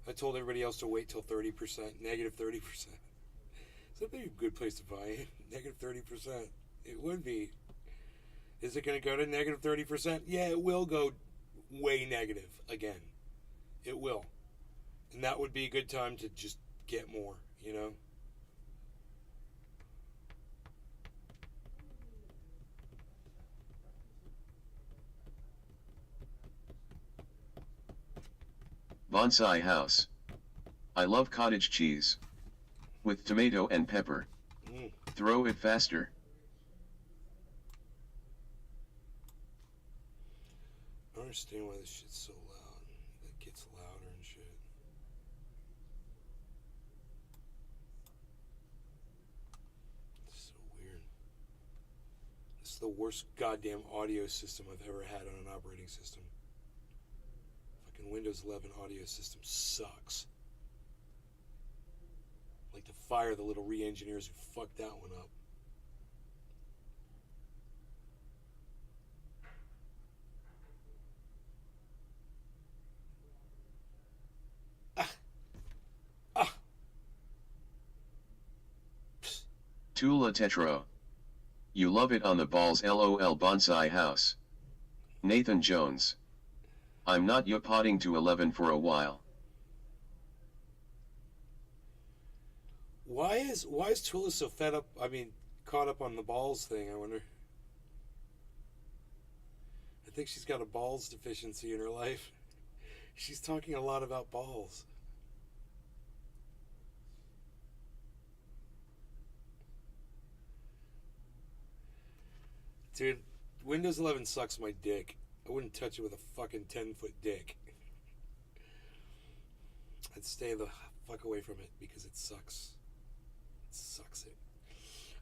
I told everybody else to wait till 30%, negative 30%. Is that a good place to buy it? Negative 30%. It would be. Is it going to go to negative 30%? Yeah, it will go way negative again. It will. And that would be a good time to just get more, Bonsai house. I love cottage cheese. With tomato and pepper. Throw it faster. I don't understand why this shit's so loud. It gets louder and shit. It's so weird. This is the worst goddamn audio system I've ever had on an operating system. Fucking Windows 11 audio system sucks. Like to fire the little re-engineers who fucked that one up. Tula Tetro. You love it on the balls LOL bonsai house. Nathan Jones. I'm not potting to 11 for a while. Why is Tula so fed up? Caught up on the balls thing, I wonder. I think she's got a balls deficiency in her life. She's talking a lot about balls. Dude, Windows 11 sucks my dick. I wouldn't touch it with a fucking 10-foot dick. I'd stay the fuck away from it because it sucks. It sucks it.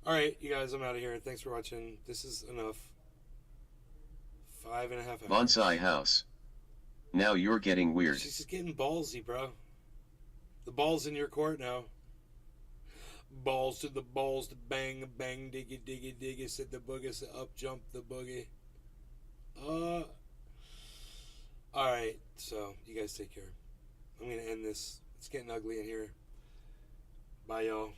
Alright, you guys, I'm out of here. Thanks for watching. This is enough. 5.5 hours. Bonsai house. Now you're getting weird. She's just getting ballsy, bro. The ball's in your court now. Balls to the balls, to bang, bang, diggy, diggy, diggy, sit the boogie, sit up, jump the boogie. Alright, so, you guys take care. I'm gonna end this. It's getting ugly in here. Bye, y'all.